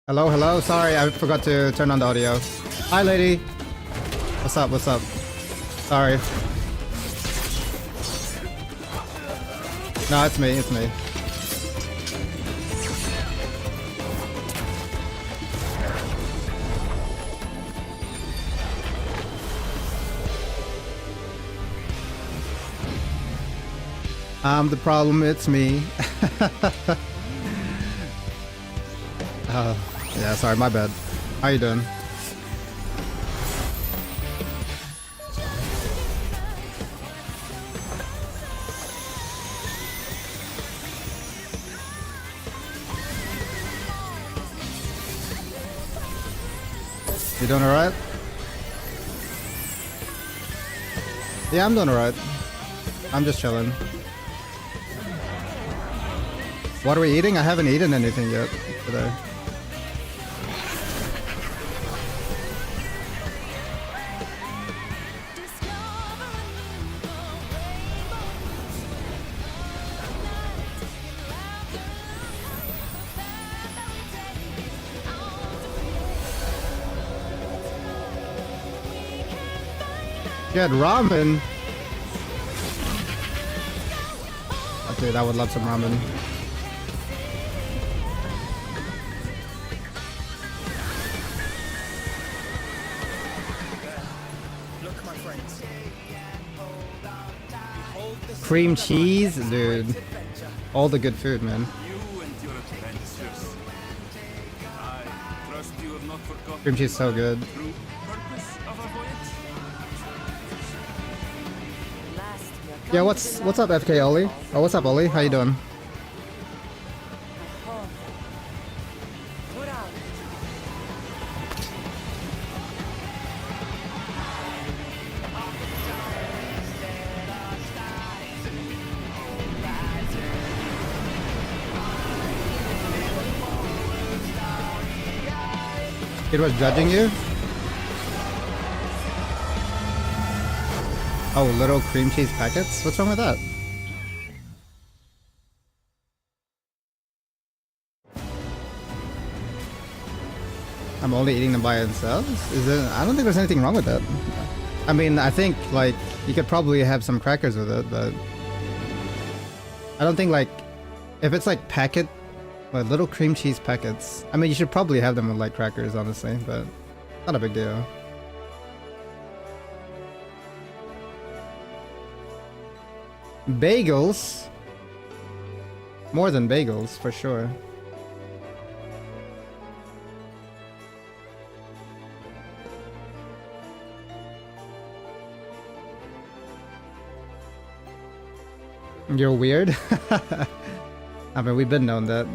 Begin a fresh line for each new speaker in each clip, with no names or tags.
Hello, hello. Sorry, I forgot to turn on the audio. Hi, lady. What's up? What's up? Sorry. No, it's me. It's me. I'm the problem. It's me. Yeah, sorry, my bad. How you doing? You doing alright? Yeah, I'm doing alright. I'm just chilling. What are we eating? I haven't eaten anything yet today. You had ramen? Okay, I would love some ramen. Cream cheese? Dude. All the good food, man. Cream cheese is so good. Yeah, what's up, FK Oli? Oh, what's up, Oli? How you doing? It was judging you? Oh, little cream cheese packets? What's wrong with that? I'm only eating them by themselves? I don't think there's anything wrong with that. I mean, I think, like, you could probably have some crackers with it, but I don't think, like, if it's, like, like, little cream cheese packets, I mean, you should probably have them with, like, crackers, honestly, but not a big deal. Bagels? More than bagels, for sure. You're weird? I mean, we've been known that.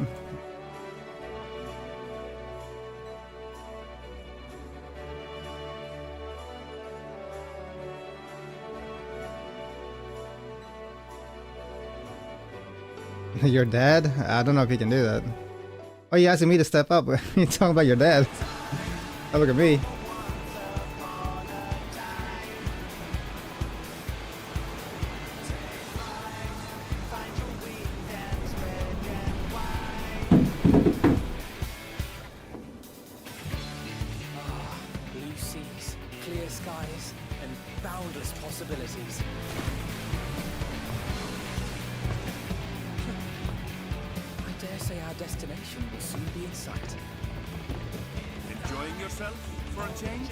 Your dad? I don't know if he can do that. Oh, you asking me to step up? You're talking about your dad. Oh, look at me.
Blue seas, clear skies, and boundless possibilities. I dare say our destination will soon be in sight.
Enjoying yourself for a change?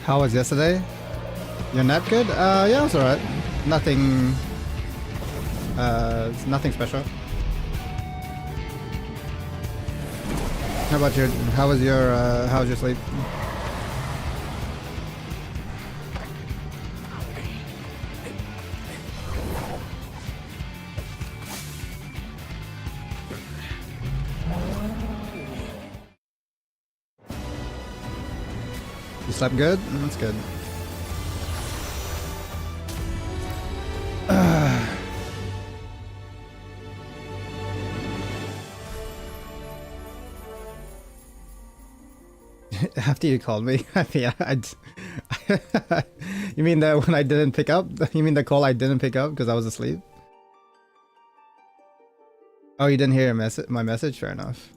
How was yesterday? Your nap good? Yeah, it was alright. Nothing... nothing special. How about how was your sleep? You slept good? That's good. After you called me, yeah, you mean that when I didn't pick up? You mean the call I didn't pick up because I was asleep? Oh, you didn't hear my message? Fair enough.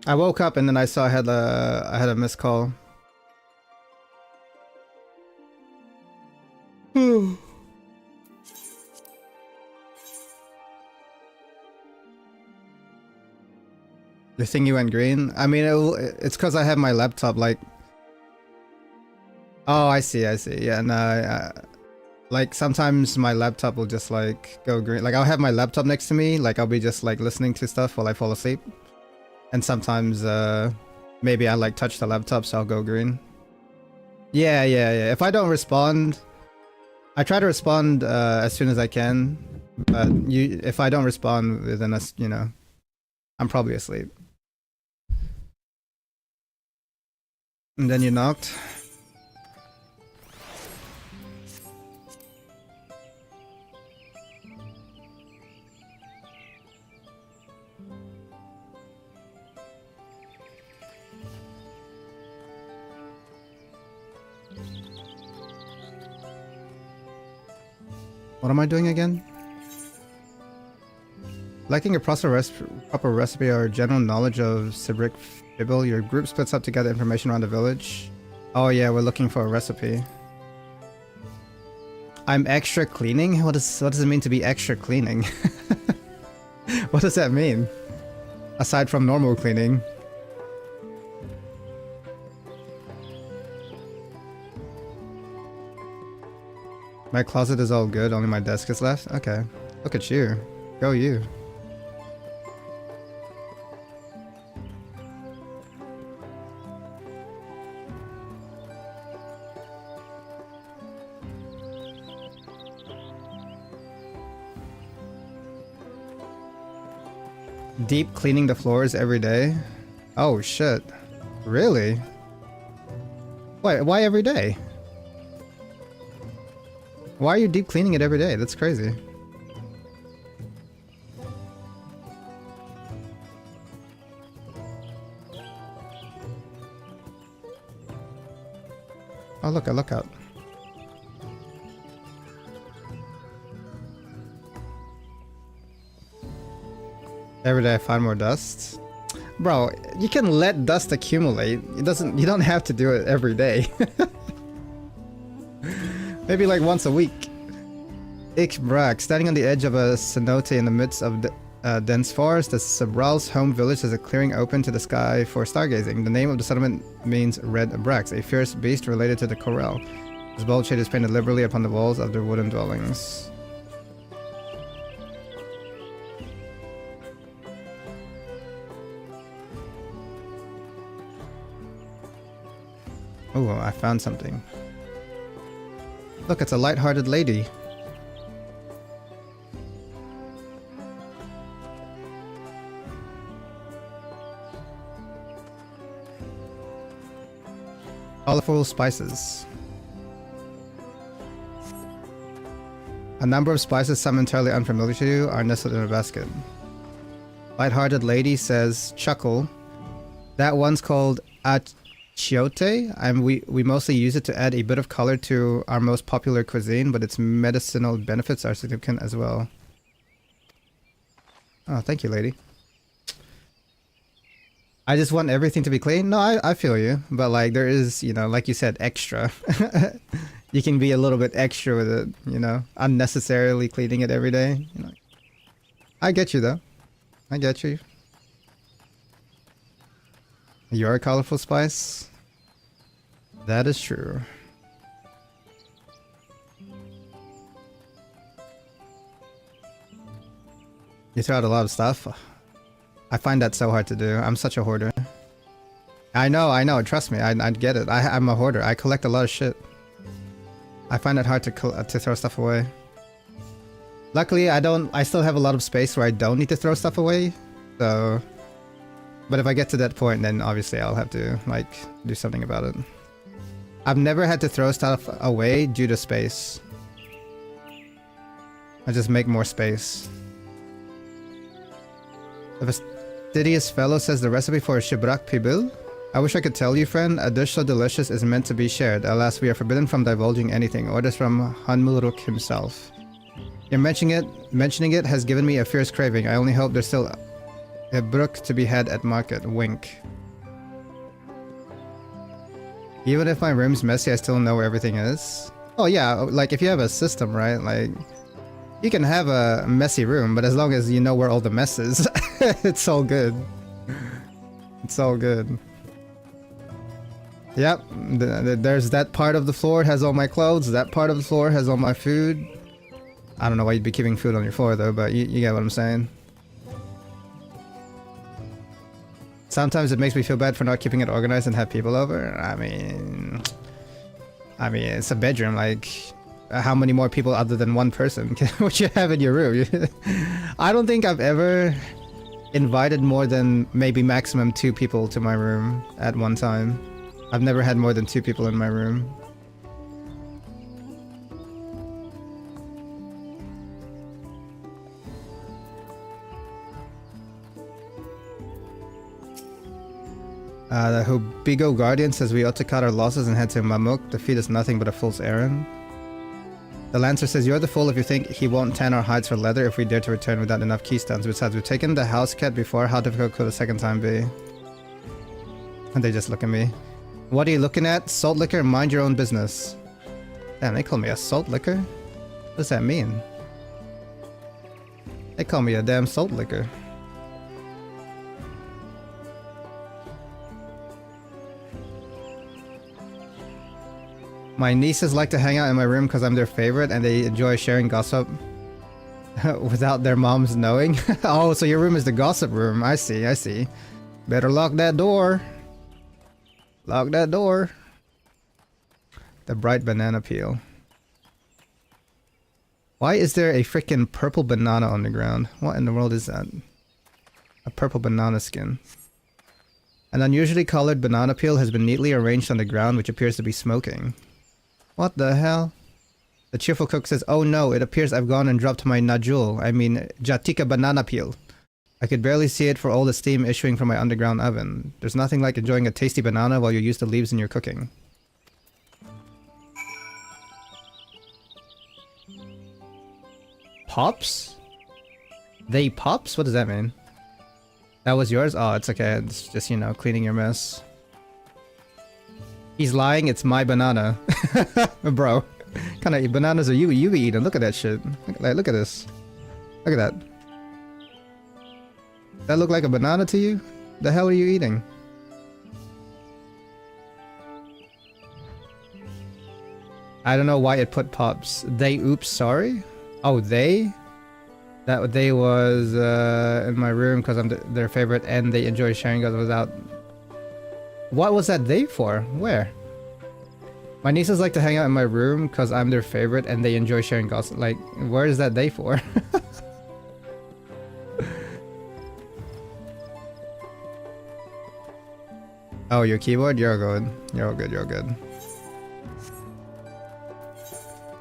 I woke up and then I saw I had a missed call. The thing you went green? I mean, it's because I have my laptop like... Oh, I see. Yeah, no, like sometimes my laptop will just like go green. Like I'll have my laptop next to me, like I'll be just like listening to stuff while I fall asleep. And sometimes maybe I like touch the laptop, so I'll go green. Yeah. If I don't respond, I try to respond as soon as I can. But if I don't respond within us, you know, I'm probably asleep. And then you knocked. What am I doing again? Lacking a proper recipe or general knowledge of Sibrick Fibble, your group splits up to gather information around the village. Oh yeah, we're looking for a recipe. I'm extra cleaning? What does it mean to be extra cleaning? What does that mean? Aside from normal cleaning. My closet is all good, only my desk is left? Okay. Look at you. Go you. Deep cleaning the floors every day? Oh shit. Really? Why every day? Why are you deep cleaning it every day? That's crazy. Oh look, a lookout. Every day I find more dust. Bro, you can let dust accumulate. You don't have to do it every day. Maybe like once a week. Ich Brak, standing on the edge of a cenote in the midst of dense forest, the Sabral's home village has a clearing open to the sky for stargazing. The name of the settlement means Red Brax, a fierce beast related to the Corel. His bold shade is painted liberally upon the walls of their wooden dwellings. Oh, I found something. Look, it's a light-hearted lady. Colorful spices. A number of spices, some entirely unfamiliar to you, are nestled in a basket. Light-hearted lady says, chuckle. That one's called achiote, and we mostly use it to add a bit of color to our most popular cuisine, but its medicinal benefits are significant as well. Oh, thank you, lady. I just want everything to be clean. No, I feel you, but like there is, you know, like you said, extra. You can be a little bit extra with it, you know, unnecessarily cleaning it every day. You know. I get you though. I get you. You're a colorful spice. That is true. You throw out a lot of stuff. I find that so hard to do. I'm such a hoarder. I know. Trust me, I get it. I'm a hoarder. I collect a lot of shit. I find it hard to throw stuff away. Luckily, I still have a lot of space where I don't need to throw stuff away. So, but if I get to that point, then obviously I'll have to like do something about it. I've never had to throw stuff away due to space. I just make more space. Didius Fellow says the recipe for shibrak pibil. I wish I could tell you, friend. A dish so delicious is meant to be shared. Alas, we are forbidden from divulging anything. Orders from Hanmulruk himself. You're mentioning it has given me a fierce craving. I only hope there's still a brook to be had at market. Wink. Even if my room's messy, I still know where everything is. Oh yeah, like if you have a system, right? Like, you can have a messy room, but as long as you know where all the mess is, it's all good. It's all good. Yep, there's that part of the floor has all my clothes, that part of the floor has all my food. I don't know why you'd be keeping food on your floor though, but you get what I'm saying. Sometimes it makes me feel bad for not keeping it organized and have people over. I mean, it's a bedroom, like, how many more people other than one person would you have in your room? I don't think I've ever invited more than maybe maximum 2 people to my room at one time. I've never had more than 2 people in my room. The Hubigo Guardian says we ought to cut our losses and head to Mamuk. Defeat is nothing but a fool's errand. The Lancer says you're the fool if you think he won't tan our hides for leather if we dare to return without enough keystones. Besides, we've taken the house cat before. How difficult could a second time be? And they just look at me. What are you looking at? Salt liquor? Mind your own business. Damn, they call me a salt liquor? What does that mean? They call me a damn salt liquor. My nieces like to hang out in my room because I'm their favorite and they enjoy sharing gossip without their moms knowing. Oh, so your room is the gossip room. I see, I see. Better lock that door. Lock that door. The bright banana peel. Why is there a freaking purple banana on the ground? What in the world is that? A purple banana skin. An unusually colored banana peel has been neatly arranged on the ground, which appears to be smoking. What the hell? The cheerful cook says, oh no, it appears I've gone and dropped my najul, Jatika banana peel. I could barely see it for all the steam issuing from my underground oven. There's nothing like enjoying a tasty banana while you use the leaves in your cooking. Pops? They pops? What does that mean? That was yours? Oh, it's okay. It's just, you know, cleaning your mess. He's lying, it's my banana. Bro, what kind of bananas are you be eating? Look at that shit. Look at this. Look at that. That look like a banana to you? The hell are you eating? I don't know why it put pops. They oops sorry? Oh, they? That they was in my room because I'm their favorite and they enjoy sharing us without... What was that they for? Where? My nieces like to hang out in my room because I'm their favorite and they enjoy sharing gossip. Like, where is that they for? Oh, your keyboard? You're good. You're good, you're good.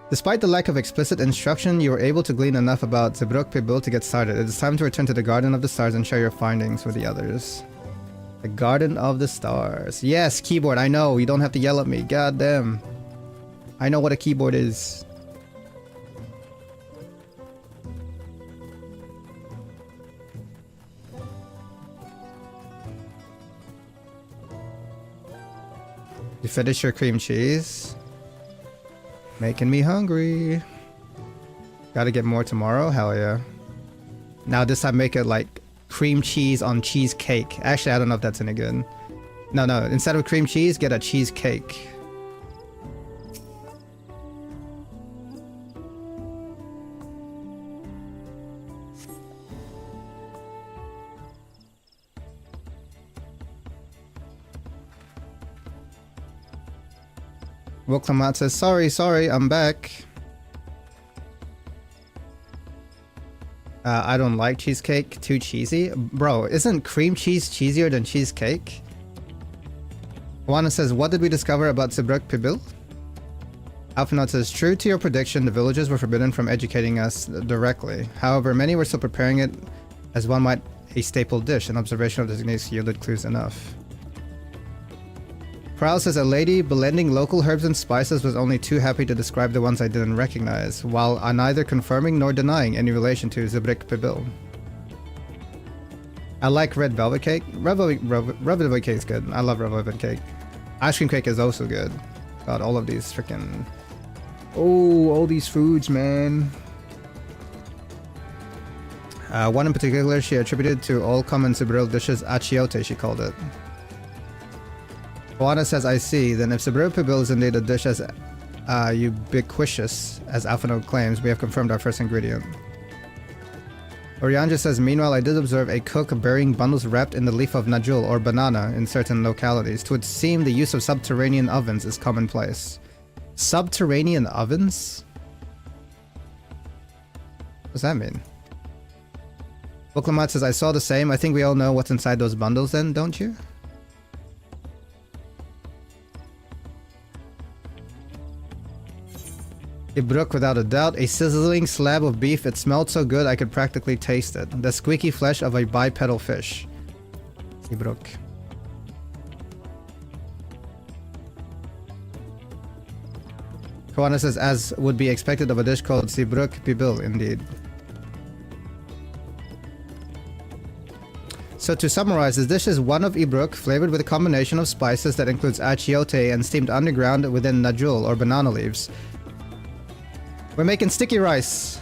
Despite the lack of explicit instruction, you were able to glean enough about Zebrok Pibil to get started. It is time to return to the Garden of the Stars and share your findings with the others. The Garden of the Stars. Yes, keyboard, I know. You don't have to yell at me. God damn. I know what a keyboard is. You finished your cream cheese? Making me hungry. Gotta get more tomorrow? Hell yeah. Now this time make it like cream cheese on cheesecake. Actually, I don't know if that's any good. No, instead of cream cheese, get a cheesecake. Woklamat says, sorry, I'm back. I don't like cheesecake, too cheesy. Bro, isn't cream cheese cheesier than cheesecake? Juana says, what did we discover about Zebrok Pibil? Alphanot says, true to your prediction, the villagers were forbidden from educating us directly. However, many were still preparing it as one might a staple dish, and observation of the techniques yielded clues enough. Prowl says a lady blending local herbs and spices was only too happy to describe the ones I didn't recognize, while neither confirming nor denying any relation to Zibrik Pibil. I like red velvet cake. Red velvet cake is good. I love red velvet cake. Ice cream cake is also good. God, all of these freaking... Oh, all these foods, man. One in particular she attributed to all common Sibril dishes, achiote she called it. Juana says, I see. Then if Sibril Pibil is indeed a dish as ubiquitous as Alphonode claims, we have confirmed our first ingredient. Orianja says, meanwhile, I did observe a cook burying bundles wrapped in the leaf of najul or banana in certain localities. To it seem the use of subterranean ovens is commonplace. Subterranean ovens? What does that mean? Boklamat says, I saw the same. I think we all know what's inside those bundles then, don't you? Ibruk, without a doubt, a sizzling slab of beef. It smelled so good I could practically taste it. The squeaky flesh of a bipedal fish. Ibruk. Koana says, as would be expected of a dish called Sibruk Pibil, indeed. So to summarize, this dish is one of Ibruk, flavored with a combination of spices that includes achiote and steamed underground within najul or banana leaves. We're making sticky rice.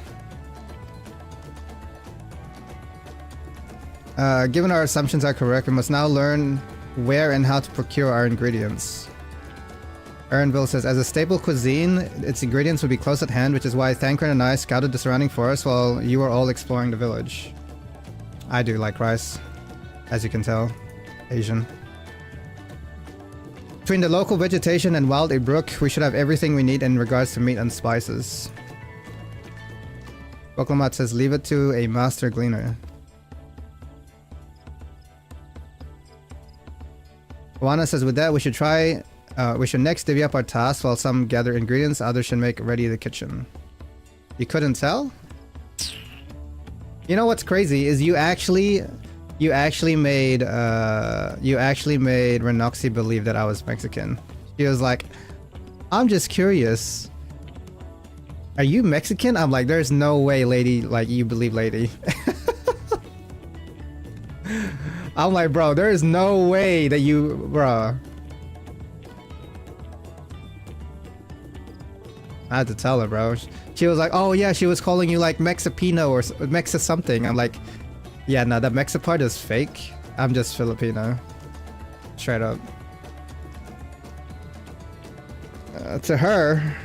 Given our assumptions are correct, we must now learn where and how to procure our ingredients. Aaronville says, as a staple cuisine, its ingredients would be close at hand, which is why Thancred and I scouted the surrounding forest while you were all exploring the village. I do like rice, as you can tell. Asian. Between the local vegetation and wild Ibruk, we should have everything we need in regards to meat and spices. Boklamat says, leave it to a master gleaner. Juana says, with that, we should next divvy up our tasks. While some gather ingredients, others should make ready the kitchen. You couldn't tell? You know what's crazy is you actually made Renoxy believe that I was Mexican. She was like, I'm just curious. Are you Mexican? I'm like, there's no way, lady, like you believe lady. I'm like, bro, there is no way that you, bro. I had to tell her, bro. She was like, oh yeah, she was calling you like Mexipino or Mexa something. I'm like, yeah, no, that Mexa part is fake. I'm just Filipino. Straight up. To her.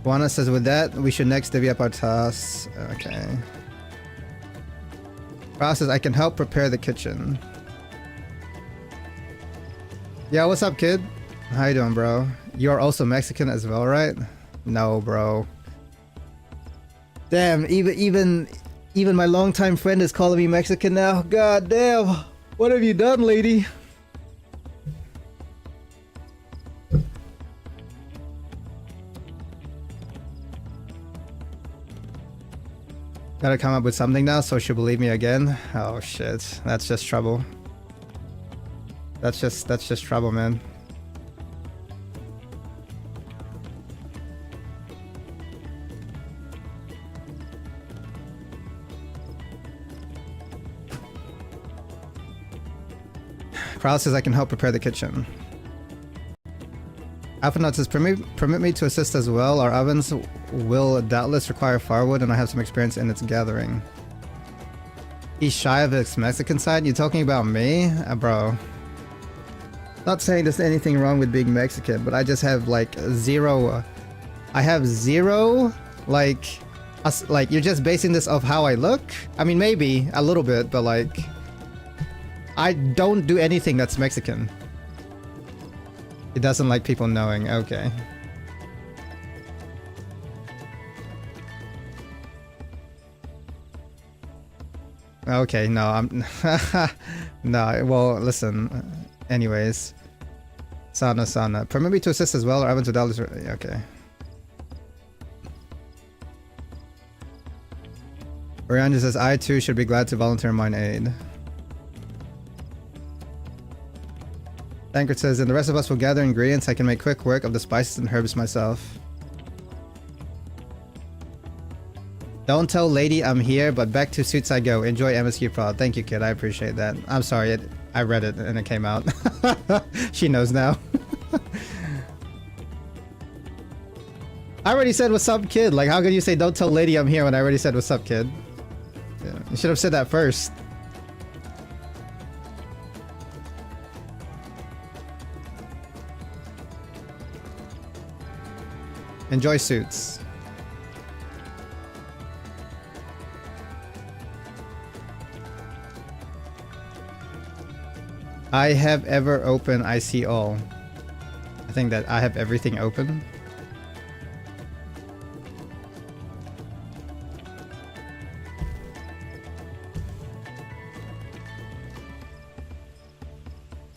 Juana says, with that, we should next divvy up our tasks. Okay. Ross says, I can help prepare the kitchen. Yeah, what's up, kid? How you doing, bro? You're also Mexican as well, right? No, bro. Damn, even my longtime friend is calling me Mexican now. God damn. What have you done, lady? Gotta come up with something now so she'll believe me again. Oh shit, that's just trouble. That's just trouble, man. Crowd says I can help prepare the kitchen. Alphanut says, permit me to assist as well. Our ovens will doubtless require firewood and I have some experience in its gathering. He's shy of his Mexican side? You talking about me? Bro. Not saying there's anything wrong with being Mexican, but I just have like zero... I have zero, like you're just basing this off how I look? I mean, maybe a little bit, but like... I don't do anything that's Mexican. He doesn't like people knowing. Okay. Okay, no, I'm... no, well, listen. Anyways. Sana. Permit me to assist as well, or Evan to Dallas. Okay. Oriana says, I too should be glad to volunteer mine aid. Tankard says, and the rest of us will gather ingredients. I can make quick work of the spices and herbs myself. Don't tell lady I'm here, but back to suits I go. Enjoy MSQ Prog. Thank you, kid. I appreciate that. I'm sorry. I read it and it came out. She knows now. I already said what's up, kid. Like, how could you say don't tell lady I'm here when I already said what's up, kid? Yeah, you should have said that first. Enjoy suits. I have ever open, I see all. I think that I have everything open.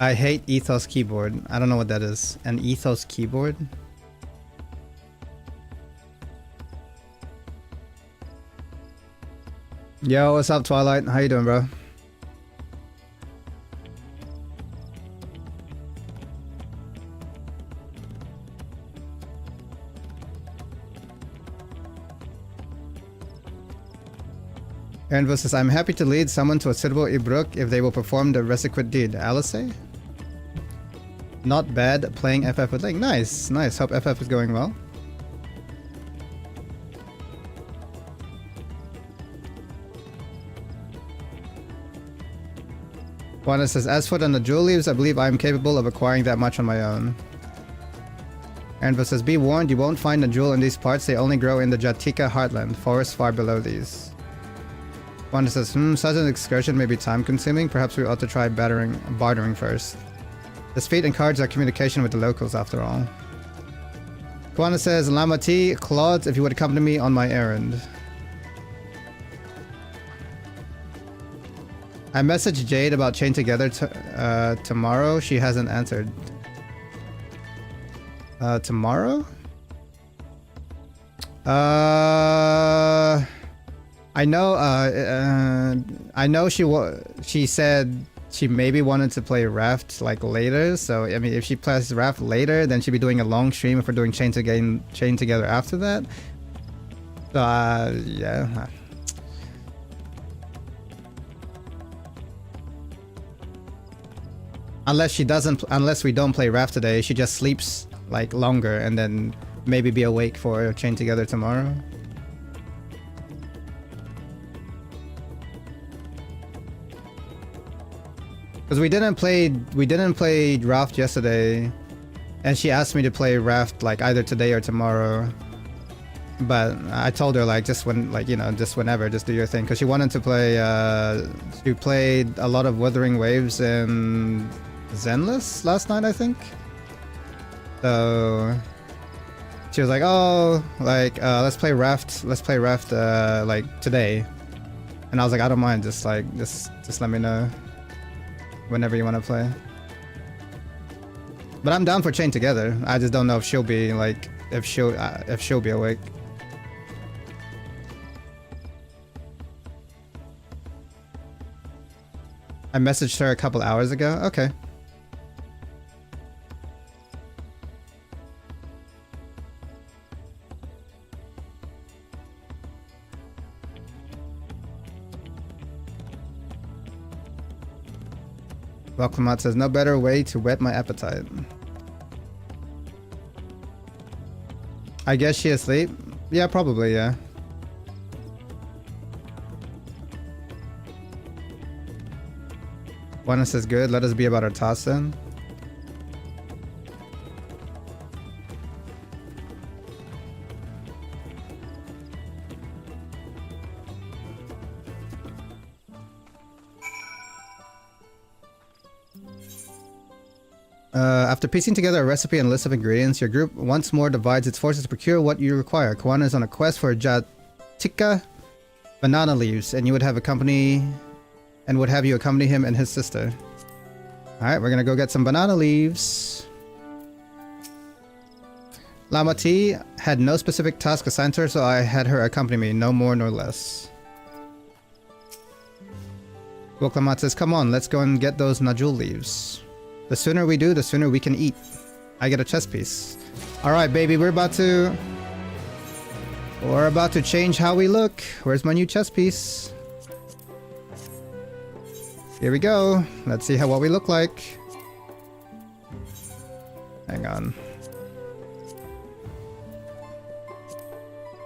I hate Ethos keyboard. I don't know what that is. An Ethos keyboard? Yo, what's up, Twilight? How you doing, bro? Aaron says, I'm happy to lead someone to a suitable Ibruk if they will perform the requisite deed. Alice? Not bad playing FF with Link. Nice, nice. Hope FF is going well. Juana says, as for the jewel leaves, I believe I am capable of acquiring that much on my own. Aaron says, be warned, you won't find a jewel in these parts. They only grow in the Jatika heartland, forests far below these. Juana says, such an excursion may be time consuming. Perhaps we ought to try bartering first. This feat encourages our communication with the locals after all. Juana says, Lamati, Claude, if you would accompany me on my errand. I messaged Jade about Chain Together tomorrow. She hasn't answered. Tomorrow? I know she said she maybe wanted to play Raft like later. So I mean, if she plays Raft later, then she'd be doing a long stream if we're doing Chain Together after that. So yeah. Unless we don't play Raft today, she just sleeps like longer and then maybe be awake for Chain Together tomorrow. Because we didn't play Raft yesterday, and she asked me to play Raft like either today or tomorrow. But I told her like just whenever, just do your thing. Because she wanted to play. She played a lot of Wuthering Waves and Zenless last night, I think. So she was like, "Oh, like let's play Raft. Let's play Raft like today." And I was like, "I don't mind. Just let me know whenever you want to play." But I'm down for Chain Together. I just don't know if she'll be like if she'll be awake. I messaged her a couple hours ago. Okay. Welcome says, no better way to whet my appetite. I guess she asleep? Yeah, probably, yeah. Juana says, good, let us be about our toss then. After piecing together a recipe and list of ingredients, your group once more divides its forces to procure what you require. Kawana is on a quest for Jatika banana leaves, and would have you accompany him and his sister. Alright, we're gonna go get some banana leaves. Lama T had no specific task assigned to her, so I had her accompany me, no more nor less. Woklamat says, come on, let's go and get those Najul leaves. The sooner we do, the sooner we can eat. I get a chess piece. Alright, baby, we're about to change how we look. Where's my new chess piece? Here we go. Let's see what we look like. Hang on.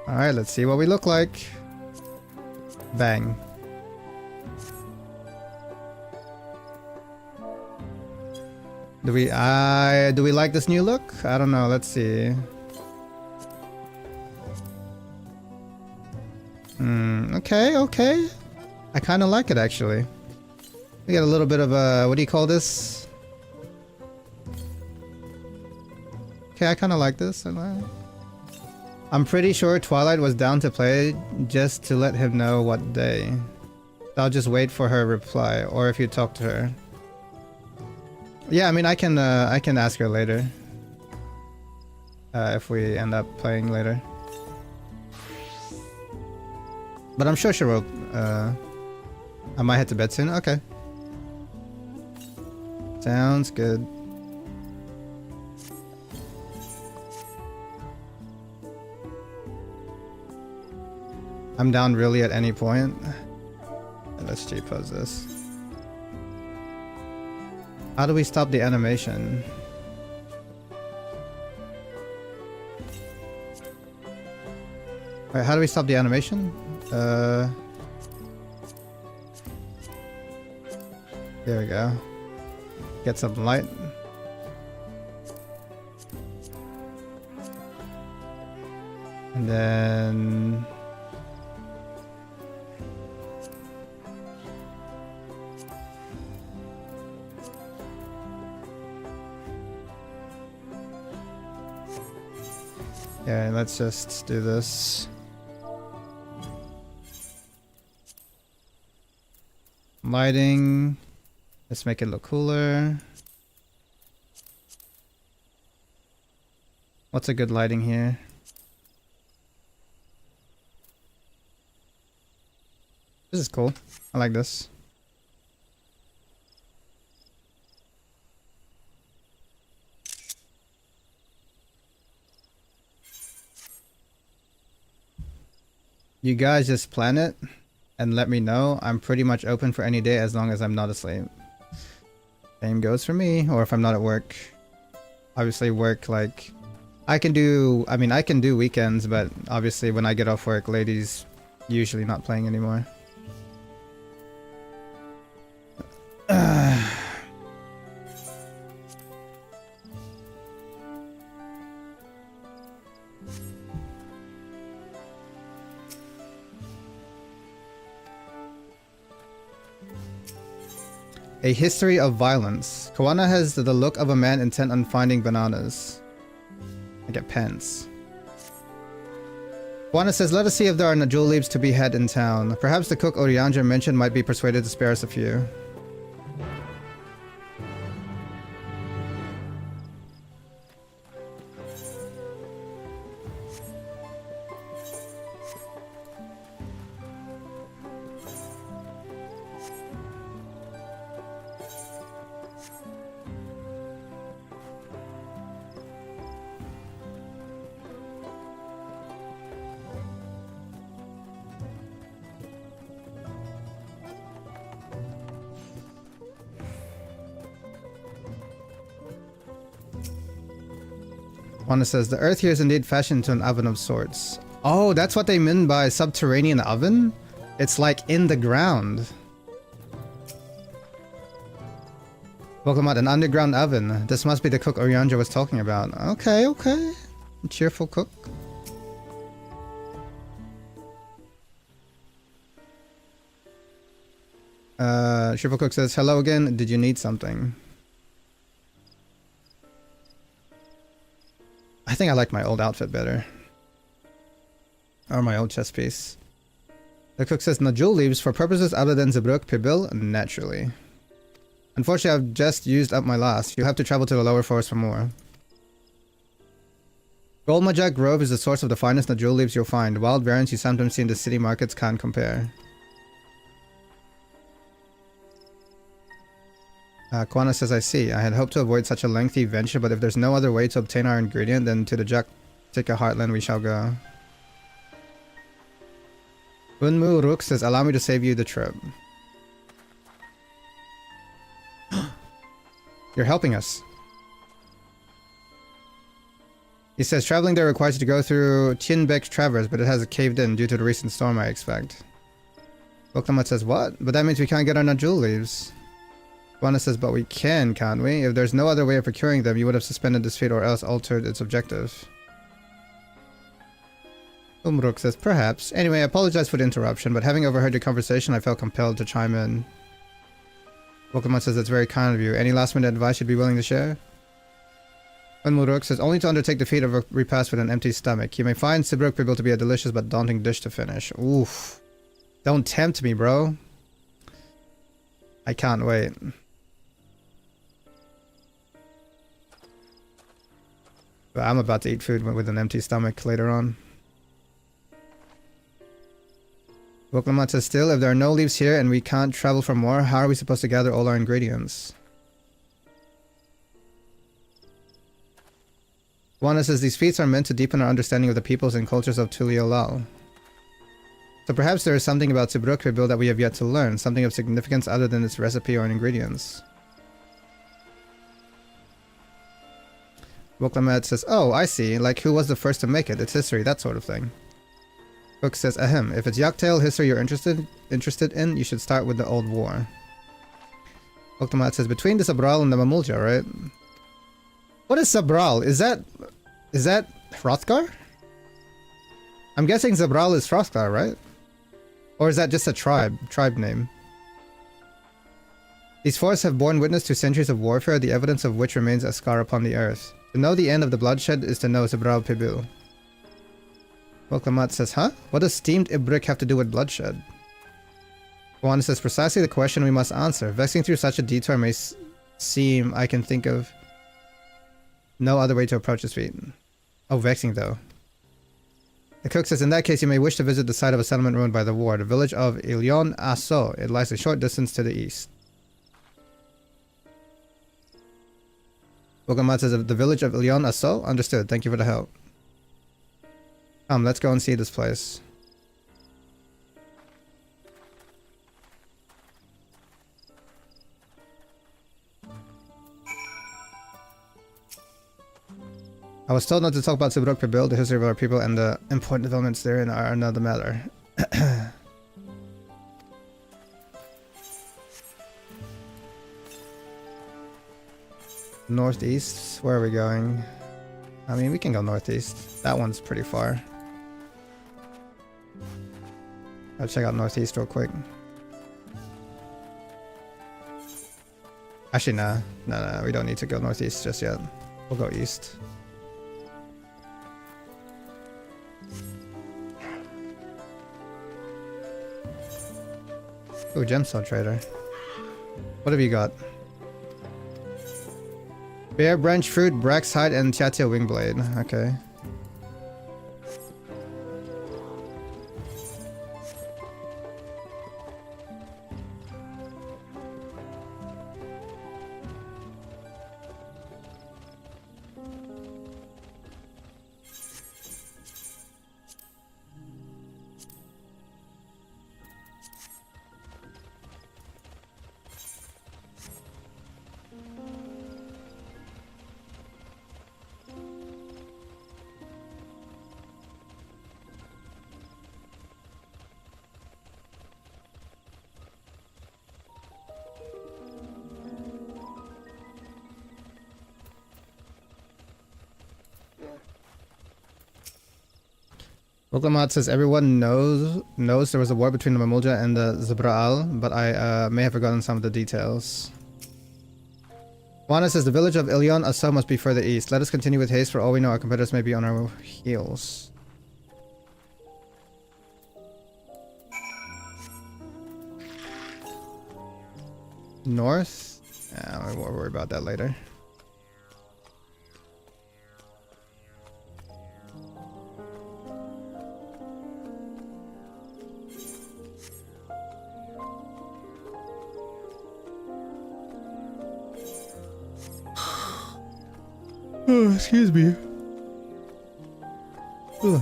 Alright, let's see what we look like. Bang. Do we like this new look? I don't know, let's see. Okay. I kinda like it actually. We got a little bit of a, what do you call this? Okay, I kinda like this. I'm pretty sure Twilight was down to play just to let him know what day. I'll just wait for her reply, or if you talk to her. Yeah, I mean, I can ask her later. If we end up playing later. But I'm sure she will. I might head to bed soon. Okay. Sounds good. I'm down really at any point. Let's G-pose this. How do we stop the animation? Wait, how do we stop the animation? There we go. Get some light. And then... yeah, let's just do this. Lighting. Let's make it look cooler. What's a good lighting here? This is cool. I like this. You guys just plan it and let me know. I'm pretty much open for any day as long as I'm not asleep. Same goes for me, or if I'm not at work. Obviously work, like, I can do weekends, but obviously when I get off work, ladies usually not playing anymore. A history of violence. Kawana has the look of a man intent on finding bananas. I get pants. Kawana says, let us see if there are Najul leaves to be had in town. Perhaps the cook Oriander mentioned might be persuaded to spare us a few. Wanda says, the earth here is indeed fashioned into an oven of sorts. Oh, that's what they mean by subterranean oven? It's like in the ground. Welcome out, an underground oven. This must be the cook Oriander was talking about. Okay, okay. Cheerful cook. Cheerful cook says, hello again. Did you need something? I think I like my old outfit better. Or my old chest piece. The cook says, Najul leaves for purposes other than Zebruk Pibil, naturally. Unfortunately, I've just used up my last. You'll have to travel to the lower forest for more. Golmajak Grove is the source of the finest Najul leaves you'll find. Wild variants you sometimes see in the city markets can't compare. Kwana says, I see. I had hoped to avoid such a lengthy venture, but if there's no other way to obtain our ingredient, then to the Jaktika heartland we shall go. Unmu Ruk says, allow me to save you the trip. You're helping us. He says, traveling there requires you to go through Tianbek Traverse, but it has caved in due to the recent storm, I expect. Boklamat says, what? But that means we can't get our Najul leaves. Wana says, but we can, can't we? If there's no other way of procuring them, you would have suspended this feat or else altered its objective. Umruk says, perhaps. Anyway, I apologize for the interruption, but having overheard your conversation, I felt compelled to chime in. Boklamat says, that's very kind of you. Any last minute advice you'd be willing to share? Unmuruk says, only to undertake the feat of a repast with an empty stomach. You may find Sibruk Pibil to be a delicious but daunting dish to finish. Oof. Don't tempt me, bro. I can't wait. But I'm about to eat food with an empty stomach later on. Boklamat says, still, if there are no leaves here and we can't travel for more, how are we supposed to gather all our ingredients? Wana says, these feats are meant to deepen our understanding of the peoples and cultures of Tuliolal. So perhaps there is something about Sibruk Pibil that we have yet to learn, something of significance other than its recipe or ingredients. Boklamat says, oh, I see, like who was the first to make it, its history, that sort of thing. Book says, ahem, if it's Yaktail history you're interested in, you should start with the Old War. Boklamat says, between the Sabral and the Mamulja, right? What is Sabral? Is that Hrothgar? I'm guessing Zabral is Hrothgar, right? Or is that just a tribe name? These forests have borne witness to centuries of warfare, the evidence of which remains a scar upon the earth. To know the end of the bloodshed is to know Zabral Pibil. Boklamat says, huh? What does steamed Ibrik have to do with bloodshed? Juan says, precisely the question we must answer. Vexing through such a detour may seem I can think of no other way to approach this feat. Oh, vexing though. The cook says, in that case you may wish to visit the site of a settlement ruined by the war, the village of Ilyon Asso. It lies a short distance to the east. Boklamat says, the village of Ilyon Asso? Understood, thank you for the help. Come, let's go and see this place. I was told not to talk about Sibruk Pibil, the history of our people, and the important developments therein are another matter. Northeast? Where are we going? I mean, we can go northeast. That one's pretty far. I'll check out northeast real quick. Actually, nah. No, we don't need to go northeast just yet. We'll go east. Ooh, gemstone trader. What have you got? Bear branch fruit, brax hide, and Tiatia wingblade. Okay. Boklamat says everyone knows there was a war between the Mamulja and the Zabraal, but I may have forgotten some of the details. Wana says the village of Ilyon Asso must be further east. Let us continue with haste, for all we know our competitors may be on our heels. North? Yeah, we'll worry about that later. Oh, excuse me. Ugh.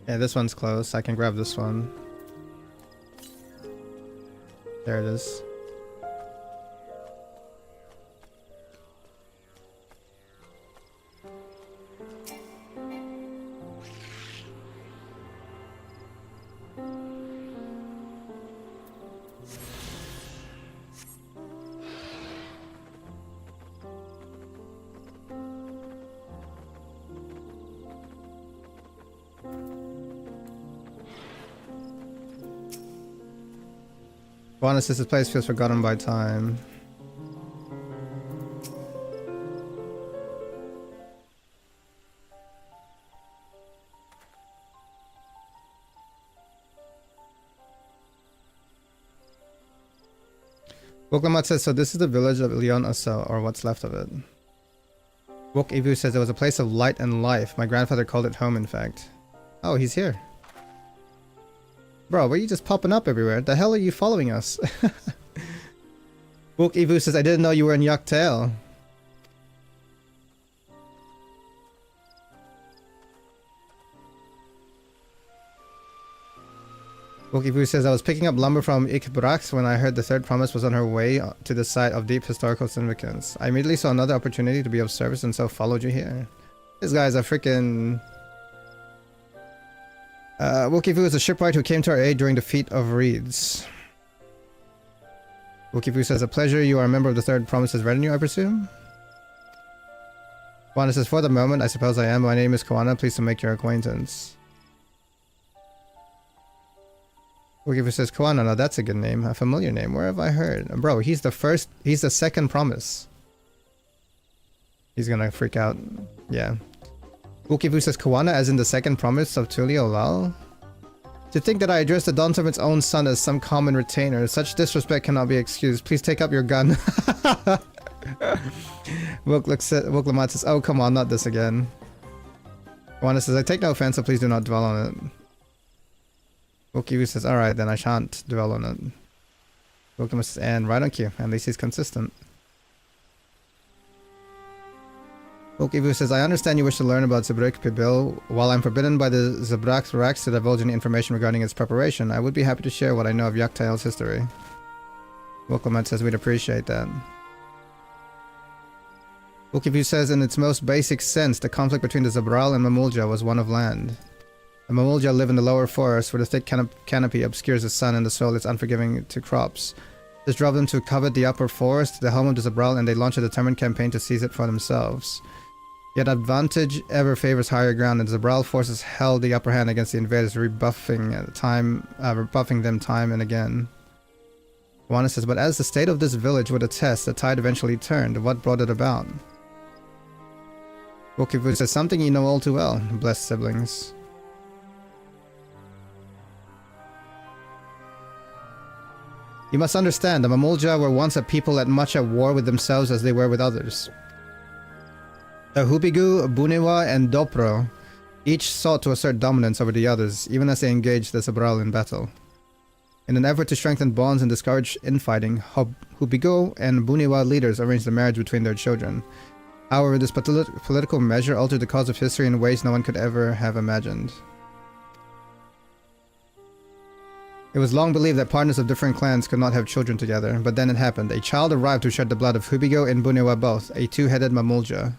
Yeah, this one's close. I can grab this one. There it is. Juana says this place feels forgotten by time. Woklamat says, so this is the village of Leon Asa, or what's left of it. Wok Ivu says it was a place of light and life. My grandfather called it home, in fact. Oh, he's here. Bro, why are you just popping up everywhere? The hell are you following us? Wok Ivu says, I didn't know you were in Yaktail. Wok Ivu says, I was picking up lumber from Ikbrax when I heard the third promise was on her way to the site of deep historical significance. I immediately saw another opportunity to be of service and so followed you here. This guy's a freaking... Wokifu is a shipwright who came to our aid during the Feat of Reeds. Wokifu says, a pleasure. You are a member of the Third Promises retinue, I presume? Kawana says, for the moment, I suppose I am. My name is Kawana. Pleased to make your acquaintance. Wokifu says, Kawana, now that's a good name. A familiar name. Where have I heard? Bro, he's the second promise. He's gonna freak out. Yeah. Wokifu says, Kawana as in the second promise of Tulio Lal? To think that I addressed the Dawn Servant's own son as some common retainer, such disrespect cannot be excused. Please take up your gun. Woklamat says, oh come on, not this again. Kawana says, I take no offense, so please do not dwell on it. Wokifu says, alright then, I shan't dwell on it. Woklamat says, and right on cue, at least he's consistent. Wokivu says, I understand you wish to learn about Zabrak Pibil. While I'm forbidden by the Zabrak Raks to divulge any information regarding its preparation, I would be happy to share what I know of Yaktail's history. Woklamat says, we'd appreciate that. Wokivu says, in its most basic sense, the conflict between the Zabral and Mamulja was one of land. The Mamulja live in the lower forest where the thick canopy obscures the sun and the soil is unforgiving to crops. This drove them to covet the upper forest, the home of the Zabral, and they launched a determined campaign to seize it for themselves. Yet advantage ever favors higher ground, and Zabral forces held the upper hand against the invaders, rebuffing them time and again. Kawana says, but as the state of this village would attest, the tide eventually turned. What brought it about? Wokivu says, something you know all too well, blessed siblings. You must understand, the Mamulja were once a people at much at war with themselves as they were with others. The Hubigu, Buniwa, and Dopro each sought to assert dominance over the others, even as they engaged the Zabral in battle. In an effort to strengthen bonds and discourage infighting, Hubigu and Buniwa leaders arranged the marriage between their children. However, this political measure altered the course of history in ways no one could ever have imagined. It was long believed that partners of different clans could not have children together, but then it happened. A child arrived who shed the blood of Hubigo and Buniwa both, a two-headed Mamulja.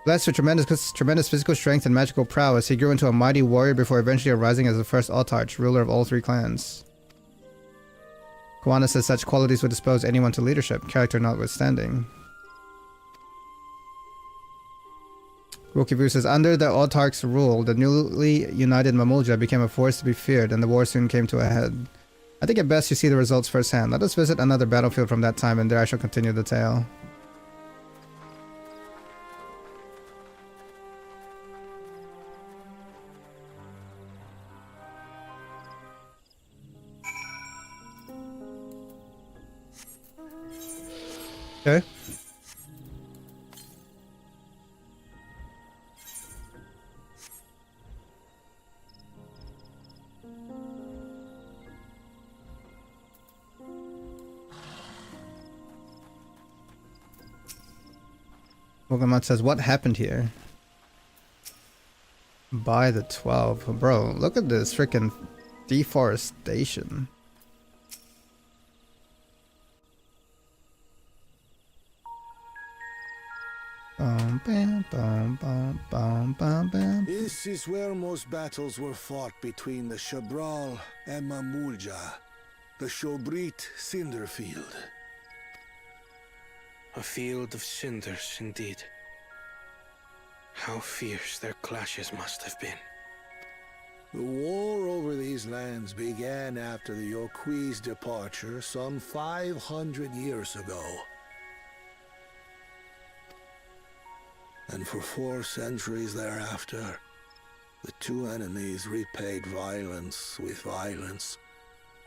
Blessed with tremendous physical strength and magical prowess, he grew into a mighty warrior before eventually arising as the first Autarch, ruler of all three clans. Kawana says such qualities would dispose anyone to leadership, character notwithstanding. Wokivu says, under the Autarch's rule, the newly united Mamulja became a force to be feared, and the war soon came to a head. I think at best you see the results firsthand. Let us visit another battlefield from that time, and there I shall continue the tale. Okay. Pokemon says, what happened here? By the 12. Bro, look at this freaking deforestation. Bam, bam, bam, bam, bam, bam.
This is where most battles were fought between the Shabral and Mamulja, the Shobrit Cinder Field.
A field of cinders, indeed. How fierce their clashes must have been.
The war over these lands began after the Yokui's departure some 500 years ago. And for 4 centuries thereafter, the two enemies repaid violence with violence.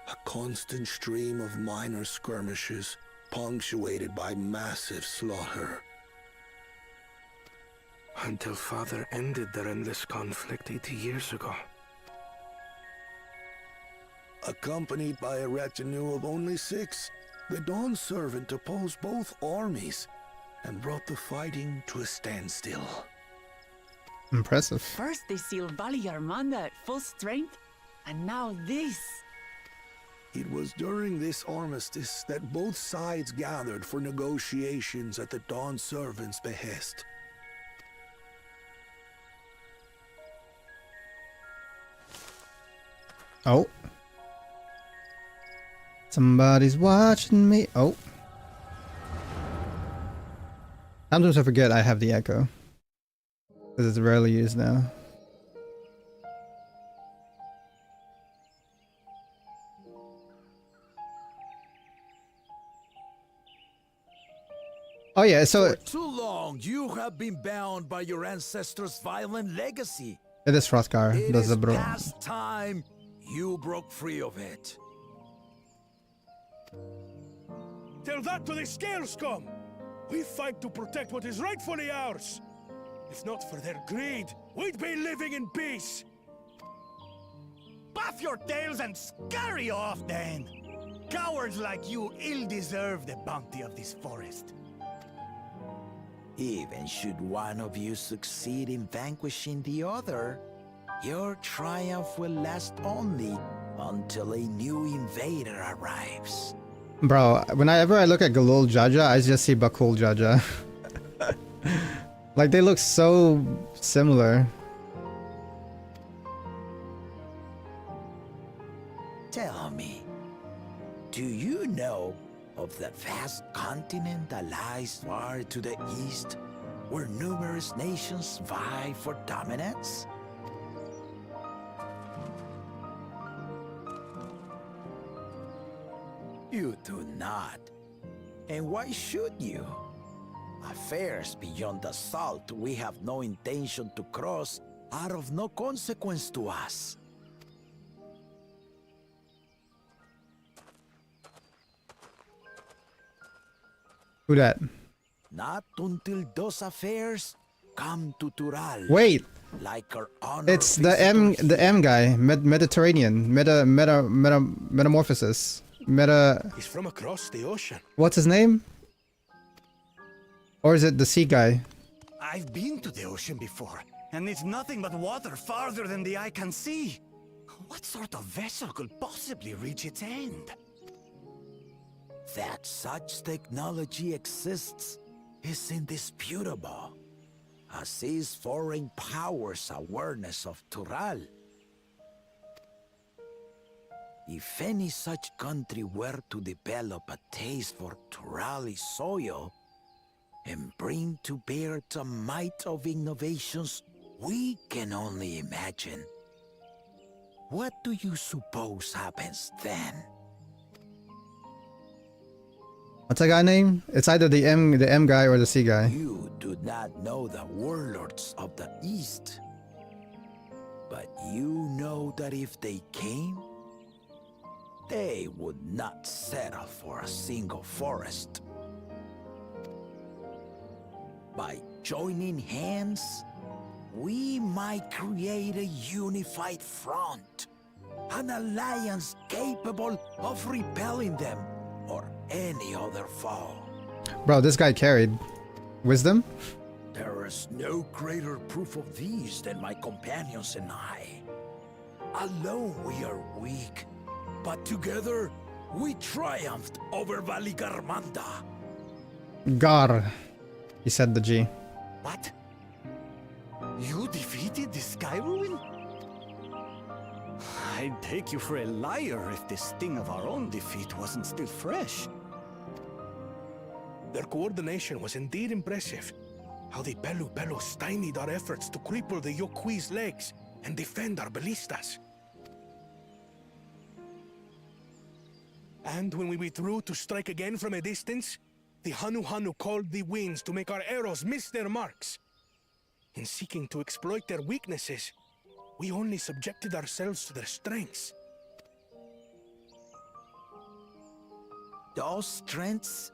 A constant stream of minor skirmishes, punctuated by massive slaughter.
Until Father ended their endless conflict 80 years ago.
Accompanied by a retinue of only 6, the Dawn Servant opposed both armies and brought the fighting to a standstill.
Impressive.
First they sealed Valley Armanda at full strength, and now this.
It was during this armistice that both sides gathered for negotiations at the Dawn Servant's behest.
Oh. Somebody's watching me. Oh. Sometimes I forget I have the echo. Because it's rarely used now. Oh yeah, so
For too long, you have been bound by your ancestors' violent legacy.
it is Hrothgar.
It
Does
is
the bro.
past time you broke free of it.
Tell that to the Scale Scum! We fight to protect what is rightfully ours. If not for their greed, we'd be living in peace.
Buff your tails and scurry off, then! Cowards like you ill-deserve the bounty of this forest. Even should one of you succeed in vanquishing the other, your triumph will last only until a new invader arrives.
Bro, whenever I look at Galul Jaja, I just see Bakul Jaja. Like, they look so similar.
Tell me, do you know of the vast continent that lies far to the east, where numerous nations vie for dominance? You do not. And why should you? Affairs beyond the salt we have no intention to cross are of no consequence to us.
Who that?
Not until those affairs come to Tural.
Wait,
Like our honor
it's the M guy, Mediterranean, metamorphosis,
He's from across the ocean.
What's his name? Or is it the sea guy?
I've been to the ocean before, and it's nothing but water farther than the eye can see. What sort of vessel could possibly reach its end? That such technology exists is indisputable, as is foreign powers' awareness of Tural. If any such country were to develop a taste for Turali soil and bring to bear the might of innovations we can only imagine, what do you suppose happens then?
What's that guy name? It's either the M guy or the C guy.
You do not know the warlords of the East, but you know that if they came, they would not settle for a single forest. By joining hands, we might create a unified front. An alliance capable of repelling them or any other foe.
Bro, this guy carried. Wisdom?
There is no greater proof of these than my companions and I. Alone we are weak, but together we triumphed over Valigarmanda.
Gar. He said the G.
What? You defeated the Sky Ruin?
I'd take you for a liar if the sting of our own defeat wasn't still fresh.
Their coordination was indeed impressive. How they Pelu stymied our efforts to cripple the Yokui's legs and defend our ballistas. And when we withdrew to strike again from a distance, the Hanu called the winds to make our arrows miss their marks. In seeking to exploit their weaknesses, we only subjected ourselves to their strengths.
Those strengths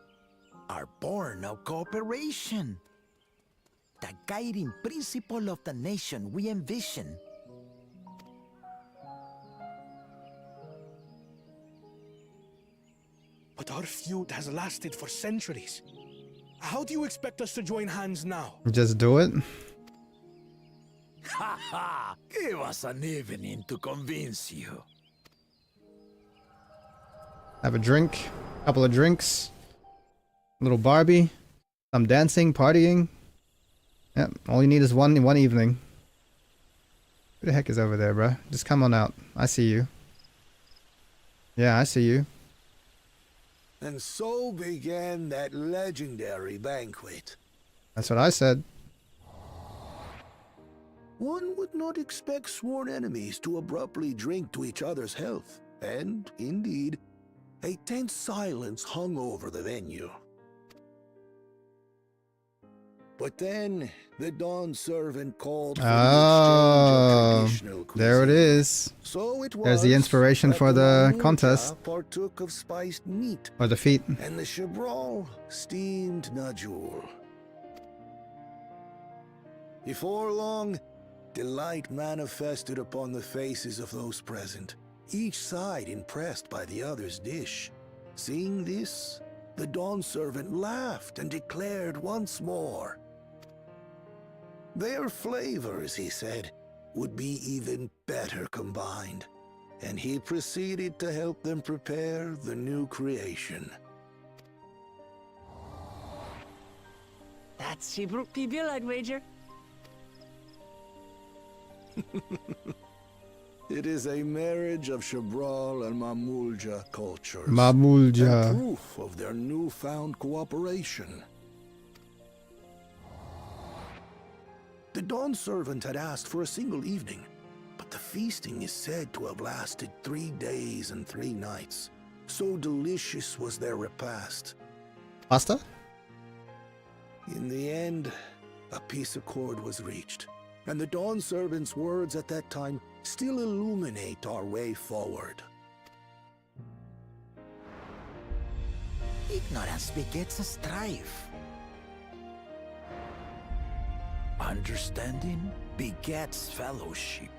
are born of cooperation. The guiding principle of the nation we envision.
But our feud has lasted for centuries. How do you expect us to join hands now?
Just do it.
Ha ha! Give us an evening to convince you.
Have a drink. Couple of drinks. Little Barbie. Some dancing, partying. Yep, all you need is one evening. Who the heck is over there, bro? Just come on out. I see you. Yeah, I see you.
And so began that legendary banquet.
That's what I said.
One would not expect sworn enemies to abruptly drink to each other's health, and, indeed, a tense silence hung over the venue. But then, the Dawn servant called for the
Oh,
exchange of traditional
there it
cuisine.
is.
So it was
There's the inspiration
that
for the
Mamuja
contest.
partook of spiced meat,
Or the feet.
and the Chebral steamed Najul. Before long, delight manifested upon the faces of those present, each side impressed by the other's dish. Seeing this, the Dawn servant laughed and declared once more. Their flavors, he said, would be even better combined, and he proceeded to help them prepare the new creation.
That's Shibruk Pibil, I'd wager.
It is a marriage of Chebral and Mamulja cultures.
Mamulja.
And proof of their newfound cooperation. The Dawn servant had asked for a single evening, but the feasting is said to have lasted 3 days and 3 nights. So delicious was their repast.
Pasta?
In the end, a peace accord was reached, and the Dawn servant's words at that time still illuminate our way forward.
Ignorance begets a strife. Understanding begets fellowship.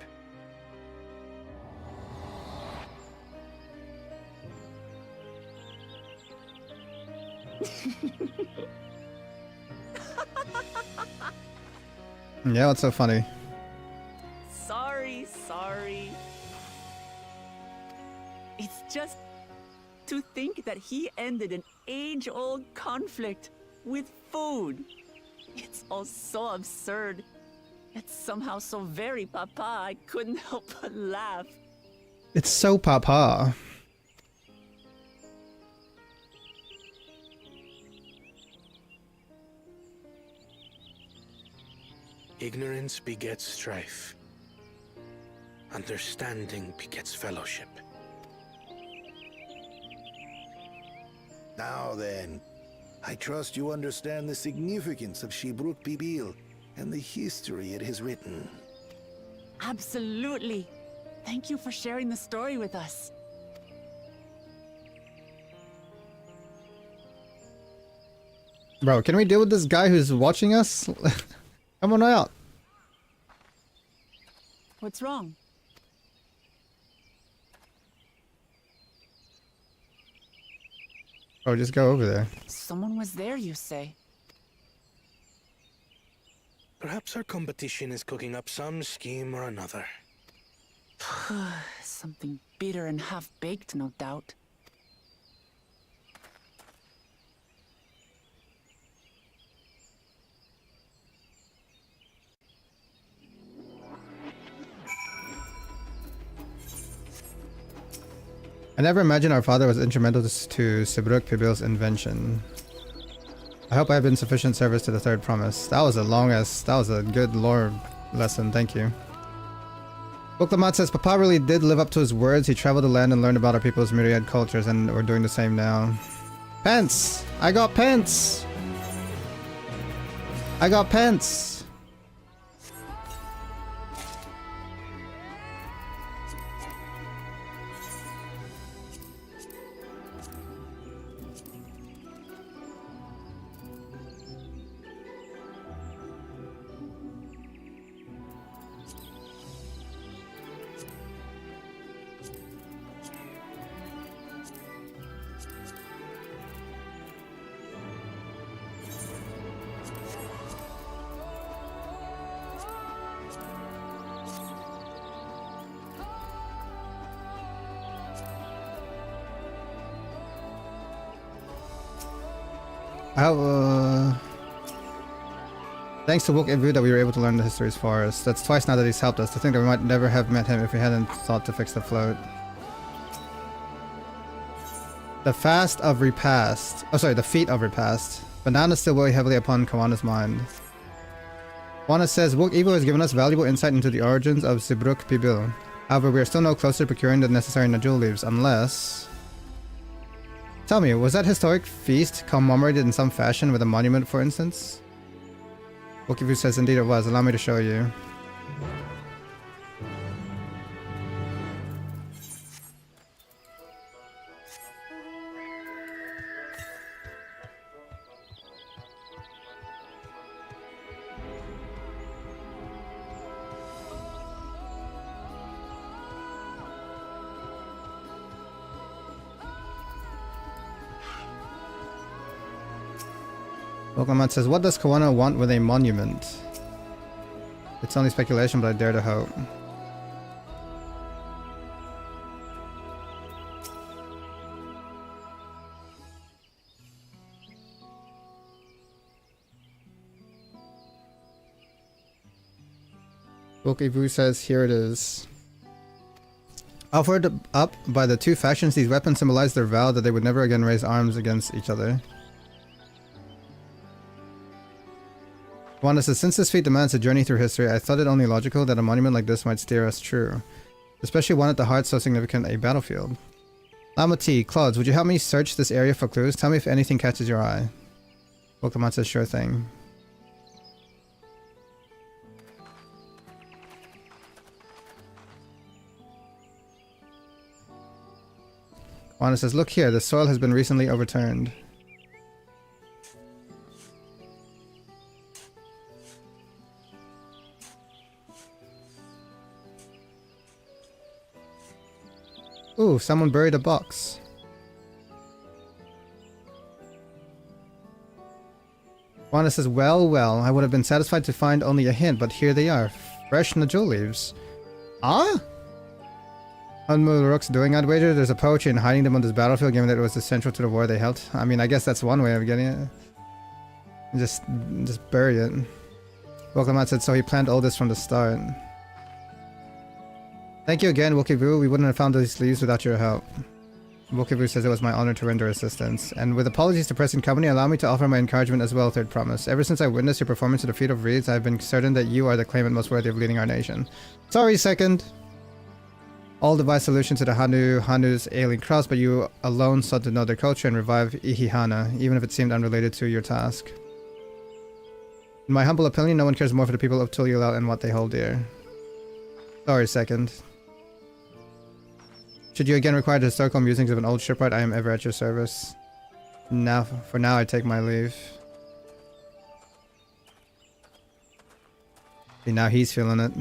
Yeah, what's so funny?
Sorry. It's just to think that he ended an age-old conflict with food. It's all so absurd. It's somehow so very papa, I couldn't help but laugh.
It's so papa.
Ignorance begets strife. Understanding begets fellowship.
Now then, I trust you understand the significance of Shibruk Pibil and the history it has written.
Absolutely. Thank you for sharing the story with us.
Bro, can we deal with this guy who's watching us? Come on out.
What's wrong?
Bro, just go over there.
Someone was there, you say?
Perhaps our competition is cooking up some scheme or another.
Something bitter and half-baked, no doubt.
I never imagined our father was instrumental to Sibruk Pibil's invention. I hope I have been sufficient service to the third promise. That was a good lore lesson, thank you. Boklamat says, Papa really did live up to his words. He traveled the land and learned about our people's myriad cultures, and we're doing the same now. Pence! I got pence! I got pence! Thanks to Wook Ivu that we were able to learn the history's forest. That's twice now that he's helped us. To think that we might never have met him if we hadn't thought to fix the float. The fast of repast. Oh, sorry, the feat of repast. Banana still weigh heavily upon Kawana's mind. Kawana says, Wook Ivu has given us valuable insight into the origins of Sibruk Pibil. However, we are still no closer to procuring the necessary Najul leaves, unless... Tell me, was that historic feast commemorated in some fashion with a monument, for instance? Wook Ivu says, indeed it was. Allow me to show you. Pokemon says, what does Kawana want with a monument? It's only speculation, but I dare to hope. Wokivu says, here it is. Offered up by the two factions, these weapons symbolize their vow that they would never again raise arms against each other. Wanda says, since this feat demands a journey through history, I thought it only logical that a monument like this might steer us true. Especially one at the heart so significant a battlefield. Lama T, Claudes, would you help me search this area for clues? Tell me if anything catches your eye. Pokemon says, sure thing. Wanda says, look here, the soil has been recently overturned. Ooh, someone buried a box. Wanda says, well, I would have been satisfied to find only a hint, but here they are. Fresh Najul leaves. Ah? Unmu Rook's doing, I'd wager there's a poetry in hiding them on this battlefield, given that it was essential to the war they held. I mean, I guess that's one way of getting it. Just bury it. Wokamat said, so he planned all this from the start. Thank you again, Wokivu. We wouldn't have found these leaves without your help. Wokivu says it was my honor to render assistance. And with apologies to present company, allow me to offer my encouragement as well, third promise. Ever since I witnessed your performance of the Feat of Reeds, I have been certain that you are the claimant most worthy of leading our nation. Sorry, second. All devised solutions to the Hanu's ailing cross, but you alone sought to know their culture and revive Ihihana, even if it seemed unrelated to your task. In my humble opinion, no one cares more for the people of Tuliulel and what they hold dear. Sorry, second. Should you again require the historical musings of an old shipwright, I am ever at your service. For now, I take my leave. See, now he's feeling it.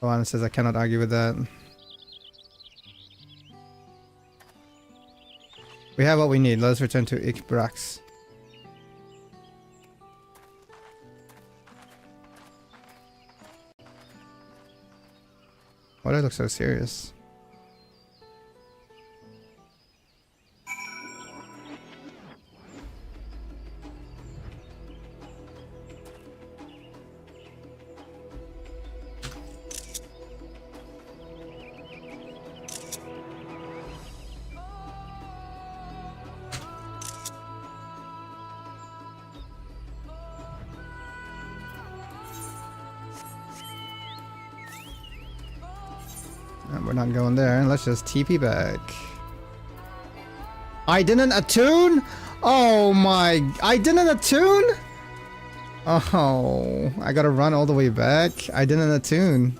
Juana says I cannot argue with that. We have what we need. Let us return to Ikbrax. Why do I look so serious? We're not going there. Let's just TP back. I didn't attune? Oh my... I didn't attune? Oh... I gotta run all the way back? I didn't attune.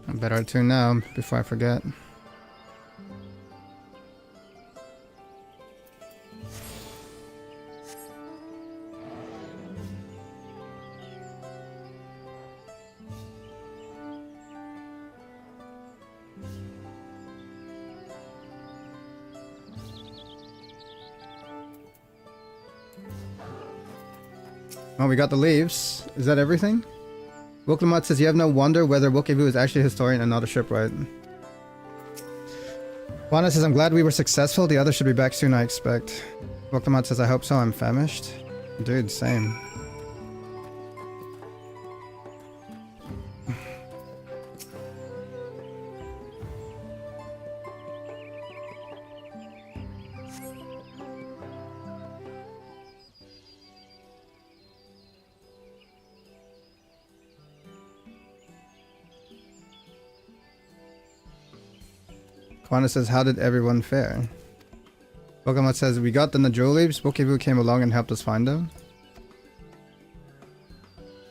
I better attune now before I forget. Oh, we got the leaves. Is that everything? Woklamat says, you have no wonder whether Wokevu is actually a historian and not a shipwright. Juana says, I'm glad we were successful. The others should be back soon, I expect. Woklamat says, I hope so. I'm famished. Dude, same. Kwana says, how did everyone fare? Wokamat says, we got the Najul leaves. Wokevu came along and helped us find them.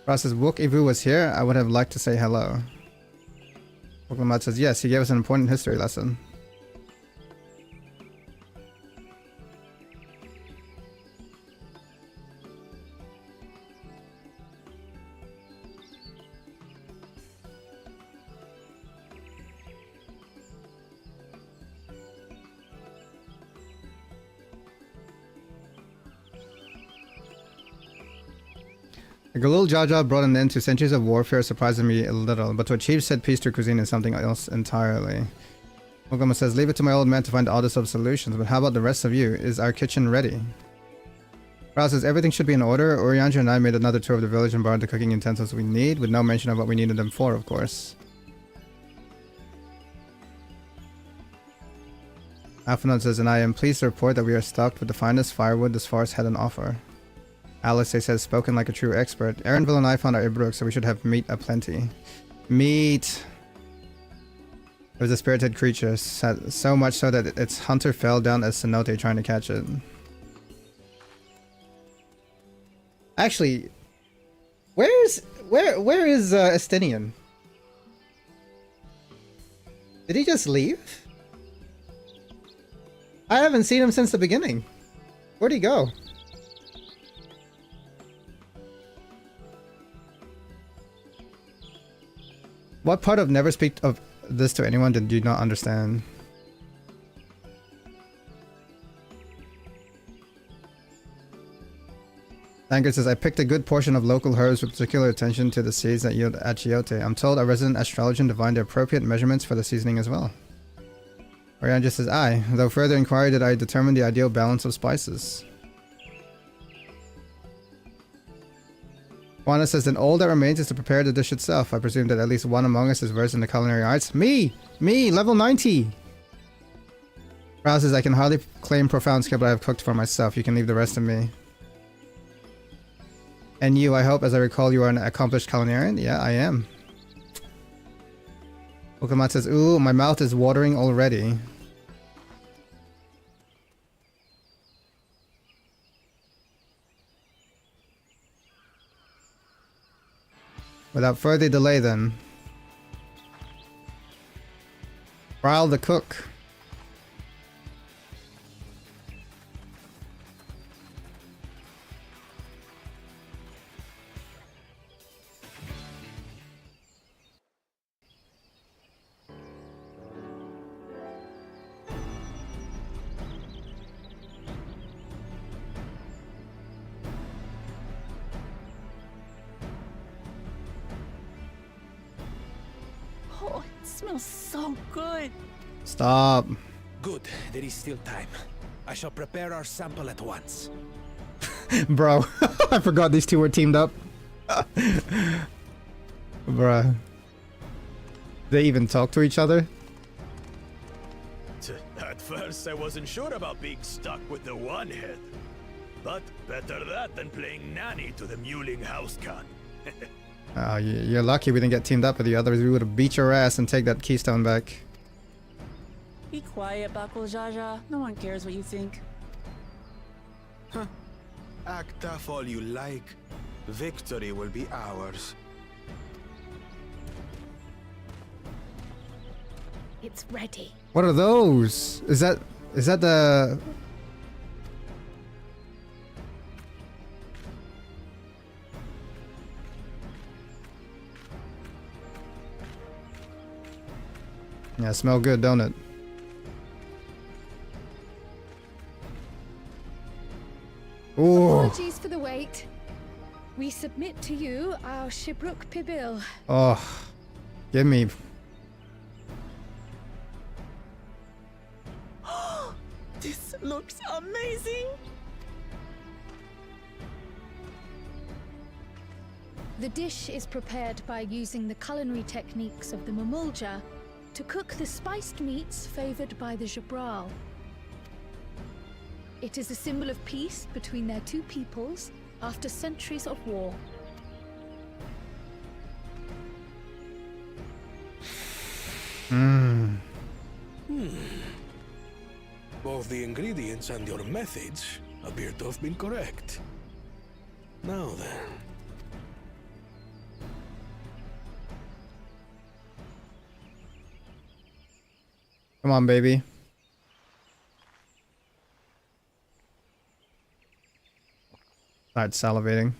Ra says, Wokevu was here. I would have liked to say hello. Wokamat says, yes, he gave us an important history lesson. Galul Jaja brought an end to centuries of warfare, surprising me a little, but to achieve said peace through cuisine is something else entirely. Ogama says, leave it to my old man to find the oddest of solutions, but how about the rest of you? Is our kitchen ready? Rao says, everything should be in order. Oriandra and I made another tour of the village and borrowed the cooking utensils we need, with no mention of what we needed them for, of course. Alphanon says, and I am pleased to report that we are stocked with the finest firewood this forest had on offer. Alex says, spoken like a true expert. Aaronville and I found our Ibruk, so we should have meat aplenty. Meat! It was a spirited creature, so much so that its hunter fell down as cenote trying to catch it. Actually, where is Estinian? Did he just leave? I haven't seen him since the beginning. Where'd he go? What part of never speak of this to anyone did you not understand? Anger says, I picked a good portion of local herbs with particular attention to the seeds that yield achiote. I'm told a resident astrologer divined the appropriate measurements for the seasoning as well. Orion just says, aye, though further inquiry did I determine the ideal balance of spices. Juana says, then all that remains is to prepare the dish itself. I presume that at least one among us is versed in the culinary arts. Me, level 90! Rouse says, I can hardly claim profound skill, but I have cooked for myself. You can leave the rest to me. And you, I hope, as I recall, you are an accomplished culinarian? Yeah, I am. Pokemon says, ooh, my mouth is watering already. Without further delay then. Rile the cook.
Oh, it smells so good.
Stop.
Good, there is still time. I shall prepare our sample at once.
Bro, I forgot these two were teamed up. Bruh. They even talk to each other?
At first, I wasn't sure about being stuck with the one head. But better that than playing nanny to the mewling housecat.
Oh, you're lucky we didn't get teamed up with the others. We would have beat your ass and take that keystone back.
Be quiet, Bakul Jaja. No one cares what you think.
Act tough all you like. Victory will be ours.
It's ready.
What are those? Is that the... Yeah, smell good, don't it? Ooh.
Apologies for the wait. We submit to you our Shibruk Pibil.
Oh, give me.
This looks amazing.
The dish is prepared by using the culinary techniques of the Mamulja to cook the spiced meats favored by the Jabral. It is a symbol of peace between their two peoples after centuries of war.
Both the ingredients and your methods appear to have been correct. Now then.
Come on, baby. Start salivating.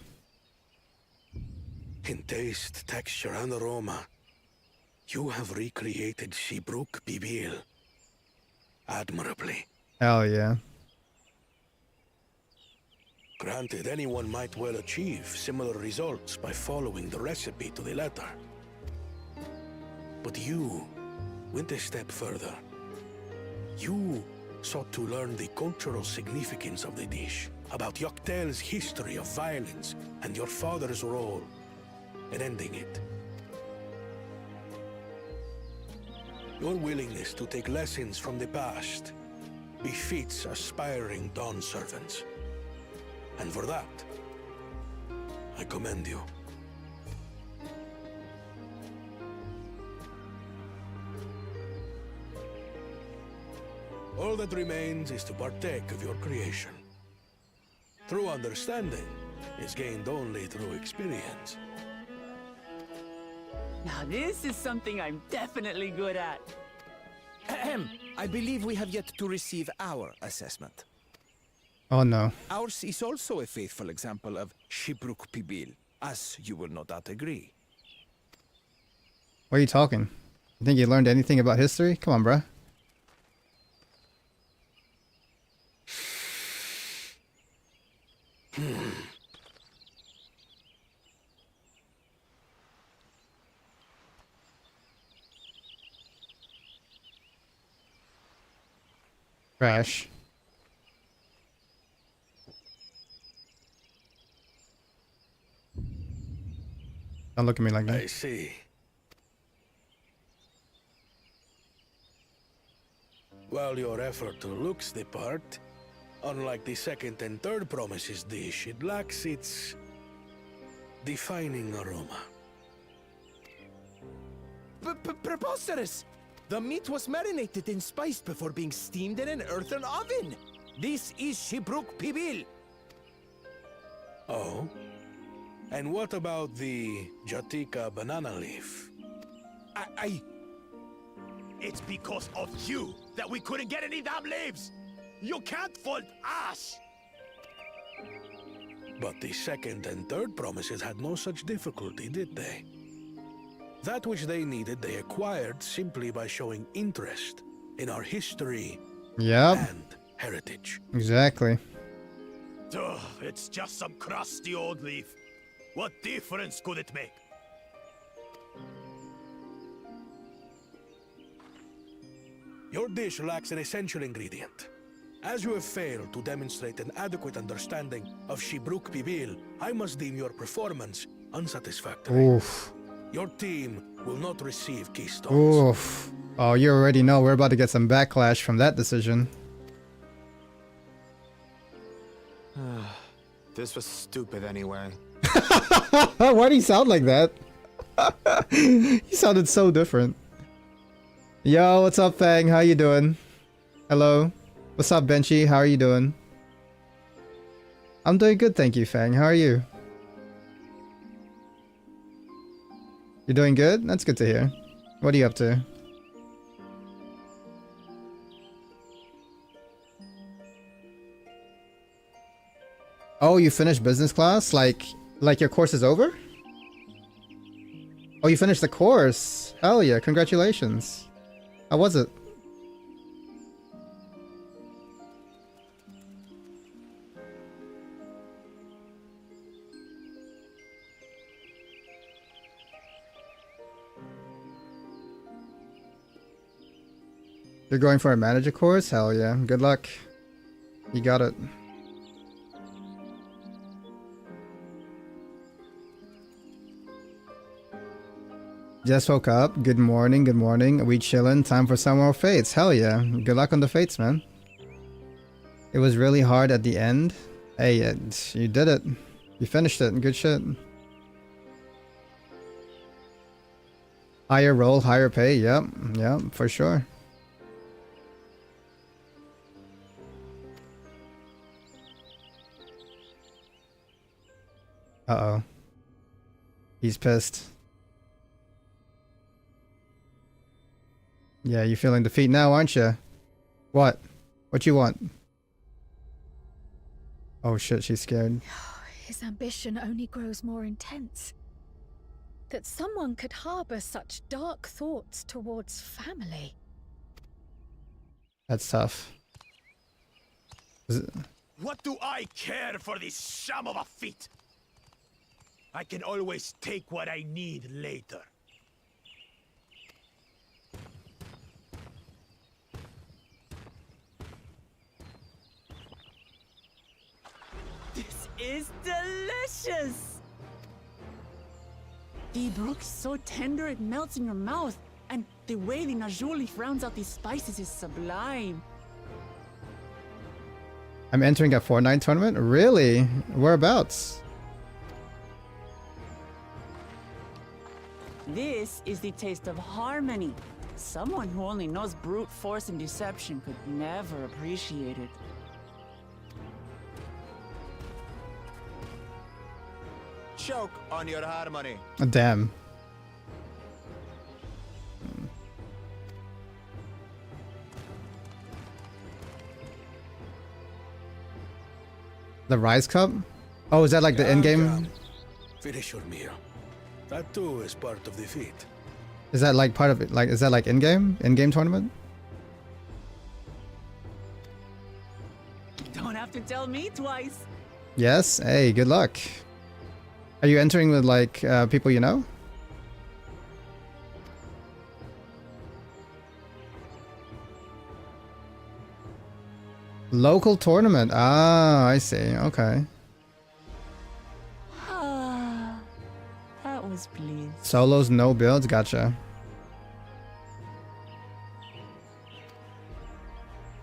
In taste, texture, and aroma, you have recreated Shibruk Pibil admirably.
Hell yeah.
Granted, anyone might well achieve similar results by following the recipe to the letter. But you went a step further. You sought to learn the cultural significance of the dish, about Yoktel's history of violence and your father's role in ending it. Your willingness to take lessons from the past befits aspiring Dawn servants. And for that, I commend you. All that remains is to partake of your creation. True understanding is gained only through experience.
Now this is something I'm definitely good at.
Ahem. I believe we have yet to receive our assessment.
Oh no.
Ours is also a faithful example of Shibruk Pibil, as you will no doubt agree.
What are you talking? You think you learned anything about history? Come on, bruh. Crash. Don't look at me like that.
I see. While your effort looks the part, unlike the second and third promises dish, it lacks its defining aroma.
Preposterous! The meat was marinated and spiced before being steamed in an earthen oven. This is Shibruk Pibil.
Oh? And what about the Jatika banana leaf?
It's because of you that we couldn't get any damn leaves! You can't fault us!
But the second and third promises had no such difficulty, did they? That which they needed, they acquired simply by showing interest in our history
Yep.
and heritage.
Exactly.
Ugh, it's just some crusty old leaf. What difference could it make?
Your dish lacks an essential ingredient. As you have failed to demonstrate an adequate understanding of Shibruk Pibil, I must deem your performance unsatisfactory.
Oof.
Your team will not receive keystones.
Oof. Oh, you already know we're about to get some backlash from that decision.
This was stupid anyway.
Why do you sound like that? You sounded so different. Yo, what's up, Fang? How you doing? Hello. What's up, Benchy? How are you doing? I'm doing good, thank you, Fang. How are you? You're doing good? That's good to hear. What are you up to? Oh, you finished business class? Like your course is over? Oh, you finished the course. Hell yeah, congratulations. How was it? You're going for a manager course? Hell yeah. Good luck. You got it. Just woke up. Good morning, good morning. We chillin'. Time for some more fates. Hell yeah. Good luck on the fates, man. It was really hard at the end. Hey, you did it. You finished it. Good shit. Higher role, higher pay. Yep. Yep, for sure. Uh-oh. He's pissed. Yeah, you feeling defeat now, aren't you? What? What you want? Oh shit, she's scared.
His ambition only grows more intense. That someone could harbor such dark thoughts towards family.
That's tough.
What do I care for this sham of a feat? I can always take what I need later.
This is delicious! The brook's so tender it melts in your mouth, and the way the najou leaf rounds out these spices is sublime.
I'm entering a Fortnite tournament? Really? Whereabouts?
This is the taste of harmony. Someone who only knows brute force and deception could never appreciate it.
Choke on your harmony.
Oh, damn. The Rise Cup? Oh, is that like the
Calm
end game?
down. Finish your meal. That too is part of the feat.
Is that like part of it? Like, is that like in game? In game tournament?
Don't have to tell me twice.
Yes. Hey, good luck. Are you entering with like people you know? Local tournament. Ah, I see. Okay.
Ah, that was pleased.
Solos, no builds. Gotcha.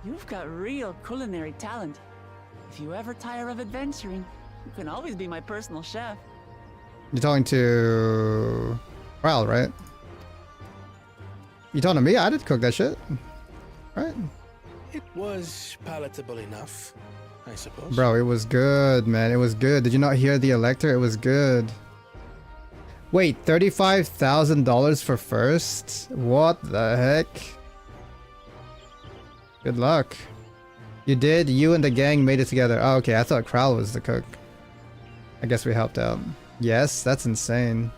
You've got real culinary talent. If you ever tire of adventuring, you can always be my personal chef.
You're talking to Ral, right? You talking to me? I did cook that shit. Right?
It was palatable enough, I suppose.
Bro, it was good, man. It was good. Did you not hear the Elector? It was good. Wait, $35,000 for first? What the heck? Good luck. You did? You and the gang made it together. Oh, okay. I thought Kral was the cook. I guess we helped out. Yes, that's insane.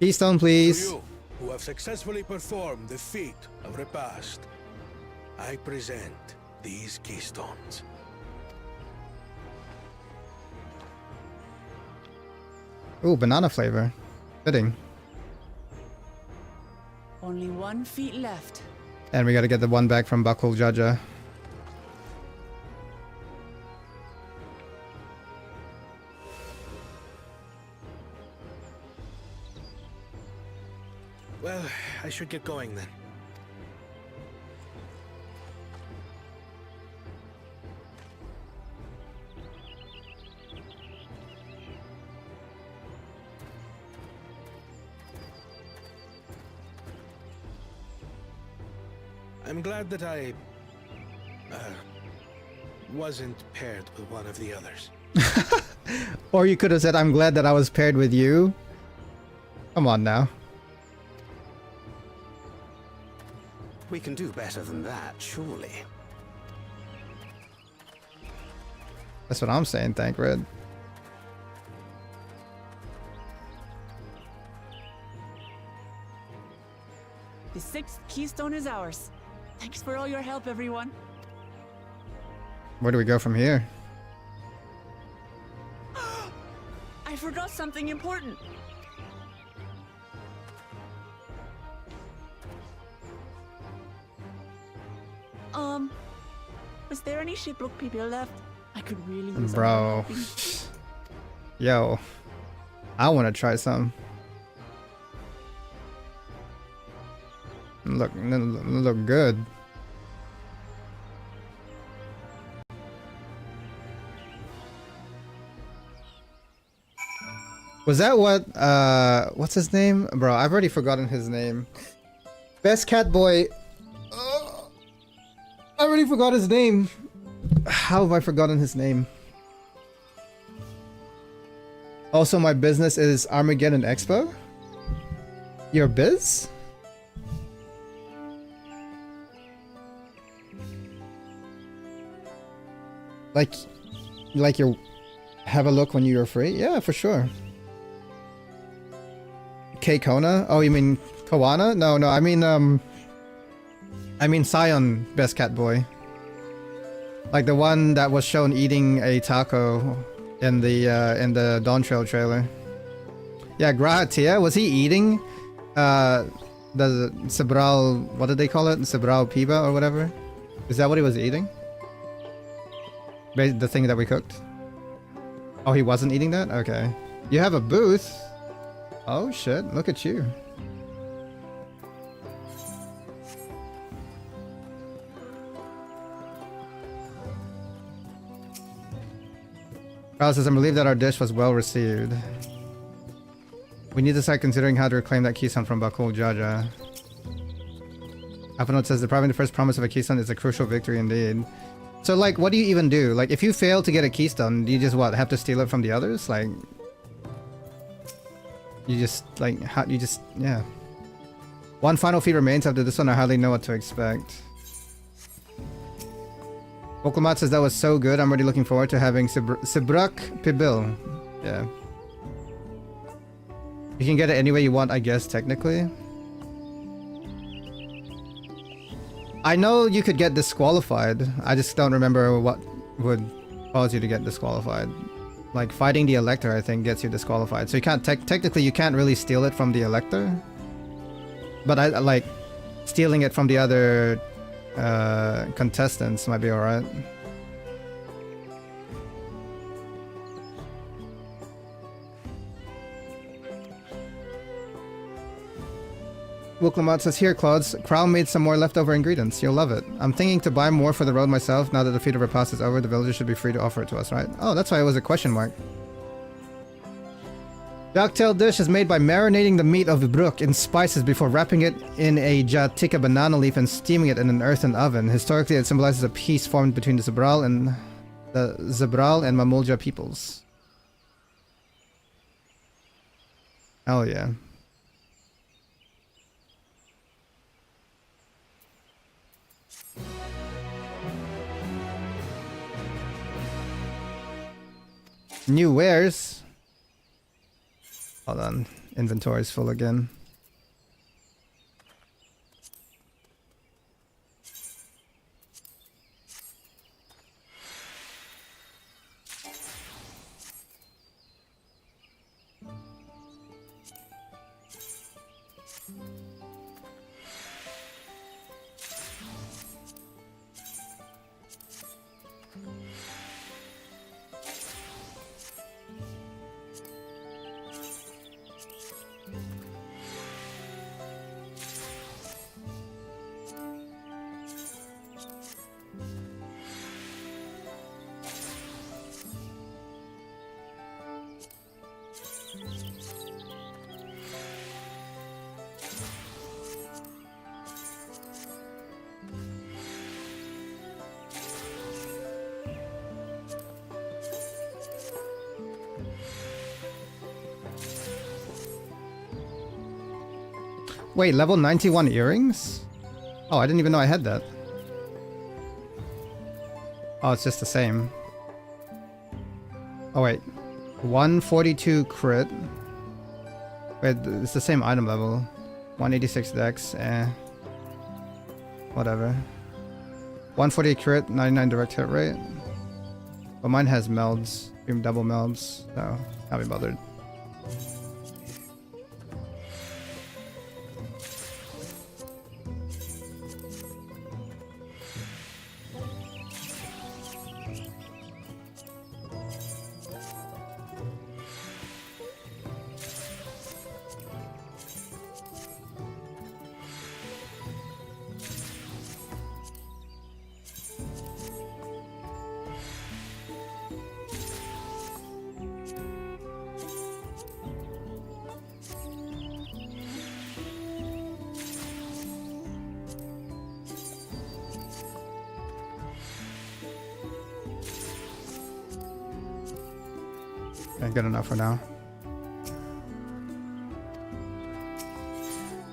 Keystone,
To
please.
you, who have successfully performed the feat of repast, I present these keystones.
Ooh, banana flavor. Fitting.
Only 1 feet left.
And we gotta get the one back from Buckle Jaja.
Well, I should get going then. I'm glad that I wasn't paired with one of the others.
Or you could have said, I'm glad that I was paired with you. Come on now.
We can do better than that, surely.
That's what I'm saying, Thancred.
The 6th keystone is ours. Thanks for all your help, everyone.
Where do we go from here?
I forgot something important. Was there any shiplook people left? I could really use a
Bro.
helping.
Yo. I want to try some. Look good. Was that what, what's his name? Bro, I've already forgotten his name. Best Cat Boy. I already forgot his name. How have I forgotten his name? Also, my business is Armageddon Expo. Your biz? Like you have a look when you're free? Yeah, for sure. K Kona? Oh, you mean Kawana? No, I mean Sion, Best Cat Boy. Like the one that was shown eating a taco in the Dawn Trail trailer. Yeah, Grahatia, was he eating the Sebral, what did they call it? Sebral Piba or whatever? Is that what he was eating? The thing that we cooked? Oh, he wasn't eating that? Okay. You have a booth? Oh shit, look at you. Carl says, I'm relieved that our dish was well received. We need to start considering how to reclaim that keystone from Bakul Jaja. Apanote says, depriving the first promise of a keystone is a crucial victory indeed. So like, what do you even do? Like, if you fail to get a keystone, do you just what, have to steal it from the others? Like, you just, like, how, you just, yeah. One final feat remains. After this one, I hardly know what to expect. Vokalmat says, that was so good. I'm already looking forward to having Sibrak Pibil. Yeah. You can get it any way you want, I guess, technically. I know you could get disqualified. I just don't remember what would cause you to get disqualified. Like, fighting the Elector, I think, gets you disqualified. So you can't, technically, you can't really steal it from the Elector. But I like, stealing it from the other contestants might be alright. Wuklamat says, here, Claude, Crow made some more leftover ingredients. You'll love it. I'm thinking to buy more for the road myself. Now that the feat of repast is over, the villagers should be free to offer it to us, right? Oh, that's why it was a question mark. Ducktail dish is made by marinating the meat of the brook in spices before wrapping it in a jatika banana leaf and steaming it in an earthen oven. Historically, it symbolizes a peace formed between the Zabral and Mamulja peoples. Hell yeah. New wares. Hold on. Inventory's full again. Wait, level 91 earrings? Oh, I didn't even know I had that. Oh, it's just the same. Oh wait, 142 crit. Wait, it's the same item level. 186 dex, whatever. 140 crit, 99 direct hit rate. But mine has melds, double melds, so can't be bothered. Good enough for now.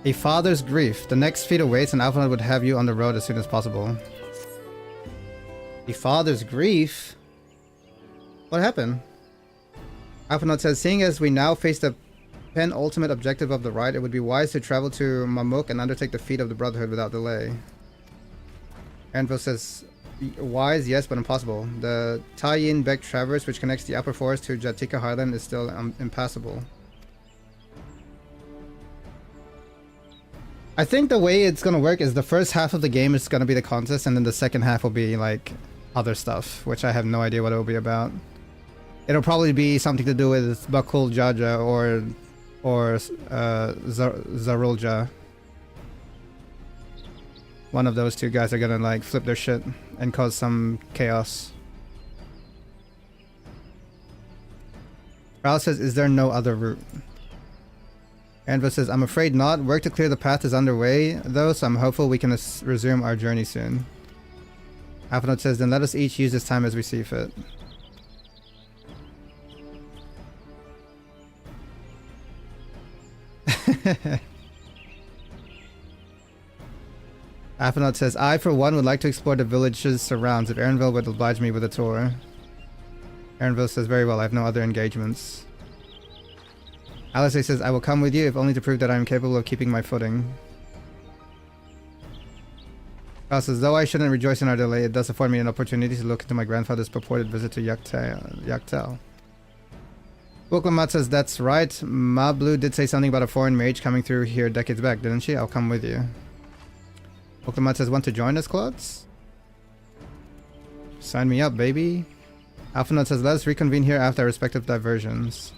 A father's grief. The next feat awaits and Alpha would have you on the road as soon as possible. A father's grief? What happened? Alpha says, seeing as we now face the penultimate objective of the rite, it would be wise to travel to Mamuk and undertake the feat of the Brotherhood without delay. Anvil says, wise, yes, but impossible. The Tayin Bek Traverse, which connects the upper forest to Jatika Highland, is still impassable. I think the way it's gonna work is the first half of the game is gonna be the contest, and then the second half will be like other stuff, which I have no idea what it will be about. It'll probably be something to do with Bakul Jaja or or Zarulja. One of those two guys are gonna like flip their shit and cause some chaos. Ral says, is there no other route? Anva says, I'm afraid not. Work to clear the path is underway though, so I'm hopeful we can resume our journey soon. Aphrodite says, then let us each use this time as we see fit. Aphrodite says, I for one would like to explore the village's surrounds if Erinville would oblige me with a tour. Erinville says, very well, I have no other engagements. Alice says, I will come with you if only to prove that I am capable of keeping my footing. Kyle says, though I shouldn't rejoice in our delay, it does afford me an opportunity to look into my grandfather's purported visit to Yaktel. Wilklamat says, that's right. Mablu did say something about a foreign mage coming through here decades back, didn't she? I'll come with you. Wilklamat says, want to join us, Claudes? Sign me up, baby. Alphanut says, let us reconvene here after our respective diversions.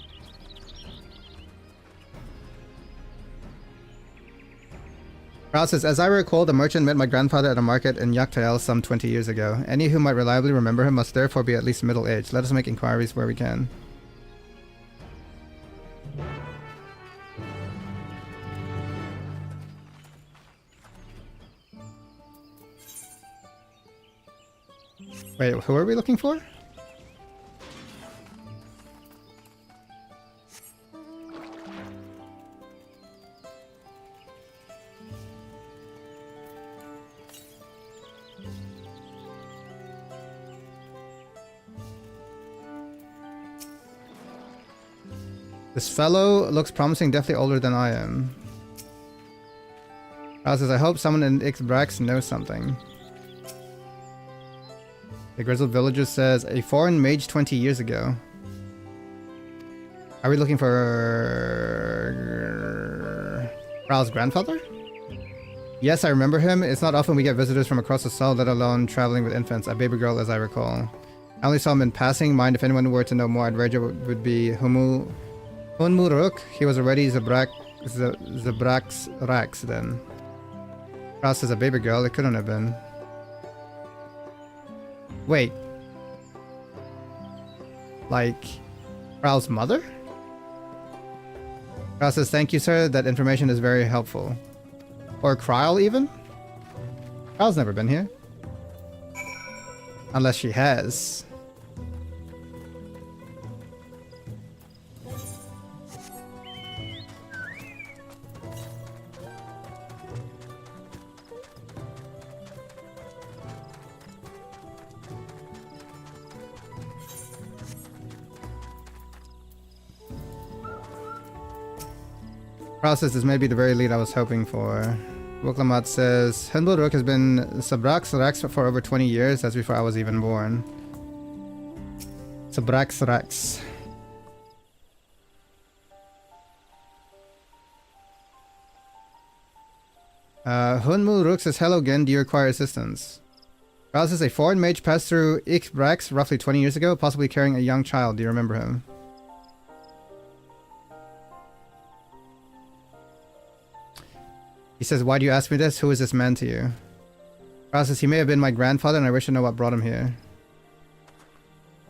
Proud says, as I recall, the merchant met my grandfather at a market in Yaktael some 20 years ago. Any who might reliably remember him must therefore be at least middle-aged. Let us make inquiries where we can. Wait, who are we looking for? This fellow looks promising, definitely older than I am. Al says, I hope someone in Ixbrax knows something. The grizzled villager says, a foreign mage 20 years ago. Are we looking for Ral's grandfather? Yes, I remember him. It's not often we get visitors from across the Sol, let alone traveling with infants. A baby girl, as I recall. I only saw him in passing. Mind if anyone were to know more, I'd wager it would be Hunmuruk. He was already Zabrax Rax then. Ral says a baby girl. It couldn't have been. Wait. Like, Ral's mother? Ral says, thank you, sir. That information is very helpful. Or Kryl, even? Ral's never been here. Unless she has. Process is maybe the very lead I was hoping for. Wuklamat says, Hunbulruk has been Sabrax Rax for over 20 years. That's before I was even born. Sabrax Rax. Hunmulruk says, hello again, do you require assistance? Ral says, a foreign mage passed through Ixbrax roughly 20 years ago, possibly carrying a young child. Do you remember him? He says, why do you ask me this? Who is this man to you? Ral says, he may have been my grandfather and I wish to know what brought him here.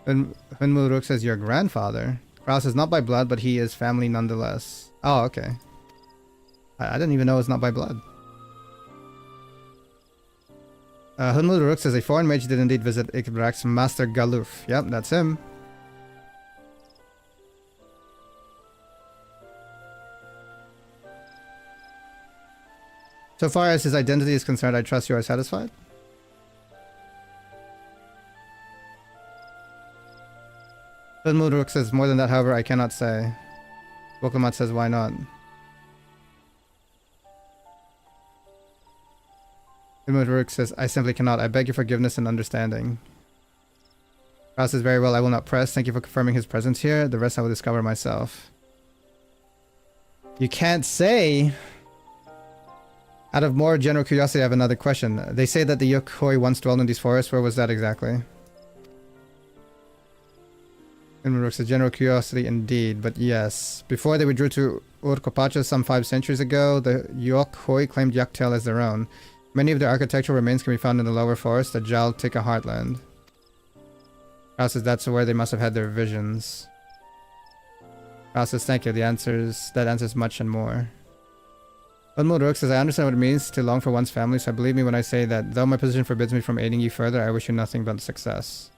Hunmulruk says, your grandfather? Ral says, not by blood, but he is family nonetheless. Oh, okay. I didn't even know it's not by blood. Hunmulruk says, a foreign mage did indeed visit Ixbrax, Master Galuf. Yep, that's him. So far as his identity is concerned, I trust you are satisfied? Hunmulruk says, more than that, however, I cannot say. Woklamat says, why not? Hunmulruk says, I simply cannot. I beg your forgiveness and understanding. Ral says, very well, I will not press. Thank you for confirming his presence here. The rest I will discover myself. You can't say... Out of more general curiosity, I have another question. They say that the Yokoi once dwelled in these forests. Where was that exactly? It's a general curiosity indeed, but yes. Before they withdrew to Urkopacha some 5 centuries ago, the Yokhoi claimed Yaktel as their own. Many of their architectural remains can be found in the lower forest, the Jaltika heartland. Ral says that's where they must have had their visions. Ral says thank you, that answers much and more. Unmul says I understand what it means to long for one's family, so believe me when I say that though my position forbids me from aiding you further, I wish you nothing but success.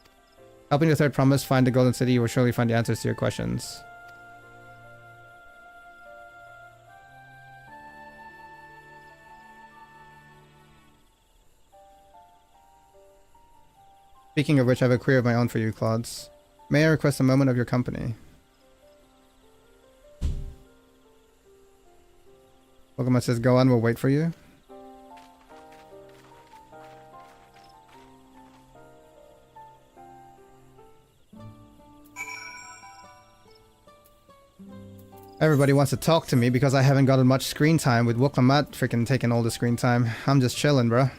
Helping the third promise find the Golden City, you will surely find the answers to your questions. Speaking of which, I have a query of my own for you, Claudes. May I request a moment of your company? Pokemon says, go on, we'll wait for you. Everybody wants to talk to me because I haven't gotten much screen time with Wuklamat freaking taking all the screen time. I'm just chilling, bro.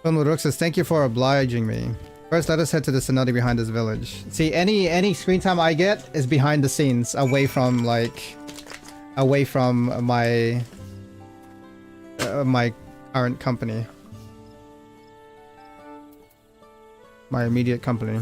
Filmuruk says, thank you for obliging me. First, let us head to the cenote behind this village. See, any screen time I get is behind the scenes, away from, like... away from my... my current company. My immediate company.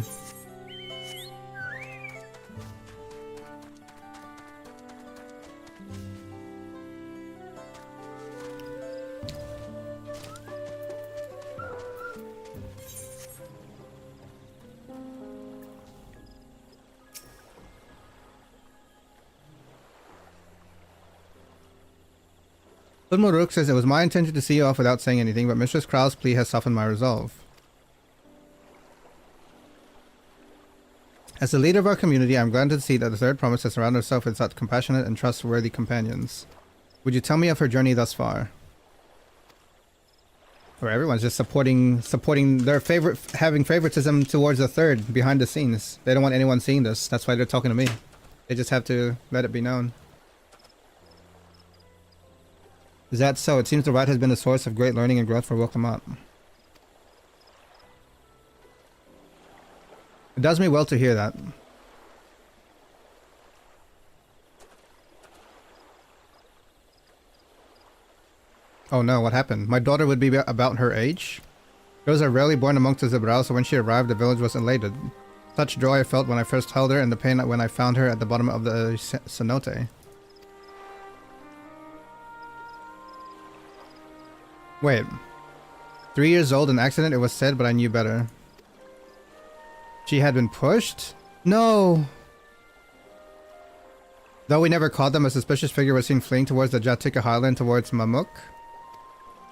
Udmuruk says it was my intention to see you off without saying anything, but Mistress Krau's plea has softened my resolve. As the leader of our community, I am glad to see that the third promise has surrounded herself with such compassionate and trustworthy companions. Would you tell me of her journey thus far? Or everyone's just supporting their having favoritism towards the third behind the scenes. They don't want anyone seeing this. That's why they're talking to me. They just have to let it be known. Is that so? It seems the rat has been a source of great learning and growth for Wuklamat. It does me well to hear that. Oh no, what happened? My daughter would be about her age? Girls are rarely born amongst the Zebrao, so when she arrived, the village was elated. Such joy I felt when I first held her, and the pain when I found her at the bottom of the cenote. Wait. 3 years old, an accident, it was said, but I knew better. She had been pushed? No! Though we never caught them, a suspicious figure was seen fleeing towards the Jatika highland towards Mamuk.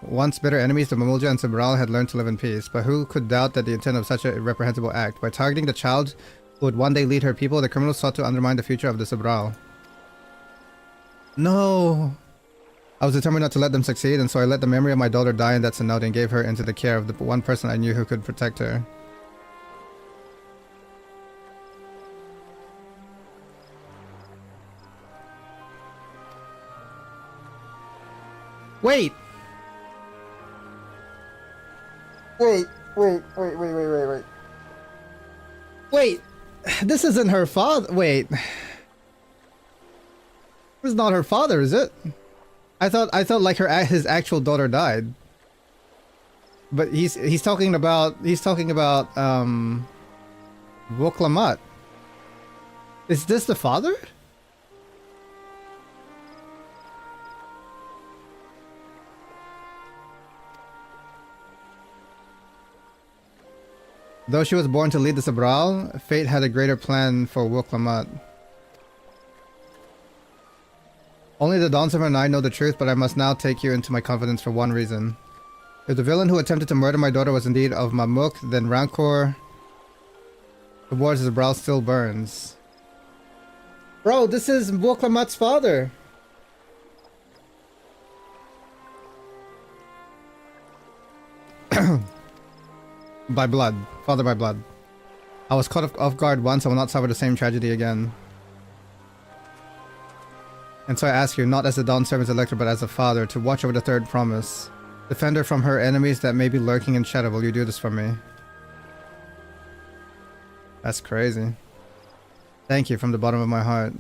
Once bitter enemies, the Mamulja and Sabral had learned to live in peace, but who could doubt that the intent of such a reprehensible act? By targeting the child who would one day lead her people, the criminals sought to undermine the future of the Sabral. No! I was determined not to let them succeed, and so I let the memory of my daughter die in that cenote and gave her into the care of the one person I knew who could protect her. Wait! Wait. Wait! This isn't her father. Wait. This is not her father, is it? I thought like his actual daughter died. But he's talking about Wuklamat. Is this the father? Though she was born to lead the Sabral, fate had a greater plan for Wuklamat. Only the Dawnsilver and I know the truth, but I must now take you into my confidence for one reason. If the villain who attempted to murder my daughter was indeed of Mamuk, then Rancor towards the brow still burns. Bro, this is Wuklamat's father! By blood. Father by blood. I was caught off guard once, I will not suffer the same tragedy again. And so I ask you, not as the Dawn Servant's elector, but as a father, to watch over the third promise. Defend her from her enemies that may be lurking in shadow. Will you do this for me? That's crazy. Thank you from the bottom of my heart.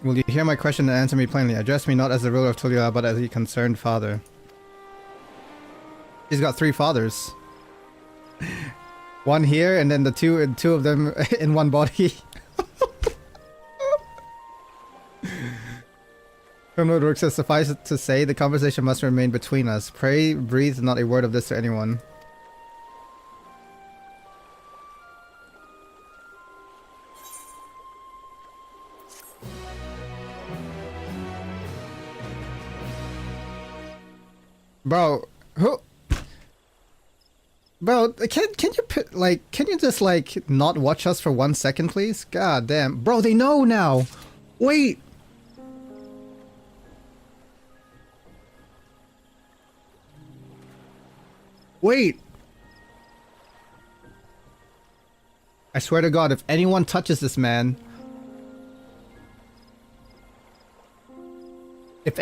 Will you hear my question and answer me plainly? Address me not as the ruler of Tulia, but as a concerned father. He's got 3 fathers. One here, and then the two of them in one body. Hermodork says, suffice it to say, the conversation must remain between us. Pray, breathe not a word of this to anyone. Bro, who? Bro, can you just like not watch us for 1 second, please? God damn, bro, they know now. Wait. Wait. I swear to God, if anyone touches this man, if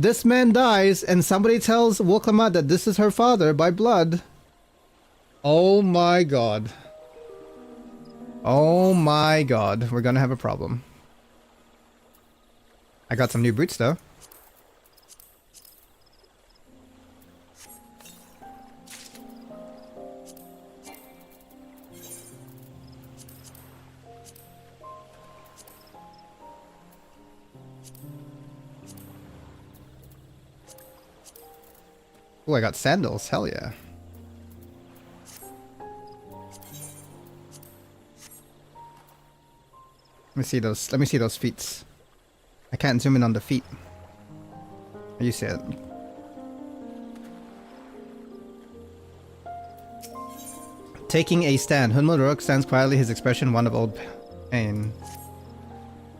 this man dies and somebody tells Woklamat that this is her father by blood, oh my God. Oh my God, we're gonna have a problem. I got some new boots though. Oh, I got sandals. Hell yeah. Let me see those. Let me see those feet. I can't zoom in on the feet. You see it. Taking a stand. Hunmuduruk stands quietly, his expression one of old pain.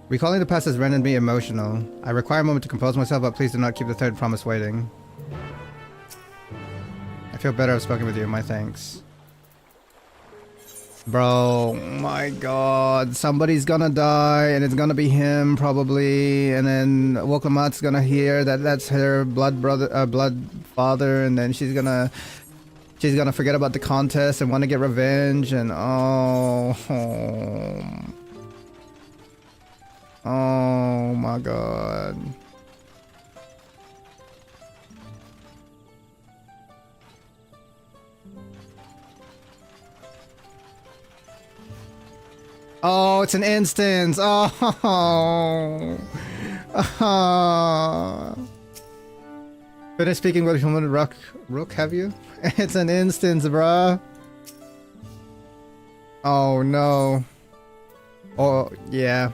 Recalling the past has rendered me emotional. I require a moment to compose myself, but please do not keep the third promise waiting. I feel better I've spoken with you, my thanks. Bro, my God, somebody's gonna die, and it's gonna be him, probably, and then Woklamat's gonna hear that that's her blood brother, blood father, and then she's gonna forget about the contest and want to get revenge, and oh my God. Oh, it's an instance. Oh. Finished speaking with human Rook, have you? It's an instance, bruh. Oh no. Oh yeah.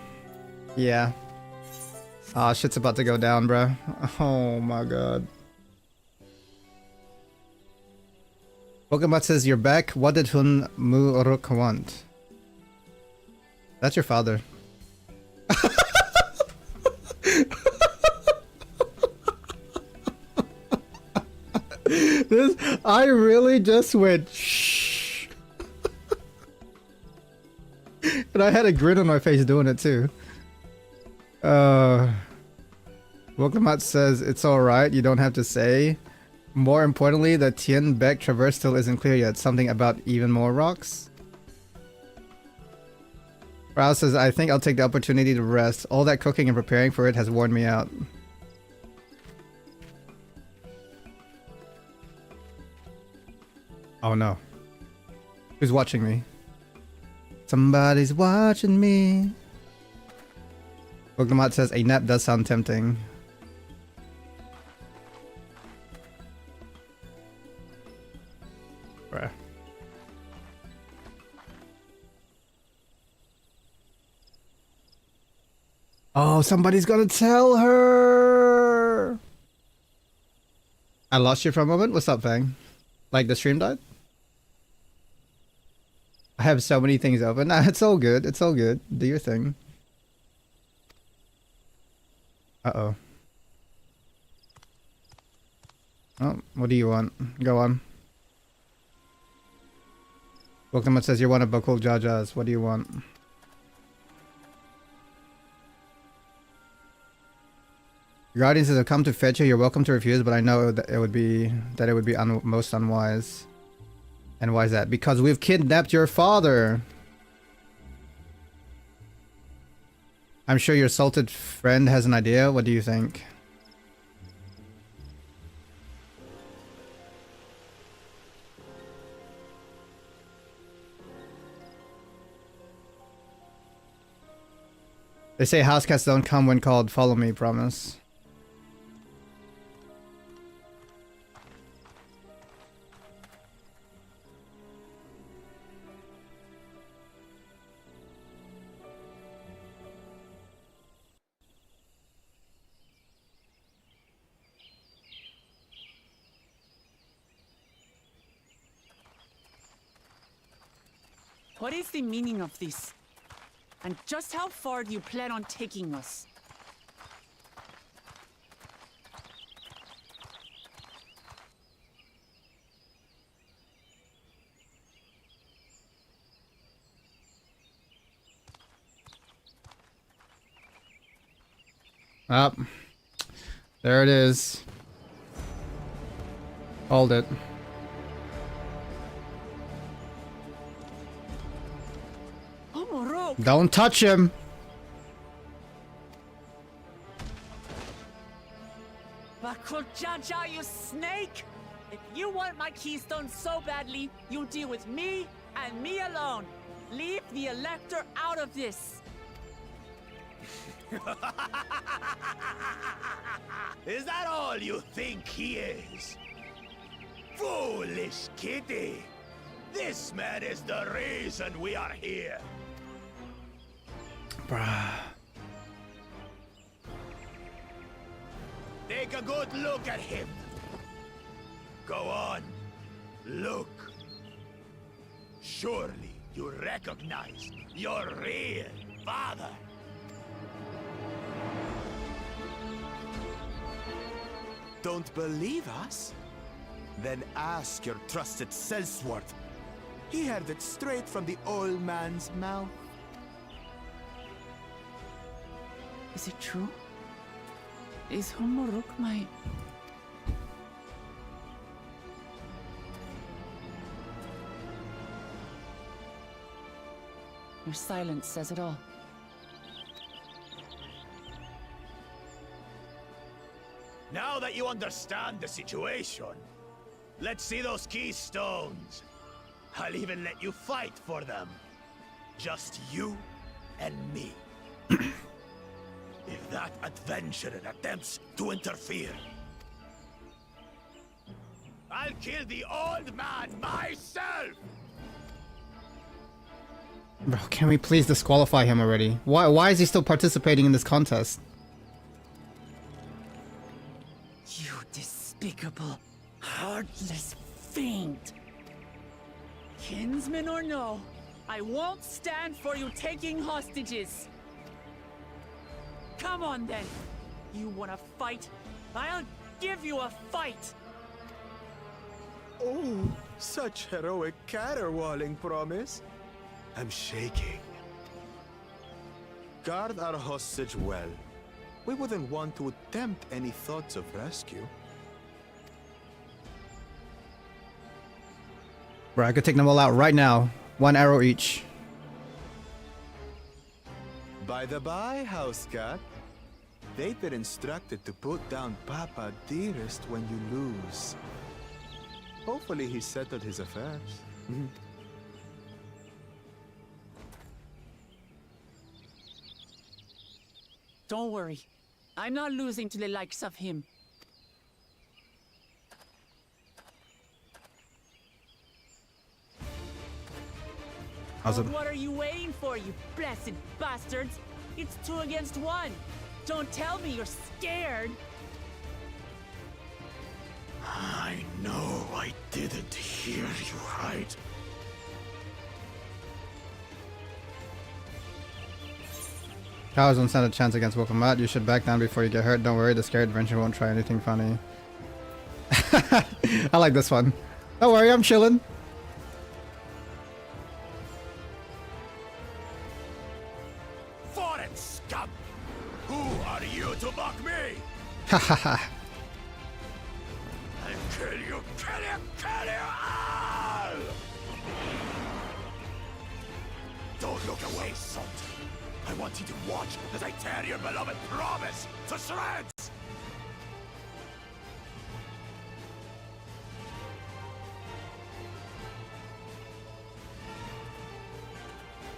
Yeah. Ah, shit's about to go down, bruh. Oh my God. Pokemon says you're back. What did Hun Muruk want? That's your father. I really just went shh. And I had a grin on my face doing it too. Woklamat says it's alright, you don't have to say. More importantly, the Tien Beck traverse still isn't clear yet. Something about even more rocks? Rao says, I think I'll take the opportunity to rest. All that cooking and preparing for it has worn me out. Oh no. Who's watching me? Somebody's watching me. Pokemon says, a nap does sound tempting. Bruh. Oh, somebody's gonna tell her. I lost you for a moment. What's up, Fang? Like the stream died? I have so many things open. Nah, it's all good. It's all good. Do your thing. Uh-oh. Oh, what do you want? Go on. Pokemon says you're one of Bakul Jajas. What do you want? Guardians have come to fetch you. You're welcome to refuse, but I know that it would be most unwise. And why is that? Because we've kidnapped your father. I'm sure your salted friend has an idea. What do you think? They say house cats don't come when called. Follow me, promise.
What is the meaning of this? And just how far do you plan on taking us?
Up. There it is. Hold it. Don't touch him.
Bakuljaja, you snake! If you want my keystone so badly, you deal with me and me alone. Leave the Elector out of this.
Is that all you think he is? Foolish kitty! This man is the reason we are here.
Bruh.
Take a good look at him. Go on. Look. Surely you recognize your real father.
Don't believe us? Then ask your trusted Sellsworth. He heard it straight from the old man's mouth.
Is it true? Is Humuruk my... Your silence says it all.
Now that you understand the situation, let's see those keystones. I'll even let you fight for them. Just you and me. If that adventurer attempts to interfere, I'll kill the old man myself!
Bro, can we please disqualify him already? Why is he still participating in this contest?
You despicable, heartless fiend! Kinsman or no, I won't stand for you taking hostages! Come on then! You wanna fight? I'll give you a fight!
Oh, such heroic caterwauling promise. I'm shaking. Guard our hostage well. We wouldn't want to attempt any thoughts of rescue.
Bro, I could take them all out right now. 1 arrow each.
By the by, house cat, they've been instructed to put down Papa dearest when you lose. Hopefully he settled his affairs.
Don't worry. I'm not losing to the likes of him.
Awesome.
What are you waiting for, you blessed bastards? It's 2 against 1. Don't tell me you're scared.
I know I didn't hear you right.
Cowards don't stand a chance against Wokomat. You should back down before you get hurt. Don't worry, the scared adventurer won't try anything funny. I like this one. Don't worry, I'm chilling.
Foreign scum! Who are you to mock me?
Hahaha.
I'll kill you all! Don't look away, Salt. I want you to watch as I tear your beloved promise to shreds!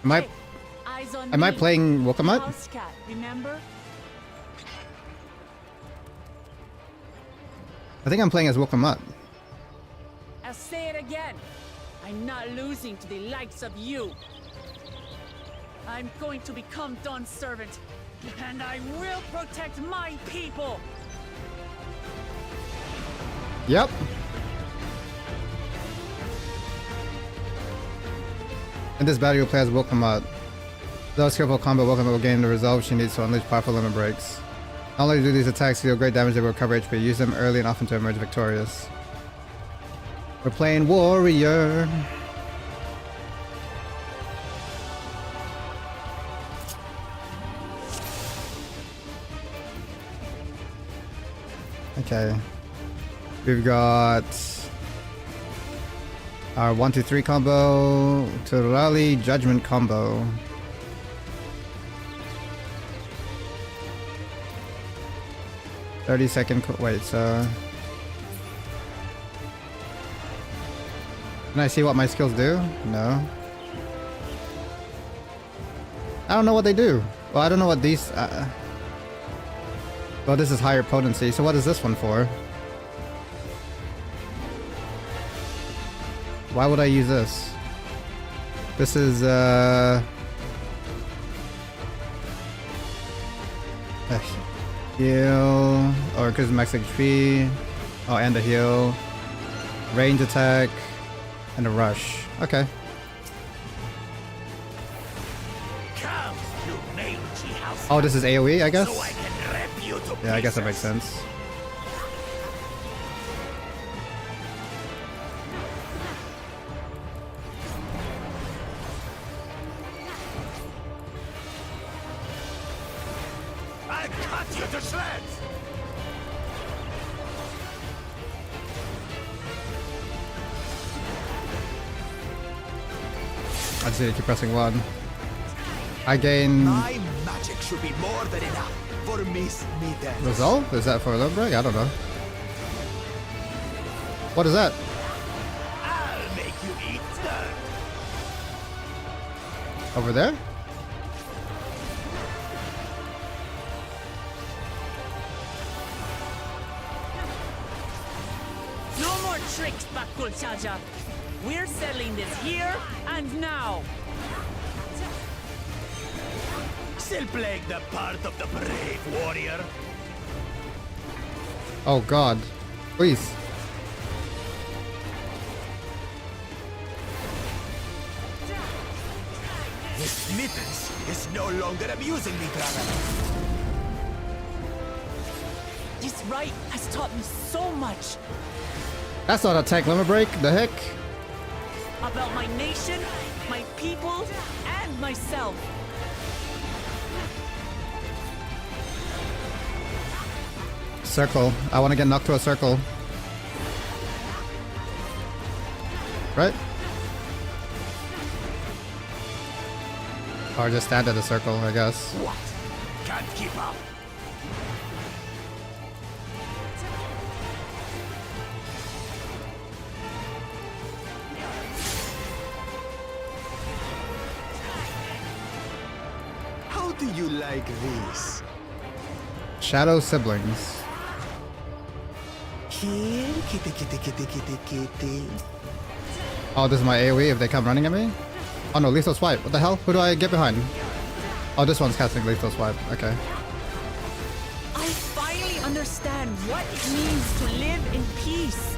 Am I
Eyes on
am I
me.
playing Wokamut?
House cat, remember?
I think I'm playing as Wokamut.
I'll say it again. I'm not losing to the likes of you. I'm going to become Dawn's servant, and I will protect my people.
Yep. In this battle, you play as Wokamut. Though skillful combo, Wokamut will gain the resolve she needs to unleash powerful limit breaks. Not only do these attacks deal great damage, they will recover HP. Use them early and often to emerge victorious. We're playing Warrior. Okay. We've got our 1-2-3 combo to Rally Judgment combo. Wait, so can I see what my skills do? No. I don't know what they do. Well, I don't know what these well, this is higher potency, so what is this one for? Why would I use this? This is heal, or because max HP. Oh, and a heal, range attack, and a rush. Okay.
Come, you mangy house.
Oh, this is AoE, I guess.
So I can rip you to
Yeah, I guess that makes
pieces.
sense.
I'll cut you to shreds!
I just need to keep pressing 1. I gain
My magic should be more than enough for Miss Midas.
resolve? Is that for a little break? I don't know. What is that?
I'll make you eat dirt.
Over there?
No more tricks, Bakul Chaja. We're settling this here and now.
Still playing the part of the brave warrior.
Oh god. Please.
Miss Mittens is no longer amusing me, brother.
This rite has taught me so much
That's not a tank limit break. The heck?
about my nation, my people, and myself.
Circle. I want to get knocked to a circle. Right? Or just stand at a circle, I guess.
What? Can't keep up. How do you like this?
Shadow siblings.
Here, kitty, kitty, kitty, kitty, kitty.
Oh, this is my AoE if they come running at me? Oh no, lethal swipe. What the hell? Who do I get behind? Oh, this one's casting lethal swipe. Okay.
I finally understand what it means to live in peace.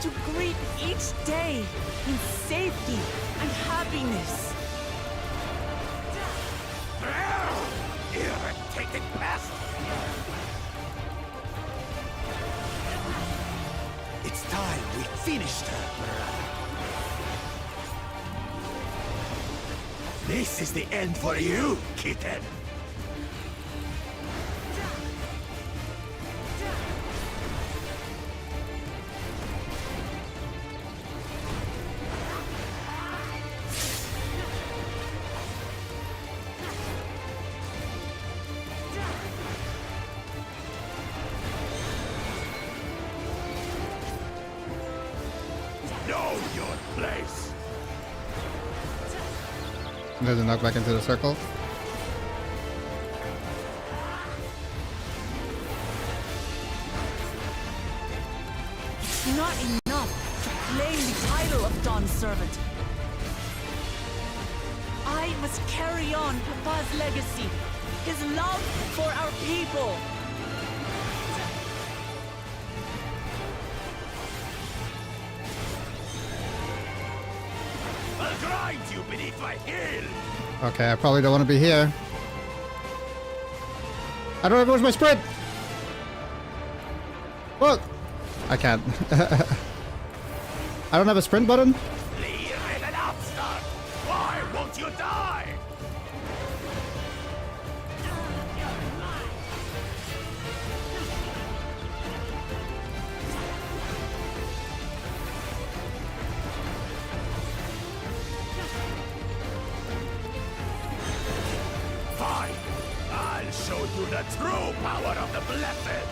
To greet each day in safety and happiness.
Irritated pest! It's time we finished her, brother. This is the end for you, kitten.
There's a knock back into the circle.
It's not enough to claim the title of Dawn's servant. I must carry on Papa's legacy, his love for our people.
I'll grind you beneath my heel!
Okay, I probably don't want to be here. I don't know where's my sprint. Look, I can't. I don't have a sprint button.
Leave it an upstart! Why won't you die? Fine! I'll show you the true power of the Blessed!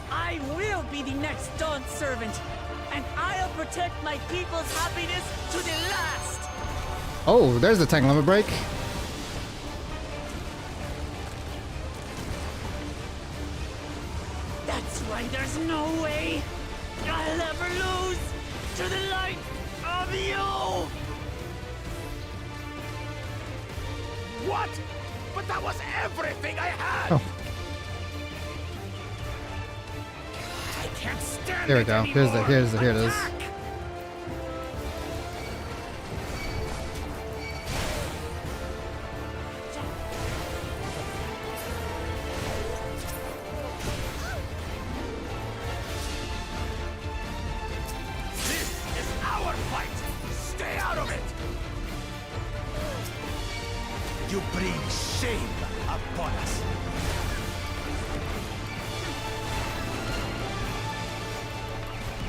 I will be the next Dawn servant, and I'll protect my people's happiness to the last!
Oh, there's the tank limit break.
That's why there's no way I'll ever lose to the light of you!
What? But that was everything I had!
Oh.
I can't stand
Here we
it
go.
anymore.
Here it is.
Attack! This is our fight! Stay out of it! You bring shame upon us!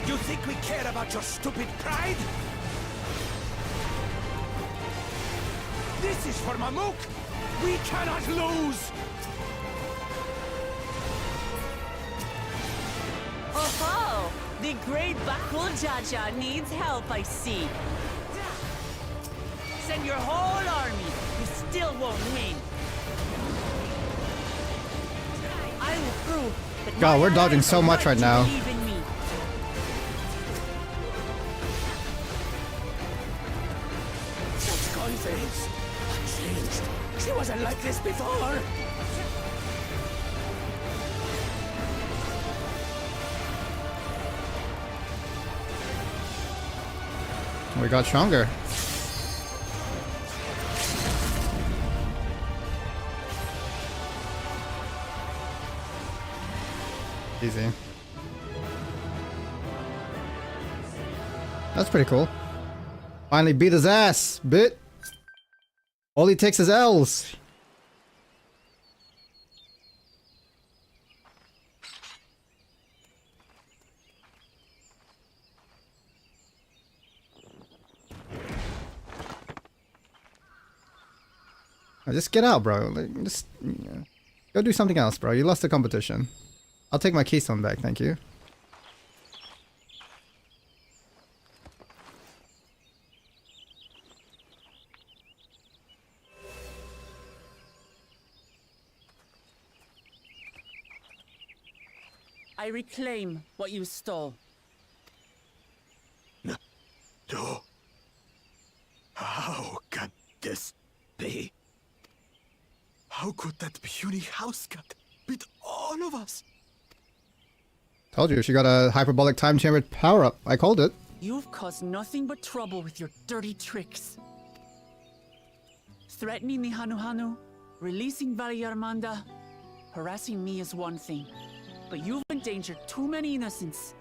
You think we care about your stupid pride? This is for Mamuk! We cannot lose!
Oh, the great Bakul Jaja needs help, I see. Send your whole army. You still won't win. I will prove that
God,
my
we're dodging
allies
so
are
much right
to
now.
believe in me.
Such confidence! Changed. She wasn't like this before!
We got stronger. Easy. That's pretty cool. Finally beat his ass, bit. All he takes is L's. Now just get out, bro. Like, just go do something else, bro. You lost the competition. I'll take my keystone back, thank you.
I reclaim what you stole.
No. How can this be? How could that puny house cat beat all of us?
Told you, she got a hyperbolic time chamber power up. I called it.
You've caused nothing but trouble with your dirty tricks. Threatening the Hanu, releasing Valley Armanda, harassing me is one thing, but you've endangered too many innocents.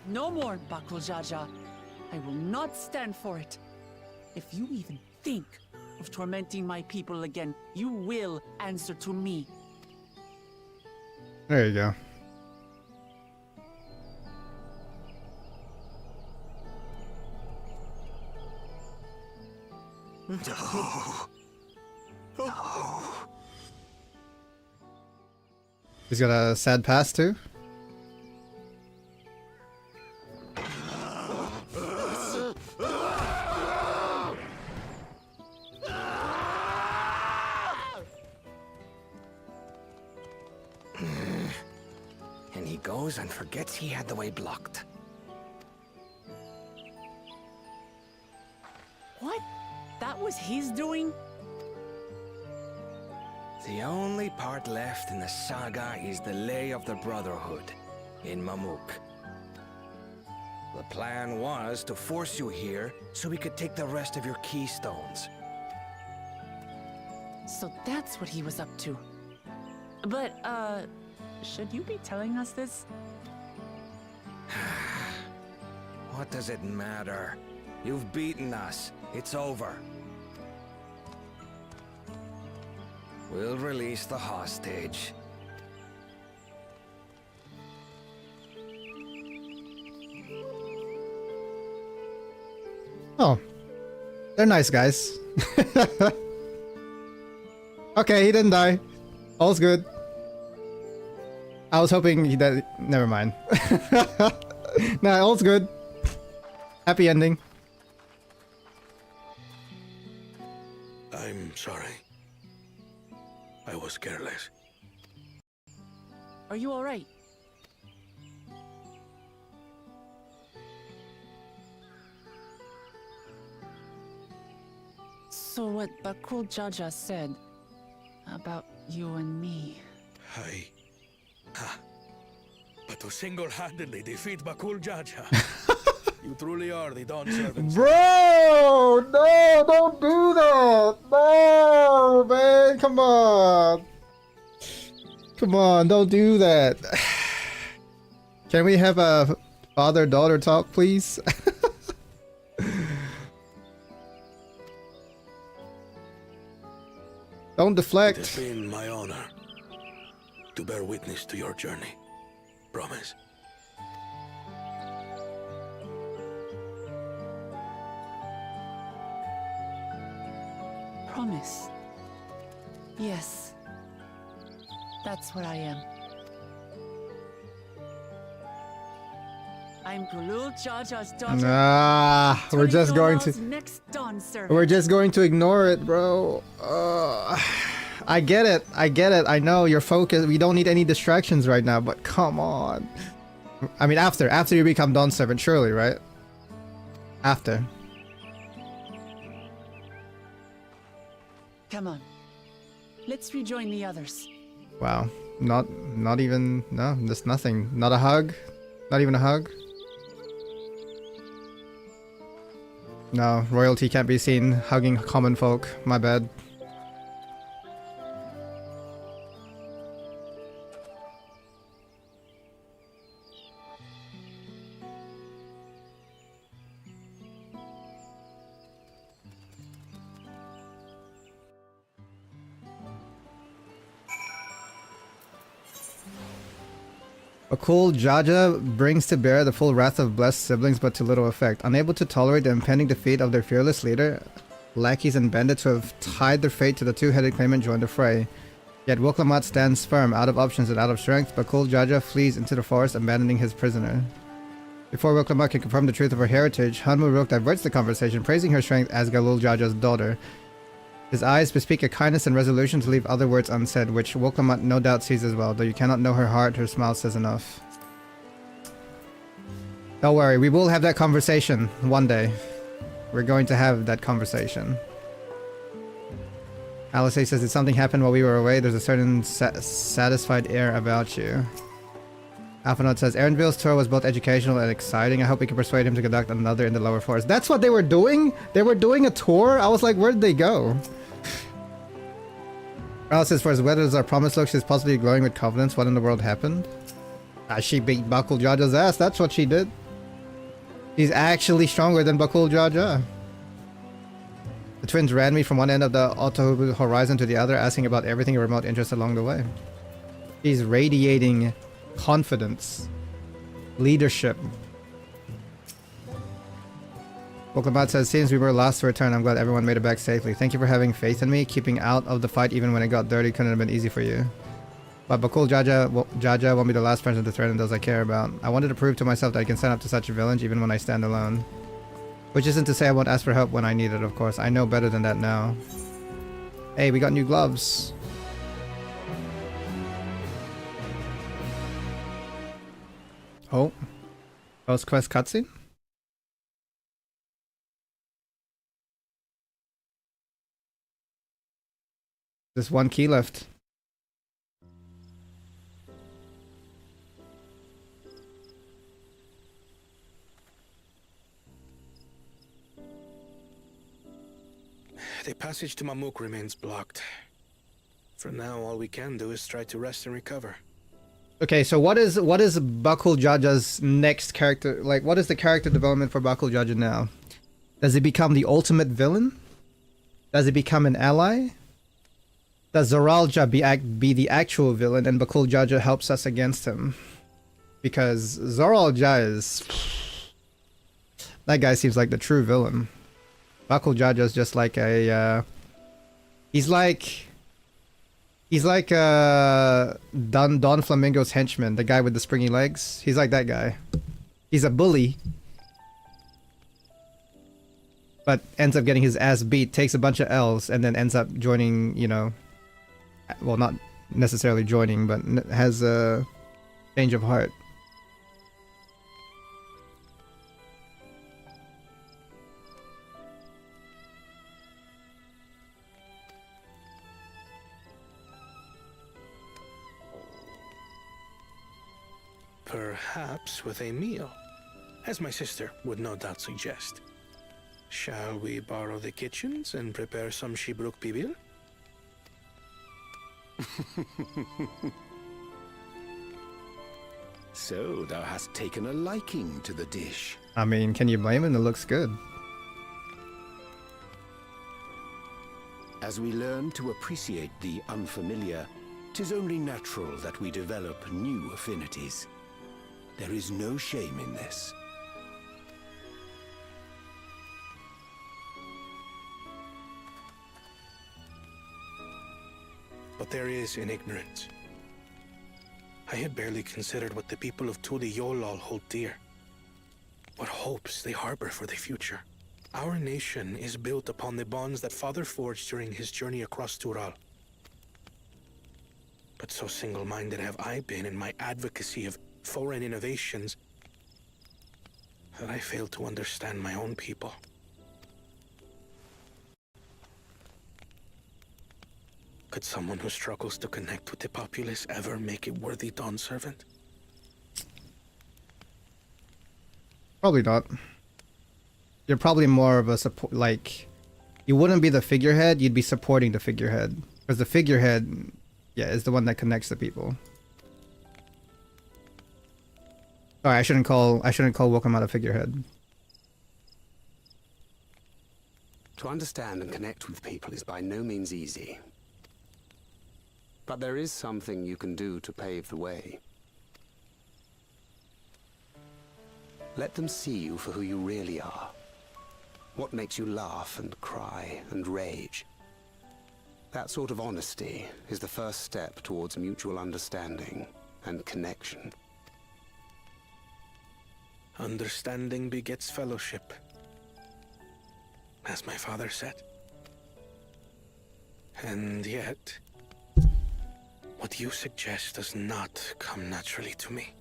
No more, Bakul Jaja. I will not stand for it. If you even think of tormenting my people again, you will answer to me.
There you go.
No. No.
He's got a sad past too.
goes and forgets he had the way blocked.
What? That was his doing?
The only part left in the saga is the Lay of the Brotherhood in Mamuk. The plan was to force you here so we could take the rest of your keystones.
So that's what he was up to. But, should you be telling us this?
What does it matter? You've beaten us. It's over. We'll release the hostage.
Oh, they're nice guys. Okay, he didn't die. All's good. I was hoping he died. Never mind. Nah, all's good. Happy ending.
I'm sorry. I was careless.
Are you alright? So what Bakul Jaja said about you and me.
But to single-handedly defeat Bakul Jaja, you truly are the Dawn Servants.
Bro! No, don't do that! No, man, come on! Come on, don't do that. Can we have a father-daughter talk, please? Don't deflect.
It has been my honor to bear witness to your journey. Promise.
Promise. Yes. That's what I am. I'm Kulul Jaja's daughter.
Nah, we're just going to...
Next Dawn servant.
We're just going to ignore it, bro. I get it. I get it. I know you're focused. We don't need any distractions right now, but come on. I mean, after you become Dawn Servant, surely, right? After.
Come on. Let's rejoin the others.
Wow. Not even... No, just nothing. Not a hug? Not even a hug? No, royalty can't be seen hugging common folk. My bad. Bakul Jaja brings to bear the full wrath of blessed siblings, but to little effect. Unable to tolerate the impending defeat of their fearless leader, lackeys and bandits who have tied their fate to the two-headed claimant join the fray. Yet Woklamat stands firm, out of options and out of strength. Bakul Jaja flees into the forest, abandoning his prisoner. Before Woklamat can confirm the truth of her heritage, Hanmuruk diverts the conversation, praising her strength as Galul Jaja's daughter. His eyes bespeak a kindness and resolution to leave other words unsaid, which Woklamat no doubt sees as well. Though you cannot know her heart, her smile says enough. Don't worry, we will have that conversation one day. We're going to have that conversation. Alice says, did something happen while we were away? There's a certain satisfied air about you. Alphanote says, Erenville's tour was both educational and exciting. I hope we can persuade him to conduct another in the lower forest. That's what they were doing? They were doing a tour? I was like, where did they go? Alice says, for as weather as our promise looks, she's possibly glowing with confidence. What in the world happened? She beat Bakul Jaja's ass. That's what she did. She's actually stronger than Bakul Jaja. The twins ran me from one end of the Otohubu horizon to the other, asking about everything of remote interest along the way. She's radiating confidence. Leadership. Woklamat says, since we were last to return, I'm glad everyone made it back safely. Thank you for having faith in me. Keeping out of the fight even when it got dirty couldn't have been easy for you. But Bakul Jaja won't be the last person to threaten those I care about. I wanted to prove to myself that I can stand up to such a village even when I stand alone. Which isn't to say I won't ask for help when I need it, of course. I know better than that now. Hey, we got new gloves. Oh. Post quest cutscene? There's one key left.
The passage to Mamuk remains blocked. For now, all we can do is try to rest and recover.
Okay, so what is Bakul Jaja's next character? Like, what is the character development for Bakul Jaja now? Does he become the ultimate villain? Does he become an ally? Does Zoralja be the actual villain and Bakul Jaja helps us against him? Because Zoralja is... that guy seems like the true villain. Bakul Jaja is just like a... He's like Don Flamingo's henchman, the guy with the springy legs. He's like that guy. He's a bully. But ends up getting his ass beat, takes a bunch of L's, and then ends up joining, you know... well, not necessarily joining, but has a change of heart.
Perhaps with a meal, as my sister would no doubt suggest. Shall we borrow the kitchens and prepare some Shibruk Pibil?
So, thou hast taken a liking to the dish.
I mean, can you blame him? It looks good.
As we learn to appreciate the unfamiliar, 'tis only natural that we develop new affinities. There is no shame in this.
But there is in ignorance. I had barely considered what the people of Tuli Yolal hold dear. What hopes they harbor for the future. Our nation is built upon the bonds that Father forged during his journey across Tural. But so single-minded have I been in my advocacy of foreign innovations that I fail to understand my own people. Could someone who struggles to connect with the populace ever make a worthy Dawn servant?
Probably not. You're probably more of a support, like, you wouldn't be the figurehead, you'd be supporting the figurehead. Because the figurehead, yeah, is the one that connects the people. Sorry, I shouldn't call Wokamata figurehead.
To understand and connect with people is by no means easy. But there is something you can do to pave the way. Let them see you for who you really are. What makes you laugh and cry and rage. That sort of honesty is the first step towards mutual understanding and connection.
Understanding begets fellowship, as my father said. And yet, what you suggest does not come naturally to me.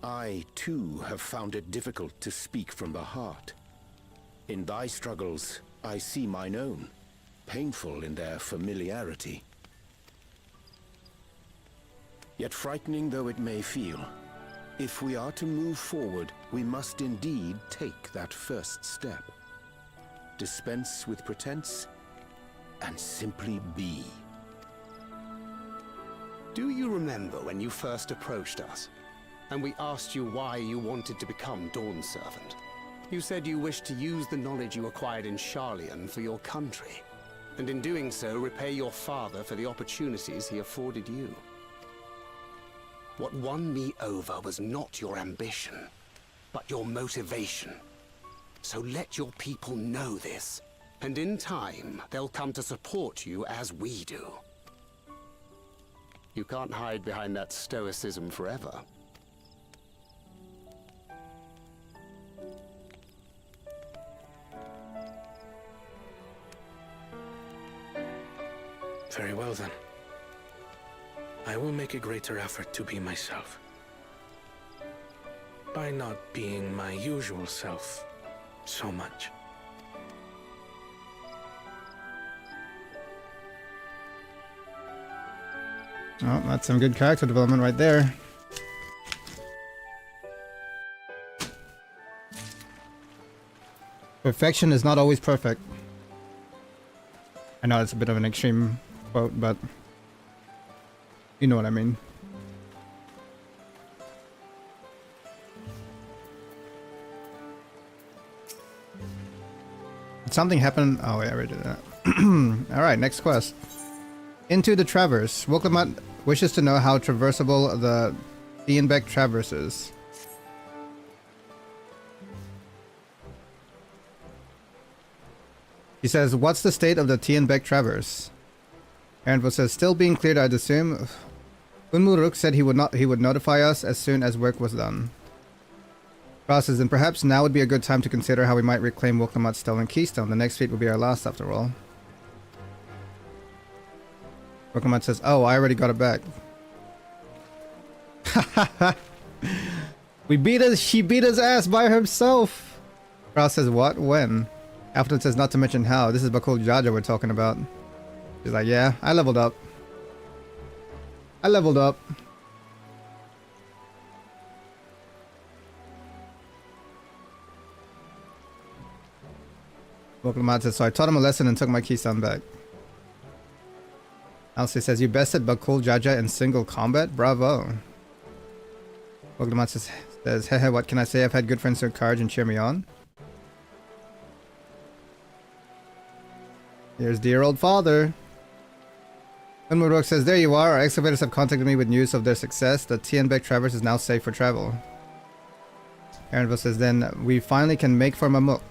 I, too, have found it difficult to speak from the heart. In thy struggles, I see mine own, painful in their familiarity. Yet frightening though it may feel, if we are to move forward, we must indeed take that first step. Dispense with pretense, and simply be.
Do you remember when you first approached us, and we asked you why you wanted to become Dawn Servant? You said you wished to use the knowledge you acquired in Sharlayan for your country, and in doing so repay your father for the opportunities he afforded you. What won me over was not your ambition, but your motivation. So let your people know this, and in time, they'll come to support you as we do. You can't hide behind that stoicism forever.
Very well then. I will make a greater effort to be myself. By not being my usual self so much.
Oh, that's some good character development right there. Perfection is not always perfect. I know it's a bit of an extreme quote, but you know what I mean. Did something happen? Oh, yeah, I already did that. Alright, next quest. Into the Traverse. Woklamat wishes to know how traversable the Thienbeck Traverse is. He says, what's the state of the Thienbeck Traverse? Aaronville says, still being cleared, I'd assume. Unmuruk said he would notify us as soon as work was done. Ross says, then perhaps now would be a good time to consider how we might reclaim Woklamat's stolen keystone. The next feat will be our last after all. Woklamat says, oh, I already got it back. She beat his ass by herself. Ross says, what? When? Afton says, not to mention how. This is Bakul Jaja we're talking about. She's like, yeah, I leveled up. I leveled up. Woklamat says, so I taught him a lesson and took my keystone back. Elsie says, you bested Bakul Jaja in single combat? Bravo. Woklamat says, hehe, what can I say? I've had good friends who encourage and cheer me on. Here's dear old father. Unmuruk says, there you are. Our excavators have contacted me with news of their success. The Thienbeck Traverse is now safe for travel. Aaronville says, then we finally can make for Mamuk.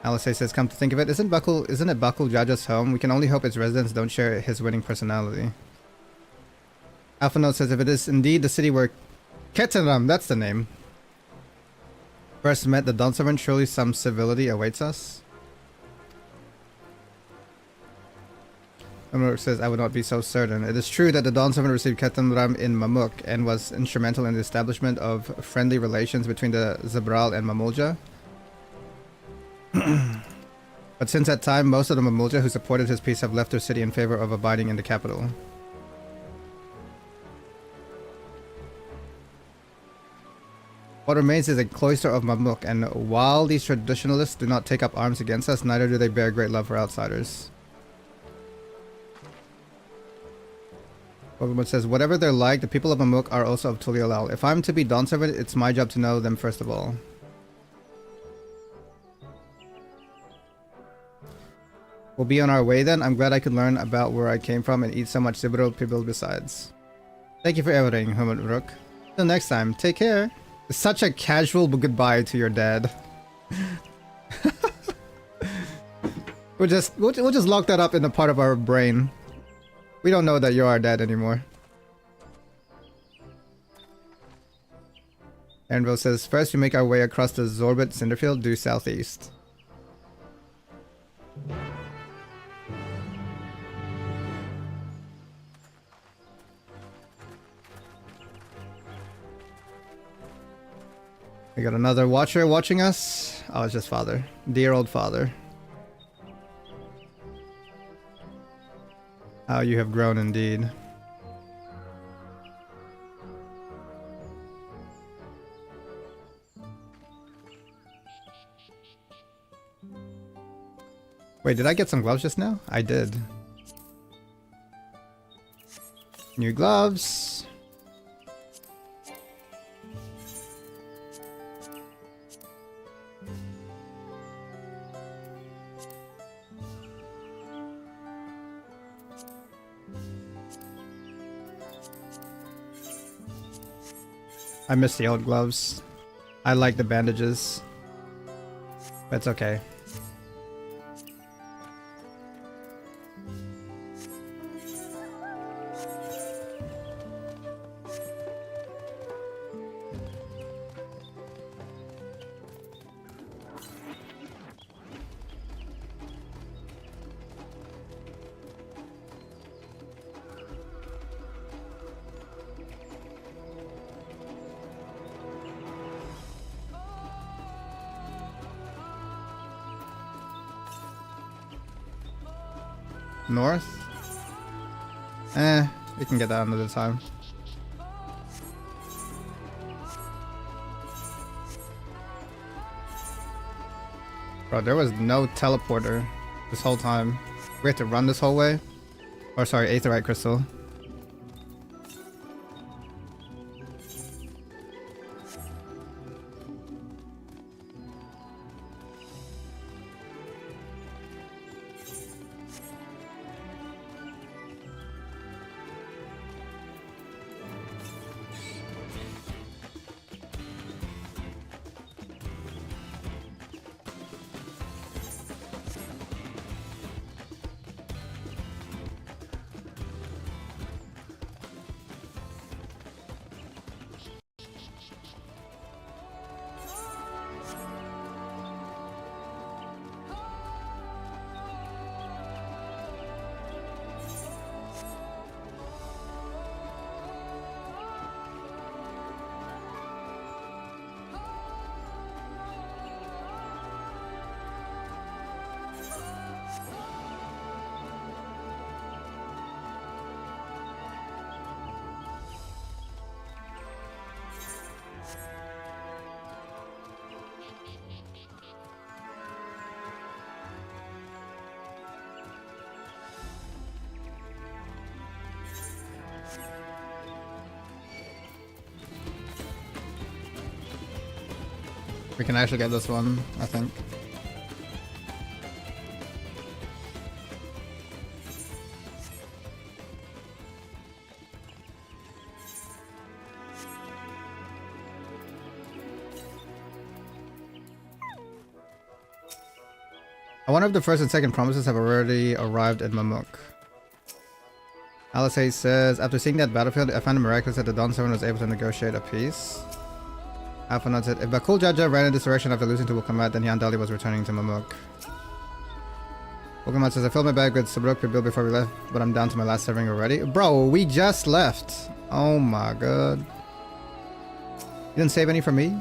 Alice says, come to think of it, isn't it Bakul Jaja's home? We can only hope its residents don't share his winning personality. Alpha Note says, if it is indeed the city where Keteram, that's the name, first met the Dawn Servant, surely some civility awaits us. Mamuk says, I would not be so certain. It is true that the Dawn Servant received Ketemram in Mamuk and was instrumental in the establishment of friendly relations between the Zabral and Mamulja. But since that time, most of the Mamulja who supported his peace have left their city in favor of abiding in the capital. What remains is a cloister of Mamuk, and while these traditionalists do not take up arms against us, neither do they bear great love for outsiders. Pokemon says, whatever they're like, the people of Mamuk are also of Tuliolal. If I'm to be Dawn Servant, it's my job to know them first of all. We'll be on our way then. I'm glad I could learn about where I came from and eat so much Zibril Pibil besides. Thank you for everything, Humut. Till next time, take care. It's such a casual goodbye to your dad. we'll just lock that up in a part of our brain. We don't know that you're our dad anymore. Anvil says, first we make our way across the Zorbit Cinderfield due southeast. We got another watcher watching us. Oh, it's just father. Dear old father. How you have grown indeed. Wait, did I get some gloves just now? I did. New gloves. I miss the old gloves. I like the bandages. But it's okay. north. We can get that another time. Bro, there was no teleporter this whole time. We had to run this whole way. Or sorry, aetheryte crystal. We can actually get this one, I think. I wonder if the first and second promises have already arrived in Mamuk. Alice Hayes says, after seeing that battlefield, I found it miraculous that the Dawn Servant was able to negotiate a peace. Alpha Nut said, if Bakul Jaja ran in this direction after losing to Wukamat, then Yandali was returning to Mamuk. Wukamat says, I filled my bag with Sabruk to build before we left, but I'm down to my last serving already. Bro, we just left. Oh my god. You didn't save any for me?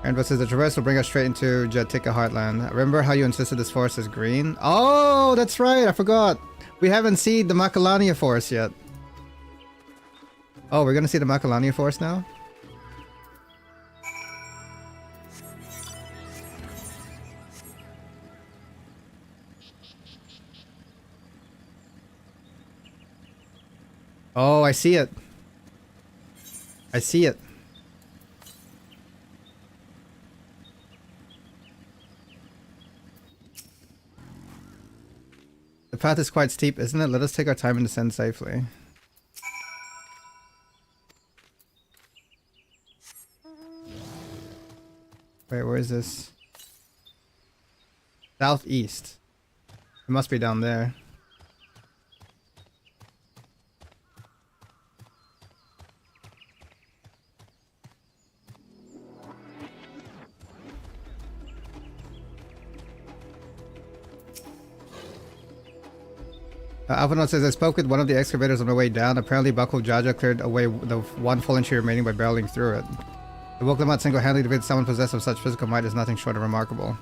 Aaron says, the traverse will bring us straight into Jatika Heartland. Remember how you insisted this forest is green? Oh, that's right, I forgot. We haven't seen the Macalania forest yet. Oh, we're gonna see the Macalania forest now? Oh, I see it. I see it. The path is quite steep, isn't it? Let us take our time and descend safely. Wait, where is this? Southeast. It must be down there. Alphanot says, I spoke with one of the excavators on the way down. Apparently Bakul Jaja cleared away the one fallen tree remaining by barreling through it. The Woklamat single-handedly defeated someone possessed of such physical might is nothing short of remarkable.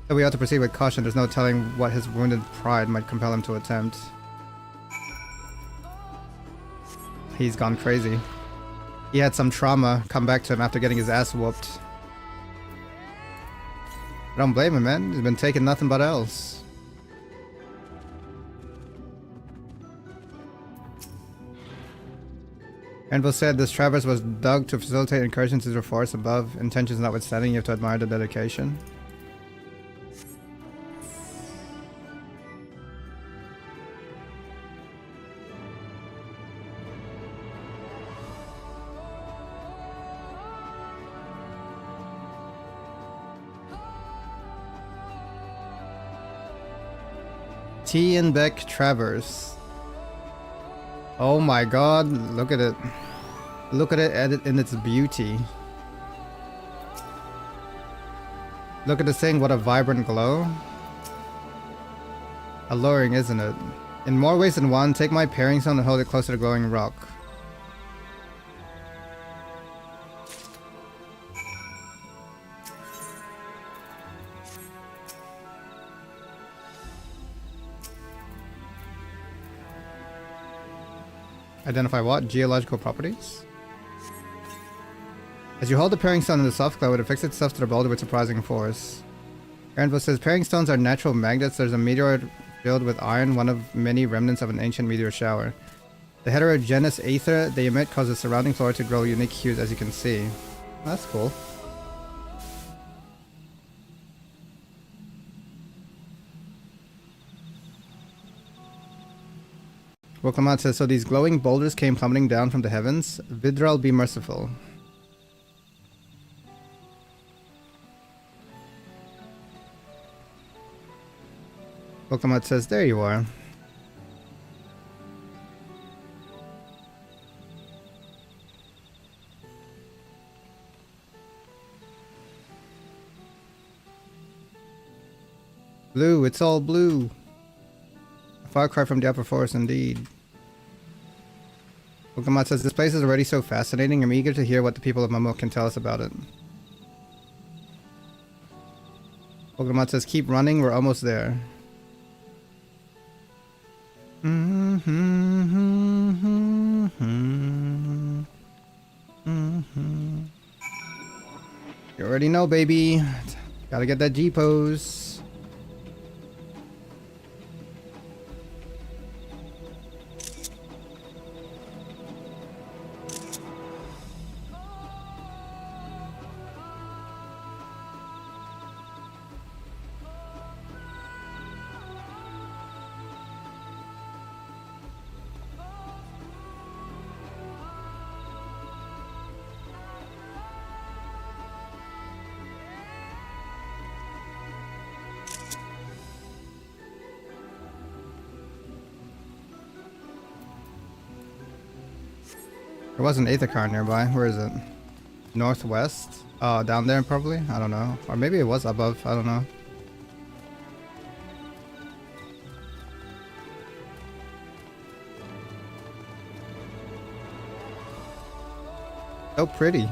So we ought to proceed with caution. There's no telling what his wounded pride might compel him to attempt. He's gone crazy. He had some trauma come back to him after getting his ass whooped. I don't blame him, man. He's been taking nothing but else. Anvil said this traverse was dug to facilitate incursions into the forest above. Intentions notwithstanding, you have to admire the dedication. Tienbeck Traverse. Oh my god, look at it. Look at it in its beauty. Look at this thing, what a vibrant glow. Alluring, isn't it? In more ways than one, take my pairing stone and hold it close to the glowing rock. Identify what? Geological properties? As you hold the pairing stone in the soft glow, it affixes itself to the boulder with surprising force. Aaronville says pairing stones are natural magnets. There's a meteor filled with iron, one of many remnants of an ancient meteor shower. The heterogeneous aether they emit causes the surrounding flora to grow unique hues, as you can see. That's cool. Woklamat says, so these glowing boulders came plummeting down from the heavens. Vidral be merciful. Woklamat says, there you are. Blue, it's all blue. A far cry from the upper forest indeed. Woklamat says, this place is already so fascinating. I'm eager to hear what the people of Mamuk can tell us about it. Woklamat says, keep running, we're almost there. You already know, baby. Gotta get that G pose. There was an Aether car nearby. Where is it? Northwest? Down there probably? I don't know. Or maybe it was above. I don't know. So pretty.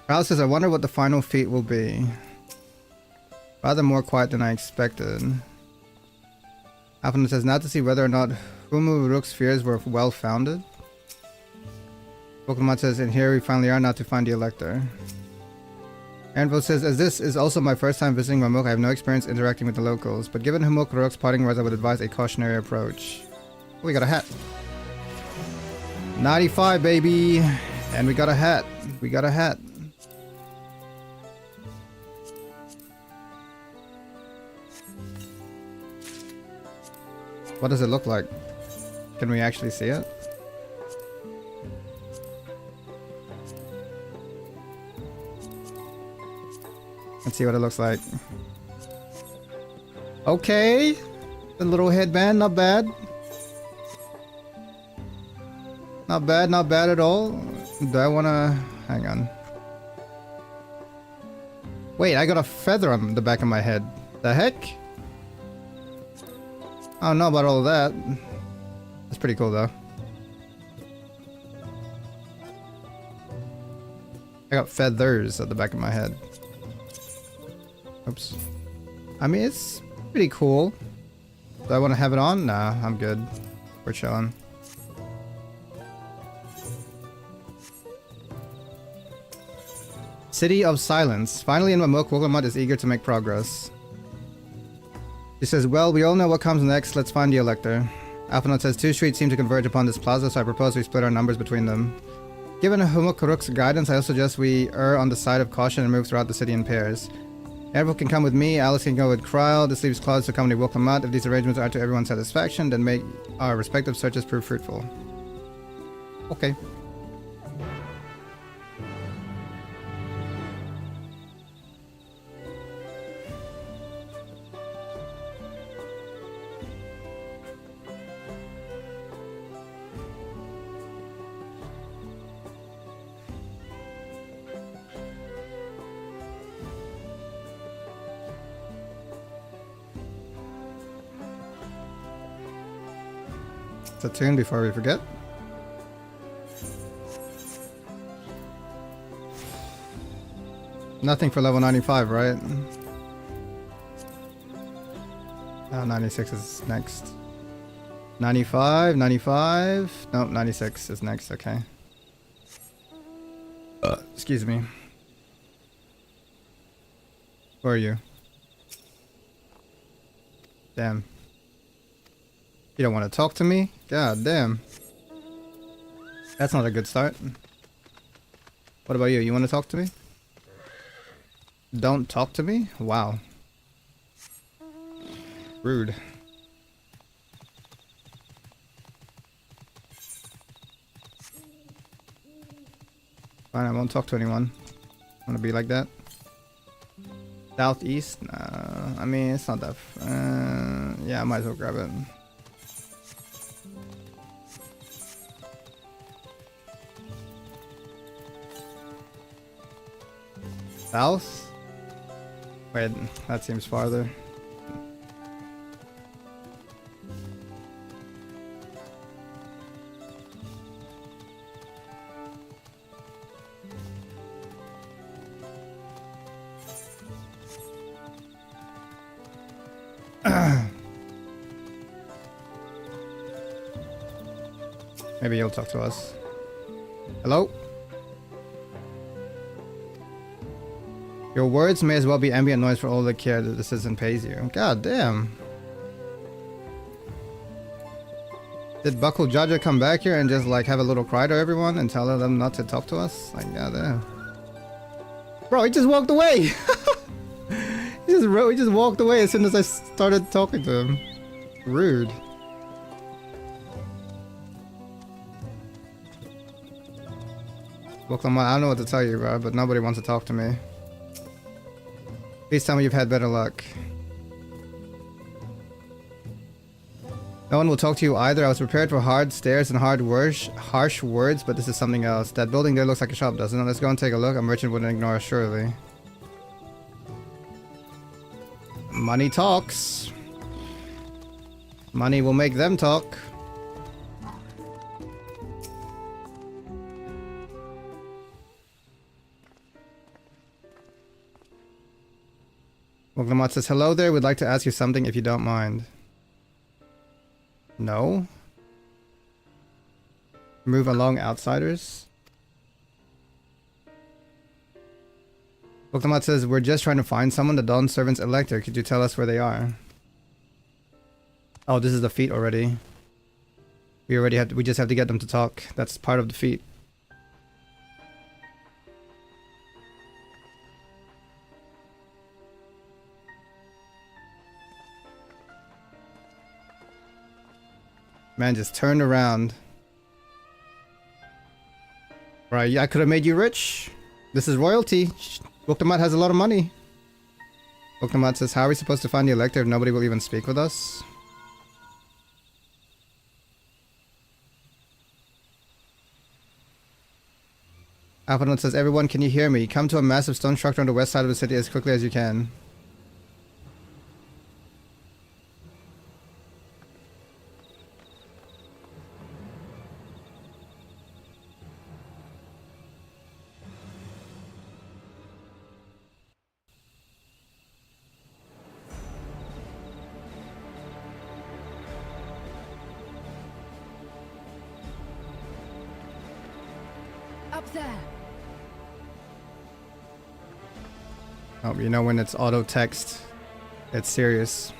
Kyle says, I wonder what the final feat will be. Rather more quiet than I expected. Alpha says, now to see whether or not Humu Rook's fears were well founded. Pokemon says, and here we finally are, now to find the Elector. Anvil says, as this is also my first time visiting Mamuk, I have no experience interacting with the locals, but given Humuk Rook's parting words, I would advise a cautionary approach. Oh, we got a hat. 95, baby! And we got a hat. We got a hat. What does it look like? Can we actually see it? Let's see what it looks like. Okay. The little headband, not bad. Not bad, not bad at all. Do I wanna... hang on. Wait, I got a feather on the back of my head. The heck? I don't know about all of that. That's pretty cool though. I got feathers at the back of my head. Oops. I mean, it's pretty cool. Do I want to have it on? Nah, I'm good. We're chilling. City of Silence. Finally in Mamuk, Wokamut is eager to make progress. He says, well, we all know what comes next. Let's find the Elector. Alphanaut says, two streets seem to converge upon this plaza, so I propose we split our numbers between them. Given Humukuruk's guidance, I also suggest we err on the side of caution and move throughout the city in pairs. Everyone can come with me, Alice can go with Kryle, this leaves Claude to accompany Woklamat. If these arrangements are to everyone's satisfaction, then make our respective searches prove fruitful. Okay. It's a tune before we forget. Nothing for level 95, right? 96 is next. 95, 95. Nope, 96 is next, okay. Excuse me. Where are you? Damn. You don't want to talk to me? God damn. That's not a good start. What about you? You want to talk to me? Don't talk to me? Wow. Rude. Fine, I won't talk to anyone. Wanna be like that? Southeast? Nah, I mean, it's not that... yeah, I might as well grab it. South? Wait, that seems farther. Maybe he'll talk to us. Hello? Your words may as well be ambient noise for all the care that the citizen pays you. God damn. Did Buckle Jaja come back here and just like have a little cry to everyone and tell them not to talk to us? Like, god damn. Bro, he just walked away! he just walked away as soon as I started talking to him. Rude. Welcome on. I don't know what to tell you, bro, but nobody wants to talk to me. Please tell me you've had better luck. No one will talk to you either. I was prepared for hard stares and harsh words, but this is something else. That building there looks like a shop, doesn't it? Let's go and take a look. A merchant wouldn't ignore us, surely. Money talks. Money will make them talk. Woglamat says, hello there, we'd like to ask you something if you don't mind. No? Move along, outsiders? Woglamat says, we're just trying to find someone, the Dawn Servant's elector. Could you tell us where they are? Oh, this is the feat already. We just have to get them to talk. That's part of the feat. Man just turned around. Right, I could have made you rich. This is royalty. Woktamat has a lot of money. Woktamat says, how are we supposed to find the elector if nobody will even speak with us? Alphanot says, everyone, can you hear me? Come to a massive stone structure on the west side of the city as quickly as you can.
Up there.
Oh, you know when it's auto text, it's serious.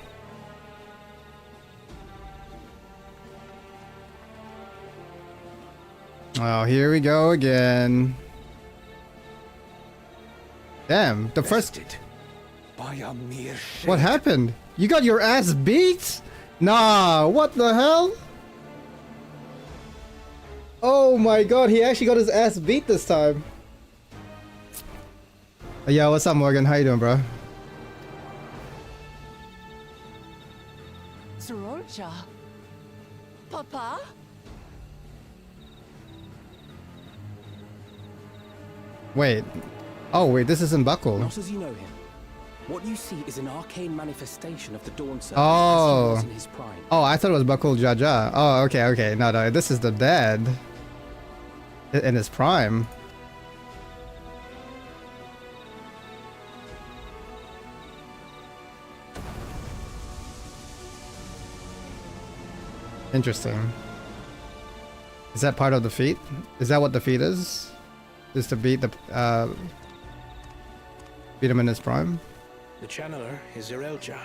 Oh, here we go again. Damn, the first...
By a mere
What happened? You got your ass beat? Nah, what the hell? Oh my god, he actually got his ass beat this time. Yeah, what's up, Morgan? How you doing, bro?
Sororja? Papa?
Wait. Oh, wait, this isn't Buckle.
Not as you know him. What you see is an arcane manifestation of the Dawn Servant
Oh.
as he was in his prime.
Oh, I thought it was Buckle Jaja. Oh, okay, okay. No, this is the dad. In his prime. Interesting. Is that part of the feat? Is that what the feat is? Is to beat the beat him in his prime?
The channeler is Irelja,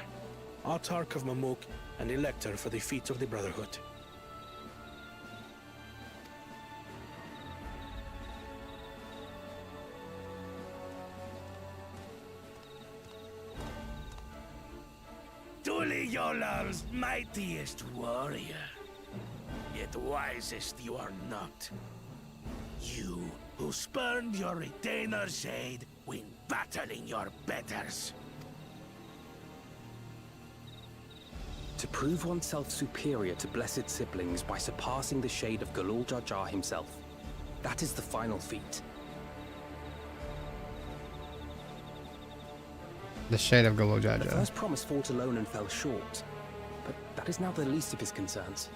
Autarch of Mamuk and Elector for the feet of the Brotherhood.
Tuli Yolal's mightiest warrior, yet wisest you are not. You who spurned your retainer's aid when battling your betters.
To prove oneself superior to blessed siblings by surpassing the shade of Galul Jar Jar himself. That is the final feat.
The shade of Galul Jar
The
Jar.
first promise fought alone and fell short, but that is now the least of his concerns.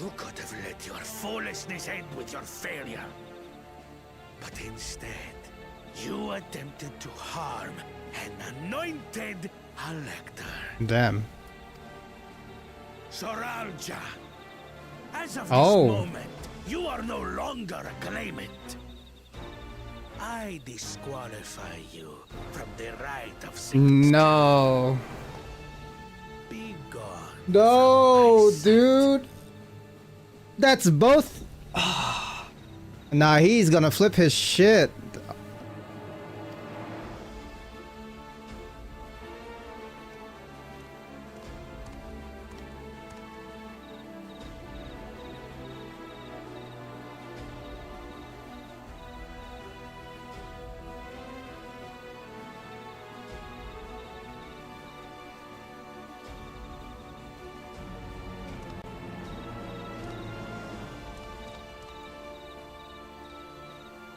You could have let your foolishness end with your failure. But instead, you attempted to harm an anointed elector.
Damn.
Soralja. As of
Oh.
this moment, you are no longer a claimant. I disqualify you from the right of
No.
Be gone.
No, dude. That's both. Nah, he's gonna flip his shit.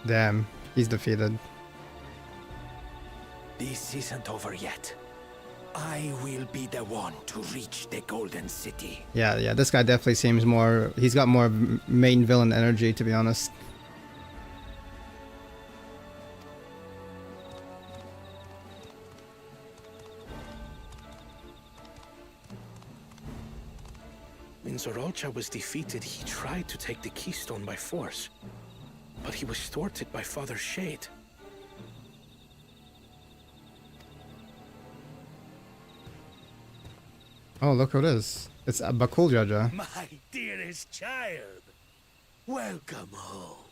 Damn, he's defeated.
This isn't over yet. I will be the one to reach the Golden City.
Yeah, this guy definitely seems more. He's got more main villain energy, to be honest.
When Zoralcha was defeated, he tried to take the keystone by force. But he was thwarted by Father Shade.
Oh, look who it is. It's Bakul Jar Jar.
My dearest child, welcome home.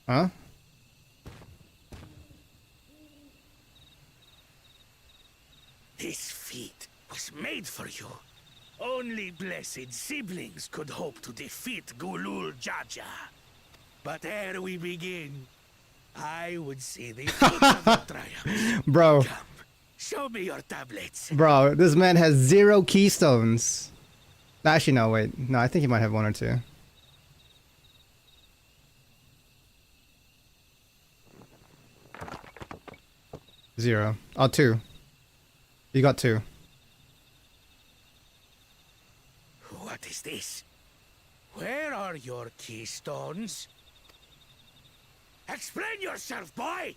Huh?
This feat was made for you. Only blessed siblings could hope to defeat Gulul Jaja. But ere we begin, I would see the fruits of your triumph.
Bro.
Come, show me your tablets.
Bro, this man has 0 keystones. Actually, no, wait. No, I think he might have 1 or 2. Zero. Oh, 2. You got 2.
What is this? Where are your keystones? Explain yourself, boy!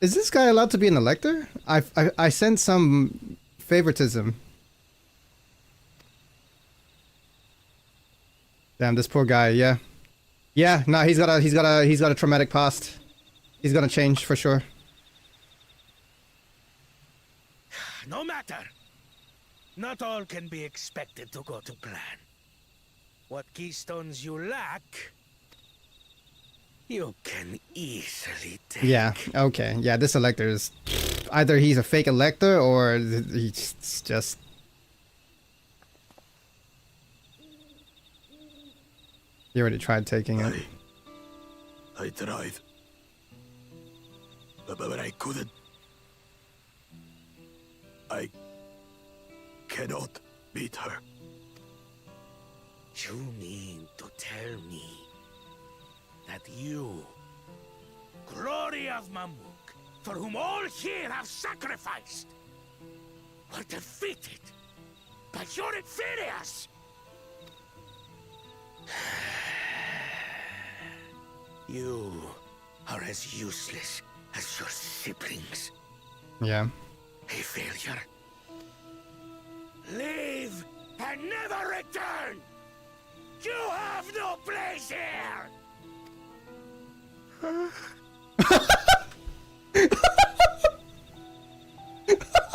Is this guy allowed to be an elector? I sense some favoritism. Damn, this poor guy. Yeah, yeah. No, he's got a traumatic past. He's gonna change for sure.
No matter. Not all can be expected to go to plan. What keystones you lack, you can easily take.
Yeah. Okay. Yeah. This elector is either he's a fake elector or he's just. He already tried taking it.
I tried. But I couldn't. I cannot beat her. You mean to tell me that you, glory of Mamuk, for whom all here have sacrificed, were defeated by your inferiors? You are as useless as your siblings.
Yeah.
A failure Leave and never return! You have no place here!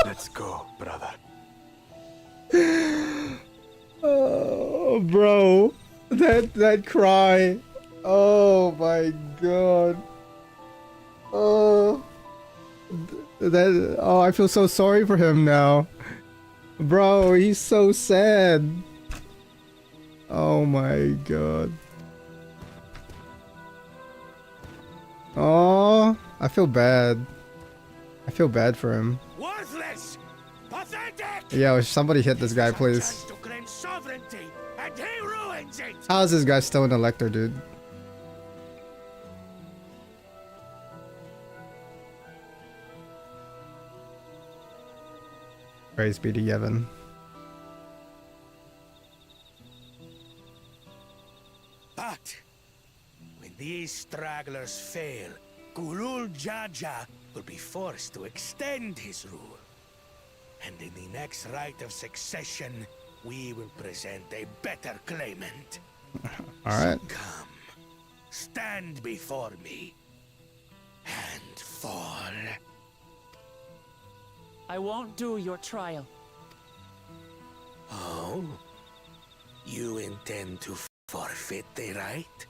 Let's go, brother.
Oh, bro. That cry. Oh my god. Oh. Oh, I feel so sorry for him now. Bro, he's so sad. Oh my god. Oh, I feel bad. I feel bad for him.
Worthless! Pathetic!
Yo, somebody hit this guy, please.
To claim sovereignty, and he ruins it!
How is this guy still an elector, dude? Praise be to Yevon.
But when these stragglers fail, Gulul Jaja will be forced to extend his rule. And in the next rite of succession, we will present a better claimant.
Alright.
So come, stand before me, and fall.
I won't do your trial.
Oh? You intend to forfeit the right?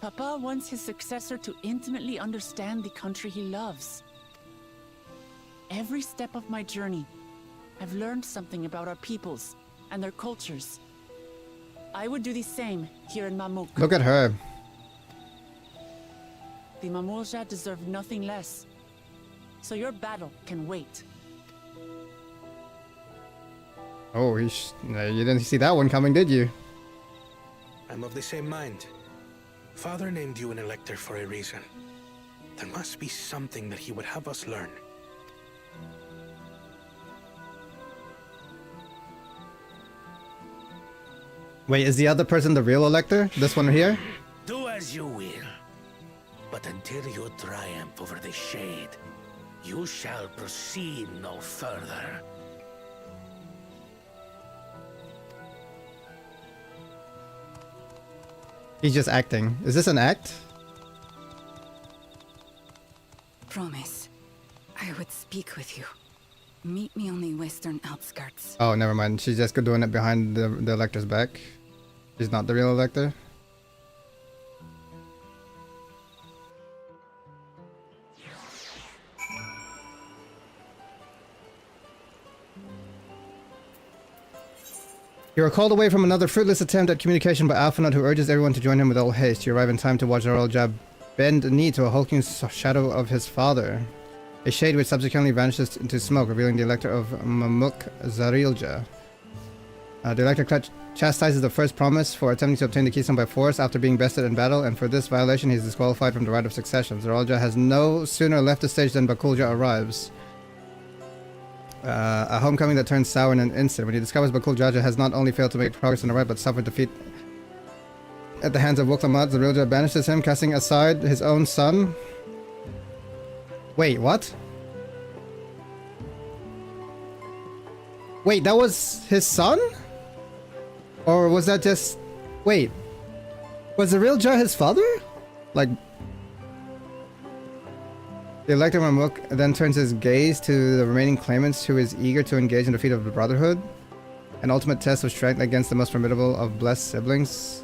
Papa wants his successor to intimately understand the country he loves. Every step of my journey, I've learned something about our peoples and their cultures. I would do the same here in Mamuk.
Look at her.
The Mamulja deserve nothing less. So your battle can wait.
Oh, you didn't see that one coming, did you?
I'm of the same mind. Father named you an elector for a reason. There must be something that he would have us learn.
Wait, is the other person the real elector? This one here?
Do as you will. But until you triumph over the Shade, you shall proceed no further.
He's just acting. Is this an act?
Promise. I would speak with you. Meet me on the western outskirts.
Oh, never mind. She's just doing it behind the elector's back. She's not the real elector. You are called away from another fruitless attempt at communication by Alphanut, who urges everyone to join him with all haste. You arrive in time to watch Zaralja bend a knee to a hulking shadow of his father. A shade which subsequently vanishes into smoke, revealing the elector of Mamuk, Zarilja. The elector chastises the first promise for attempting to obtain the keystone by force after being bested in battle, and for this violation he is disqualified from the right of succession. Zaralja has no sooner left the stage than Bakulja arrives. A homecoming that turns sour in an instant. When he discovers Bakul Jaja has not only failed to make progress on the right, but suffered defeat at the hands of Wuklamat, Zarilja banishes him, casting aside his own son. Wait, what? Wait, that was his son? Or was that just... Wait. Was Zarilja his father? Like... The elector Mamuk then turns his gaze to the remaining claimants, who is eager to engage in the defeat of the Brotherhood. An ultimate test of strength against the most formidable of blessed siblings.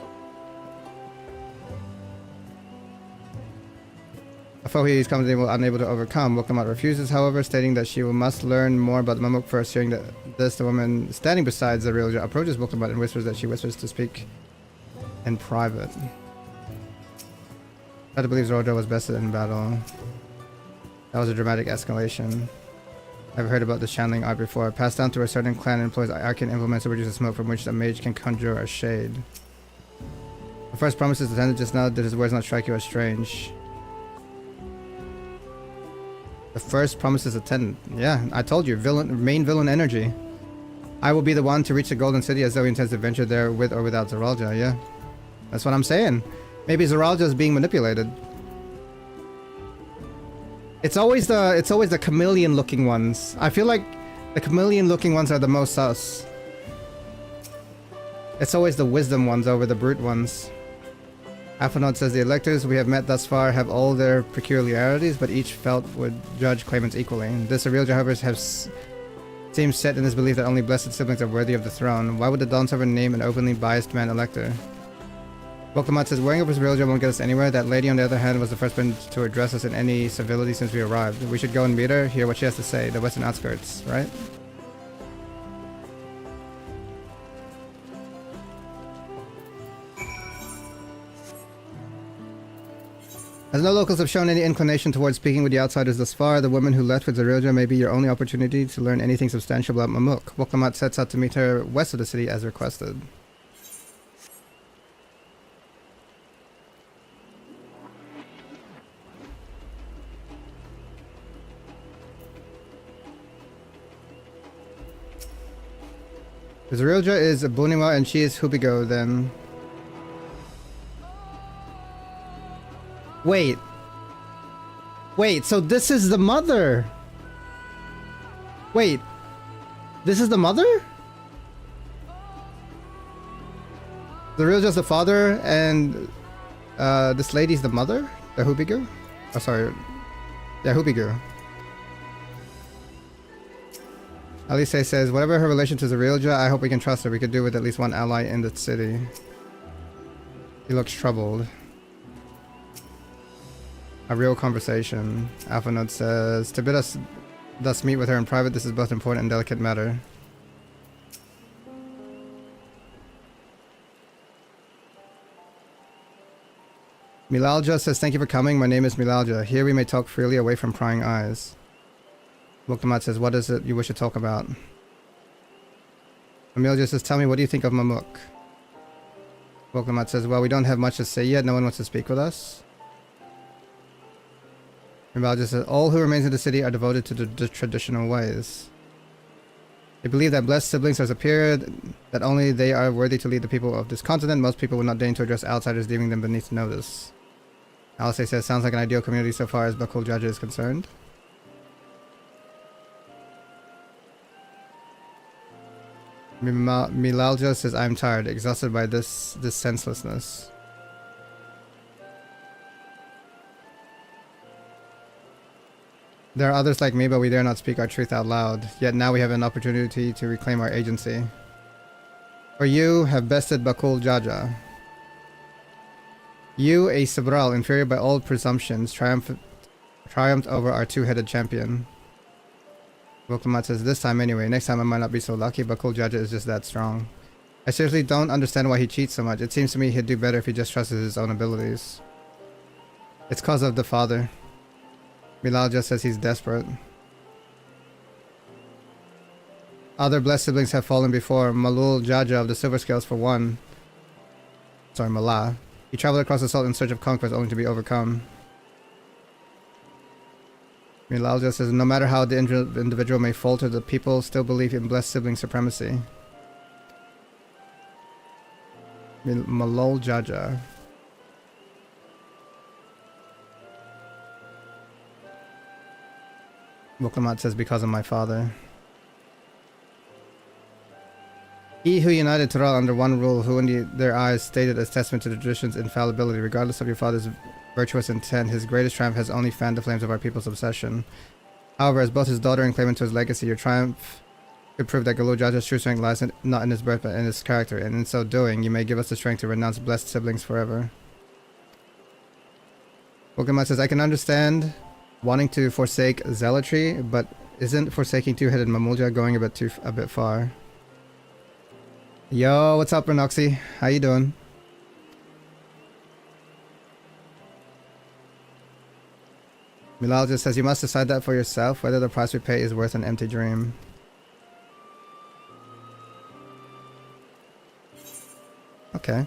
A foe he is unable to overcome. Wuklamat refuses, however, stating that she must learn more about the Mamuk first. Hearing this, the woman standing beside Zarilja approaches Wuklamat and whispers that she wishes to speak in private. I believe Zarilja was bested in battle. That was a dramatic escalation. I've heard about the channeling art before. Passed down to a certain clan employs arcane implements to produce a smoke from which a mage can conjure a shade. The first promises attended just now. Did his words not strike you as strange? The first promises attendant. Yeah, I told you. Main villain energy. I will be the one to reach the Golden City as though he intends to venture there with or without Zaralja. Yeah, that's what I'm saying. Maybe Zaralja is being manipulated. It's always the chameleon looking ones. I feel like The chameleon-looking ones are the most sus. It's always the wisdom ones over the brute ones. Aphanod says the electors we have met thus far have all their peculiarities, but each felt would judge claimants equally. This Aurelia, however, seems set in his belief that only blessed siblings are worthy of the throne. Why would the Dawn Servant name an openly biased man elector? Volkamat says, wearing up his Aurelia won't get us anywhere. That lady, on the other hand, was the first person to address us in any civility since we arrived. We should go and meet her, hear what she has to say. The western outskirts, right? As no locals have shown any inclination towards speaking with the outsiders thus far, the woman who left with Zerilja may be your only opportunity to learn anything substantial about Mamuk. Volkamat sets out to meet her west of the city as requested. Zerilja is Buniwa and she is Hubigo, then... Wait. Wait, so this is the mother? Wait. This is the mother? Zerilja's the father and this lady's the mother? The Hubigo? Oh, sorry. Yeah, Hubigo. Alice says, whatever her relation to Zerilja, I hope we can trust her. We could do with at least one ally in the city. He looks troubled. A real conversation. Alphanode says, to bid us thus meet with her in private, this is both important and delicate matter. Milalja says, thank you for coming. My name is Milalja. Here we may talk freely away from prying eyes. Volkamat says, what is it you wish to talk about? Milalja says, tell me, what do you think of Mamuk? Volkamat says, well, we don't have much to say yet. No one wants to speak with us. Milalja says, all who remain in the city are devoted to the traditional ways. They believe that blessed siblings are superior, that only they are worthy to lead the people of this continent. Most people would not deign to address outsiders, leaving them beneath notice. Alice says, sounds like an ideal community so far as Bakul Jaja is concerned. Milalja says, I'm tired, exhausted by this senselessness. There are others like me, but we dare not speak our truth out loud. Yet now we have an opportunity to reclaim our agency. For you have bested Bakul Jaja. You, a Sabral, inferior by all presumptions, triumphed over our two-headed champion. Volkamat says, this time anyway. Next time I might not be so lucky, but Bakul Jaja is just that strong. I seriously don't understand why he cheats so much. It seems to me he'd do better if he just trusted his own abilities. It's cause of the father. Milalja says he's desperate. Other blessed siblings have fallen before. Malul Jaja of the Silver Scales for one. Sorry, Mala. He traveled across the salt in search of conquest only to be overcome. Milalja says, no matter how the individual may falter, the people still believe in blessed sibling supremacy. Malul Jaja. Volkamat says, because of my father. He who united Tural under one rule, who in their eyes stated as testament to the tradition's infallibility, regardless of your father's virtuous intent, his greatest triumph has only fanned the flames of our people's obsession. However, as both his daughter and claimant to his legacy, your triumph could prove that Galul Jaja's true strength lies not in his birth but in his character, and in so doing, you may give us the strength to renounce blessed siblings forever. Volkamat says, I can understand wanting to forsake zealotry, but isn't forsaking two-headed Mamulja going a bit far? Yo, what's up, Renoxy? How you doing? Milal just says, you must decide that for yourself, whether the price we pay is worth an empty dream. Okay.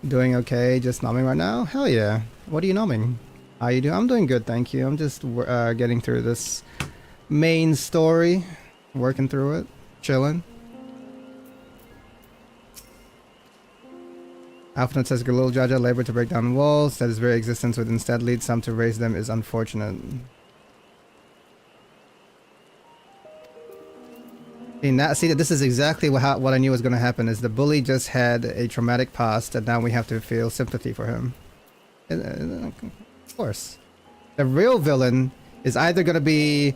Doing okay, just nomming right now? Hell yeah. What are you nomming? How you doing? I'm doing good, thank you. I'm just getting through this main story. Working through it. Chilling. Alphanet says Galul Jaja labored to break down walls, that his very existence would instead lead some to raise them is unfortunate. See, this is exactly what I knew was going to happen, is the bully just had a traumatic past and now we have to feel sympathy for him. Of course. The real villain is either going to be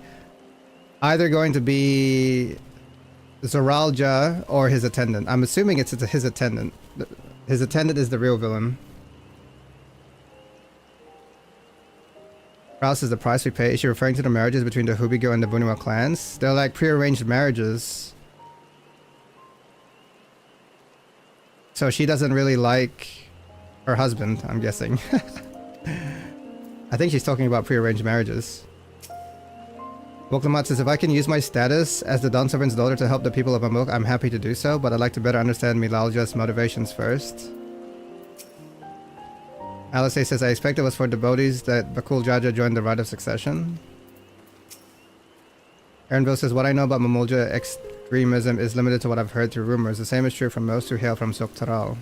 Zoralja or his attendant. I'm assuming it's his attendant. His attendant is the real villain. Rouse is the price we pay. Is she referring to the marriages between the Hubigo and the Bunua clans? They're like prearranged marriages. So she doesn't really like her husband, I'm guessing. I think she's talking about prearranged marriages. Woklamat says, if I can use my status as the Dawn Sovereign's daughter to help the people of Amok, I'm happy to do so, but I'd like to better understand Milalja's motivations first. Alice says, I expect it was for devotees that Bakul Jaja joined the rite of succession. Aaronville says, what I know about Mamulja extremism is limited to what I've heard through rumors. The same is true from most who hail from Soktaral.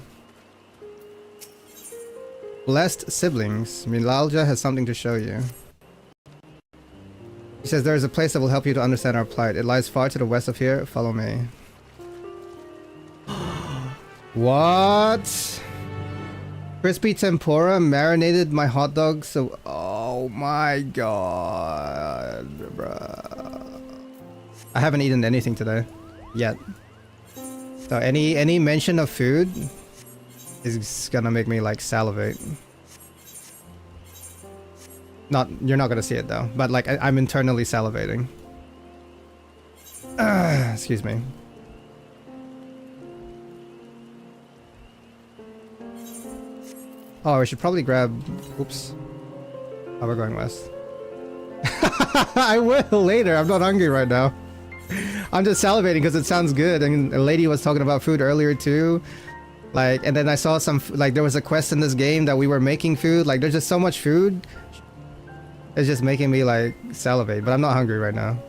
Blessed siblings, Milalja has something to show you. He says, there is a place that will help you to understand our plight. It lies far to the west of here. Follow me. What? Crispy tempura marinated my hot dog so... Oh my god, bruh. I haven't eaten anything today. Yet. So any mention of food is gonna make me like salivate. You're not gonna see it though, but like I'm internally salivating. Excuse me. Oh, we should probably grab... Oops. Oh, we're going west. I will later. I'm not hungry right now. I'm just salivating because it sounds good. And a lady was talking about food earlier too. Like, and then I saw some... Like, there was a quest in this game that we were making food. Like, there's just so much food. It's just making me, like, salivate. But I'm not hungry right now.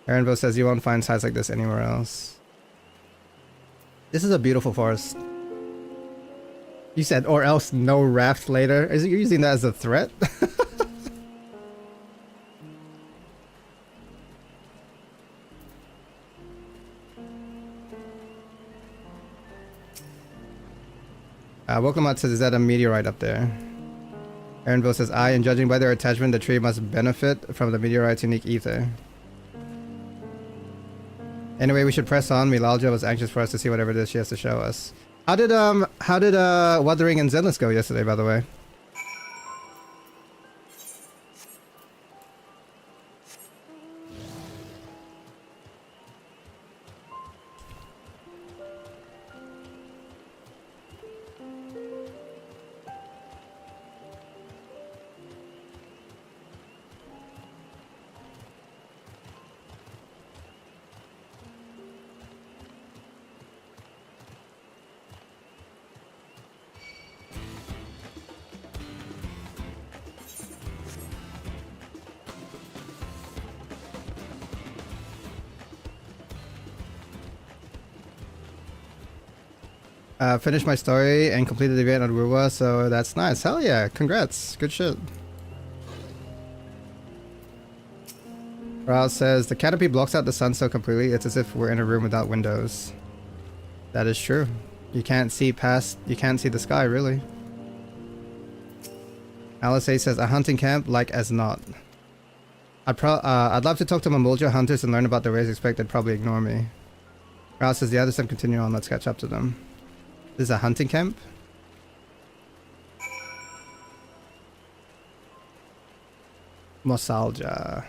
Aaronville says you won't find sites like this anywhere else. This is a beautiful forest. You said, or else no raft later. Is it using that as a threat? Woklamat says, is that a meteorite up there? Aaronville says, aye, and judging by their attachment, the tree must benefit from the meteorite's unique ether. Anyway, we should press on. Milalja was anxious for us to see whatever it is she has to show us. How did Wuthering and Zenless go yesterday, by the way? Finished my story and completed the event on Ruwa, so that's nice. Hell yeah, congrats. Good shit. Raul says, the canopy blocks out the sun so completely, it's as if we're in a room without windows. That is true. You can't see the sky, really. Alice A says, a hunting camp, like as not. I'd love to talk to Mamulja hunters and learn about the raids. Expect they'd probably ignore me. Raul says, the others can continue on, let's catch up to them. This is a hunting camp? Mosalja.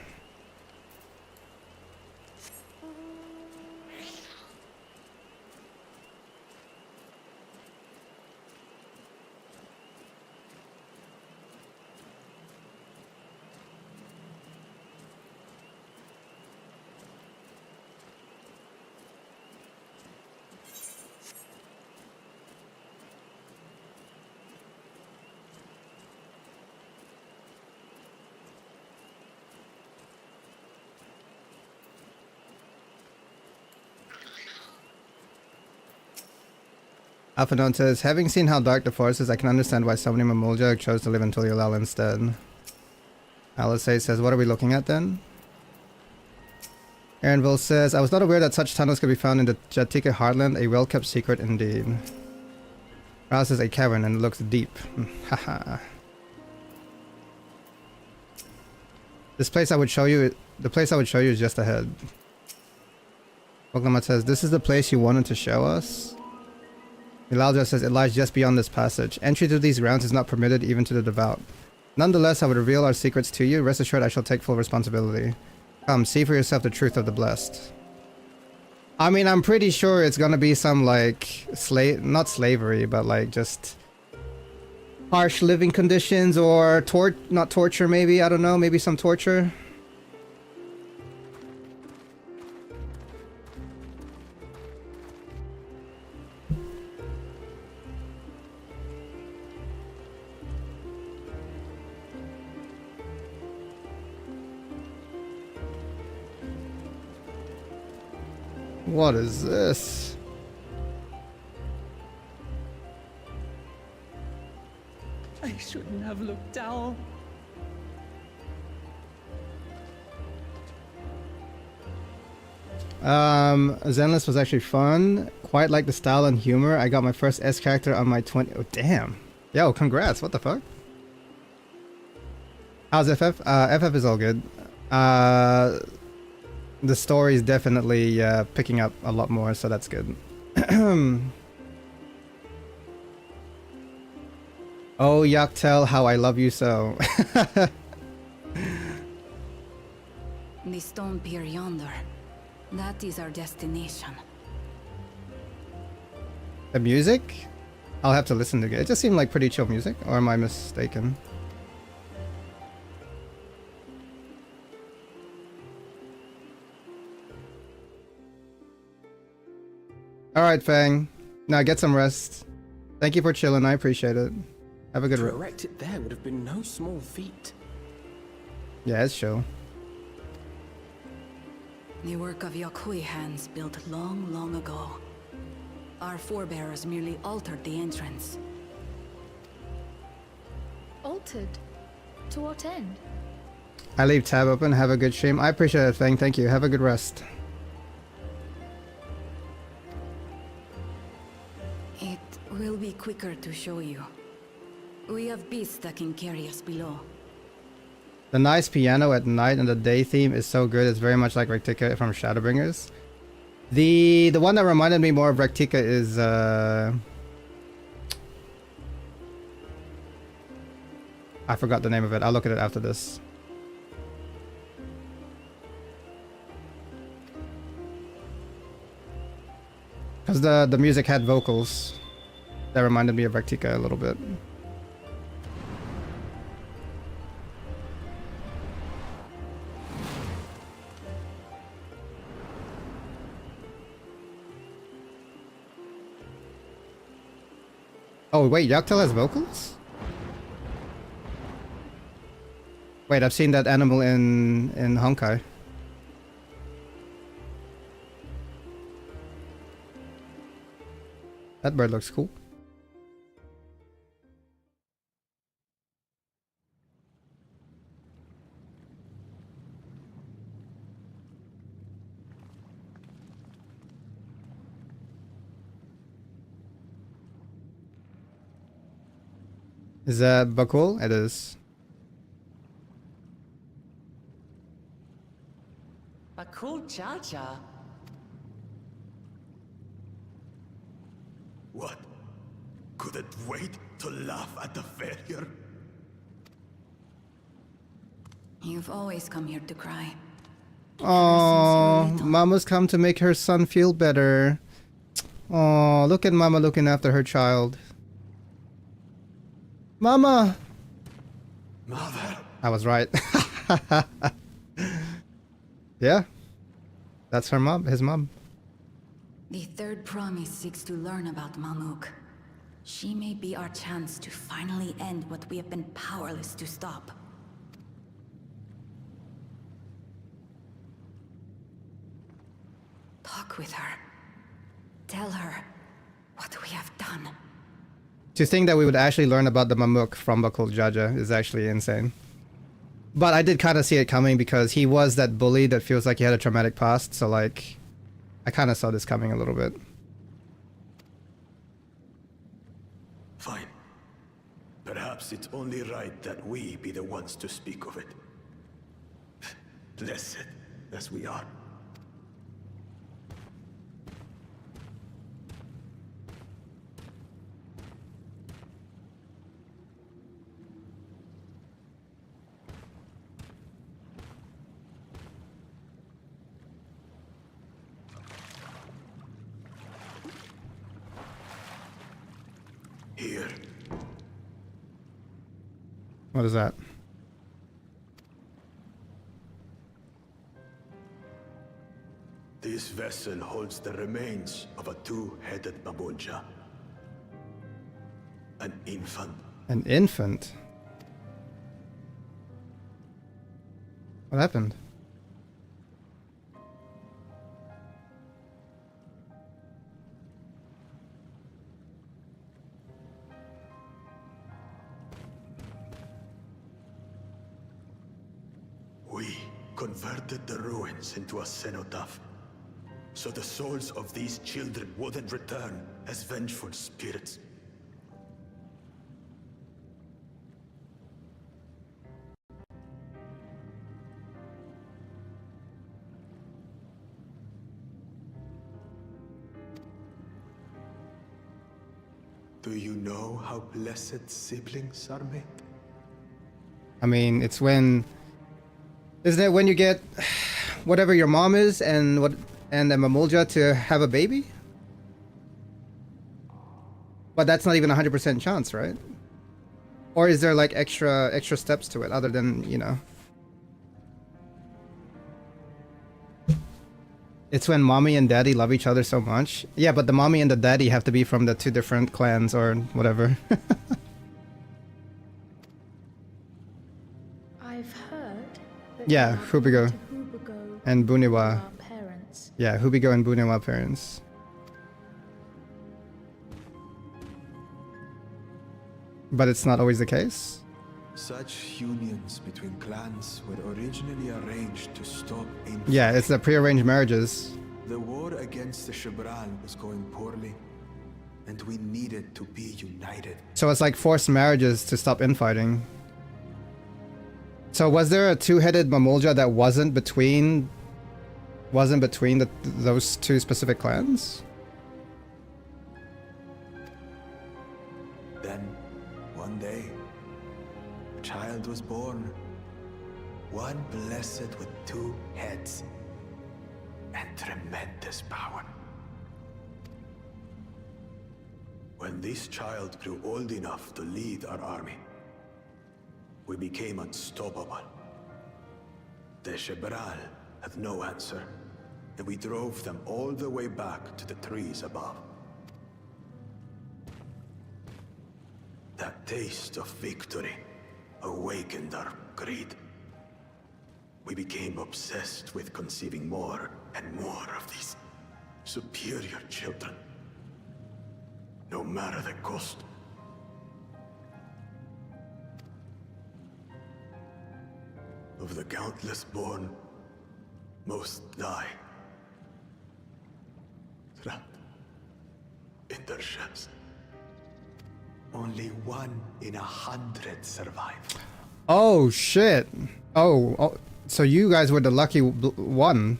Alphanon says, having seen how dark the forest is, I can understand why so many Mamulja chose to live in Tuliolal instead. Alice says, what are we looking at then? Aaronville says, I was not aware that such tunnels could be found in the Jatika heartland, a well-kept secret indeed. Rouse says, a cavern and it looks deep. Haha. The place I would show you is just ahead. Pokemon says, this is the place you wanted to show us? Ilalja says, it lies just beyond this passage. Entry to these grounds is not permitted even to the devout. Nonetheless, I would reveal our secrets to you. Rest assured I shall take full responsibility. Come, see for yourself the truth of the blessed. I mean, I'm pretty sure it's gonna be some, like, not slavery, but, like, just harsh living conditions or not torture, maybe. I don't know. Maybe some torture. What is this?
I shouldn't have looked down.
Zenless was actually fun. Quite like the style and humor. I got my first S character on my 20. Oh, damn. Yo, congrats. What the fuck? How's FF? FF is all good. The story is definitely picking up a lot more, so that's good. Oh, Yaktel, how I love you so.
The stone pier yonder. That is our destination.
The music? I'll have to listen to it. It just seemed like pretty chill music, or am I mistaken? Alright, Fang. Now get some rest. Thank you for chilling, I appreciate it. Have a good
To
rest.
erect it there would have been no small feat.
Yeah, it's chill.
The work of Yokui hands built long, long ago. Our forebears merely altered the entrance.
Altered? To what end?
I leave tab open. Have a good stream. I appreciate it, Fang. Thank you. Have a good rest.
It will be quicker to show you. We have beasts that can carry us below.
The nice piano at night and the day theme is so good. It's very much like Rectica from Shadowbringers. The one that reminded me more of Rectica is I forgot the name of it. I'll look at it after this. Because the music had vocals that reminded me of Rectica a little bit. Oh wait, Yaktel has vocals? Wait, I've seen that animal in Honkai. That bird looks cool. Is that Bakul? It is.
Bakul Chacha.
What? Couldn't wait to laugh at the failure?
You've always come here to cry.
Oh, Mama's come to make her son feel better. Oh, look at Mama looking after her child. Mama!
Mother!
I was right. Yeah. That's her mom, his mom.
The third promise seeks to learn about Mamuk. She may be our chance to finally end what we have been powerless to stop. Talk with her. Tell her what we have done.
To think that we would actually learn about the Mamuk from Bakul Jaja is actually insane. But I did kind of see it coming because he was that bully that feels like he had a traumatic past, so like, I kind of saw this coming a little bit.
Fine. Perhaps it's only right that we be the ones to speak of it. Blessed as we are. Here.
What is that?
This vessel holds the remains of a two-headed Mamulja. An infant.
An infant? What happened?
We converted the ruins into a cenotaph, so the souls of these children wouldn't return as vengeful spirits. Do you know how blessed siblings are made?
I mean, it's when... Isn't it when you get whatever your mom is and a Mamulja to have a baby? But that's not even 100% chance, right? Or is there like extra steps to it other than, you know? It's when mommy and daddy love each other so much. Yeah, but the mommy and the daddy have to be from the two different clans or whatever.
I've heard that
Yeah, Hubigo and Buniwa.
parents.
Yeah, Hubigo and Buniwa parents. But it's not always the case.
Such unions between clans were originally arranged to stop infighting.
Yeah, it's the prearranged marriages.
The war against the Shibral was going poorly, and we needed to be united.
So it's like forced marriages to stop infighting. So was there a two-headed Mamulja that wasn't between those two specific clans?
Then, one day, a child was born. One blessed with two heads and tremendous power.
When this child grew old enough to lead our army, we became unstoppable. The Shibral had no answer, and we drove them all the way back to the trees above. That taste of victory awakened our greed. We became obsessed with conceiving more and more of these superior children, no matter the cost. Of the countless born, most die, trapped in their shells. Only 1 in 100 survive.
Oh shit! Oh, so you guys were the lucky one.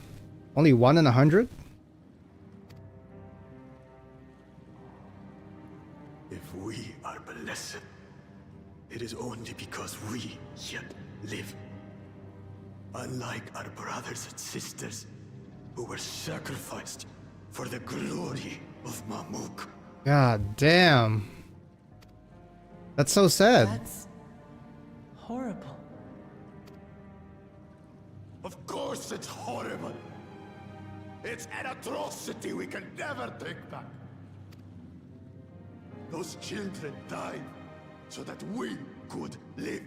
Only 1 in 100?
If we are blessed, it is only because we yet live. Unlike our brothers and sisters, who were sacrificed for the glory of Mamuk.
God damn. That's so sad.
That's horrible.
Of course it's horrible. It's an atrocity we can never take back. Those children died so that we could live.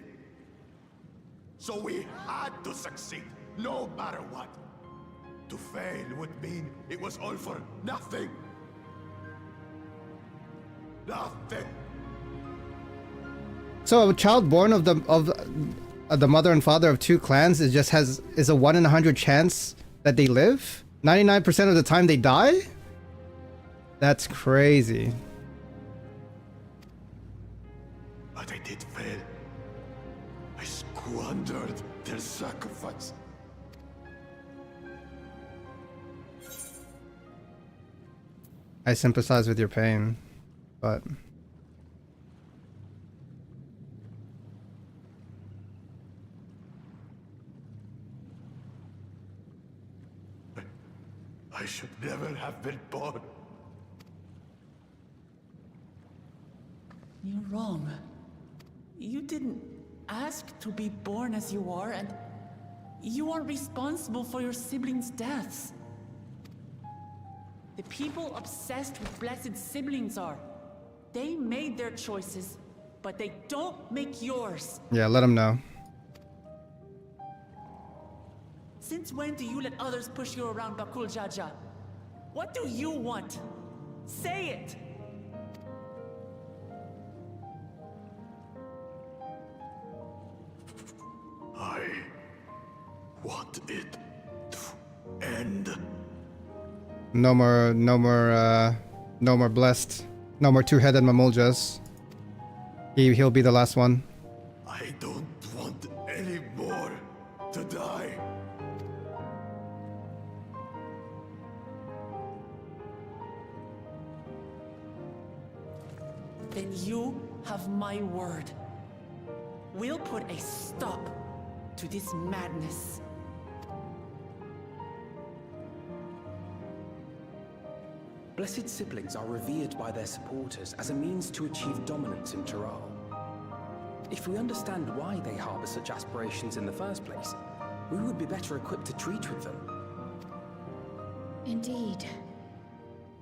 So we had to succeed, no matter what. To fail would mean it was all for nothing. Nothing.
So a child born of the mother and father of two clans is a 1 in 100 chance that they live. 99% of the time they die. That's crazy.
But I did fail. I squandered their sacrifice.
I sympathize with your pain, but
I should never have been born.
You're wrong. You didn't ask to be born as you are, and you aren't responsible for your siblings' deaths. The people obsessed with blessed siblings are. They made their choices, but they don't make yours.
yeah, let them know.
Since when do you let others push you around, Bakul Jaja? What do you want? Say it!
I want it to end.
No more blessed. No more two-headed Mamuljas. He'll be the last one.
I don't want any more to die.
Then you have my word. We'll put a stop to this madness.
Blessed siblings are revered by their supporters as a means to achieve dominance in Tural. If we understand why they harbor such aspirations in the first place, we would be better equipped to treat with them.
Indeed.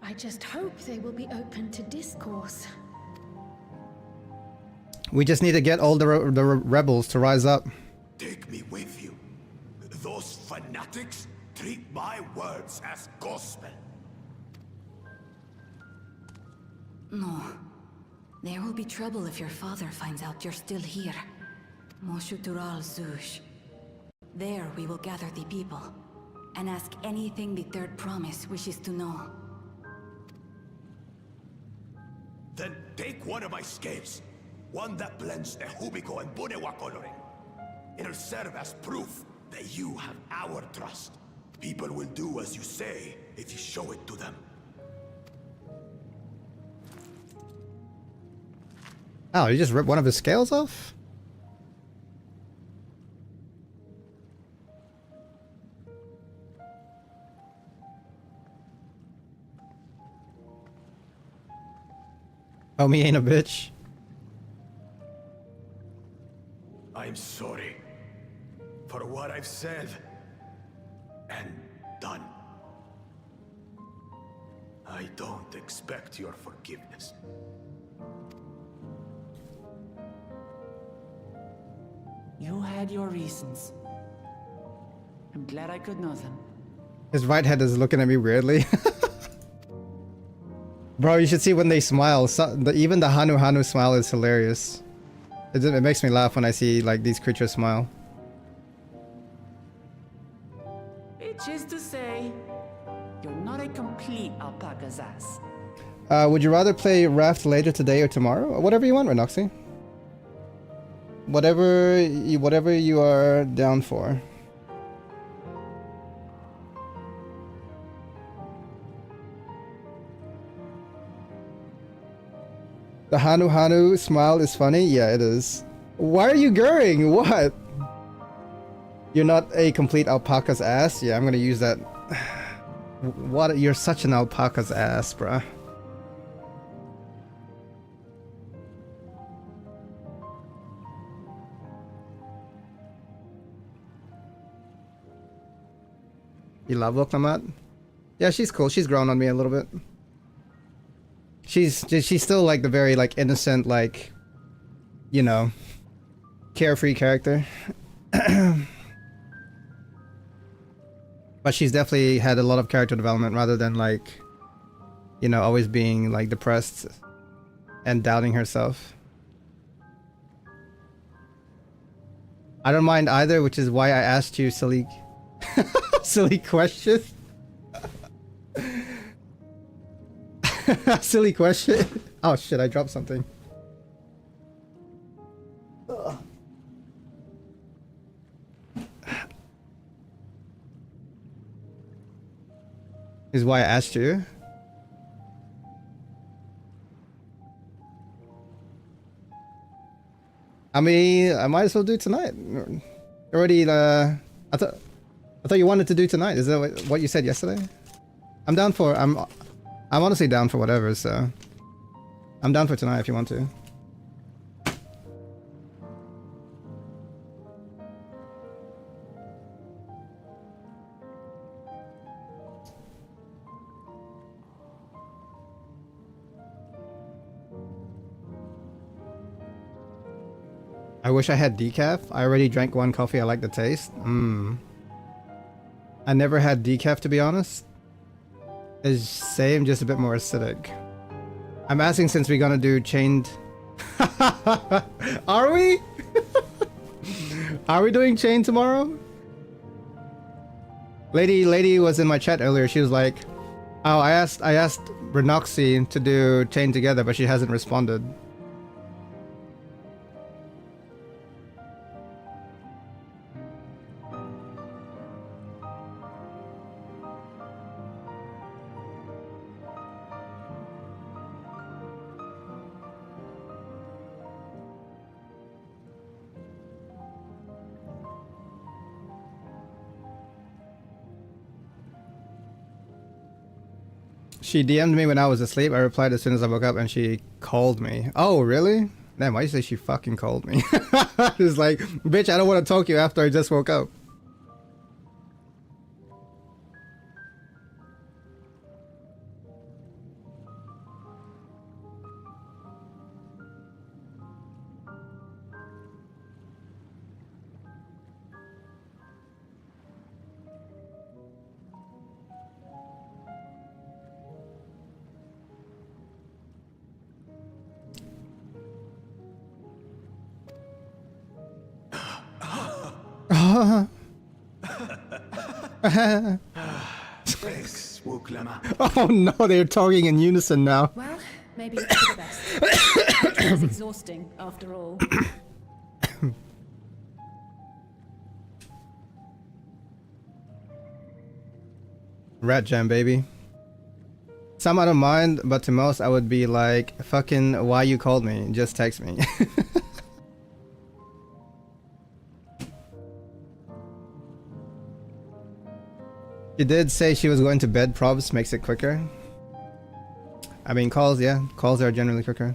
I just hope they will be open to discourse.
We just need to get all the rebels to rise up.
Take me with you. Those fanatics treat my words as gospel.
No. There will be trouble if your father finds out you're still here. Moshutural Zush. There we will gather the people, and ask anything the Third Promise wishes to know.
Then take one of my scales. One that blends the Hubiko and Bunewa coloring. It'll serve as proof that you have our trust. People will do as you say if you show it to them.
Oh, you just ripped one of his scales off? Homie ain't a bitch.
I'm sorry for what I've said and done. I don't expect your forgiveness.
You had your reasons. I'm glad I could know them.
His right head is looking at me weirdly. Bro, you should see when they smile. Even the Hanu Hanu smile is hilarious. It makes me laugh when I see like these creatures smile.
Which is to say, you're not a complete alpaca's ass.
Would you rather play Raft later today or tomorrow? Whatever you want, Renoxy. Whatever you are down for. The Hanu Hanu smile is funny? Yeah, it is. Why are you gurring? What? You're not a complete alpaca's ass? Yeah, I'm gonna use that. What? You're such an alpaca's ass, bruh. You love Oklamat? Yeah, she's cool. She's grown on me a little bit. She's still like the very like innocent, like, you know, carefree character. But she's definitely had a lot of character development rather than like, you know, always being like depressed. and doubting herself. I don't mind either, which is why I asked you silly silly question. Silly question. Oh shit, I dropped something. Is why I asked you. I mean, I might as well do it tonight. Already, I thought you wanted to do tonight. Is that what you said yesterday? I'm down for. I'm honestly down for whatever. So, I'm down for tonight if you want to. I wish I had decaf. I already drank one coffee. I like the taste. I never had decaf, to be honest. It's same, just a bit more acidic. I'm asking since we're gonna do chained. Are we? Are we doing chain tomorrow? Lady was in my chat earlier. She was like, "Oh, I asked Renoxy to do chain together, but she hasn't responded." She DM'd me when I was asleep. I replied as soon as I woke up and she called me. Oh, really? Damn, why you say she fucking called me? It's like, bitch, I don't want to talk to you after I just woke up. Oh no, they're talking in unison now.
Well, maybe it's for the best. It was exhausting, after all.
Rat jam, baby. Some I don't mind, but to most I would be like, fucking, why you called me? Just text me. She did say she was going to bed. Probs makes it quicker. I mean, calls, yeah. Calls are generally quicker.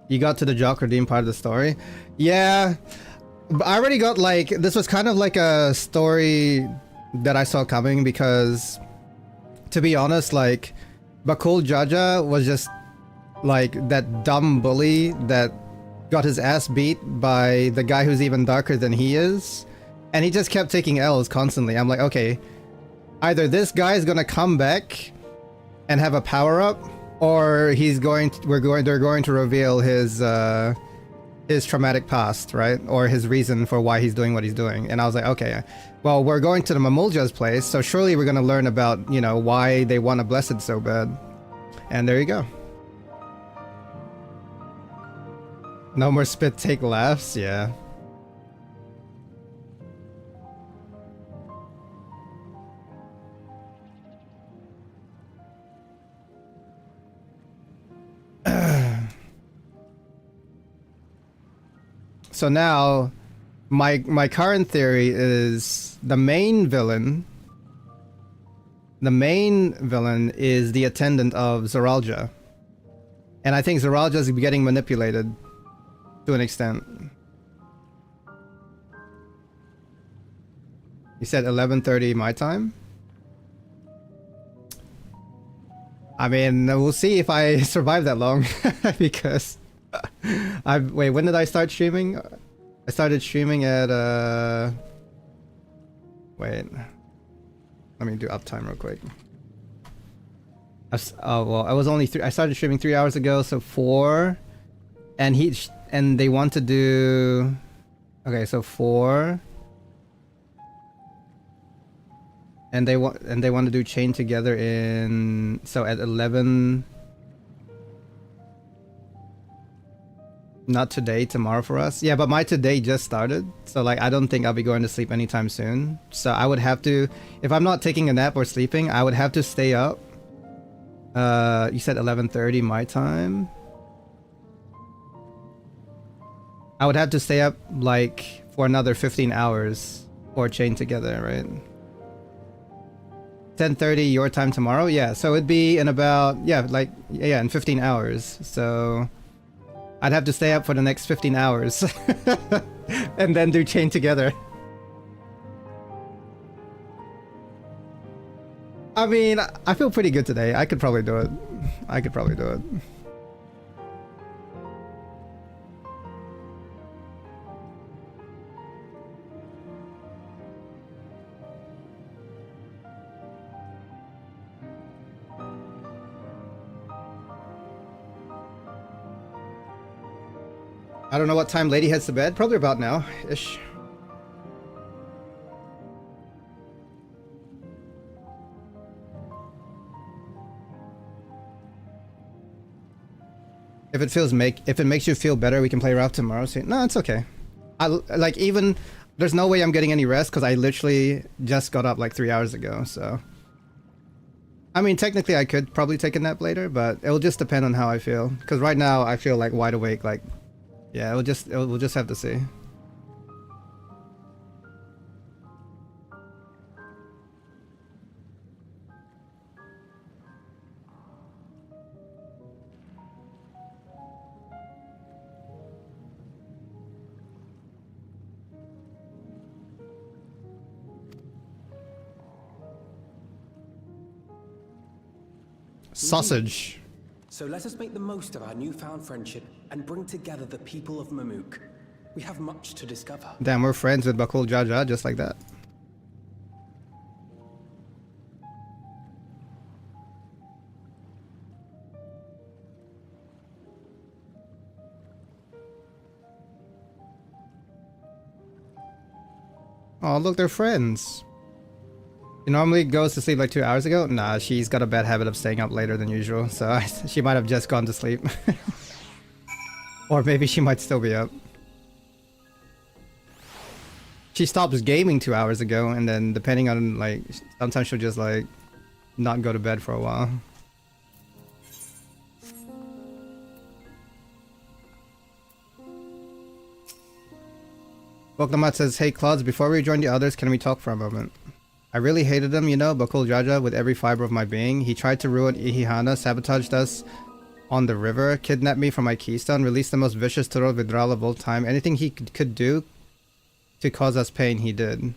You got to the jock redeem part of the story? Yeah. But I already got like... This was kind of like a story that I saw coming because... To be honest, like... Bakul Jaja was just... Like, that dumb bully that got his ass beat by the guy who's even darker than he is. And he just kept taking L's constantly. I'm like, okay, either this guy is gonna come back and have a power up, or they're going to reveal his traumatic past, right? Or his reason for why he's doing what he's doing. And I was like, okay, well, we're going to the Mamulja's place, so surely we're gonna learn about, you know, why they want a blessed so bad. And there you go. No more spit take laughs, yeah. So now, my current theory is the main villain. The main villain is the attendant of Zoralja, and I think Zoralja is getting manipulated to an extent. You said 11:30 my time. I mean, we'll see if I survive that long because. Wait, when did I start streaming? I started streaming at wait. Let me do uptime real quick. Oh well, I was only I started streaming 3 hours ago, so 4, and they want to do. Okay, so 4, and they want to do chain together in at 11. Not today, tomorrow for us. Yeah, but my today just started, so like I don't think I'll be going to sleep anytime soon. So I would have to, if I'm not taking a nap or sleeping, I would have to stay up. You said 11:30 my time. I would have to stay up like for another 15 hours or chain together, right? 10:30 your time tomorrow. Yeah, so it'd be in about in 15 hours. So I'd have to stay up for the next 15 hours and then do chain together. I mean, I feel pretty good today. I could probably do it. I don't know what time Lady heads to bed. Probably about now-ish. If it makes you feel better, we can play Ralph tomorrow. So, no, it's okay. There's no way I'm getting any rest because I literally just got up like 3 hours ago. So, I mean, technically I could probably take a nap later, but it'll just depend on how I feel. Because right now I feel like wide awake. Like, yeah, we'll just have to see. Sausage.
So let us make the most of our newfound friendship and bring together the people of Mamook. We have much to discover.
Damn, we're friends with Bakul Jaja, just like that. Oh, look, they're friends. She normally goes to sleep like 2 hours ago. Nah, she's got a bad habit of staying up later than usual, so she might have just gone to sleep. Or maybe she might still be up. She stops gaming 2 hours ago, and then depending on like, sometimes she'll just like not go to bed for a while. Pokemon says, hey Claudes, before we join the others, can we talk for a moment? I really hated him, you know, Bakul Jaja, with every fiber of my being. He tried to ruin Ihihana, sabotaged us on the river, kidnapped me from my keystone, released the most vicious Turo Vidral of all time. Anything he could do to cause us pain, he did.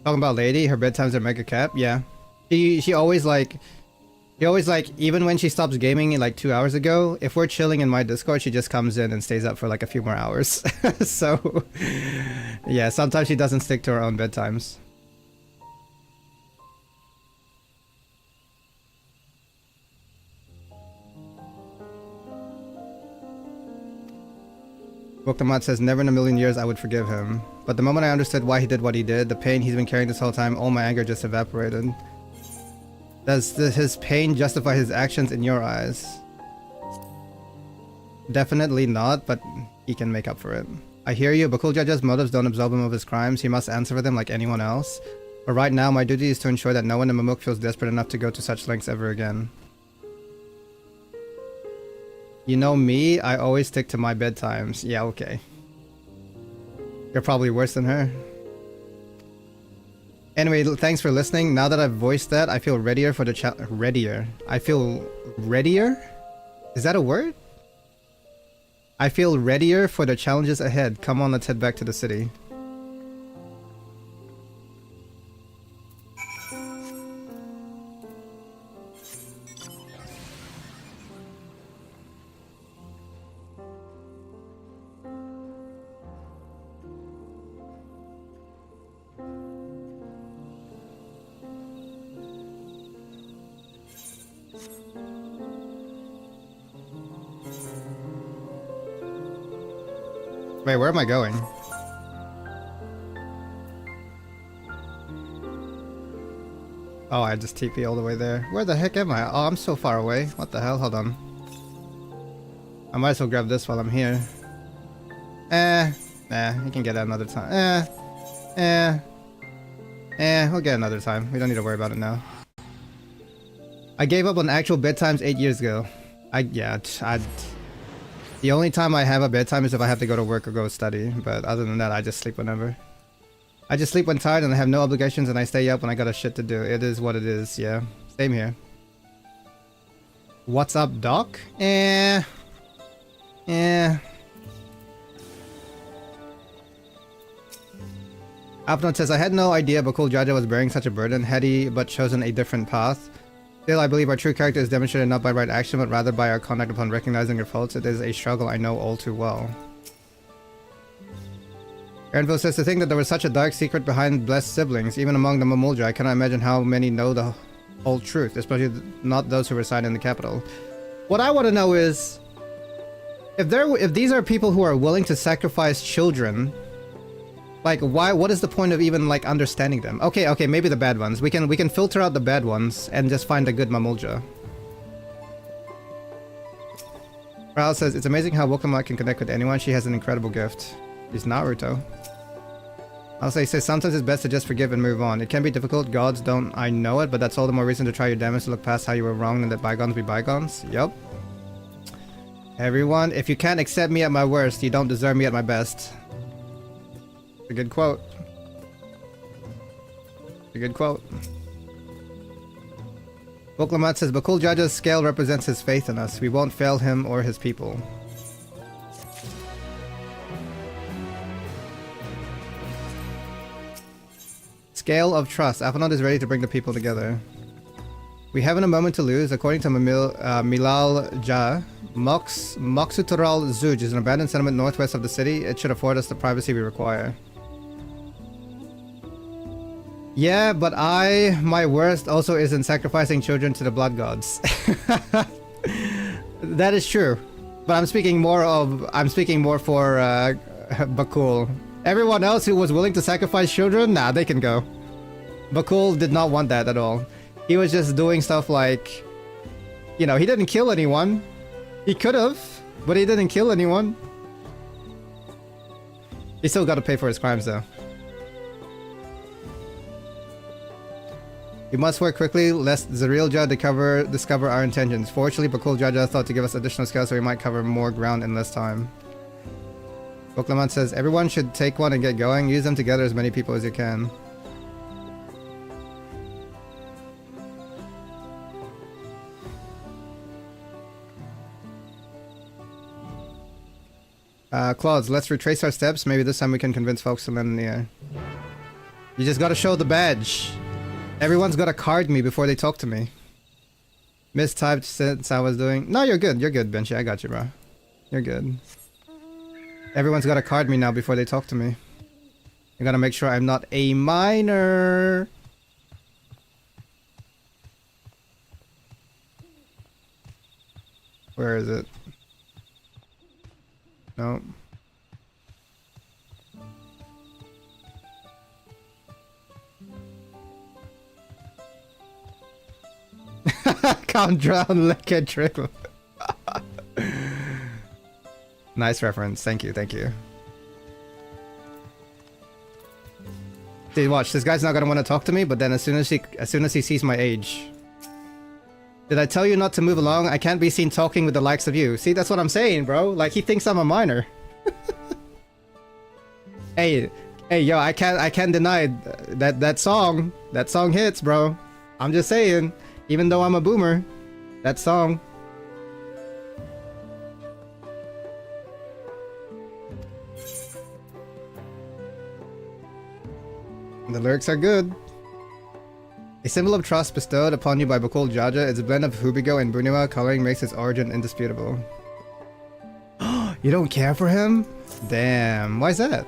Talking about Lady, her bedtimes are mega cap, yeah. She always like, even when she stops gaming like 2 hours ago, if we're chilling in my Discord, she just comes in and stays up for like a few more hours. So, yeah, sometimes she doesn't stick to her own bedtimes. Boktamat says, never in a million years I would forgive him. But the moment I understood why he did what he did, the pain he's been carrying this whole time, all my anger just evaporated. Does his pain justify his actions in your eyes? Definitely not, but he can make up for it. I hear you, Bakul Jaja's motives don't absolve him of his crimes. He must answer for them like anyone else. But right now, my duty is to ensure that no one in Mamook feels desperate enough to go to such lengths ever again. You know me, I always stick to my bedtimes. Yeah, okay. You're probably worse than her. Anyway, thanks for listening. Now that I've voiced that, I feel readier for the readier. I feel readier? Is that a word? I feel readier for the challenges ahead. Come on, let's head back to the city. Wait, where am I going? Oh, I just TP all the way there. Where the heck am I? Oh, I'm so far away. What the hell? Hold on. I might as well grab this while I'm here. You can get it another time. We'll get it another time. We don't need to worry about it now. I gave up on actual bedtimes 8 years ago. The only time I have a bedtime is if I have to go to work or go study. But other than that, I just sleep whenever. I just sleep when tired and I have no obligations and I stay up when I got a shit to do. It is what it is, yeah. Same here. What's up, Doc? Apnon says, I had no idea Bakul Jaja was bearing such a burden had he but chosen a different path. Still, I believe our true character is demonstrated not by right action but rather by our conduct upon recognizing your faults. It is a struggle I know all too well. Aaronville says, to think that there was such a dark secret behind blessed siblings, even among the Mamulja, I cannot imagine how many know the whole truth, especially not those who reside in the capital. What I want to know is, if these are people who are willing to sacrifice children, like why? What is the point of even like understanding them? Okay, maybe the bad ones. We can filter out the bad ones and just find a good Mamulja. Raul says, it's amazing how Woklama can connect with anyone. She has an incredible gift. She's Naruto. Also, he says, sometimes it's best to just forgive and move on. It can be difficult, gods don't, I know it, but that's all the more reason to try your damage to look past how you were wrong and let bygones be bygones. Yup. Everyone, if you can't accept me at my worst, you don't deserve me at my best. A good quote. A good quote. Boklamat says, Bakul Jaja's scale represents his faith in us. We won't fail him or his people. Scale of trust. Aphanod is ready to bring the people together. We haven't a moment to lose. According to Milal Ja, Moksutural Zuj is an abandoned settlement northwest of the city. It should afford us the privacy we require. Yeah, but my worst also isn't sacrificing children to the blood gods. That is true. But I'm speaking more for Bakul. Everyone else who was willing to sacrifice children, nah, they can go. Bakul did not want that at all. He was just doing stuff like, you know, he didn't kill anyone. He could have, but he didn't kill anyone. He still got to pay for his crimes though. We must work quickly lest Zarilja discover our intentions. Fortunately, Bakul Jaja thought to give us additional scouts so we might cover more ground in less time. Boklaman says, everyone should take one and get going. Use them together as many people as you can. Claudes, let's retrace our steps. Maybe this time we can convince folks to lend an ear. You just gotta show the badge. Everyone's gotta card me before they talk to me. Mistyped since I was doing... No, you're good, Benchy. I got you, bro. You're good. Everyone's gotta card me now before they talk to me. I gotta make sure I'm not a minor. Where is it? No. Can't drown like a trickle. Nice reference. Thank you. See, watch. This guy's not gonna want to talk to me, but then as soon as he sees my age. Did I tell you not to move along? I can't be seen talking with the likes of you. See, that's what I'm saying, bro. Like, he thinks I'm a minor. Hey, yo, I can't deny that song hits, bro. I'm just saying, even though I'm a boomer, that song. The lyrics are good. A symbol of trust bestowed upon you by Bakul Jaja is a blend of Hubigo and Bunua. Coloring makes its origin indisputable. You don't care for him? Damn, why's that?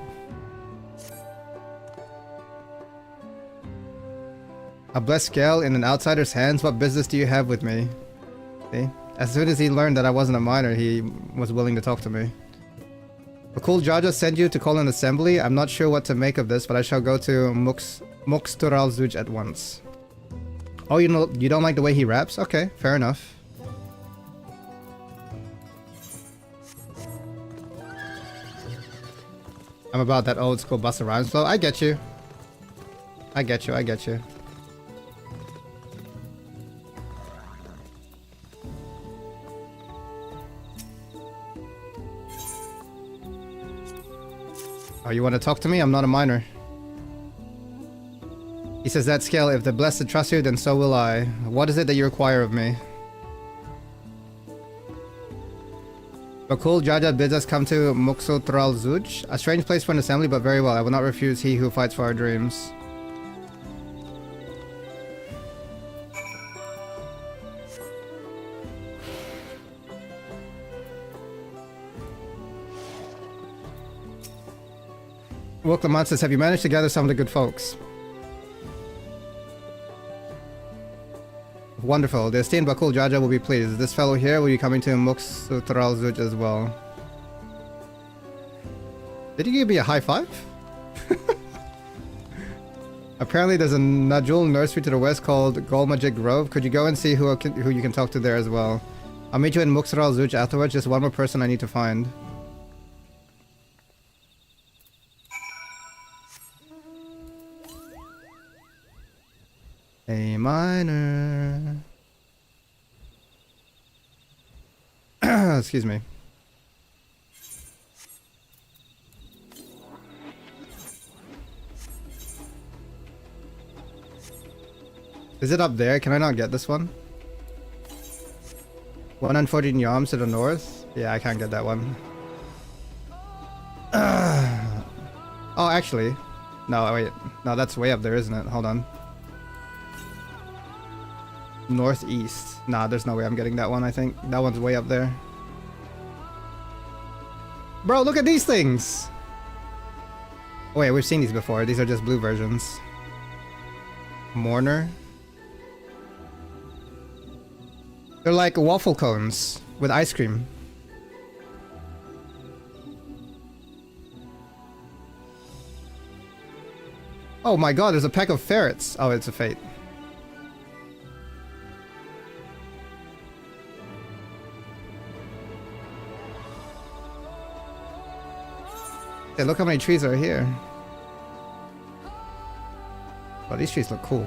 A blessed scale in an outsider's hands? What business do you have with me? See? As soon as he learned that I wasn't a miner, he was willing to talk to me. A cool Jaja sent you to call an assembly. I'm not sure what to make of this, but I shall go to Mokstural Zuj at once. Oh, you don't like the way he raps? Okay, fair enough. I'm about that old school Busta Rhymes flow. I get you. I get you, I get you. Oh, you want to talk to me? I'm not a miner. He says that scale, if the blessed trust you, then so will I. What is it that you require of me? Bakul Jaja bids us come to Muxotral Zuj, a strange place for an assembly, but very well. I will not refuse he who fights for our dreams. Woklamant says, have you managed to gather some of the good folks? Wonderful. The esteemed Bakul Jaja will be pleased. This fellow here will be coming to Muxotral Zuj as well. Did you give me a high five? Apparently there's a Najul nursery to the west called Golmajig Grove. Could you go and see who you can talk to there as well? I'll meet you in Muxotral Zuj afterwards. Just one more person I need to find. A minor. Excuse me. Is it up there? Can I not get this one? 114 yams to the north? Yeah, I can't get that one. Oh, actually. No, wait. No, that's way up there, isn't it? Hold on. Northeast. Nah, there's no way I'm getting that one, I think. That one's way up there. Bro, look at these things! Oh, wait, we've seen these before. These are just blue versions. Mourner. They're like waffle cones with ice cream. Oh my god, there's a pack of ferrets. Oh, it's a fate. Hey, look how many trees are here. Oh, these trees look cool.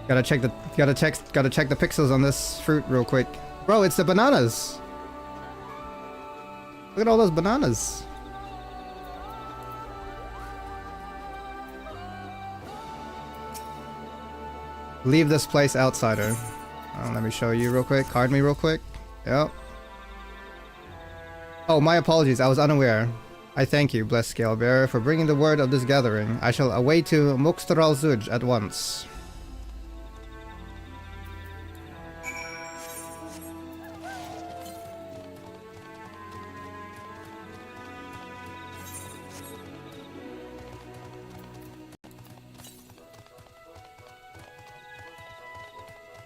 Gotta check the pixels on this fruit real quick. Bro, it's the bananas. Look at all those bananas. Leave this place, outsider. Let me show you real quick. Card me real quick. Yep. Oh, my apologies. I was unaware. I thank you, blessed Scale Bearer, for bringing the word of this gathering. I shall away to Muxotral Zuj at once.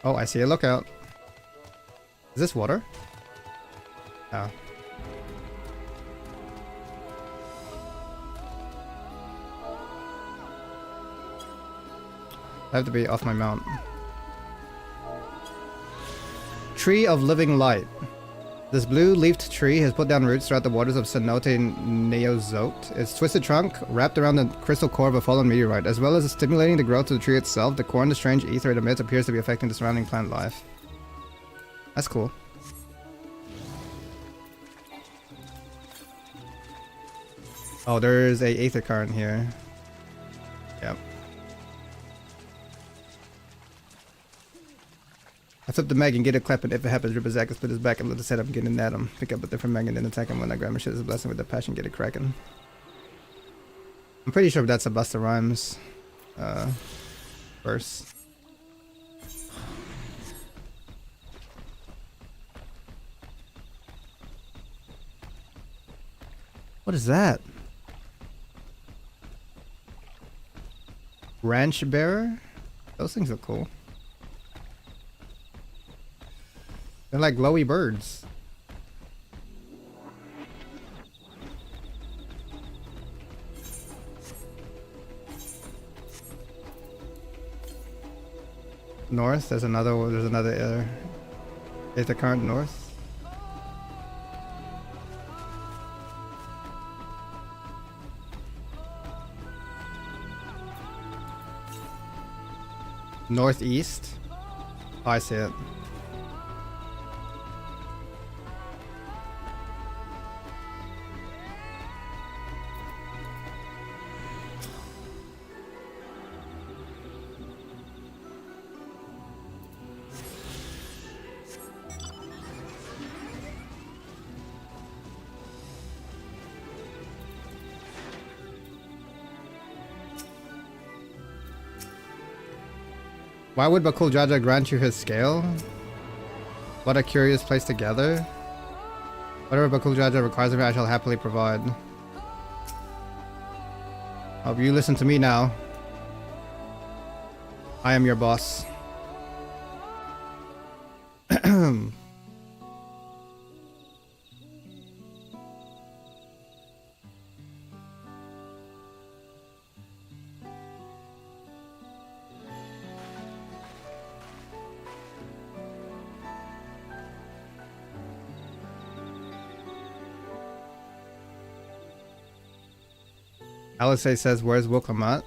Oh, I see a lookout. Is this water? Oh. I have to be off my mount. Tree of Living Light. This blue-leafed tree has put down roots throughout the waters of Cenote Neozote. Its twisted trunk, wrapped around the crystal core of a fallen meteorite, as well as stimulating the growth of the tree itself, the core and the strange ether it emits appears to be affecting the surrounding plant life. That's cool. Oh, there's a aether current here. Yep. I flip the mag and get a clap, and if it happens, rip his axe, split his back, and let the setup get in at him. Pick up a different mag and then attack him when I grab my shit is a blessing with the passion, get it cracking. I'm pretty sure that's a Busta Rhymes verse. What is that? Ranch Bearer? Those things look cool. They're like glowy birds. North, there's another is the current north. Northeast. Oh, I see it. Why would Bakul Jaja grant you his scale? What a curious place to gather. Whatever Bakul Jaja requires of me, I shall happily provide. Hope you listen to me now. I am your boss. Alice says, where's Woklamat?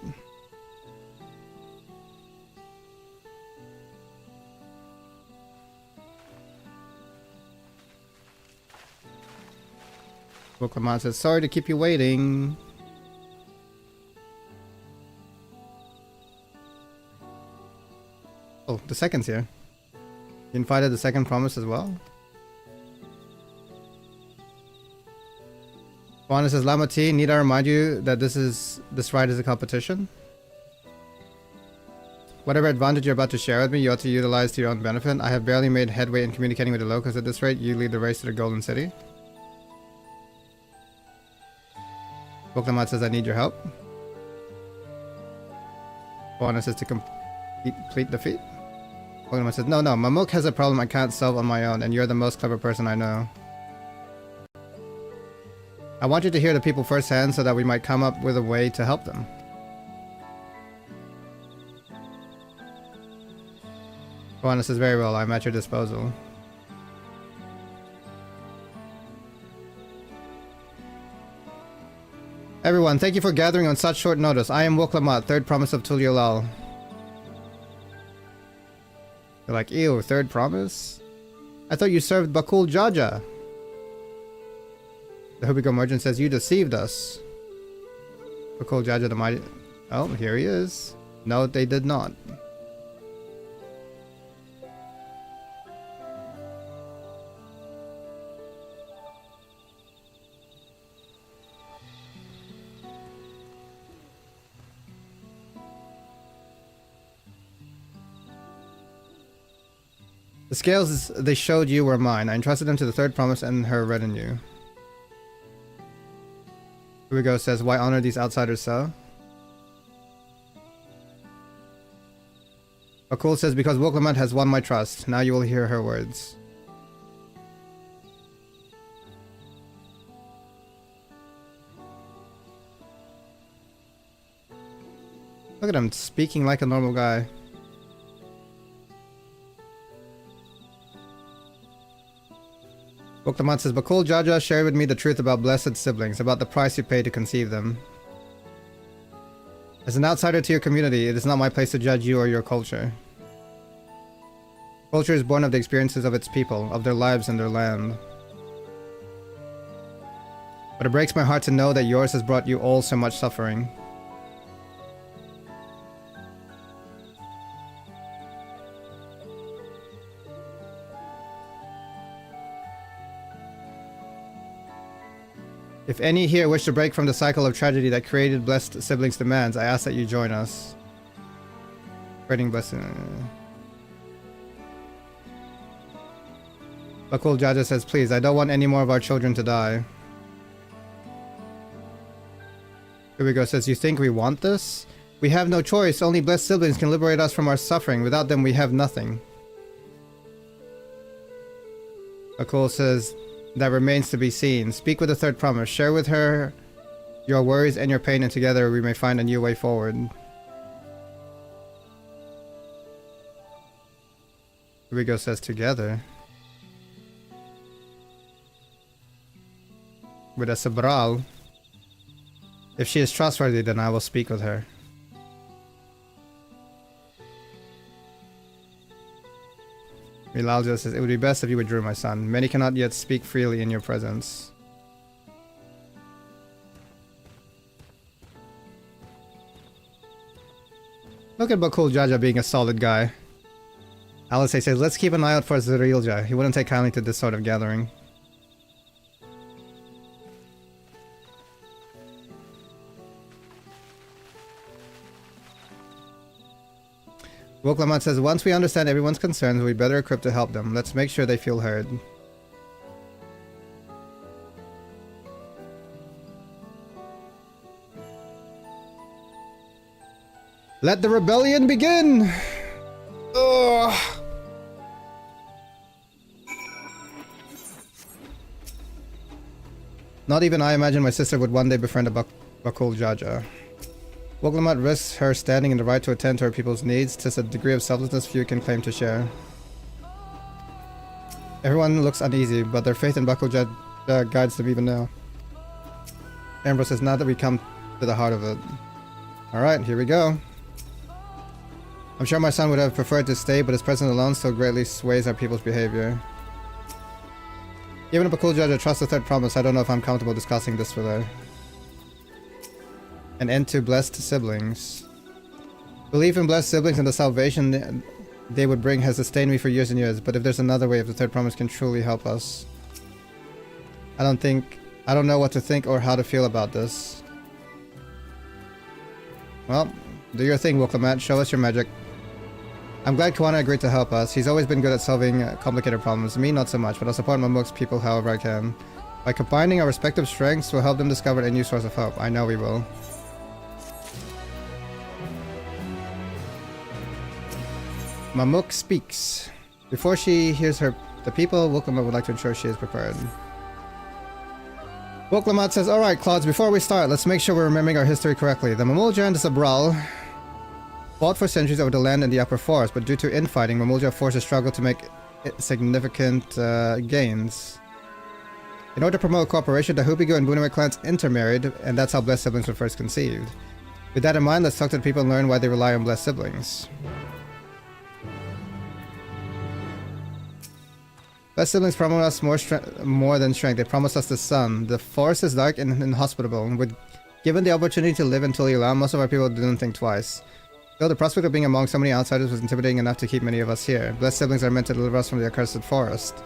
Woklamat says, sorry to keep you waiting. Oh, the second's here. You invited the second promise as well? Juana says, Lamati, need I remind you that this ride is a competition? Whatever advantage you're about to share with me, you ought to utilize to your own benefit. I have barely made headway in communicating with the locals. At this rate, you lead the race to the Golden City. Woklamat says, I need your help. Juana says, to complete defeat. Woklamat says, no, Mamuk has a problem I can't solve on my own, and you're the most clever person I know. I want you to hear the people firsthand so that we might come up with a way to help them. Juana says, very well, I'm at your disposal. Everyone, thank you for gathering on such short notice. I am Woklamat, third promise of Tuliolal. You're like, ew, third promise? I thought you served Bakul Jaja. The Hubiko merchant says, you deceived us. Bakul Jaja the mighty... Oh, here he is. No, they did not. The scales they showed you were mine. I entrusted them to the third promise and her retinue. Hubiko says, why honor these outsiders so? Bakul says, because Woklamat has won my trust. Now you will hear her words. Look at him speaking like a normal guy. Woklamat says, Bakul Jaja shared with me the truth about blessed siblings, about the price you pay to conceive them. As an outsider to your community, it is not my place to judge you or your culture. Culture is born of the experiences of its people, of their lives and their land. But it breaks my heart to know that yours has brought you all so much suffering. If any here wish to break from the cycle of tragedy that created blessed siblings' demands, I ask that you join us. Spreading blessing. Bakul Jaja says, please, I don't want any more of our children to die. Hubiko says, you think we want this? We have no choice. Only blessed siblings can liberate us from our suffering. Without them, we have nothing. Akul says, that remains to be seen. Speak with the third promise. Share with her your worries and your pain, and together we may find a new way forward. Rigo says together. With a Sabral. If she is trustworthy, then I will speak with her. Milalja says, it would be best if you withdrew, my son. Many cannot yet speak freely in your presence. Look at Bakul Jaja being a solid guy. Alice says, let's keep an eye out for Zirilja. He wouldn't take kindly to this sort of gathering. Woklamat says, once we understand everyone's concerns, we'd better equip to help them. Let's make sure they feel heard. Let the rebellion begin! Ugh. Not even I imagine my sister would one day befriend a Bakul Jaja. Woklamat risks her standing in the right to attend to her people's needs, to a degree of selflessness few can claim to share. Everyone looks uneasy, but their faith in Bakul Jaja guides them even now. Ambrose says, now that we come to the heart of it. Alright, here we go. I'm sure my son would have preferred to stay, but his presence alone so greatly sways our people's behavior. Even if Bakul Jaja trusts the third promise, I don't know if I'm comfortable discussing this with her. An end to blessed siblings. Belief in blessed siblings and the salvation they would bring has sustained me for years and years, but if there's another way, if the third promise can truly help us. I don't know what to think or how to feel about this. Well, do your thing, Woklamat. Show us your magic. I'm glad Kawana agreed to help us. He's always been good at solving complicated problems. Me, not so much, but I'll support Mamuk's people however I can. By combining our respective strengths, we'll help them discover a new source of hope. I know we will. Mamuk speaks. Before she hears the people, Woklamat would like to ensure she is prepared. Woklamat says, alright, Clouds, before we start, let's make sure we're remembering our history correctly. The Mamulja and the Sabral fought for centuries over the land in the upper forest, but due to infighting, Mamulja forces struggle to make significant gains. In order to promote cooperation, the Hubigo and Bunaway clans intermarried, and that's how blessed siblings were first conceived. With that in mind, let's talk to the people and learn why they rely on blessed siblings. Blessed siblings promise us more than strength. They promise us the sun. The forest is dark and inhospitable, and given the opportunity to live until Ilan, most of our people didn't think twice. Though the prospect of being among so many outsiders was intimidating enough to keep many of us here. Blessed siblings are meant to deliver us from the accursed forest.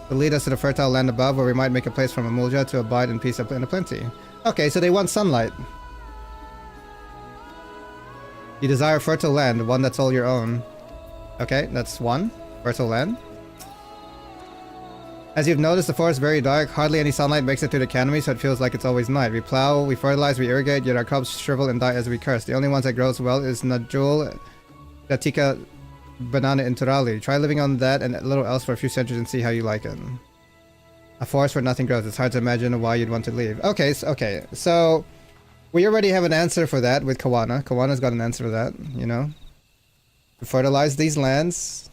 To lead us to the fertile land above, where we might make a place for Mamulja to abide in peace and plenty. Okay, so they want sunlight. You desire fertile land, one that's all your own. Okay, that's one. Fertile land. As you've noticed, the forest is very dark. Hardly any sunlight makes it through the canopy, so it feels like it's always night. We plow, we fertilize, we irrigate, yet our crops shrivel and die as we curse. The only ones that grows well is Najul, Datika, Banana, and Turali. Try living on that and a little else for a few centuries and see how you like it. A forest where nothing grows. It's hard to imagine why you'd want to leave. Okay, so we already have an answer for that with Kawana. Kawana's got an answer for that, you know. To fertilize these lands.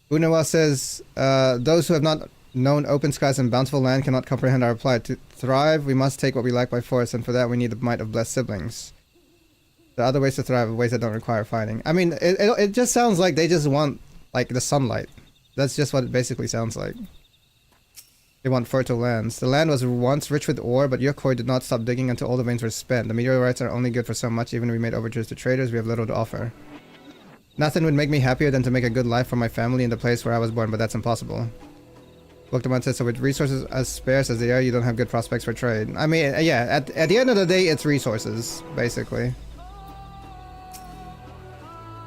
Unawa says, those who have not known open skies and bountiful land cannot comprehend our reply. To thrive, we must take what we lack by force, and for that we need the might of blessed siblings. There are other ways to thrive, ways that don't require fighting. I mean, it just sounds like they just want, like, the sunlight. That's just what it basically sounds like. They want fertile lands. The land was once rich with ore, but Yokoi did not stop digging until all the veins were spent. The meteorites are only good for so much. Even if we made overtures to traders, we have little to offer. Nothing would make me happier than to make a good life for my family in the place where I was born, but that's impossible. Boktaman says, so with resources as sparse as they are, you don't have good prospects for trade. I mean, yeah, at the end of the day, it's resources, basically.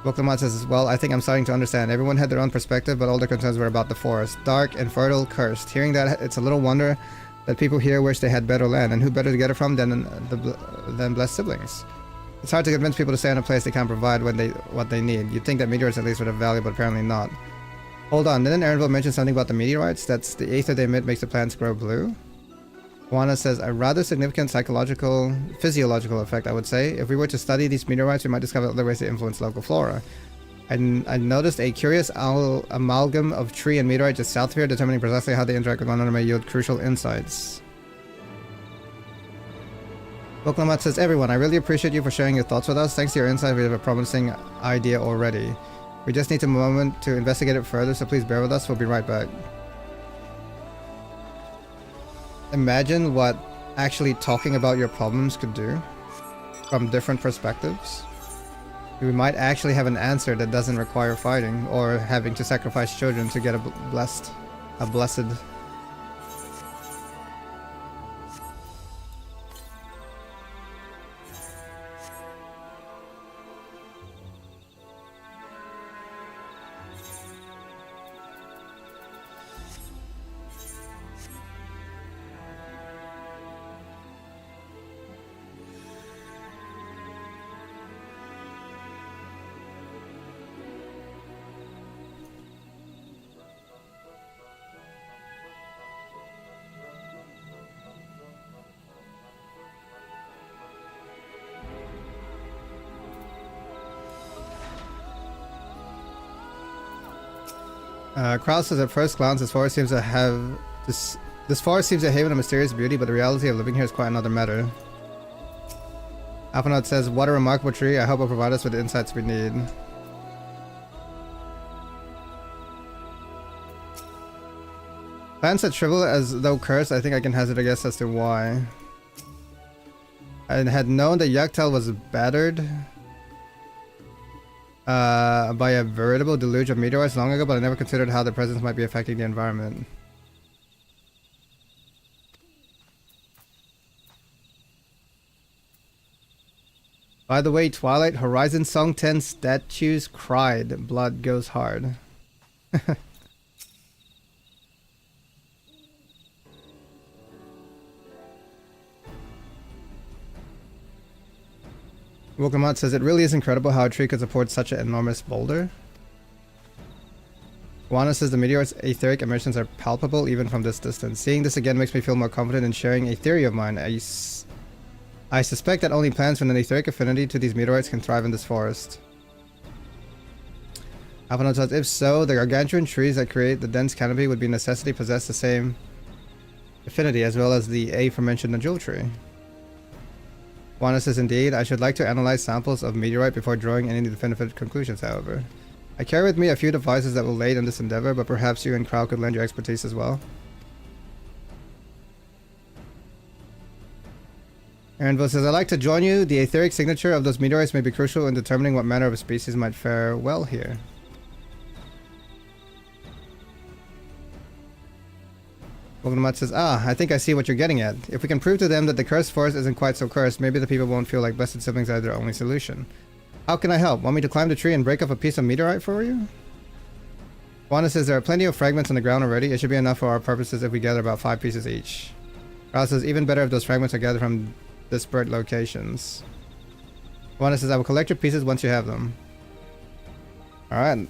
Boktaman says, well, I think I'm starting to understand. Everyone had their own perspective, but all their concerns were about the forest. Dark, infertile, cursed. Hearing that, it's a little wonder that people here wish they had better land, and who better to get it from than blessed siblings? It's hard to convince people to stay in a place they can't provide what they need. You'd think that meteorites at least would have value, but apparently not. Hold on, didn't Aaronville mention something about the meteorites? That's the ether they emit makes the plants grow blue? Juana says, a rather significant physiological effect, I would say. If we were to study these meteorites, we might discover other ways to influence local flora. I noticed a curious amalgam of tree and meteorite just south of here, determining precisely how they interact with one another may yield crucial insights. Boklamat says, everyone, I really appreciate you for sharing your thoughts with us. Thanks to your insight, we have a promising idea already. We just need a moment to investigate it further, so please bear with us. We'll be right back. Imagine what actually talking about your problems could do from different perspectives. We might actually have an answer that doesn't require fighting or having to sacrifice children to get a blessed. Kraus says at first glance this forest seems to have this forest seems a haven of mysterious beauty, but the reality of living here is quite another matter. Alphanaut says, what a remarkable tree. I hope it will provide us with the insights we need. Plants that shrivel as though cursed. I think I can hazard a guess as to why. I had known that Yaktel was battered by a veritable deluge of meteorites long ago, but I never considered how their presence might be affecting the environment. By the way, Twilight Horizon Song 10 statues cried. Blood goes hard. Wokamat says, it really is incredible how a tree could support such an enormous boulder. Juana says the meteor's etheric emissions are palpable even from this distance. Seeing this again makes me feel more confident in sharing a theory of mine. I suspect that only plants with an etheric affinity to these meteorites can thrive in this forest. Alphanaut says, if so, the gargantuan trees that create the dense canopy would be necessity possess the same affinity as well as the aforementioned jewel tree. Juana says, indeed, I should like to analyze samples of meteorite before drawing any definitive conclusions, however. I carry with me a few devices that will aid in this endeavor, but perhaps you and Crow could lend your expertise as well. Aaronville says, I'd like to join you. The etheric signature of those meteorites may be crucial in determining what manner of species might fare well here. Voldemort says, I think I see what you're getting at. If we can prove to them that the cursed forest isn't quite so cursed, maybe the people won't feel like blessed siblings are their only solution. How can I help? Want me to climb the tree and break off a piece of meteorite for you? Wanda says, there are plenty of fragments on the ground already. It should be enough for our purposes if we gather about 5 pieces each. Raul says, even better if those fragments are gathered from disparate locations. Wanda says, I will collect your pieces once you have them. Alright.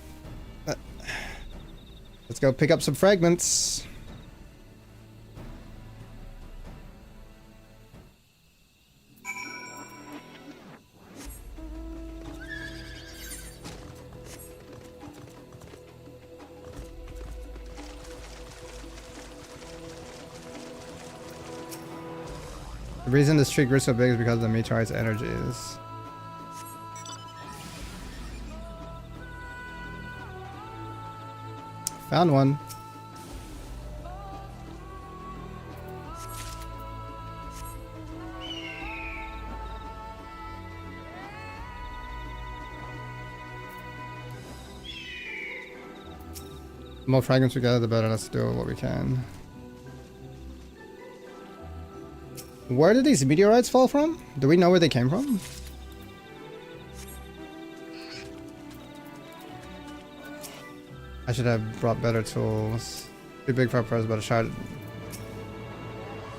Let's go pick up some fragments. The reason this tree grew so big is because of the meteorite's energies. Found one. The more fragments we gather, the better. Let's do what we can. Where did these meteorites fall from? Do we know where they came from? I should have brought better tools. Too big for our purse, but a shard.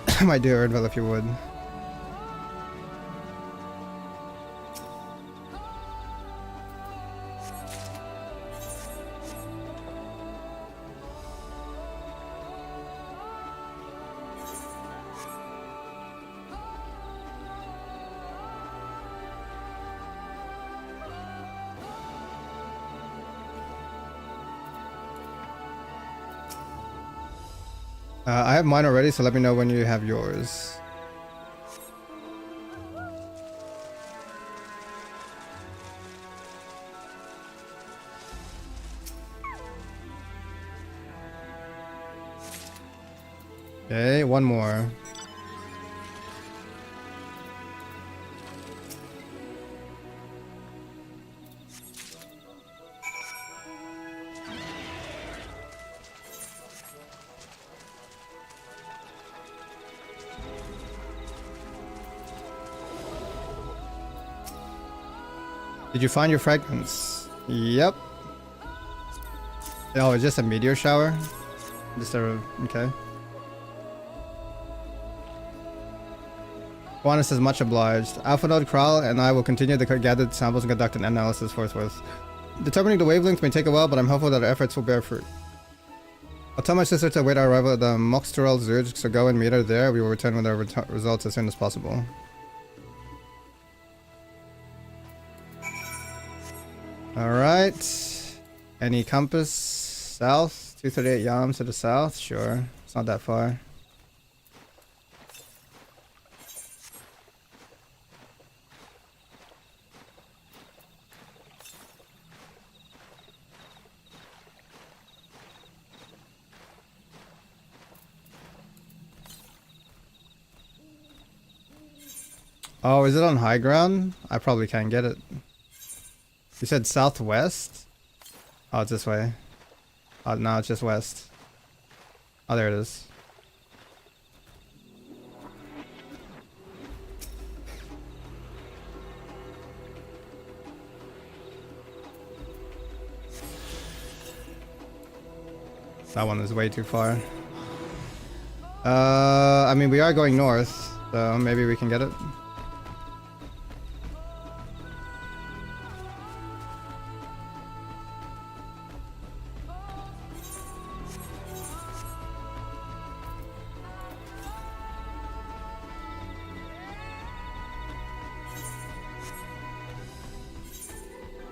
I might do Erdville if you would. I have mine already, so let me know when you have yours. Okay, one more. Did you find your fragments? Yep. Oh, it's just a meteor shower? Just a... okay. Juana says, much obliged. Alpha Node Kral and I will continue to gather samples and conduct an analysis forthwith. Determining the wavelength may take a while, but I'm hopeful that our efforts will bear fruit. I'll tell my sister to await our arrival at the Moxtural Zurg, so go and meet her there. We will return with our results as soon as possible. Alright. Any compass? South? 238 yams to the south? Sure. It's not that far. Oh, is it on high ground? I probably can't get it. You said southwest? Oh, it's this way. Oh, no, it's just west. Oh, there it is. That one is way too far. I mean, we are going north, so maybe we can get it.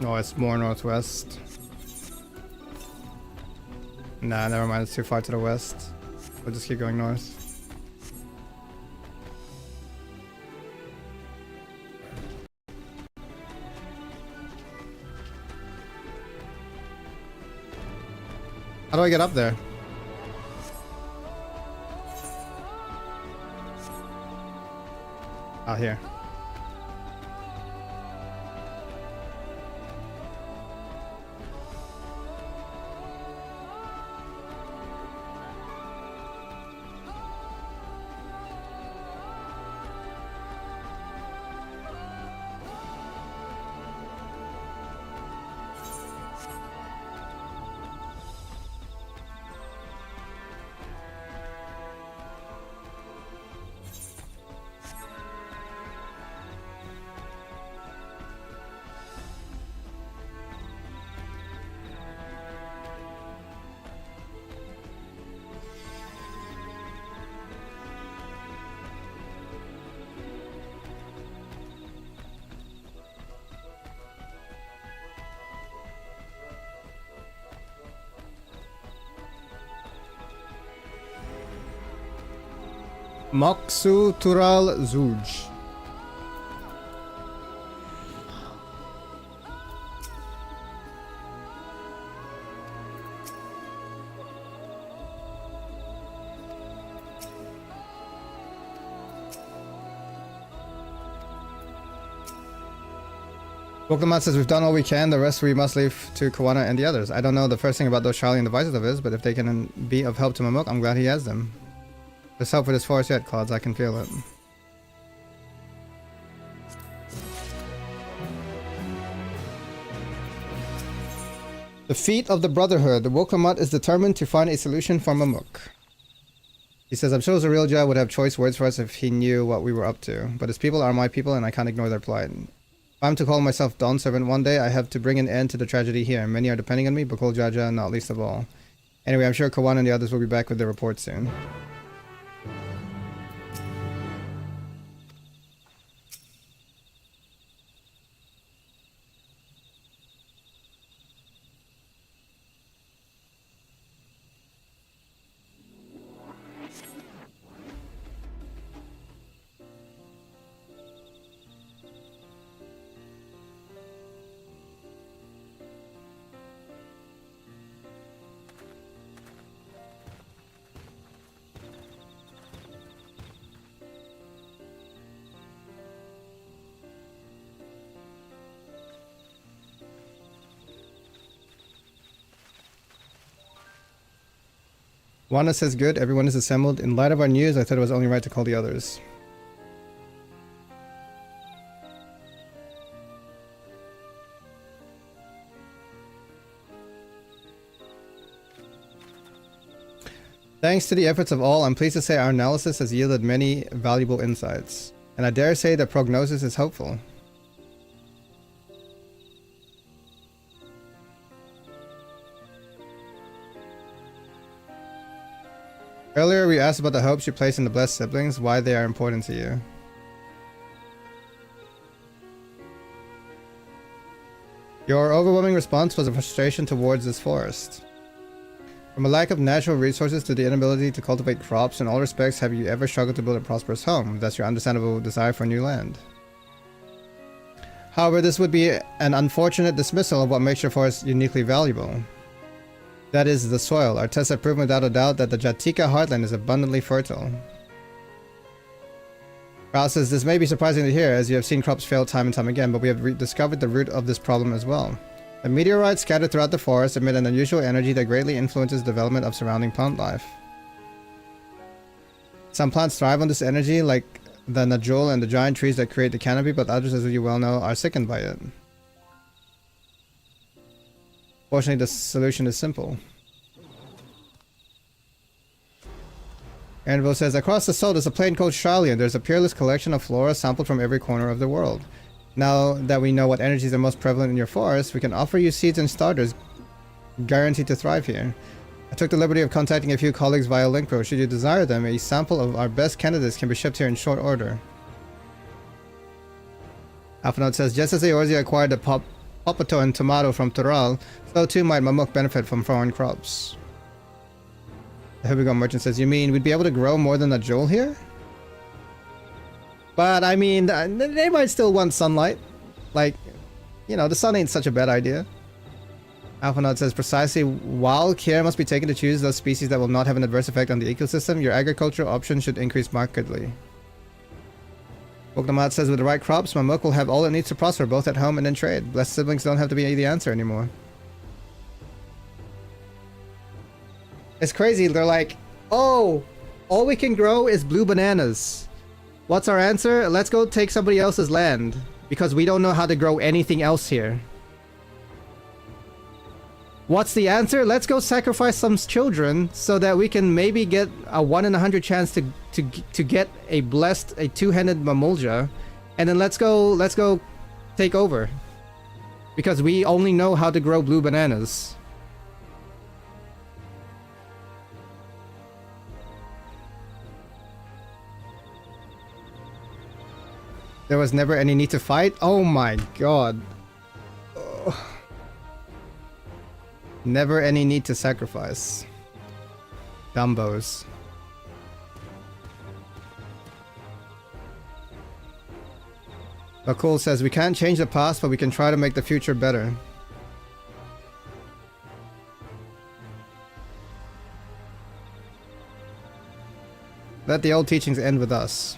No, it's more northwest. Nah, never mind. It's too far to the west. We'll just keep going north. How do I get up there? Out here. Moksu Tural Zuj. Woklamat says we've done all we can, the rest we must leave to Kawana and the others. I don't know the first thing about those Charlian devices of his, but if they can be of help to Mamuk, I'm glad he has them. There's help for this forest yet, Clouds, I can feel it. The feet of the Brotherhood. The Woklamat is determined to find a solution for Mamuk. He says, I'm sure Zarelja would have choice words for us if he knew what we were up to, but his people are my people and I can't ignore their plight. If I'm to call myself Dawn Servant one day, I have to bring an end to the tragedy here. Many are depending on me, Bukul Jaja not least of all. Anyway, I'm sure Kawan and the others will be back with their report soon. Wanda says good, everyone is assembled. In light of our news, I thought it was only right to call the others. Thanks to the efforts of all, I'm pleased to say our analysis has yielded many valuable insights. And I dare say the prognosis is hopeful. Earlier we asked about the hopes you place in the blessed siblings, why they are important to you. Your overwhelming response was a frustration towards this forest. From a lack of natural resources to the inability to cultivate crops, in all respects have you ever struggled to build a prosperous home? That's your understandable desire for new land. However, this would be an unfortunate dismissal of what makes your forest uniquely valuable. That is the soil. Our tests have proven without a doubt that the Jatika heartland is abundantly fertile. Raul says, this may be surprising to hear, as you have seen crops fail time and time again, but we have discovered the root of this problem as well. The meteorites scattered throughout the forest emit an unusual energy that greatly influences the development of surrounding plant life. Some plants thrive on this energy, like the Najul and the giant trees that create the canopy, but others, as you well know, are sickened by it. Fortunately, the solution is simple. Anvil says, across the soul there's a plain called Charlian. There's a peerless collection of flora sampled from every corner of the world. Now that we know what energies are most prevalent in your forest, we can offer you seeds and starters guaranteed to thrive here. I took the liberty of contacting a few colleagues via LinkPro. Should you desire them, a sample of our best candidates can be shipped here in short order. Alphanaut says, just as Eorzea acquired the Popato and tomato from Tural, so too might Mamuk benefit from foreign crops. The Hubigo merchant says, you mean we'd be able to grow more than a jewel here? But I mean, they might still want sunlight. Like, you know, the sun ain't such a bad idea. Alphanaut says, precisely, while care must be taken to choose those species that will not have an adverse effect on the ecosystem, your agricultural options should increase markedly. Wognamat says, with the right crops, Mamuk will have all it needs to prosper, both at home and in trade. Blessed siblings don't have to be the answer anymore. It's crazy, they're like, oh, all we can grow is blue bananas. What's our answer? Let's go take somebody else's land, because we don't know how to grow anything else here. What's the answer? Let's go sacrifice some children so that we can maybe get a 1 in 100 chance to get a two-handed Mamulja, and then let's go take over. Because we only know how to grow blue bananas. There was never any need to fight? Oh my god. Ugh. Never any need to sacrifice. Dumbos. Bakul says, we can't change the past, but we can try to make the future better. Let the old teachings end with us.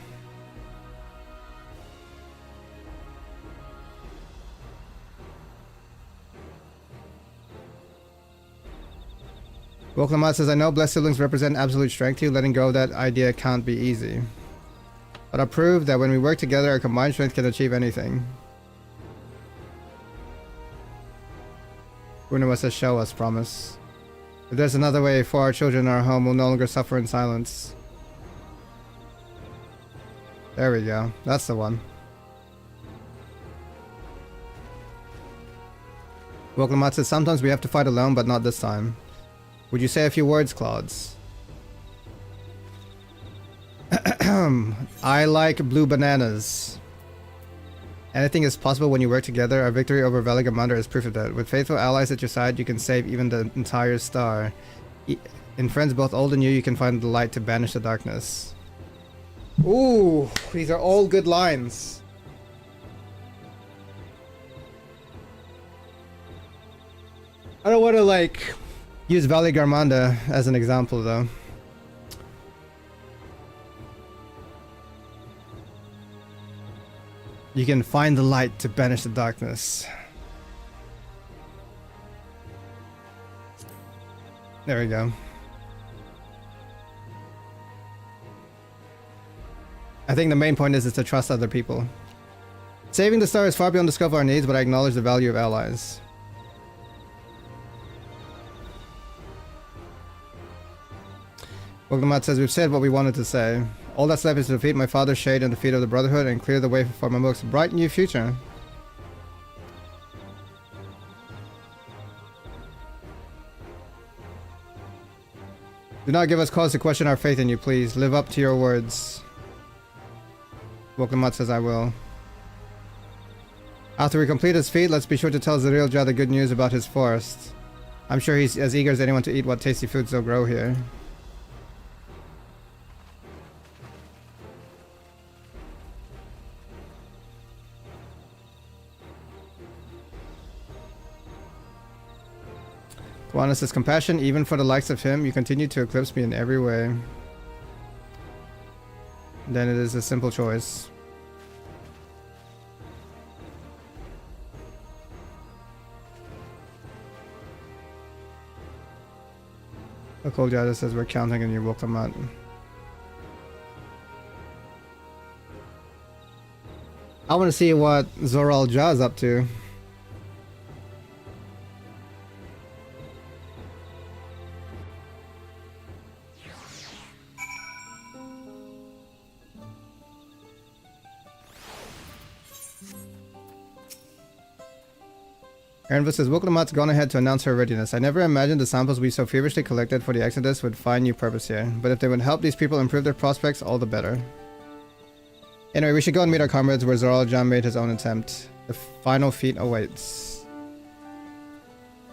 Woklamat says, I know blessed siblings represent absolute strength to you. Letting go of that idea can't be easy. But I proved that when we work together, our combined strength can achieve anything. Purnima says, show us, promise. If there's another way for our children in our home, we'll no longer suffer in silence. There we go. That's the one. Woklamat says, sometimes we have to fight alone, but not this time. Would you say a few words, Claudes? I like blue bananas. Anything is possible when you work together. Our victory over Veligamandar is proof of that. With faithful allies at your side, you can save even the entire star. In friends both old and new, you can find the light to banish the darkness. Ooh, these are all good lines. I don't want to like use Valley Garmanda as an example though. You can find the light to banish the darkness. There we go. I think the main point is to trust other people. Saving the star is far beyond the scope of our needs, but I acknowledge the value of allies. Wilgamat says, we've said what we wanted to say. All that's left is to defeat my father's shade and defeat of the Brotherhood and clear the way for Mamuk's bright new future. Do not give us cause to question our faith in you, please. Live up to your words. Wilgamat says, I will. After we complete his feat, let's be sure to tell Zirilja the good news about his forest. I'm sure he's as eager as anyone to eat what tasty foods they'll grow here. Kwana says, compassion, even for the likes of him, you continue to eclipse me in every way. Then it is a simple choice. Okoljada says, we're counting on you, Wokamat. I want to see what Zoral Ja is up to. Ernva says, Woklamat's gone ahead to announce her readiness. I never imagined the samples we so feverishly collected for the Exodus would find new purpose here. But if they would help these people improve their prospects, all the better. Anyway, we should go and meet our comrades where Zoral Jan made his own attempt. The final feat awaits.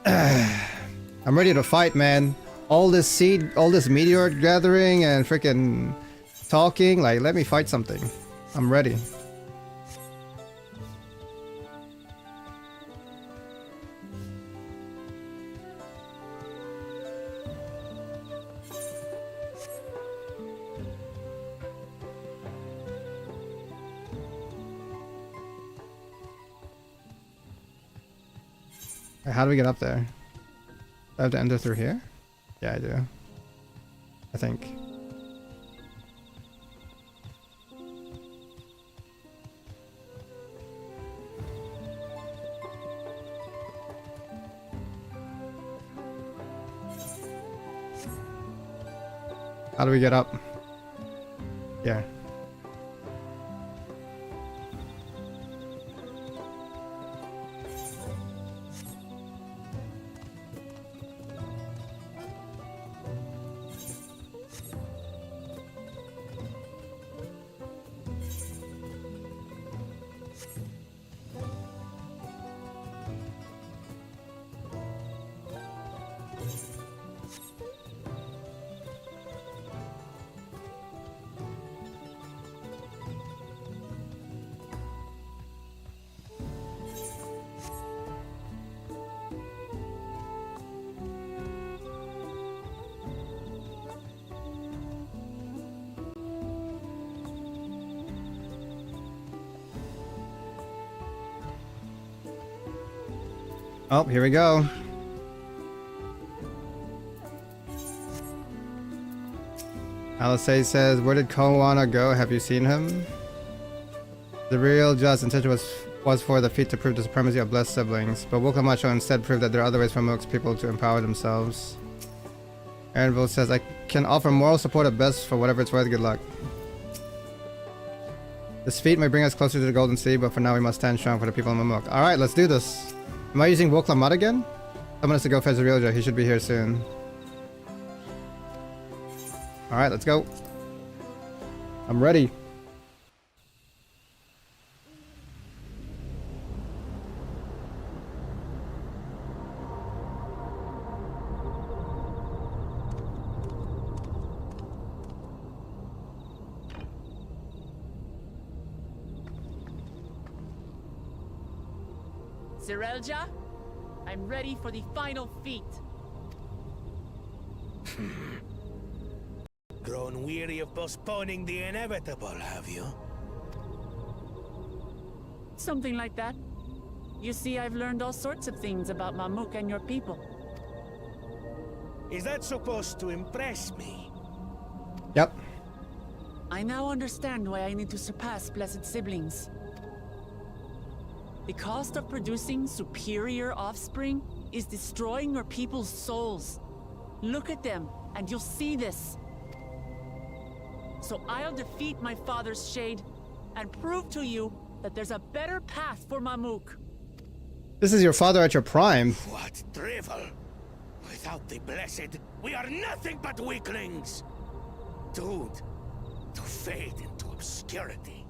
I'm ready to fight, man. All this meteor gathering and freaking talking, like, let me fight something. I'm ready. How do we get up there? Do I have to enter through here? Yeah, I do. I think. How do we get up? Yeah. Oh, here we go. Alice says, where did Kowana go? Have you seen him? The real just intention was for the feat to prove the supremacy of blessed siblings, but Wokamacho instead proved that there are other ways for Mook's people to empower themselves. Aaronville says, I can offer moral support at best for whatever it's worth. Good luck. This feat may bring us closer to the Golden Sea, but for now we must stand strong for the people of Mamuk. Alright, let's do this. Am I using Woklamat again? Someone has to go fetch Zirilja. He should be here soon. Alright, let's go. I'm ready.
Zirilja, I'm ready for the final feat.
Grown weary of postponing the inevitable, have you?
Something like that. You see, I've learned all sorts of things about Mamuk and your people.
Is that supposed to impress me?
Yep.
I now understand why I need to surpass blessed siblings. The cost of producing superior offspring is destroying your people's souls. Look at them, and you'll see this. So I'll defeat my father's shade, and prove to you that there's a better path for Mamuk.
This is your father at your prime.
What drivel! Without the blessed, we are nothing but weaklings! Doomed to fade into obscurity.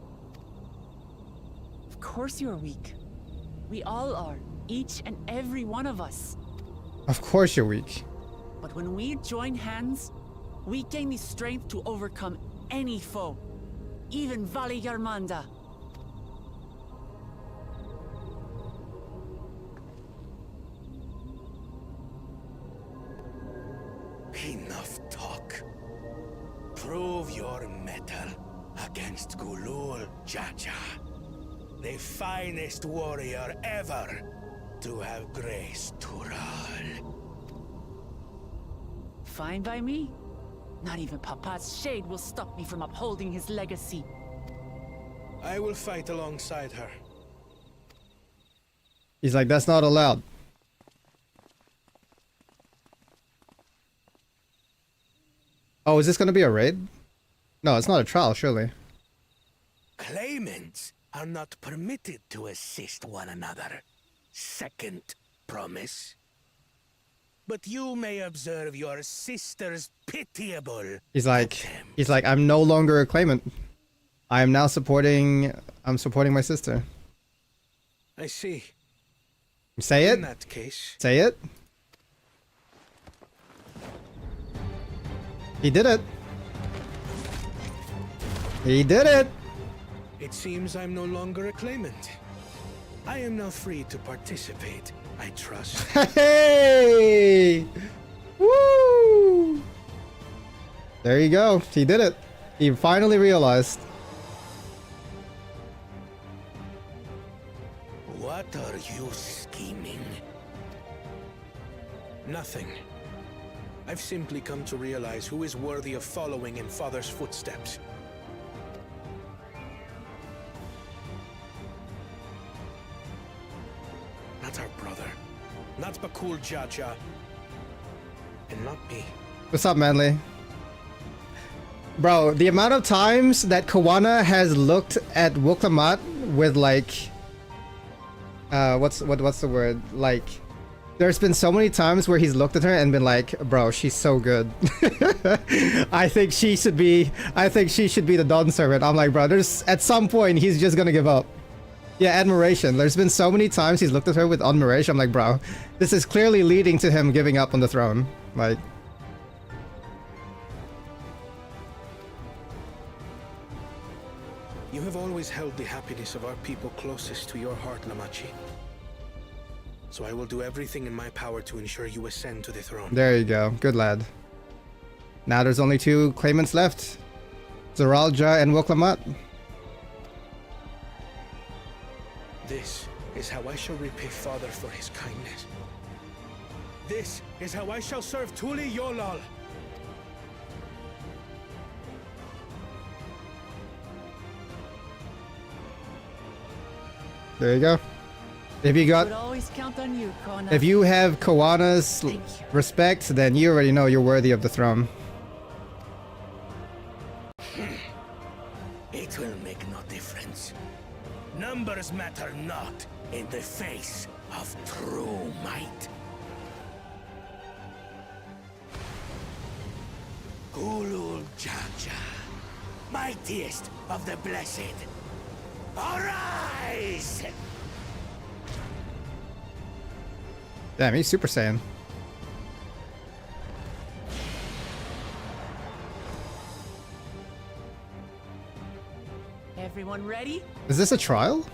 Of course you're weak. We all are, each and every one of us.
Of course you're weak.
But when we join hands, we gain the strength to overcome any foe, even Vali Yarmanda.
Enough talk. Prove your mettle against Gulul Jaja, the finest warrior ever to have graced Tural.
Fine by me. Not even Papa's shade will stop me from upholding his legacy.
I will fight alongside her.
He's like, that's not allowed. Oh, is this gonna be a raid? No, it's not a trial, surely.
Claimants are not permitted to assist one another. Second promise. But you may observe your sister's pitiable.
He's like, I'm no longer a claimant. I am now supporting my sister.
I see.
Say it.
In that case.
Say it. He did it. He did it.
It seems I'm no longer a claimant. I am now free to participate, I trust.
Hey! Woo! There you go. He did it. He finally realized.
What are you scheming? Nothing. I've simply come to realize who is worthy of following in Father's footsteps. Not our brother. Not Bakul Jaja. And not me.
What's up, Manly? Bro, the amount of times that Kawana has looked at Wuklamat with like what's the word? Like, there's been so many times where he's looked at her and been like, bro, she's so good. I think she should be the Dawn Servant. I'm like, bro, there's at some point he's just gonna give up. Yeah, admiration. There's been so many times he's looked at her with admiration. I'm like, bro, this is clearly leading to him giving up on the throne. Like,
You have always held the happiness of our people closest to your heart, Lamachi. So I will do everything in my power to ensure you ascend to the throne.
there you go. Good lad. Now there's only 2 claimants left. Zoralja and Wuklamat.
This is how I shall repay Father for his kindness. This is how I shall serve Tuli Yolal.
There you go. If you got,
Would always count on you, Kona.
if you have Kawana's respect, then you already know you're worthy of the throne.
It will make no difference. Numbers matter not in the face of true might. Gulul Jaja, mightiest of the blessed, arise!
Damn, he's Super Saiyan.
Everyone ready?
Is this a trial?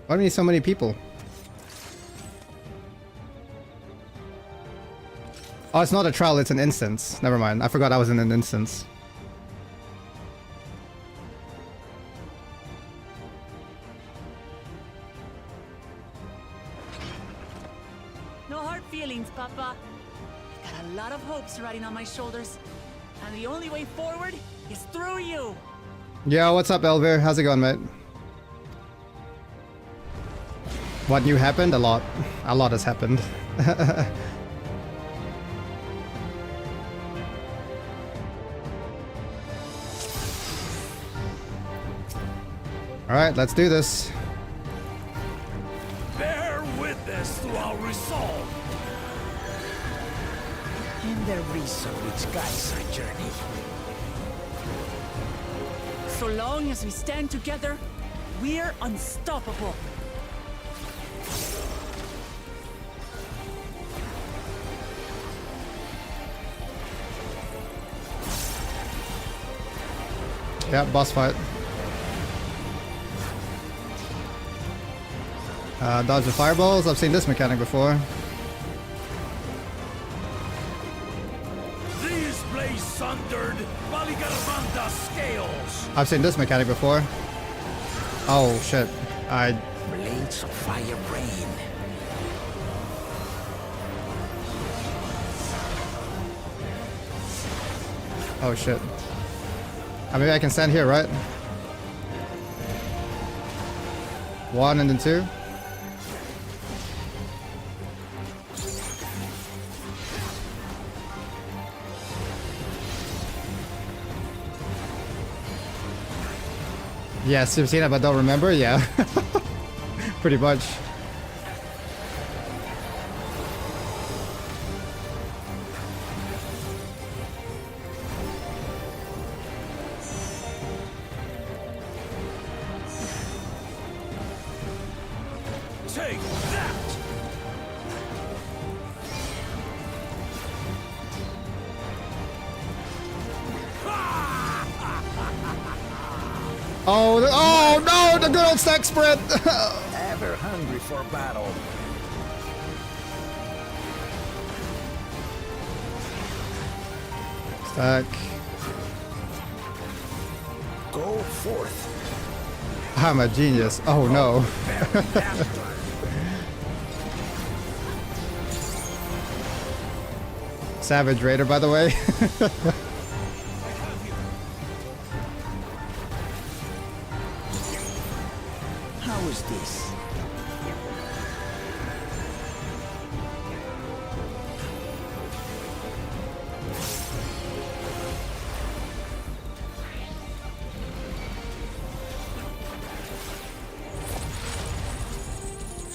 Why do we need so many people? Oh, it's not a trial, it's an instance. Never mind, I forgot I was in an instance.
No hard feelings, Papa. Got a lot of hopes riding on my shoulders. And the only way forward is through you.
Yo, what's up, Elvir? How's it going, mate? What new happened? A lot. A lot has happened. Alright, let's do this.
Bear witness to our resolve.
And the reason which guides our journey.
So long as we stand together, we're unstoppable.
Yeah, boss fight. Dodge the fireballs. I've seen this mechanic before.
These blades sundered Baligarvanta scales.
I've seen this mechanic before. Oh shit.
Blades of fire rain.
Oh shit. Maybe I can stand here, right? 1 and then 2. Yes, you've seen it but don't remember? Yeah. Pretty much.
Take that!
Oh no, the good old stack spread!
Ever hungry for battle.
Stack.
Go forth.
I'm a genius. Oh no. Savage Raider, by the way.
How is this?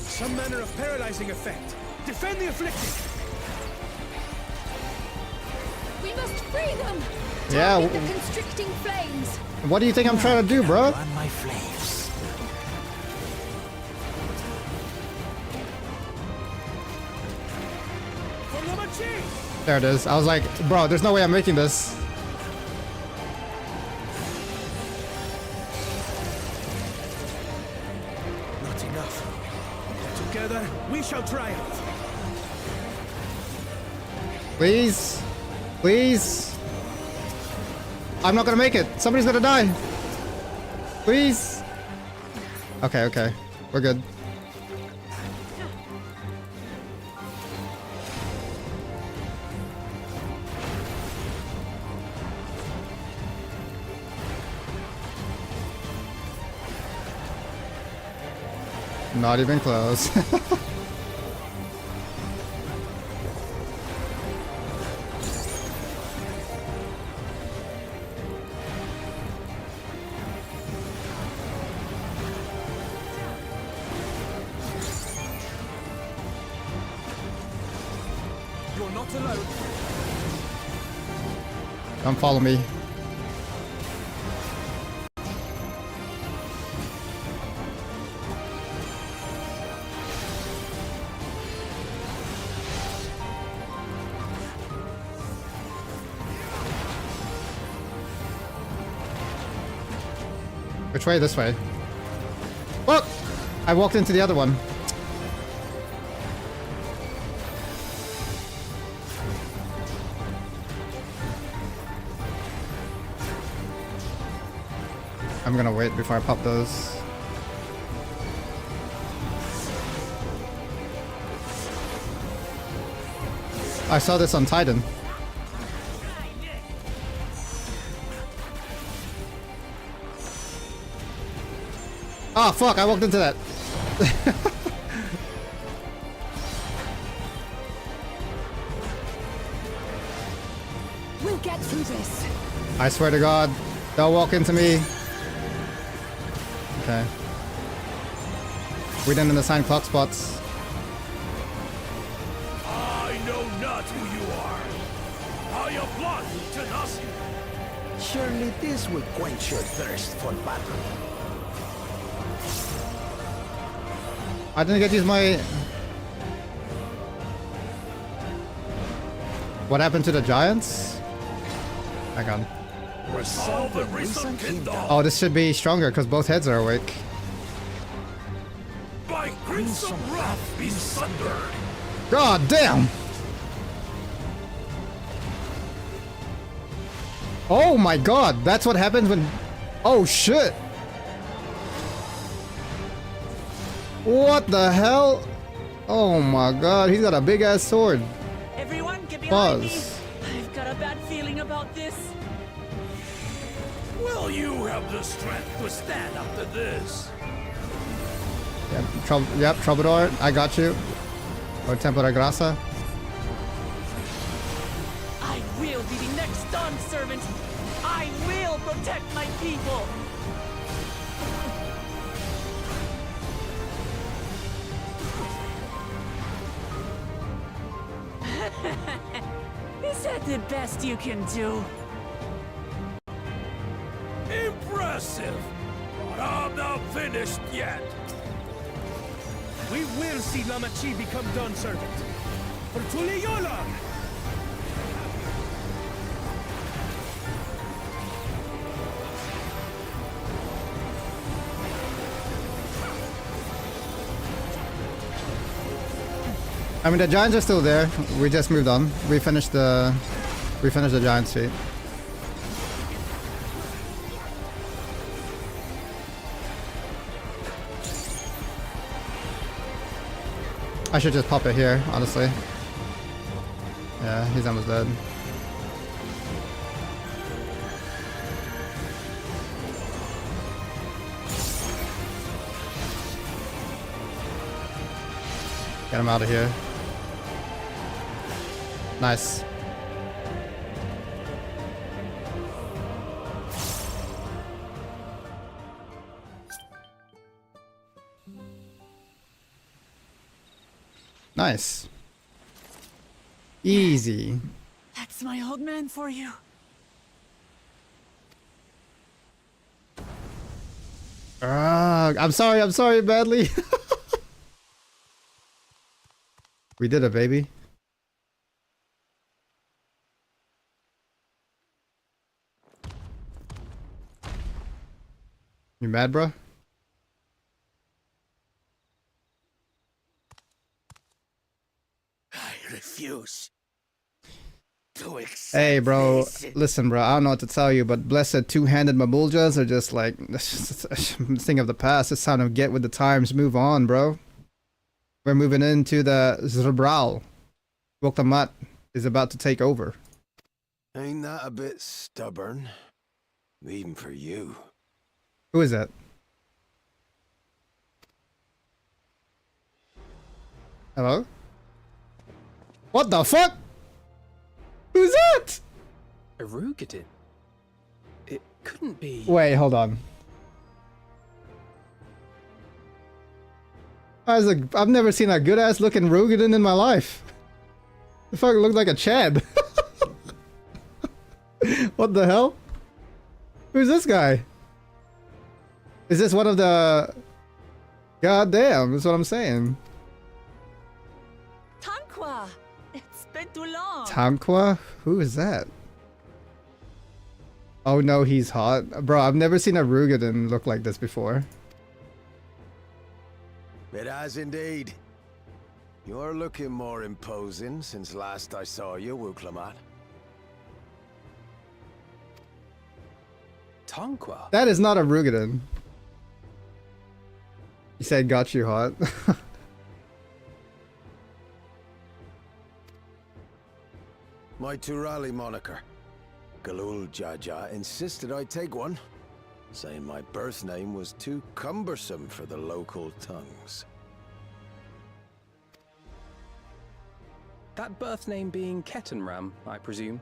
Some manner of paralyzing effect. Defend the afflicted.
We must free them!
Yeah.
Target the constricting flames!
What do you think I'm trying to do, bro?
Run my flames.
For the machine!
There it is. I was like, bro, there's no way I'm making this.
Not enough. Together, we shall triumph.
Please. Please. I'm not gonna make it. Somebody's gonna die. Please. Okay, okay. We're good. Not even close.
You're not alone.
Come follow me. Which way? This way. Well, I walked into the other one. I'm gonna wait before I pop those. I saw this on Titan. Oh fuck, I walked into that.
We'll get through this.
I swear to God, don't walk into me. Okay. We didn't assign clock spots.
I know not who you are. Are you blood to nothing?
Surely this will quench your thirst for battle.
I didn't get to use my... What happened to the giants? Hang on.
Resolve the recent kingdom.
Oh, this should be stronger because both heads are awake.
By crimson wrath be sundered.
God damn! Oh my god, that's what happens when... Oh shit! What the hell? Oh my god, he's got a big ass sword.
Everyone, get behind me.
Pause.
I've got a bad feeling about this.
Will you have the strength to stand up to this?
Yep, Troubadour, I got you. Or Tempora Grasa.
I will be the next Dawn servant. I will protect my people. Is that the best you can do?
Impressive! But I'm not finished yet.
We will see Lamachi become Dawn servant. For Tuliyolan!
I mean, the giants are still there. We just moved on. We finished the giants feat. I should just pop it here, honestly. Yeah, he's almost dead. Get him out of here. Nice. Nice. Easy.
That's my old man for you.
I'm sorry badly. We did it, baby. You mad, bro?
I refuse to accept.
Hey, bro.
this.
Listen, bro. I don't know what to tell you, but blessed two-handed Mabuljas are just like that's just a thing of the past. It's time to get with the times. Move on, bro. We're moving into the Zrbral. Wokamat is about to take over.
Ain't that a bit stubborn? Even for you.
Who is that? Hello? What the fuck? Who's that?
Arugadin? It couldn't be...
Wait, hold on. I've never seen a good ass looking Rugadin in my life. The fuck looked like a Chad. What the hell? Who's this guy? Is this one of the... God damn, that's what I'm saying.
Tanqua! It's been too long.
Tanqua? Who is that? Oh no, he's hot. Bro, I've never seen a Rugadin look like this before.
It has indeed. You're looking more imposing since last I saw you, Wuklamat.
Tanqua?
That is not a Rugadin. He said got you hot.
My Turali moniker. Galul Jaja insisted I take one.
saying my birth name was too cumbersome for the local tongues.
That birth name being Kettenram, I presume.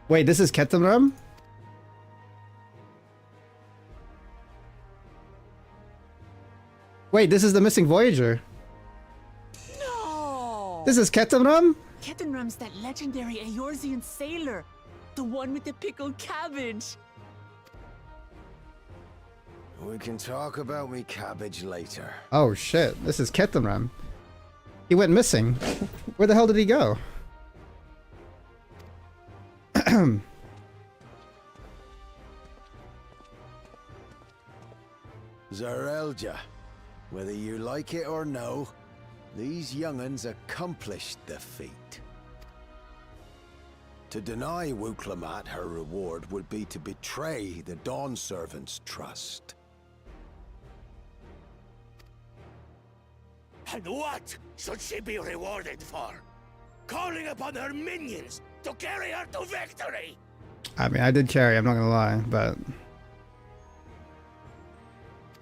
Wait, this is Ketamram? Wait, this is the missing Voyager.
No!
This is Ketamram?
Kettenram's that legendary Eorzean sailor. The one with the pickled cabbage.
We can talk about me cabbage later.
Oh shit, this is Ketamram. He went missing. Where the hell did he go?
Zarelja, whether you like it or no, these young'uns accomplished the feat. To deny Wuklamat her reward would be to betray the Dawn Servant's trust.
And what should she be rewarded for? Calling upon her minions to carry her to victory!
I mean, I did carry, I'm not gonna lie, but...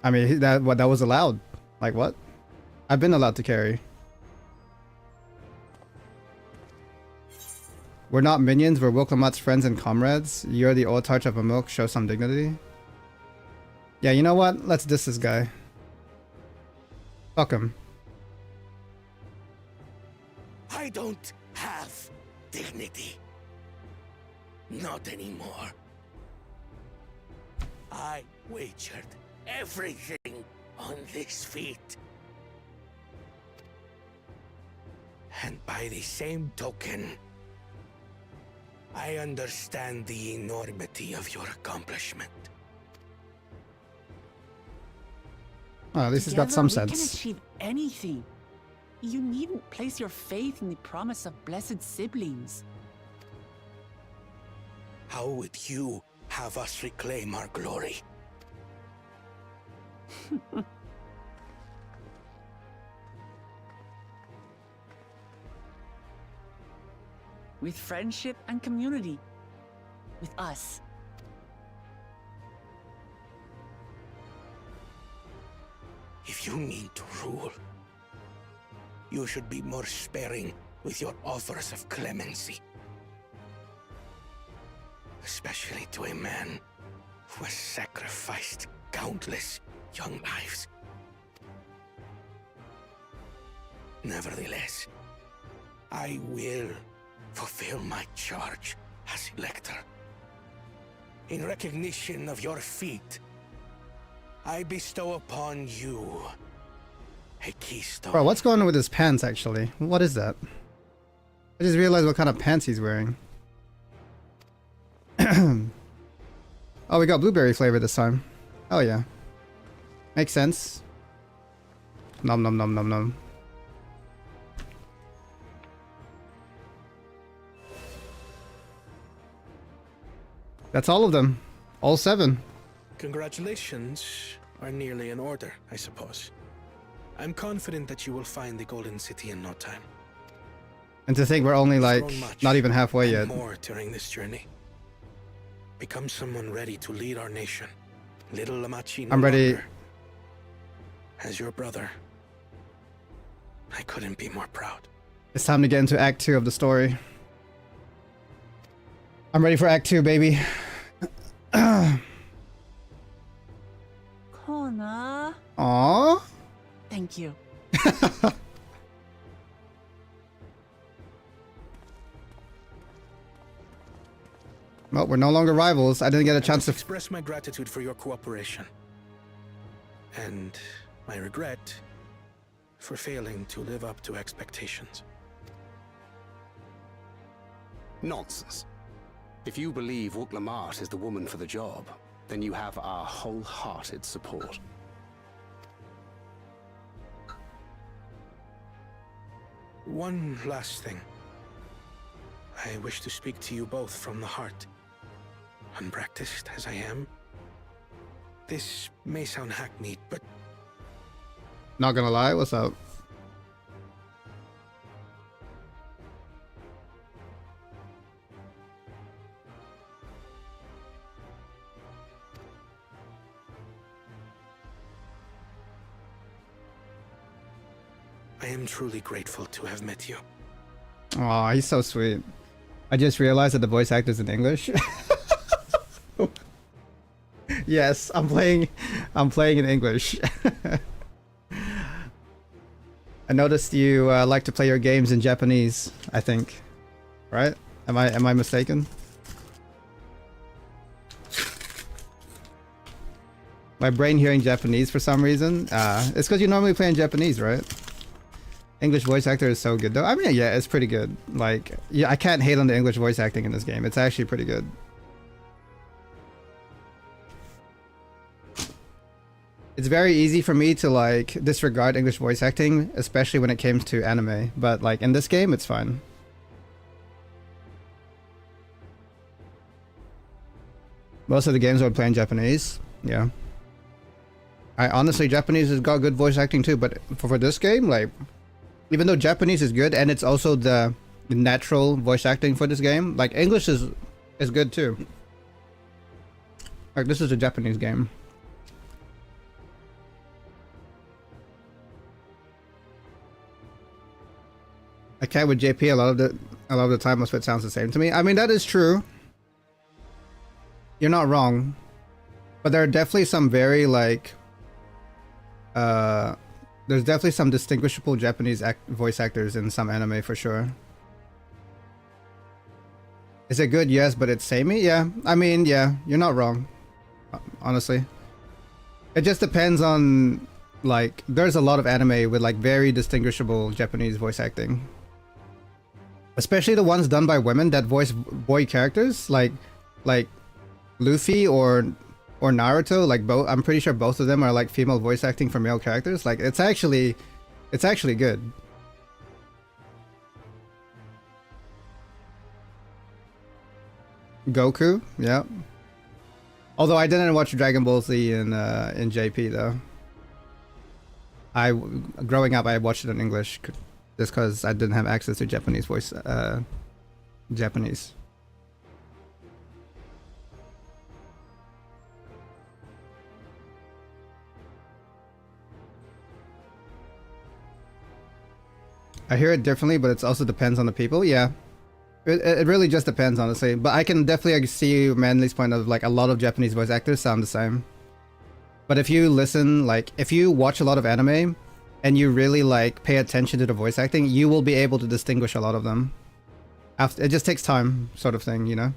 I mean, that was allowed. Like, what? I've been allowed to carry. We're not minions, we're Wilklamat's friends and comrades. You're the Autarch of Amok, show some dignity. Yeah, you know what? Let's diss this guy. Fuck him.
I don't have dignity. Not anymore. I wagered everything on this feat. And by the same token, I understand the enormity of your accomplishment.
Oh, at least he's got some
Together, we can
sense.
achieve anything. You needn't place your faith in the promise of blessed siblings.
How would you have us reclaim our glory?
With friendship and community. With us.
If you mean to rule, you should be more sparing with your offers of clemency. Especially to a man who has sacrificed countless young lives. Nevertheless, I will fulfill my charge as Elector. In recognition of your feat, I bestow upon you a keystone.
Bro, what's going on with his pants, actually? What is that? I just realized what kind of pants he's wearing. Oh, we got blueberry flavor this time. Oh yeah. Makes sense. Nom nom nom nom nom. That's all of them. All 7.
Congratulations are nearly in order, I suppose. I'm confident that you will find the Golden City in no time.
And to think we're only
You've
like
grown much
not even halfway
and
yet.
more during this journey. Become someone ready to lead our nation. Little Lamachi no
I'm ready.
longer. As your brother, I couldn't be more proud.
It's time to get into Act 2 of the story. I'm ready for Act 2, baby.
Kona.
Aww.
Thank you.
Well, we're no longer rivals. I didn't get a chance to...
Express my gratitude for your cooperation. And my regret for failing to live up to expectations.
Nonsense. If you believe Wuklamat is the woman for the job, then you have our wholehearted support.
One last thing. I wish to speak to you both from the heart. Unpracticed as I am, this may sound hackneyed, but
Not gonna lie, what's up?
I am truly grateful to have met you.
Aw, he's so sweet. I just realized that the voice actor's in English. Yes, I'm playing in English. I noticed you like to play your games in Japanese, I think. Right? Am I mistaken? My brain hearing Japanese for some reason. It's because you normally play in Japanese, right? English voice actor is so good though. I mean, yeah, it's pretty good. Like, yeah, I can't hate on the English voice acting in this game. It's actually pretty good. It's very easy for me to like disregard English voice acting, especially when it comes to anime. But like in this game, it's fine. Most of the games I would play in Japanese. Yeah. I honestly, Japanese has got good voice acting too, but for this game, like, even though Japanese is good and it's also the natural voice acting for this game, like English is good too. Like this is a Japanese game. I can't with JP. A lot of the time most of it sounds the same to me. I mean, that is true. You're not wrong, but there are definitely some very like there's definitely some distinguishable Japanese voice actors in some anime for sure. Is it good? Yes, but it's samey. Yeah, I mean, yeah, you're not wrong. Honestly, it just depends on like. There's a lot of anime with like very distinguishable Japanese voice acting. Especially the ones done by women that voice boy characters, like Luffy or Naruto. Like both, I'm pretty sure both of them are like female voice acting for male characters. Like it's actually good. Goku, yeah. Although I didn't watch Dragon Ball Z in JP though. Growing up, I watched it in English. Just because I didn't have access to Japanese voice, Japanese. I hear it differently, but it also depends on the people. Yeah, it really just depends, honestly. But I can definitely see Manly's point of like a lot of Japanese voice actors sound the same. But if you listen, like if you watch a lot of anime, and you really like pay attention to the voice acting, you will be able to distinguish a lot of them. It just takes time, sort of thing, you know.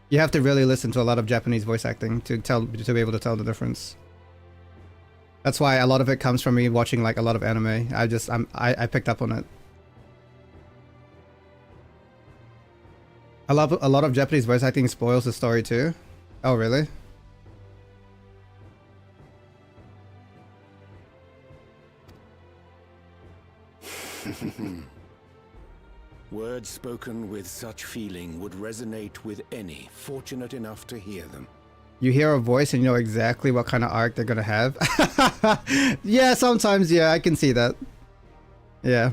You have to really listen to a lot of Japanese voice acting to be able to tell the difference. That's why a lot of it comes from me watching like a lot of anime. I picked up on it. A lot of Japanese voice acting spoils the story too. Oh really?
Words spoken with such feeling would resonate with any fortunate enough to hear them.
You hear a voice and you know exactly what kind of arc they're gonna have. Yeah, sometimes, yeah, I can see that. Yeah.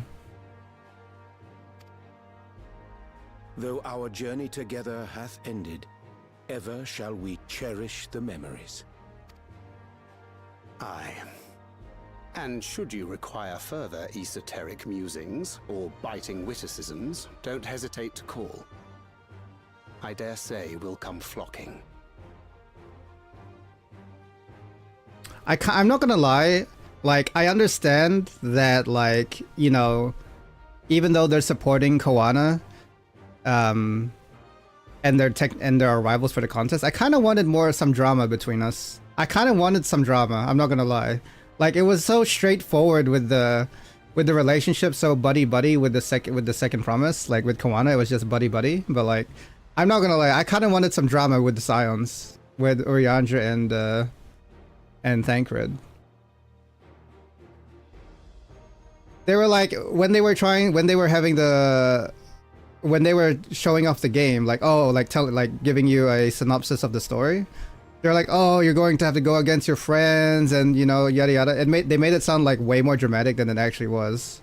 Though our journey together hath ended, ever shall we cherish the memories.
Aye. And should you require further esoteric musings or biting witticisms, don't hesitate to call. I dare say we'll come flocking.
I'm not gonna lie, like I understand that, like, you know, even though they're supporting Koana, and they're our rivals for the contest, I kind of wanted some drama between us. I kind of wanted some drama. I'm not gonna lie. Like it was so straightforward with the relationship, so buddy with the second promise. Like with Koana, it was just buddy. But like, I'm not gonna lie, I kind of wanted some drama with the Scions, with Uriandra and Thancred. They were like when they were showing off the game, like giving you a synopsis of the story. They're like, oh, you're going to have to go against your friends and, you know, yada yada. They made it sound like way more dramatic than it actually was.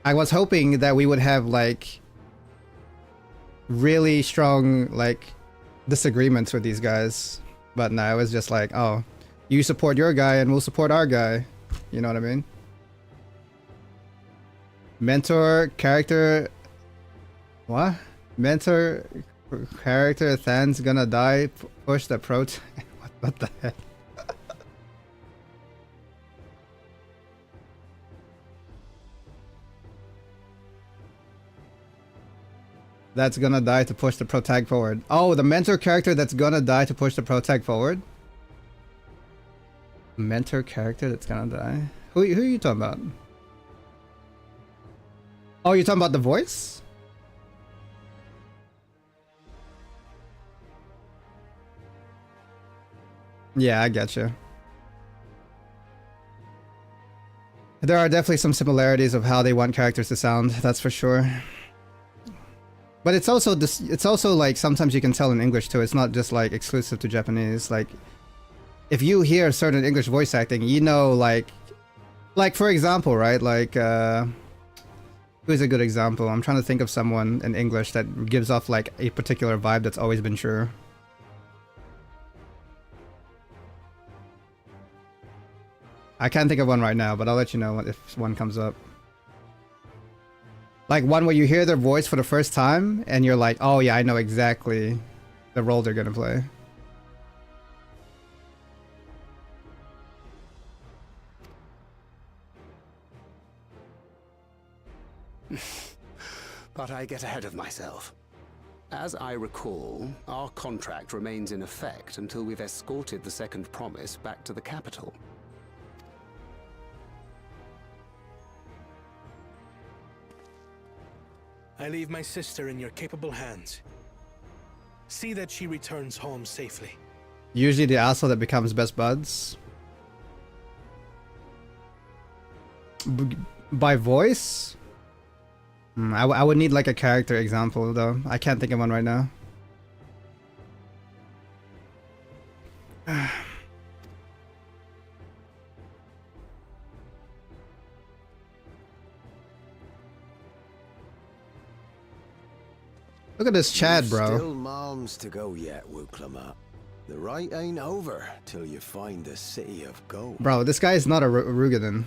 I was hoping that we would have like really strong like disagreements with these guys, but no, it was just like, oh, you support your guy and we'll support our guy. You know what I mean? Mentor character. What? Mentor character Than's gonna die. Push the pro. What the heck? That's gonna die to push the pro tag forward. Oh, the mentor character that's gonna die to push the pro tag forward. Mentor character that's gonna die. Who are you talking about? Oh, you're talking about the voice? Yeah, I get you. There are definitely some similarities of how they want characters to sound, that's for sure. But it's also like sometimes you can tell in English too. It's not just like exclusive to Japanese. Like if you hear certain English voice acting, you know, like for example, right? Like who's a good example? I'm trying to think of someone in English that gives off like a particular vibe that's always been true. I can't think of one right now, but I'll let you know if one comes up. Like one where you hear their voice for the first time and you're like, oh yeah, I know exactly the role they're gonna play.
But I get ahead of myself. As I recall, our contract remains in effect until we've escorted the second promise back to the capital.
I leave my sister in your capable hands. See that she returns home safely.
Usually the asshole that becomes best buds. By voice? I would need like a character example though. I can't think of one right now. Look at this Chad, bro.
Still moms to go yet, Wuklama. The ride ain't over till you find the city of gold.
Bro, this guy is not a Rugadan.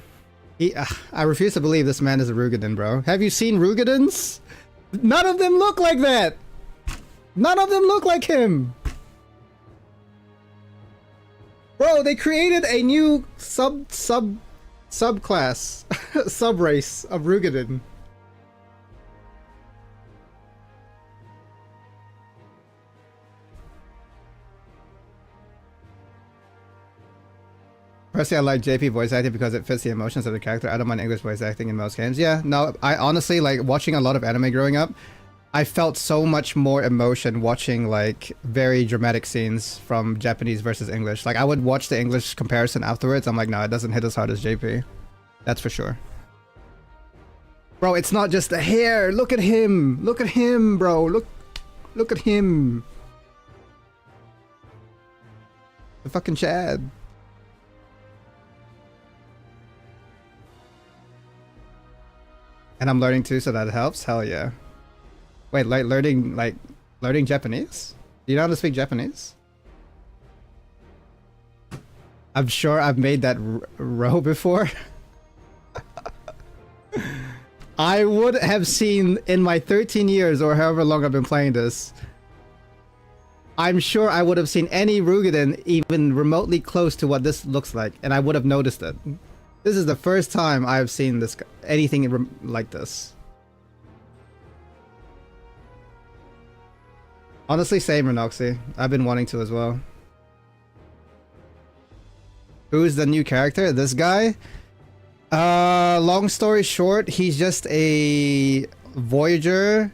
I refuse to believe this man is a Rugadan, bro. Have you seen Rugadans? None of them look like that. None of them look like him. Bro, they created a new subclass, sub-race of Rugadan. Personally, I like JP voice acting because it fits the emotions of the character. I don't mind English voice acting in most games. Yeah, no, I honestly, like, watching a lot of anime growing up, I felt so much more emotion watching, like, very dramatic scenes from Japanese versus English. Like, I would watch the English comparison afterwards. I'm like, no, it doesn't hit as hard as JP. That's for sure. Bro, it's not just the hair. Look at him. Look at him, bro. Look at him. The fucking Chad. And I'm learning too, so that helps. Hell yeah. Wait, like learning Japanese? Do you know how to speak Japanese? I'm sure I've made that row before. I would have seen in my 13 years or however long I've been playing this. I'm sure I would have seen any Rugadan even remotely close to what this looks like, and I would have noticed it. This is the first time I've seen this anything like this. Honestly, same, Renoxy. I've been wanting to as well. Who's the new character? This guy? Long story short, he's just a Voyager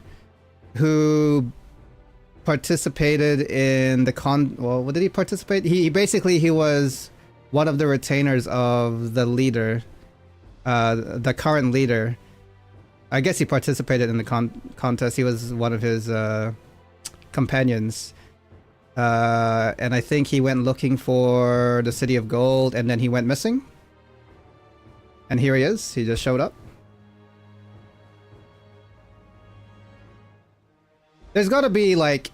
who participated in the well, what did he participate? He was one of the retainers of the leader, the current leader. I guess he participated in the contest. He was one of his companions. And I think he went looking for the City of Gold and then he went missing. And here he is. He just showed up. There's gotta be like...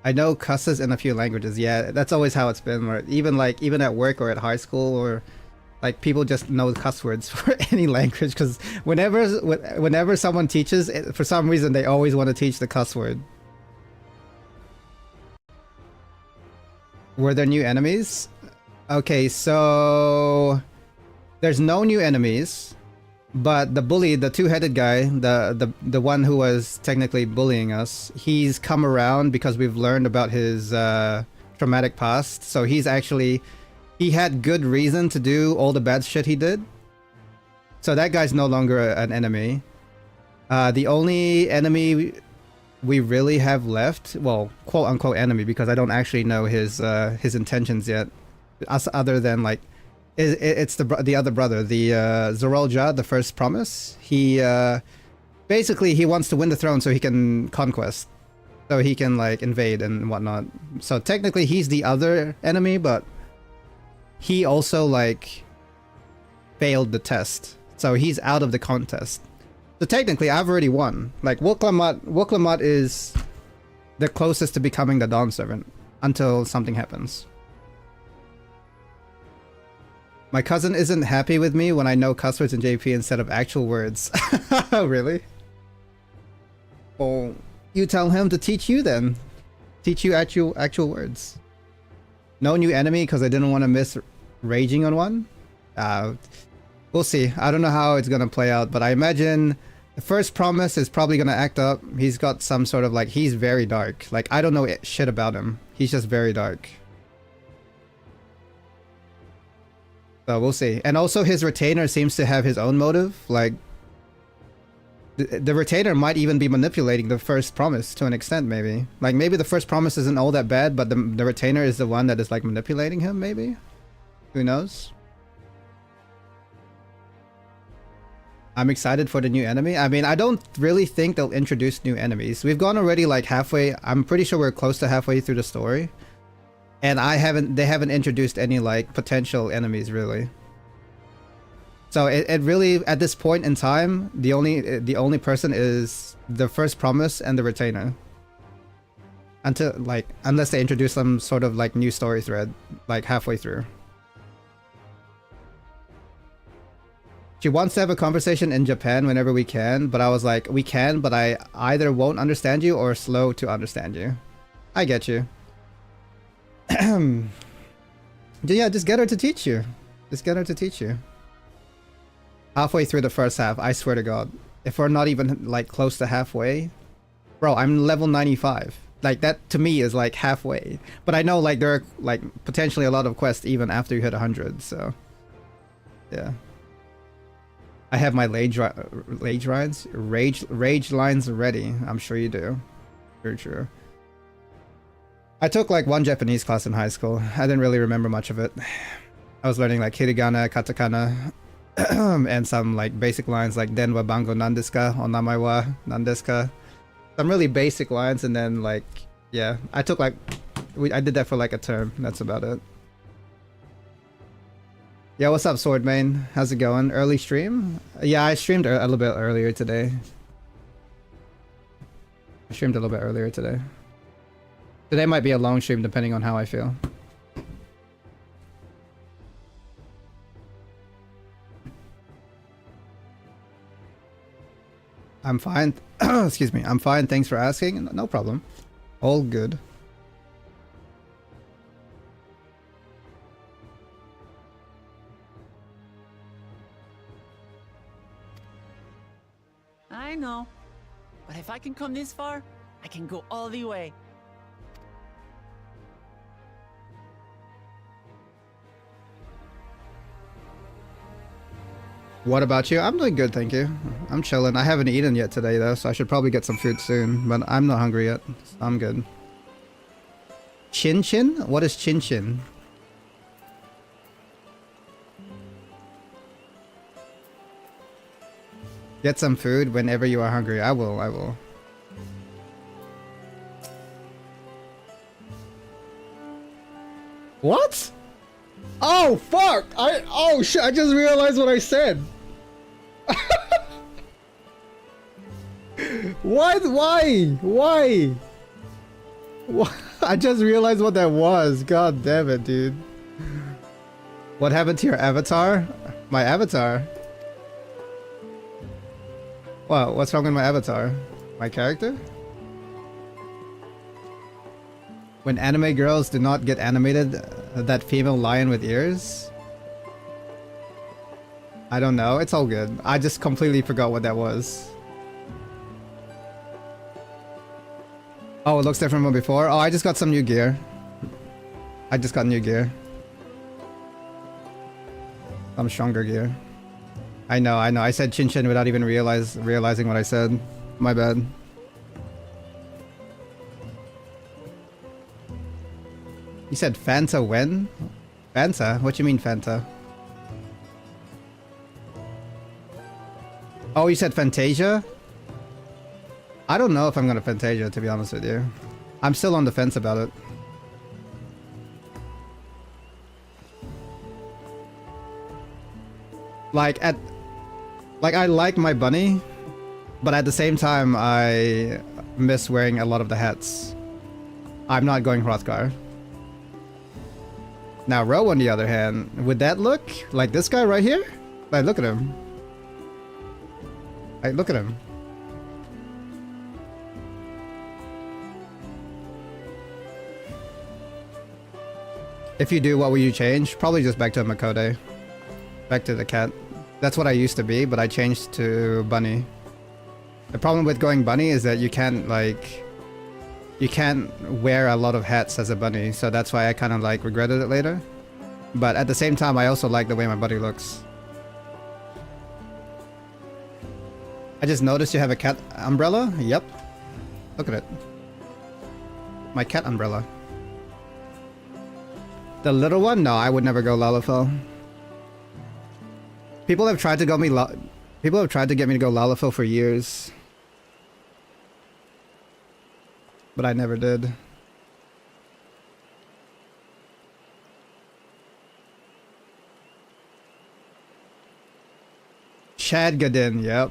I know cusses in a few languages. Yeah, that's always how it's been. Where even at work or at high school or Like people just know cuss words for any language because whenever someone teaches, for some reason they always want to teach the cuss word. Were there new enemies? Okay, so there's no new enemies, but the bully, the two-headed guy, the one who was technically bullying us, he's come around because we've learned about his traumatic past. So he's actually, he had good reason to do all the bad shit he did. So that guy's no longer an enemy. The only enemy we really have left, well, quote-unquote enemy, because I don't actually know his intentions yet, other than like it's the other brother, the Zorolja, the first promise. He basically he wants to win the throne so he can conquest, so he can like invade and whatnot. So technically he's the other enemy, but he also like failed the test, so he's out of the contest. So technically I've already won. Like Woklamat is the closest to becoming the Dawn Servant until something happens. My cousin isn't happy with me when I know cuss words in JP instead of actual words. Really? Well, you tell him to teach you then. Teach you actual words. No new enemy because I didn't want to miss raging on one. We'll see. I don't know how it's gonna play out, but I imagine the first promise is probably gonna act up. He's got some sort of like, he's very dark. Like I don't know shit about him. He's just very dark. So we'll see. And also his retainer seems to have his own motive. Like the retainer might even be manipulating the first promise to an extent, maybe. Like maybe the first promise isn't all that bad, but the retainer is the one that is like manipulating him, maybe? Who knows? I'm excited for the new enemy. I mean, I don't really think they'll introduce new enemies. We've gone already like halfway. I'm pretty sure we're close to halfway through the story. And they haven't introduced any like potential enemies really. So it really, at this point in time, the only person is the first promise and the retainer. Until like, unless they introduce some sort of like new story thread like halfway through. She wants to have a conversation in Japan whenever we can, but I was like, we can, but I either won't understand you or slow to understand you. I get you. Yeah, just get her to teach you. Just get her to teach you. Halfway through the first half, I swear to God. If we're not even like close to halfway. Bro, I'm level 95. Like that to me is like halfway. But I know like there are like potentially a lot of quests even after you hit 100, so. Yeah. I have my rage lines ready. I'm sure you do. Very true. I took like one Japanese class in high school. I didn't really remember much of it. I was learning like hiragana, katakana, and some like basic lines like den wa bango nan desu ka, onamae wa nan desu ka. Some really basic lines, and then like, yeah, I took like, I did that for like a term. That's about it. Yeah, what's up, Swordmane? How's it going? Early stream? Yeah, I streamed a little bit earlier today. Today might be a long stream depending on how I feel. I'm fine. Excuse me. I'm fine. Thanks for asking. No problem. All good.
I know. But if I can come this far, I can go all the way.
What about you? I'm doing good, thank you. I'm chilling. I haven't eaten yet today though, so I should probably get some food soon, but I'm not hungry yet. So I'm good. Chin Chin? What is Chin Chin? Get some food whenever you are hungry. I will. What? Oh fuck! Oh shit! I just realized what I said. What? Why? I just realized what that was. God damn it, dude. What happened to your avatar? My avatar? Wow, what's wrong with my avatar? My character? When anime girls do not get animated, that female lion with ears? I don't know, it's all good. I just completely forgot what that was. Oh, it looks different from before? Oh, I just got some new gear. I just got new gear. Some stronger gear. I know. I said Chin Chin without even realizing what I said. My bad. You said Fanta when? Fanta? What you mean Fanta? Oh, you said Fantasia? I don't know if I'm gonna Fantasia, to be honest with you. I'm still on the fence about it. Like I like my bunny, but at the same time I miss wearing a lot of the hats. I'm not going Hrothgar. Now Ro, on the other hand, would that look like this guy right here? Like, look at him. Like, look at him. If you do, what will you change? Probably just back to a Makode. Back to the cat. That's what I used to be, but I changed to bunny. The problem with going bunny is that you can't, like... You can't wear a lot of hats as a bunny, so that's why I kind of, like, regretted it later. But at the same time, I also like the way my body looks. I just noticed you have a cat umbrella? Yep. Look at it. My cat umbrella. The little one? No, I would never go Lalafell. People have tried to get me to go Lalafell for years. But I never did. Chad Godin, yep.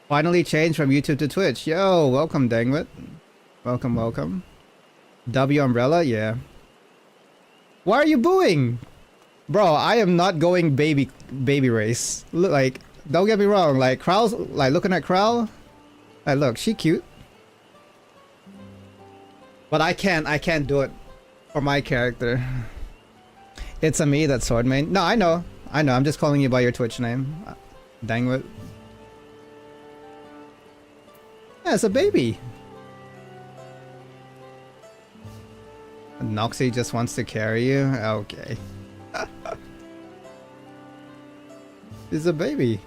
Finally changed from YouTube to Twitch. Yo, welcome Dangwit. Welcome, welcome. W Umbrella, yeah. Why are you booing? Bro, I am not going baby race. Look, like, don't get me wrong, like Kral's, like looking at Kral, like look, she cute. But I can't do it for my character. It's a me that's sword main. No, I know, I'm just calling you by your Twitch name. Dangwit. Yeah, it's a baby. Noxie just wants to carry you? Okay. He's a baby.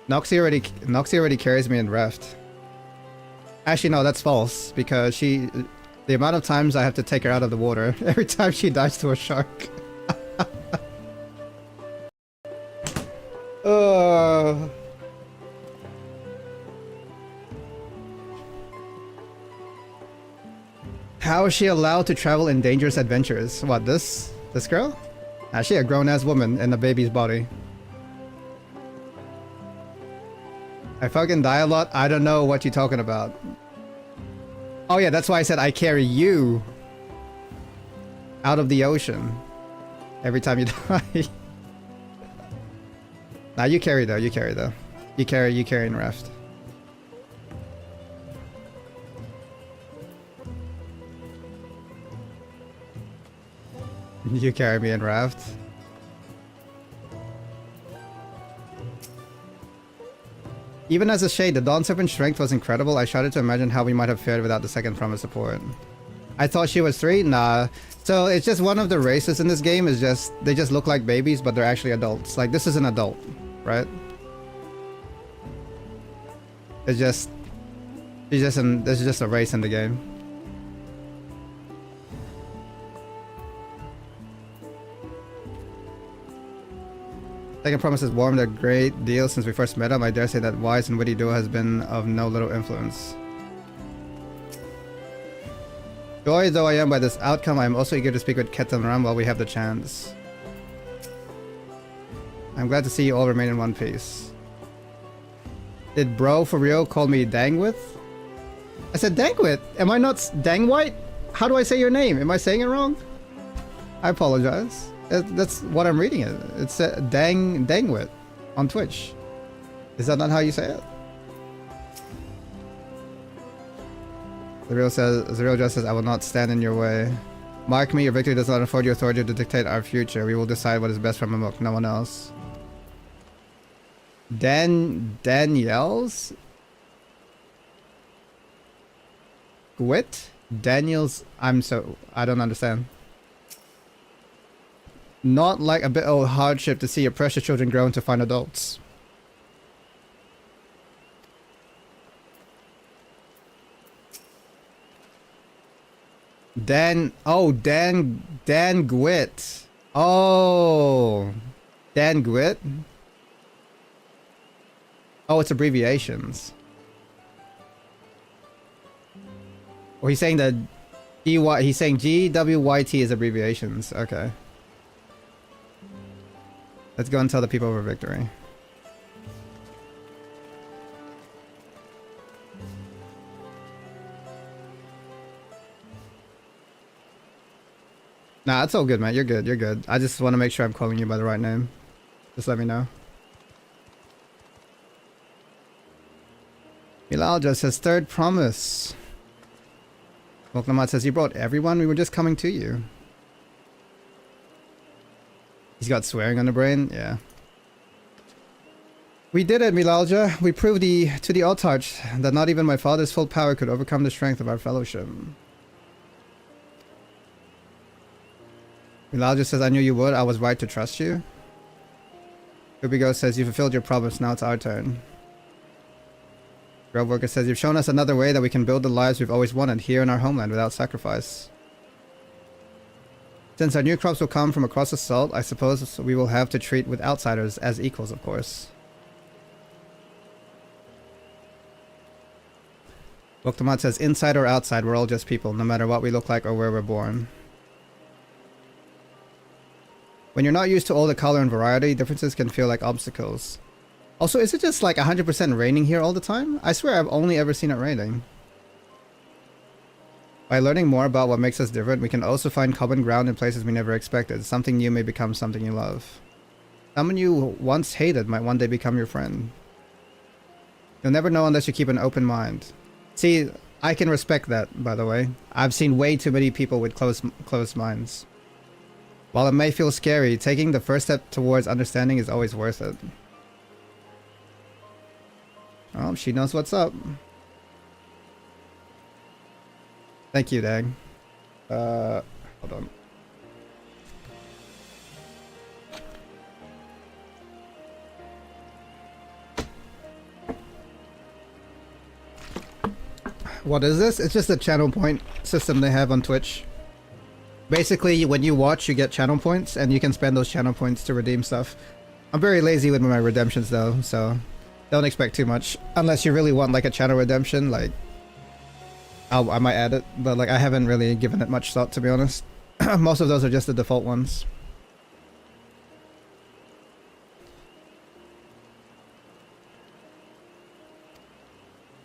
Noxie already carries me in Reft. Actually, no, that's false, because the amount of times I have to take her out of the water, every time she dives to a shark. How is she allowed to travel in dangerous adventures? What, this girl? She a grown-ass woman in a baby's body. I fucking die a lot? I don't know what you're talking about. Oh yeah, that's why I said I carry you out of the ocean every time you die. Nah, you carry though. You carry in Raft. You carry me in Raft. Even as a shade, the Dawn Serpent's strength was incredible. I started to imagine how we might have fared without the second promise support. I thought she was 3? Nah. So it's just one of the races in this game is just, they just look like babies, but they're actually adults. Like, this is an adult, right? It's just, this is just a race in the game. Second Promise has warmed a great deal since we first met him. I dare say that wise and witty duo has been of no little influence. Joy though I am by this outcome, I am also eager to speak with Ketan Ram while we have the chance. I'm glad to see you all remain in one piece. Did bro for real call me Dangwit? I said Dangwit? Am I not Dangwhite? How do I say your name? Am I saying it wrong? I apologize. That's what I'm reading it. It's Dangwit on Twitch. Is that not how you say it? The real just says, I will not stand in your way. Mark me, your victory does not afford you authority to dictate our future. We will decide what is best for Mamuk, no one else. Daniels? Gwit? Daniels? I don't understand. Not like a bit of hardship to see your precious children grow into fine adults. Dan Gwit. Oh, Dan Gwit. Oh, it's abbreviations. Well, he's saying that he's saying GWYT is abbreviations. Okay. Let's go and tell the people of our victory. Nah, it's all good, man. You're good. You're good. I just want to make sure I'm calling you by the right name. Just let me know. Milal just says, third promise. Moklamat says, you brought everyone? We were just coming to you. He's got swearing on the brain? Yeah. We did it, Milalja. We proved to the Altarch that not even my father's full power could overcome the strength of our fellowship. Milalja says, I knew you would. I was right to trust you. Ubigo says, you fulfilled your promise. Now it's our turn. Grove Worker says, you've shown us another way that we can build the lives we've always wanted here in our homeland without sacrifice. Since our new crops will come from across the salt, I suppose we will have to treat with outsiders as equals, of course. Woktamat says, inside or outside, we're all just people, no matter what we look like or where we're born. When you're not used to all the color and variety, differences can feel like obstacles. Also, is it just like 100% raining here all the time? I swear I've only ever seen it raining. By learning more about what makes us different, we can also find common ground in places we never expected. Something new may become something you love. Someone you once hated might one day become your friend. You'll never know unless you keep an open mind. See, I can respect that, by the way. I've seen way too many people with closed minds. While it may feel scary, taking the first step towards understanding is always worth it. Oh, she knows what's up. Thank you, Dag. Hold on. What is this? It's just a channel point system they have on Twitch. Basically, when you watch, you get channel points, and you can spend those channel points to redeem stuff. I'm very lazy with my redemptions, though, so don't expect too much. Unless you really want, like, a channel redemption, like, I might add it, but, like, I haven't really given it much thought, to be honest. Most of those are just the default ones.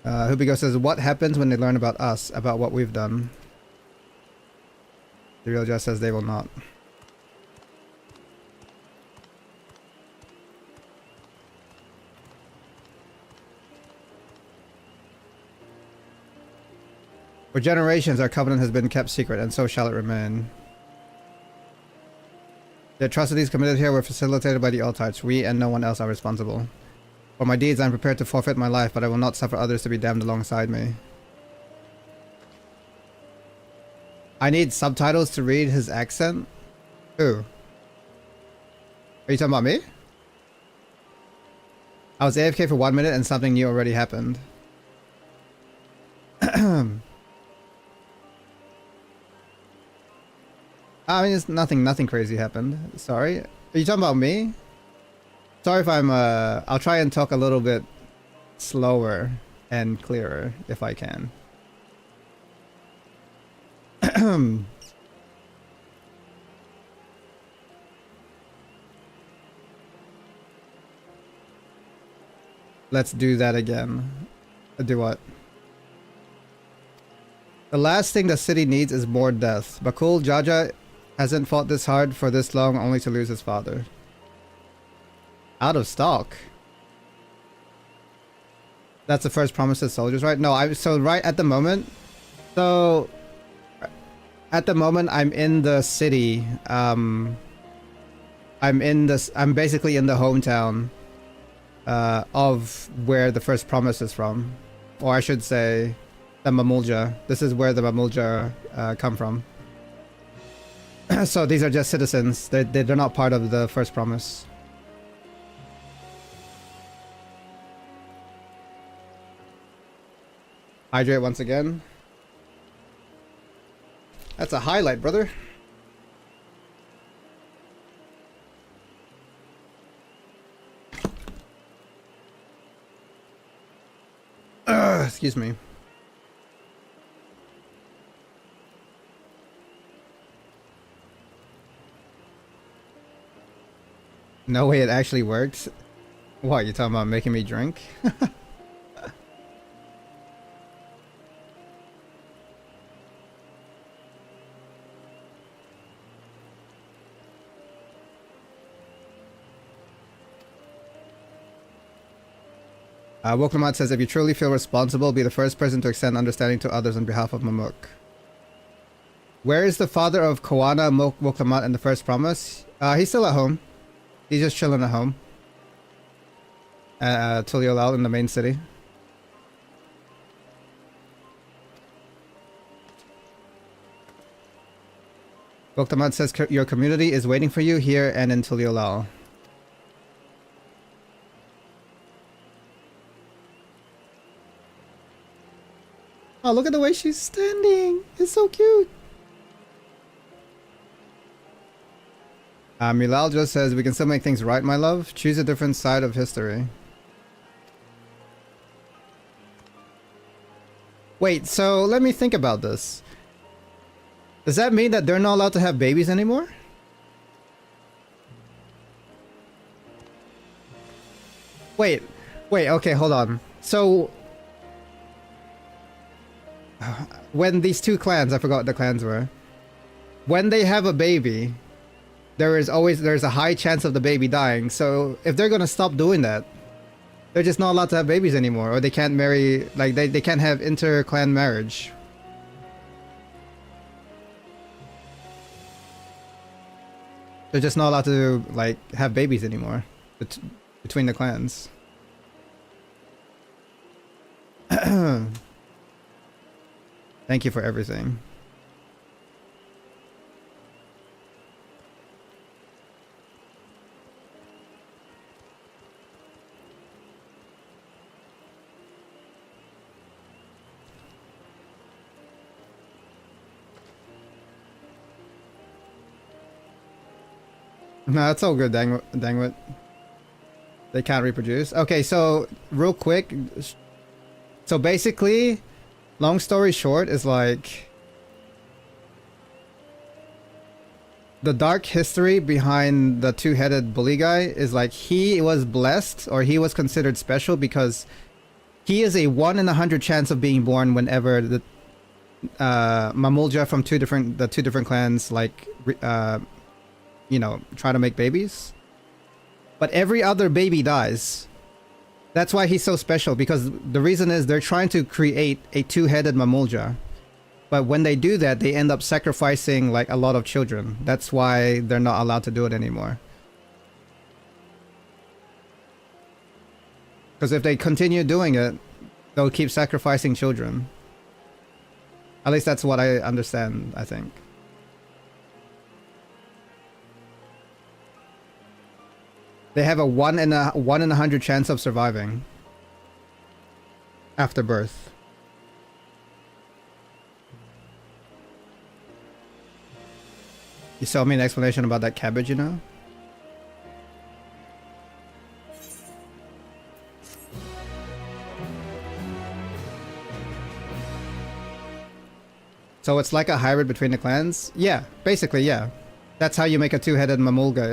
Hubigo says, what happens when they learn about us, about what we've done? The real just says they will not. For generations our covenant has been kept secret, and so shall it remain. The atrocities committed here were facilitated by the Altarch. We and no one else are responsible. For my deeds I am prepared to forfeit my life, but I will not suffer others to be damned alongside me. I need subtitles to read his accent? Who? Are you talking about me? I was AFK for 1 minute and something new already happened. I mean, it's nothing crazy happened. Sorry. Are you talking about me? Sorry if I'm, I'll try and talk a little bit slower and clearer if I can. Let's do that again. Do what? The last thing the city needs is more death. Bakul, Jaja, Hasn't fought this hard for this long only to lose his father. Out of stock. That's the first promise to soldiers, right? No, so right at the moment. So at the moment I'm in the city. I'm basically in the hometown of where the first promise is from. Or I should say the Mamulja. This is where the Mamulja come from. So these are just citizens. They're not part of the first promise. Hydrate once again. That's a highlight, brother. Excuse me. No way it actually worked. What, you talking about making me drink? Woklamat says, if you truly feel responsible, be the first person to extend understanding to others on behalf of Mamuk. Where is the father of Koana Woklamat in the first promise? He's still at home. He's just chilling at home. Tuliolal in the main city. Woklamat says, your community is waiting for you here and in Tuliolal. Oh, look at the way she's standing. It's so cute. Milal just says, we can still make things right, my love. Choose a different side of history. Wait, so let me think about this. Does that mean that they're not allowed to have babies anymore? Wait, okay, hold on. So when these two clans, I forgot what the clans were, when they have a baby, there's a high chance of the baby dying. So if they're gonna stop doing that, they're just not allowed to have babies anymore, or they can't marry, like they can't have inter-clan marriage. They're just not allowed to like have babies anymore between the clans. Thank you for everything. No, it's all good, dang it. They can't reproduce. Okay, so real quick. So basically, long story short is like the dark history behind the two-headed bully guy is like he was blessed, or he was considered special because he is a 1 in 100 chance of being born whenever the Mamulja from the two different clans like you know, try to make babies. But every other baby dies. That's why he's so special, because the reason is they're trying to create a two-headed Mamulja. But when they do that, they end up sacrificing like a lot of children. That's why they're not allowed to do it anymore. Because if they continue doing it, they'll keep sacrificing children. At least that's what I understand, I think. They have a 1 in 100 chance of surviving after birth. You saw me an explanation about that cabbage, you know? So it's like a hybrid between the clans? Yeah, basically, yeah. That's how you make a two-headed Mamulga,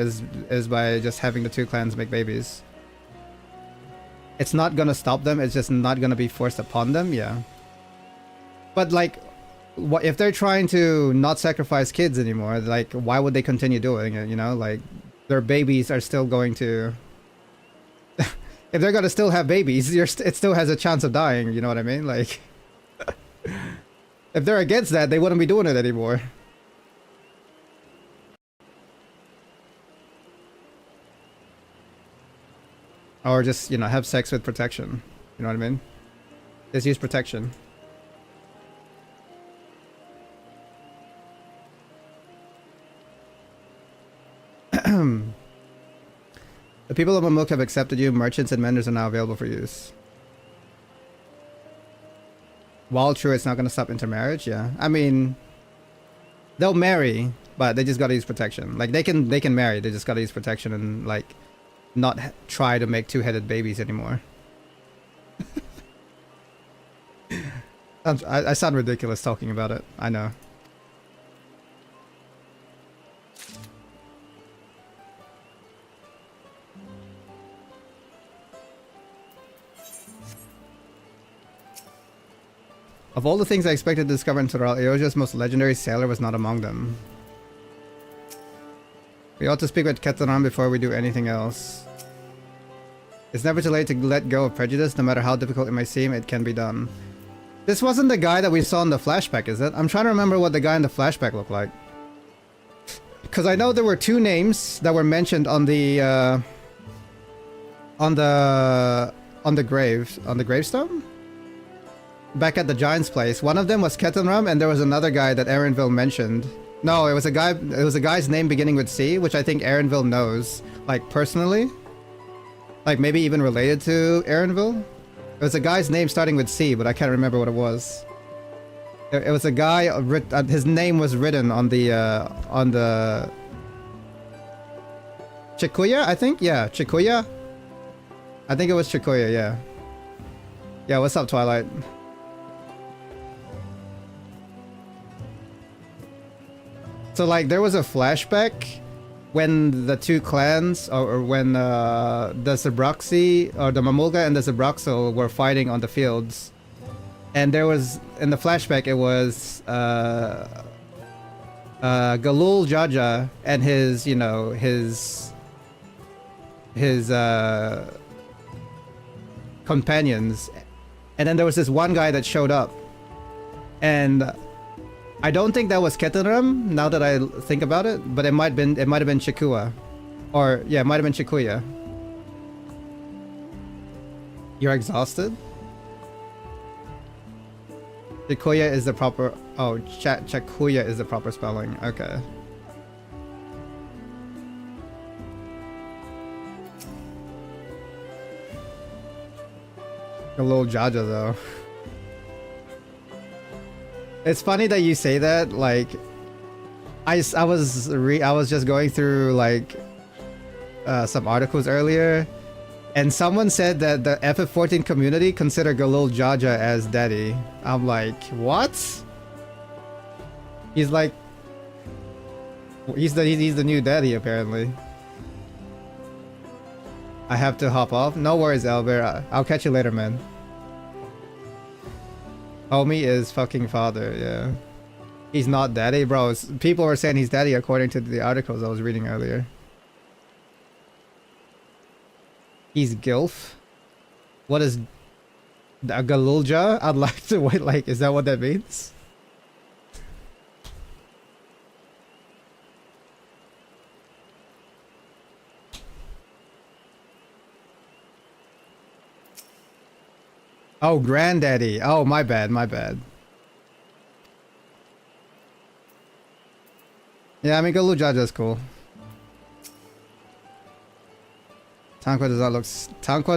is by just having the two clans make babies. It's not gonna stop them, it's just not gonna be forced upon them, yeah. But like, what if they're trying to not sacrifice kids anymore? Like, why would they continue doing it? You know, like their babies are still going to. If they're gonna still have babies, it still has a chance of dying. You know what I mean? Like, if they're against that, they wouldn't be doing it anymore. Or just, you know, have sex with protection. You know what I mean? Just use protection. The people of Mamuk have accepted you. Merchants and vendors are now available for use. While true, it's not going to stop intermarriage. Yeah, I mean, they'll marry, but they just got to use protection. Like they can marry. They just got to use protection and like not try to make two-headed babies anymore. I sound ridiculous talking about it. I know. Of all the things I expected to discover in Tural, Eoja's most legendary sailor was not among them. We ought to speak with Ketaran before we do anything else. It's never too late to let go of prejudice. No matter how difficult it may seem, it can be done. This wasn't the guy that we saw in the flashback, is it? I'm trying to remember what the guy in the flashback looked like. Because I know there were two names that were mentioned on the gravestone? Back at the Giant's place. One of them was Ketanram, and there was another guy that Aaronville mentioned. No, it was a guy's name beginning with C, which I think Aaronville knows, like, personally. Like, maybe even related to Aaronville. It was a guy's name starting with C, but I can't remember what it was. It was a guy, his name was written on the Chikuya, I think? Yeah, Chikuya? I think it was Chikuya, yeah. Yeah, what's up, Twilight? So like there was a flashback when the two clans or when the Zabraxi or the Mamulga and the Zabraxo were fighting on the fields. And there was in the flashback it was Galul Jaja and his, you know, his companions. And then there was this one guy that showed up. And I don't think that was Ketanram, now that I think about it, but it might have been Chikua. Or yeah, it might have been Chikuya. You're exhausted? Chikuya is the proper Chikuya is the proper spelling. Okay. A little Jaja though. It's funny that you say that. Like, I was just going through like some articles earlier, and someone said that the FF14 community consider Galul Jaja as daddy. I'm like, what? He's like, he's the new daddy apparently. I have to hop off. No worries, Albert. I'll catch you later, man. Homie is fucking father, yeah. He's not daddy, bro. People were saying he's daddy according to the articles I was reading earlier. He's Gilf? What is a Galulja? I'd like to wait, like, is that what that means? Oh, granddaddy. Oh, my bad, my bad. Yeah, I mean, Galul Jaja is cool. Tanqua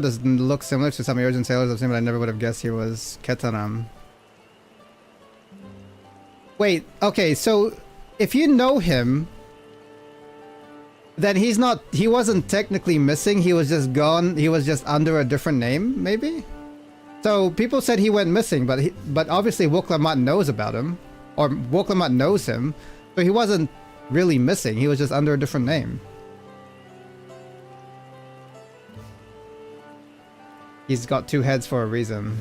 does look similar to some Eojan sailors I've seen, but I never would have guessed he was Ketanram. Wait, okay, so if you know him, then he wasn't technically missing, he was just gone, he was just under a different name, maybe? So people said he went missing, but obviously Woklamat knows about him, or Woklamat knows him, so he wasn't really missing. He was just under a different name. He's got two heads for a reason.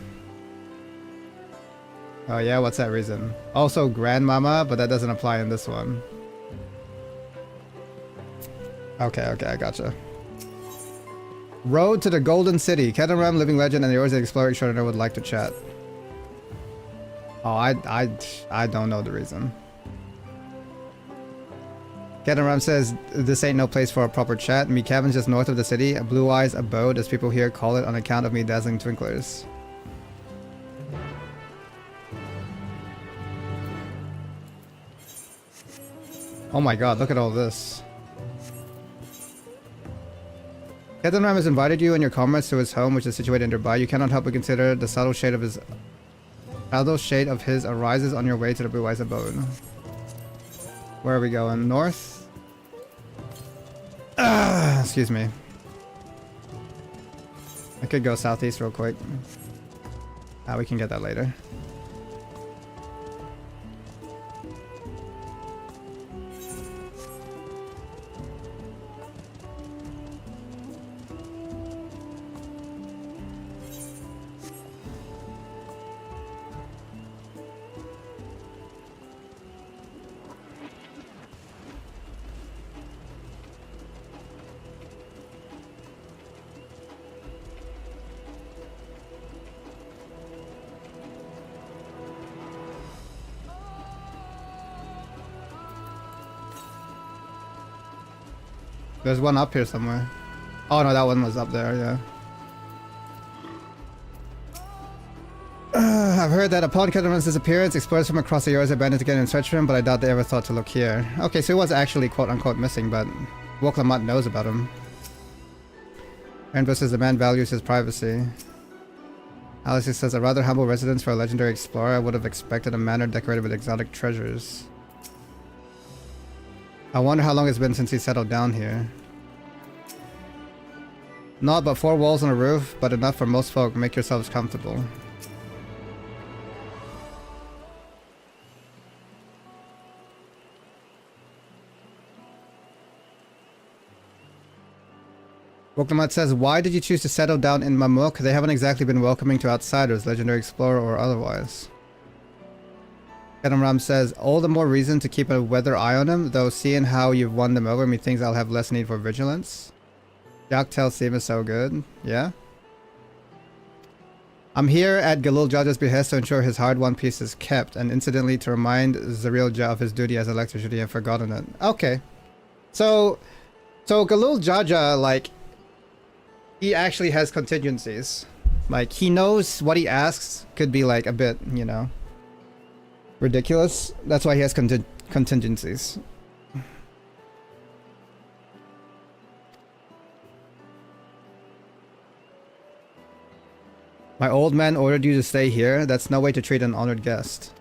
Oh yeah, what's that reason? Also grandmama, but that doesn't apply in this one. Okay, I gotcha. Road to the Golden City. Kedaram, living legend, and the Orza Explorer Extraordinary would like to chat. Oh, I don't know the reason. Kedaram says, this ain't no place for a proper chat. Me cabin's just north of the city. A Blue Eyes Abode, as people here call it on account of me dazzling twinklers. Oh my god, look at all this. Kedaram has invited you and your comrades to his home, which is situated nearby. You cannot help but consider the subtle shade of his arises on your way to the Blue Eyes Abode. Where are we going? North? Excuse me. I could go southeast real quick. We can get that later. There's one up here somewhere. Oh no, that one was up there, yeah. I've heard that upon Kedaram's disappearance, explorers from across the Yorza banded to get in search for him, but I doubt they ever thought to look here. Okay, so he was actually quote-unquote missing, but Woklamat knows about him. Rainbow says the man values his privacy. Alice says, a rather humble residence for a legendary explorer. I would have expected a manor decorated with exotic treasures. I wonder how long it's been since he settled down here. Not but 4 walls and a roof, but enough for most folk. Make yourselves comfortable. Woklamat says, why did you choose to settle down in Mamuk? They haven't exactly been welcoming to outsiders, legendary explorer or otherwise. Kedamram says, all the more reason to keep a weather eye on him, though seeing how you've won them over, methinks I'll have less need for vigilance. Jack tells Seem is so good. Yeah? I'm here at Galul Jaja's behest to ensure his hard-won peace is kept, and incidentally to remind Zaril Jah of his duty as elector should he have forgotten it. Okay. So Galul Jaja, like, he actually has contingencies. Like, he knows what he asks could be, like, a bit, you know, ridiculous. That's why he has contingencies. My old man ordered you to stay here. That's no way to treat an honored guest.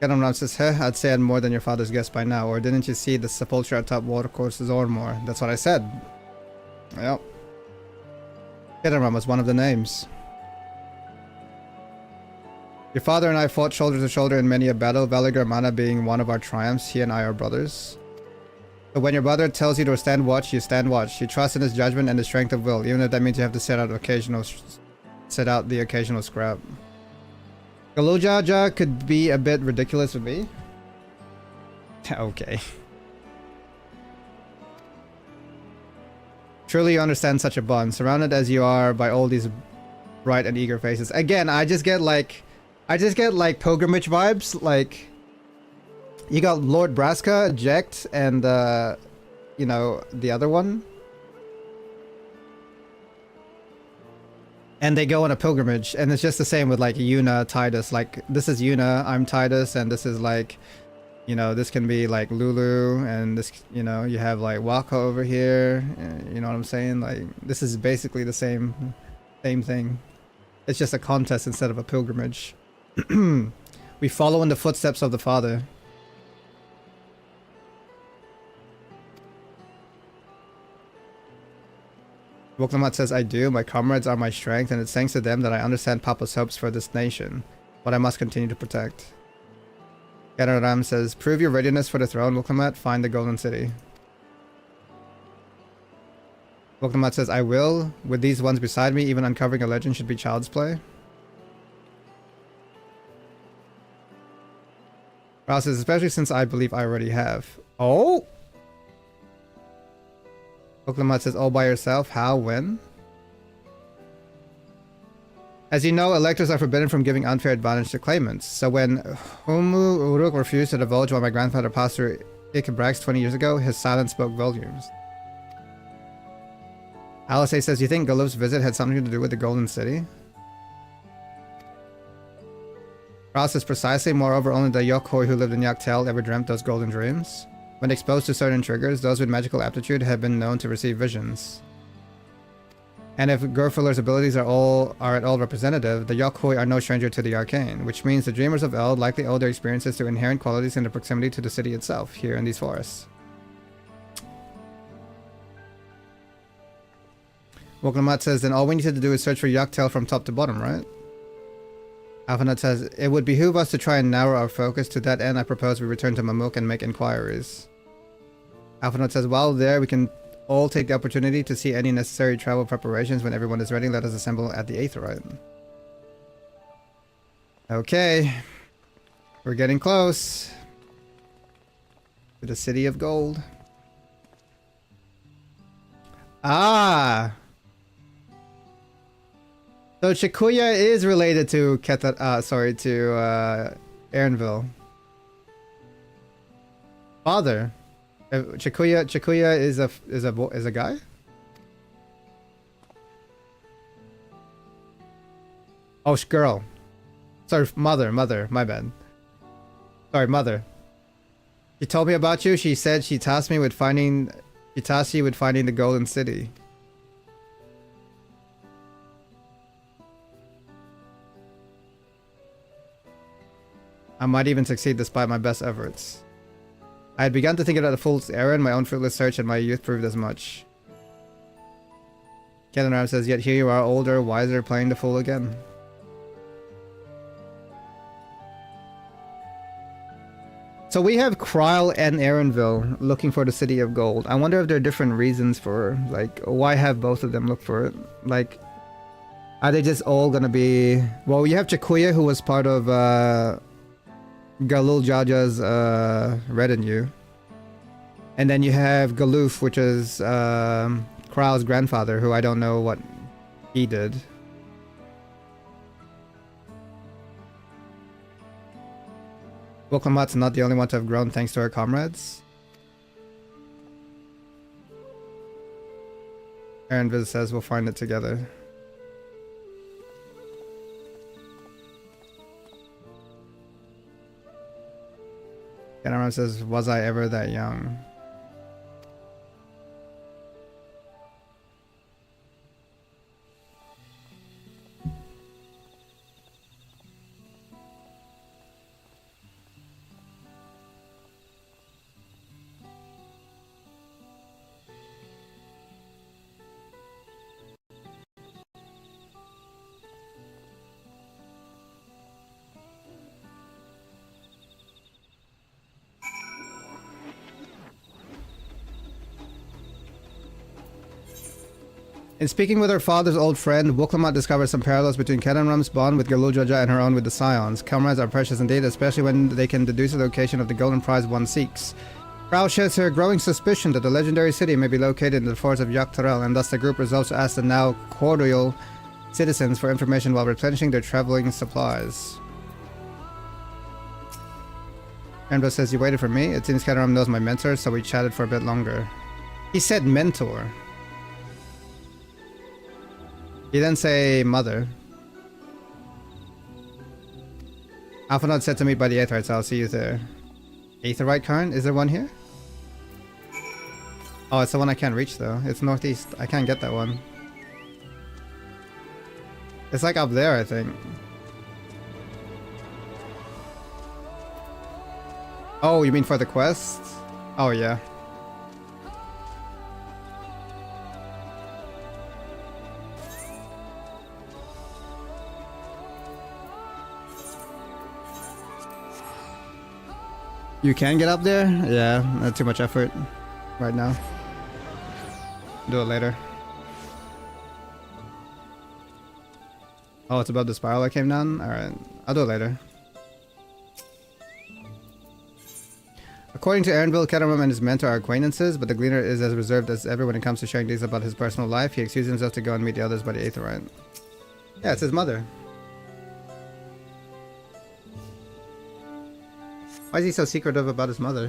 Kedamram says, I'd say I'm more than your father's guest by now. Or didn't you see the sepulchre atop watercourses or more? That's what I said. Yep. Kedamram was one of the names. Your father and I fought shoulder to shoulder in many a battle, Valigarmana being one of our triumphs. He and I are brothers. But when your brother tells you to stand watch, you stand watch. You trust in his judgment and his strength of will, even if that means you have to set out the occasional scrap. Galujaja could be a bit ridiculous with me. Okay. Truly you understand such a bond, surrounded as you are by all these bright and eager faces. Again, I just get like pilgrimage vibes. Like, you got Lord Braska, Jekt, and you know, the other one. And they go on a pilgrimage, and it's just the same with like Yuna, Titus. Like, this is Yuna, I'm Titus, and this is like, you know, this can be like Lulu, and this, you know, you have like Waka over here. You know what I'm saying? Like, this is basically the same thing. It's just a contest instead of a pilgrimage. We follow in the footsteps of the Father. Woklamat says, I do. My comrades are my strength, and it's thanks to them that I understand Papa's hopes for this nation, what I must continue to protect. Ganaram says, prove your readiness for the throne, Woklamat. Find the Golden City. Woklamat says, I will. With these ones beside me, even uncovering a legend should be child's play. Rouse says, especially since I believe I already have. Oh! Oklamat says, all by yourself? How? When? As you know, electors are forbidden from giving unfair advantage to claimants. So when Humu Uruk refused to divulge what my grandfather passed through Ikabrax 20 years ago, his silence spoke volumes. Alice says, you think Galuf's visit had something to do with the Golden City? Rouse says, precisely. Moreover, only the Yokhoi who lived in Yaktel ever dreamt those golden dreams. When exposed to certain triggers, those with magical aptitude have been known to receive visions. And if Gerfuller's abilities are at all representative, the Yokhoi are no stranger to the arcane, which means the dreamers of Eld likely owe their experiences to inherent qualities in the proximity to the city itself, here in these forests. Woklamat says, then all we need to do is search for Yaktel from top to bottom, right? Alphanut says, it would behoove us to try and narrow our focus. To that end, I propose we return to Mamuk and make inquiries. Alphanut says, while there, we can all take the opportunity to see any necessary travel preparations. When everyone is ready, let us assemble at the Aetherite. Okay. We're getting close to the City of Gold. Ah! So Chikuya is related to Aaronville. Father. Chikuya is a guy? Oh, girl. Sorry, mother, my bad. Sorry, mother. She told me about you. She said she tasked you with finding the Golden City. I might even succeed despite my best efforts. I had begun to think about a fool's errand. My own fruitless search in my youth proved as much. Kenaram says, yet here you are, older, wiser, playing the fool again. So we have Kryl and Aaronville looking for the City of Gold. I wonder if there are different reasons for, like, why have both of them look for it? Like, are they just all gonna be... Well, you have Chikuya, who was part of Galul Jaja's retinue. And then you have Galuf, which is Kral's grandfather, who I don't know what he did. Woklamat's not the only one to have grown thanks to our comrades. Aaron Viz says we'll find it together. Kenaram says, was I ever that young? In speaking with her father's old friend, Woklamat discovers some parallels between Kedanram's bond with Galuljaja and her own with the Scions. Comrades are precious indeed, especially when they can deduce the location of the golden prize one seeks. Krau shares her growing suspicion that the legendary city may be located in the forest of Yaktarel, and thus the group resolves to ask the now cordial citizens for information while replenishing their traveling supplies. Ambrose says, you waited for me? It seems Kedanram knows my mentor, so we chatted for a bit longer. He said mentor. He didn't say mother. Alphanod said to meet by the Aetherite, so I'll see you there. Aetherite Karn? Is there one here? Oh, it's the one I can't reach though. It's northeast. I can't get that one. It's like up there, I think. Oh, you mean for the quest? Oh, yeah. You can get up there? Yeah, not too much effort right now. Do it later. Oh, it's above the spiral I came down? Alright, I'll do it later. According to Aaronville, Ketamum and his mentor are acquaintances, but the Gleaner is as reserved as ever when it comes to sharing details about his personal life. He excuses himself to go and meet the others by the Aetherite. Yeah, it's his mother. Why is he so secretive about his mother?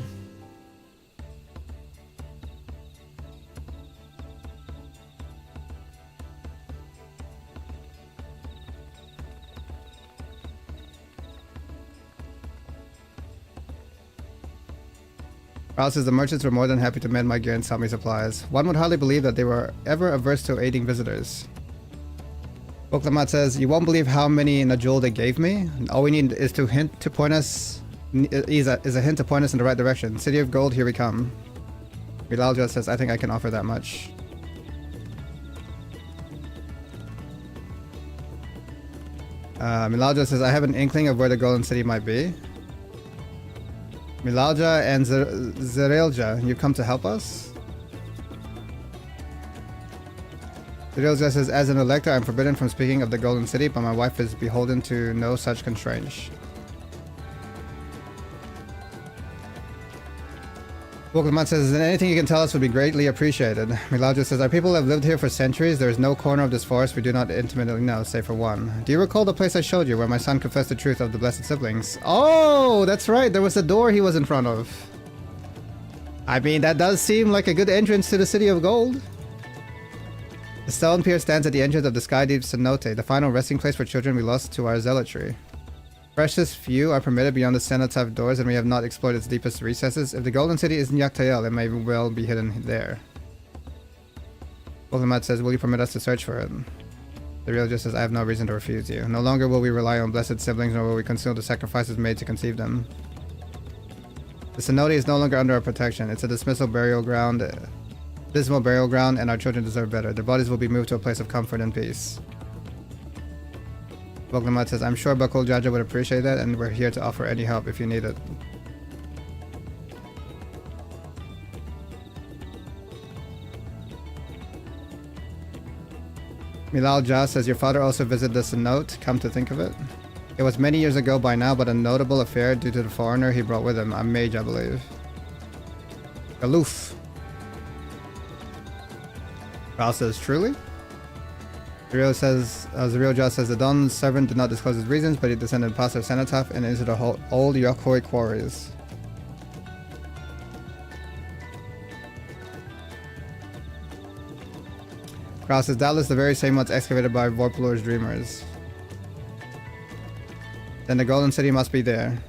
Raul says the merchants were more than happy to mend my gear and sell me supplies. One would hardly believe that they were ever averse to aiding visitors. Boklamat says, you won't believe how many Najul they gave me. All we need is a hint to point us in the right direction. City of Gold, here we come. Milalja says, I think I can offer that much. Milalja says, I have an inkling of where the Golden City might be. Milalja and Zerelja, you've come to help us? Zerelja says, as an elector, I'm forbidden from speaking of the Golden City, but my wife is beholden to no such constraint. Wokelmat says, is there anything you can tell us would be greatly appreciated? Milalja says, our people have lived here for centuries. There is no corner of this forest we do not intimately know, save for one. Do you recall the place I showed you where my son confessed the truth of the blessed siblings? Oh, that's right. There was a door he was in front of. I mean, that does seem like a good entrance to the City of Gold. The stone pier stands at the entrance of the Sky Deep Cenote, the final resting place for children we lost to our zealotry. Precious few are permitted beyond the cenotaph doors, and we have not explored its deepest recesses. If the Golden City is in Yaktayel, it may well be hidden there. Voldemort says, will you permit us to search for it? The real just says, I have no reason to refuse you. No longer will we rely on blessed siblings, nor will we conceal the sacrifices made to conceive them. The cenote is no longer under our protection. It's a dismal burial ground, and our children deserve better. Their bodies will be moved to a place of comfort and peace. Voldemort says, I'm sure Bakul Jaja would appreciate that, and we're here to offer any help if you need it. Milal Jah says, your father also visited the cenote, come to think of it. It was many years ago by now, but a notable affair due to the foreigner he brought with him, a mage, I believe. Aloof. Ral says, truly? Zuriel Jah says, the Don's servant did not disclose his reasons, but he descended past their cenotaph and into the old Yokoi quarries. Kraus says, doubtless the very same ones excavated by Vorpalor's dreamers. Then the Golden City must be there.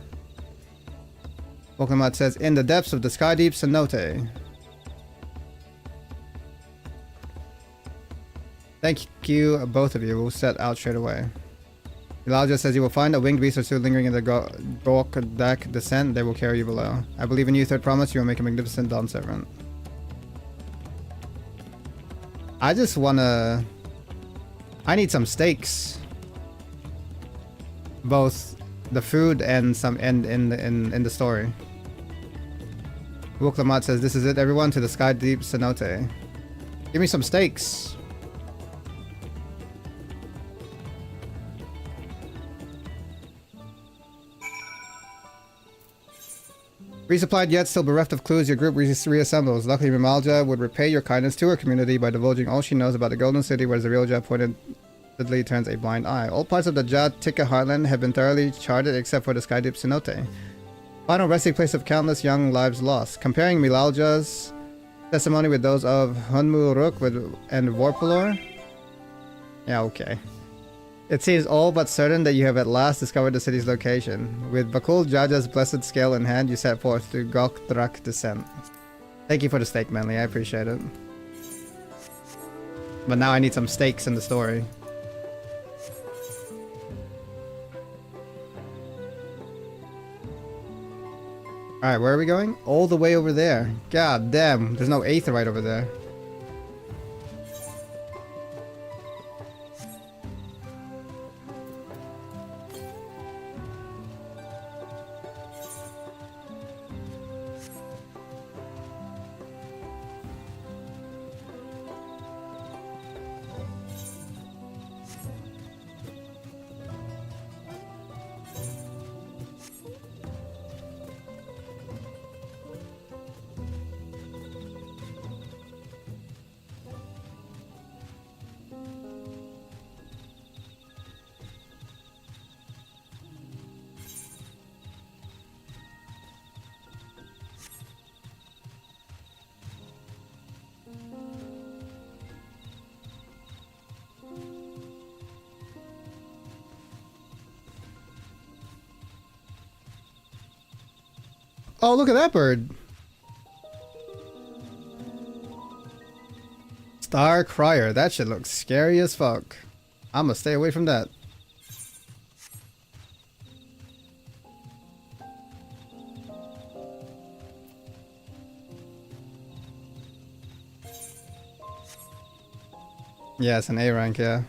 Voklamat says, in the depths of the Sky Deep Cenote. Thank you, both of you. We'll set out straight away. Elijah says you will find a winged beast or two lingering in the Gork descent. They will carry you below. I believe in you, third promise. You will make a magnificent dawn servant. I just wanna... I need some steaks. Both the food and some in the story. Wuklamat says, this is it, everyone, to the Sky Deep Cenote. Give me some steaks. Resupplied yet still bereft of clues, your group reassembles. Luckily, Rimalja would repay your kindness to her community by divulging all she knows about the Golden City, where Zarielja pointedly turns a blind eye. All parts of the Jatika heartland have been thoroughly charted except for the Sky Deep Cenote. Final resting place of countless young lives lost. Comparing Milalja's testimony with those of Hunmu Uruk and Vorpalor? Yeah, okay. It seems all but certain that you have at last discovered the city's location. With Bakul Jaja's blessed scale in hand, you set forth to Gokdrak descent. Thank you for the steak, Manly. I appreciate it. But now I need some steaks in the story. Alright, where are we going? All the way over there. God damn, there's no aetherite over there. Oh, look at that bird. Star Crier. That shit looks scary as fuck. I'ma stay away from that. Yeah, it's an A rank, yeah.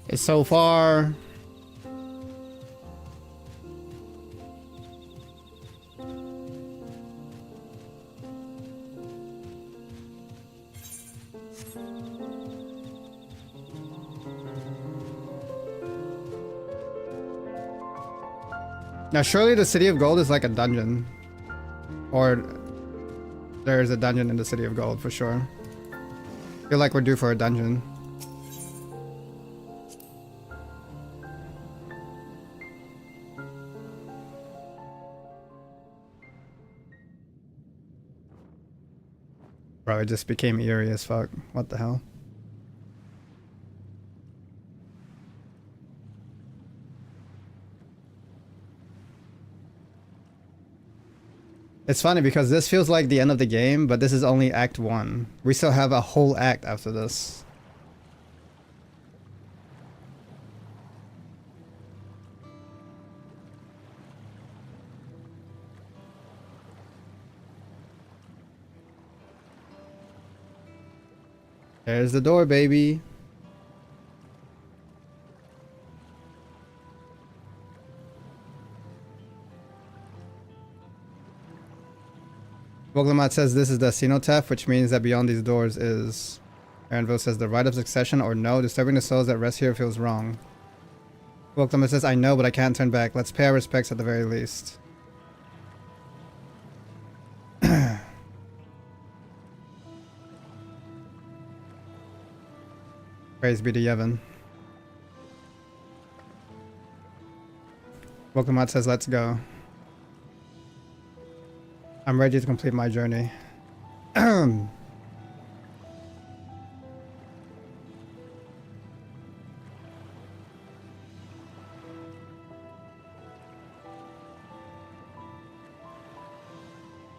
It's so far. Now surely the City of Gold is like a dungeon. Or there's a dungeon in the City of Gold for sure. I feel like we're due for a dungeon. Bro, it just became eerie as fuck. What the hell? It's funny because this feels like the end of the game, but this is only Act 1. We still have a whole act after this. There's the door, baby. Voglemat says this is the cenotaph, which means that beyond these doors is... Aaronville says the right of succession or no. Disturbing the souls that rest here feels wrong. Voglemat says I know, but I can't turn back. Let's pay our respects at the very least. Praise be to Yevon. Voglemat says let's go. I'm ready to complete my journey. Well,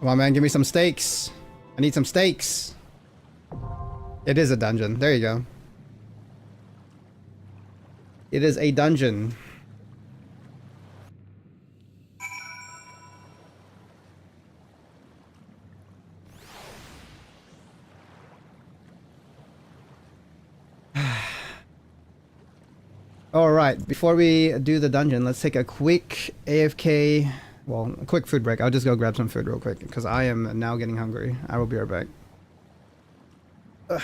man, give me some steaks. I need some steaks. It is a dungeon. There you go. It is a dungeon. Alright, before we do the dungeon, let's take a quick AFK, well, a quick food break. I'll just go grab some food real quick, because I am now getting hungry. I will be right back. Ugh.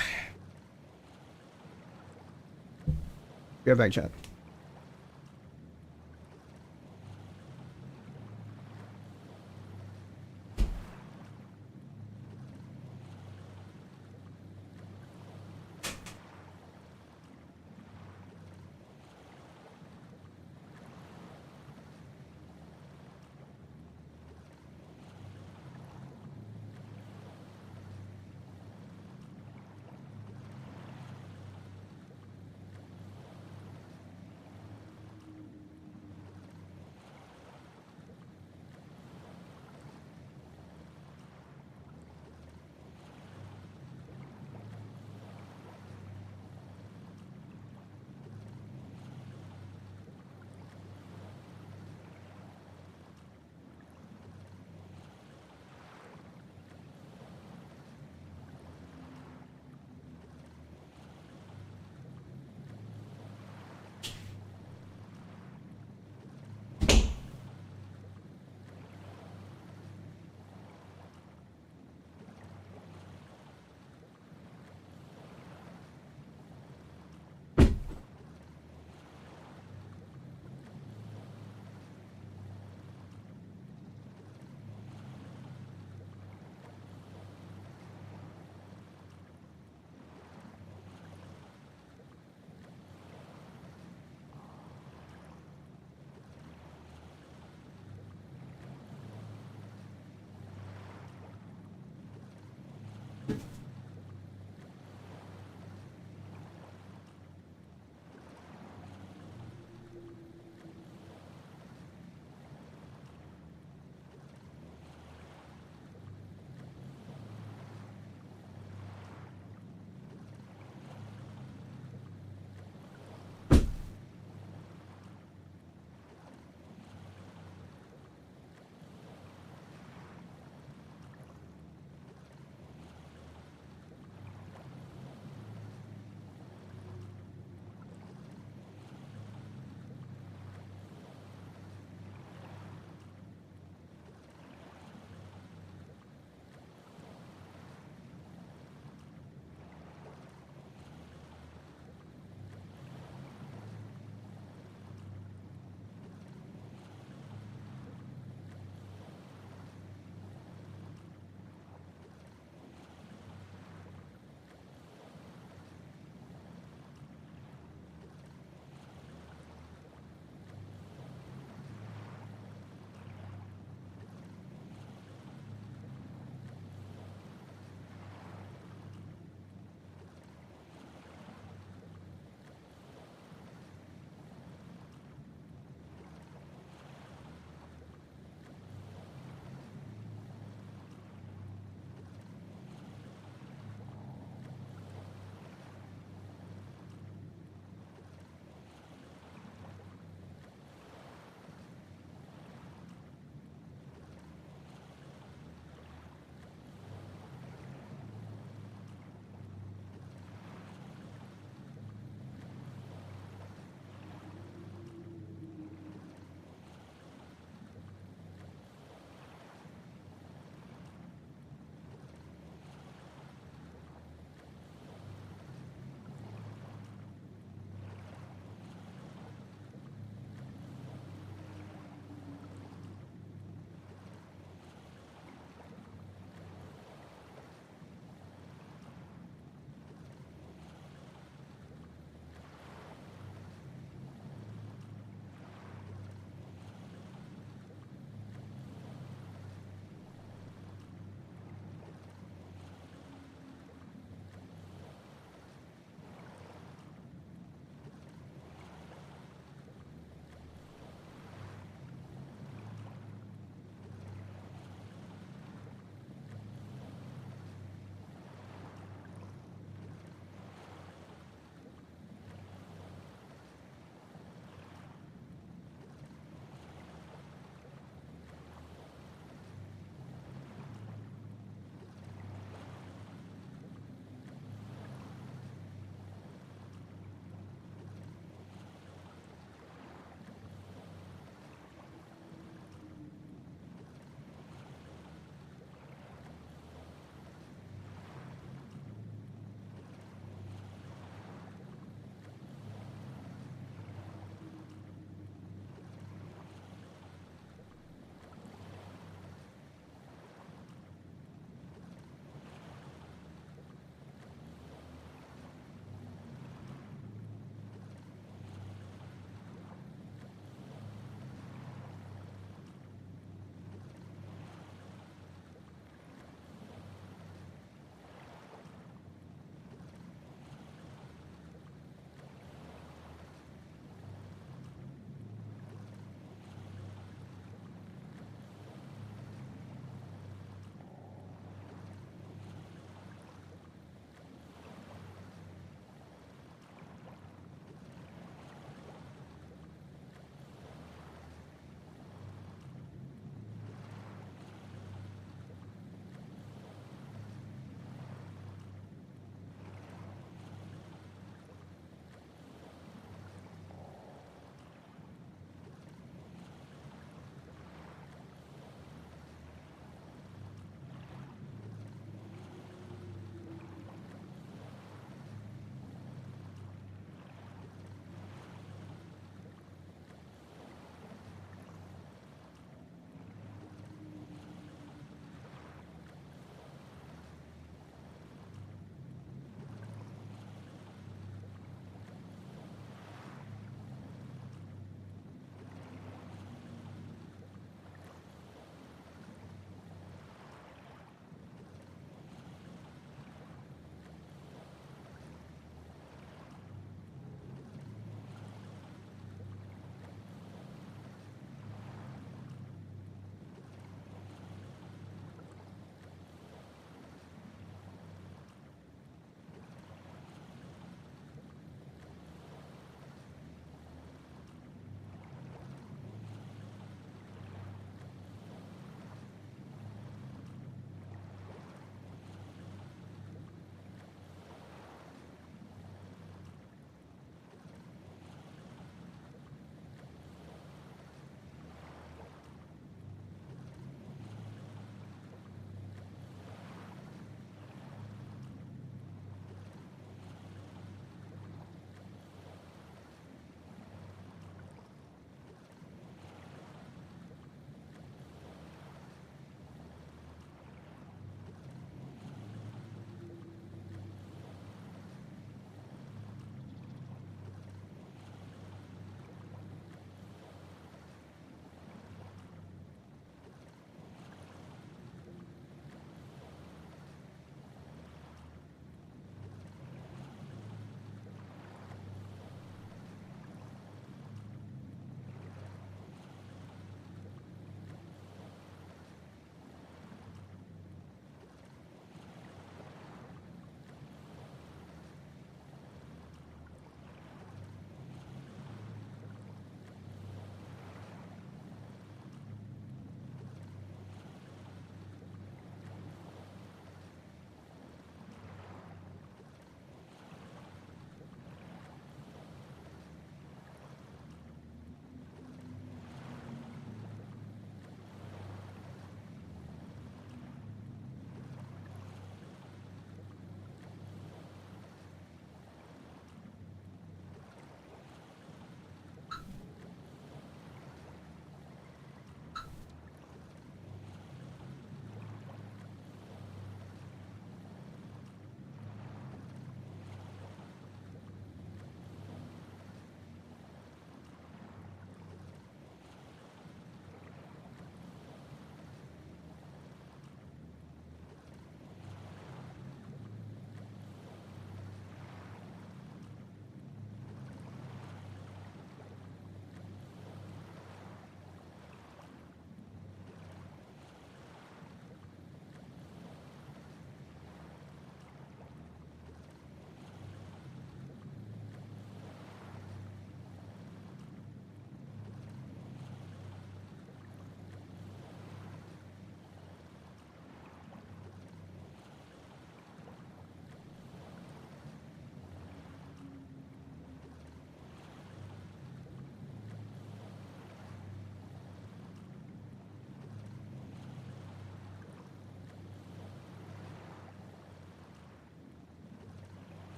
Be right back, chat.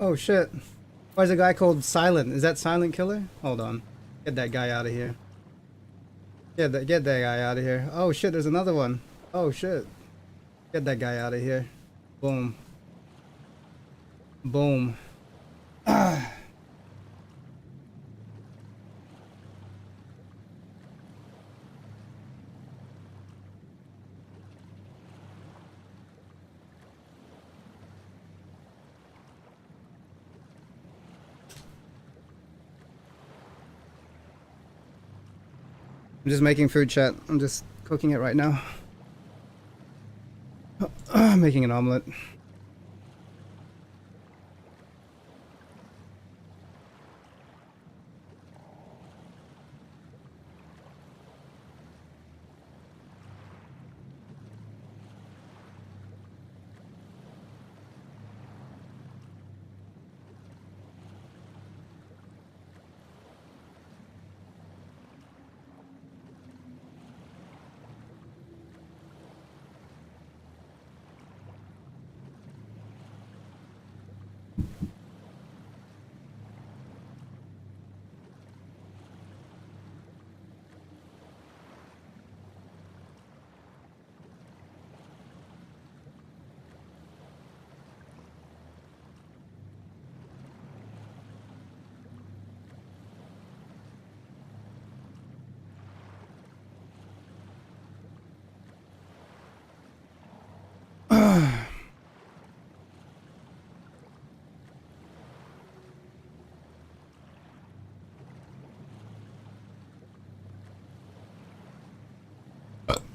Oh shit. Why is a guy called Silent? Is that Silent Killer? Hold on. Get that guy out of here. Get that guy out of here. Oh shit, there's another one. Oh shit. Get that guy out of here. Boom. Boom. Ah. I'm just making food, chat. I'm just cooking it right now. Making an omelet.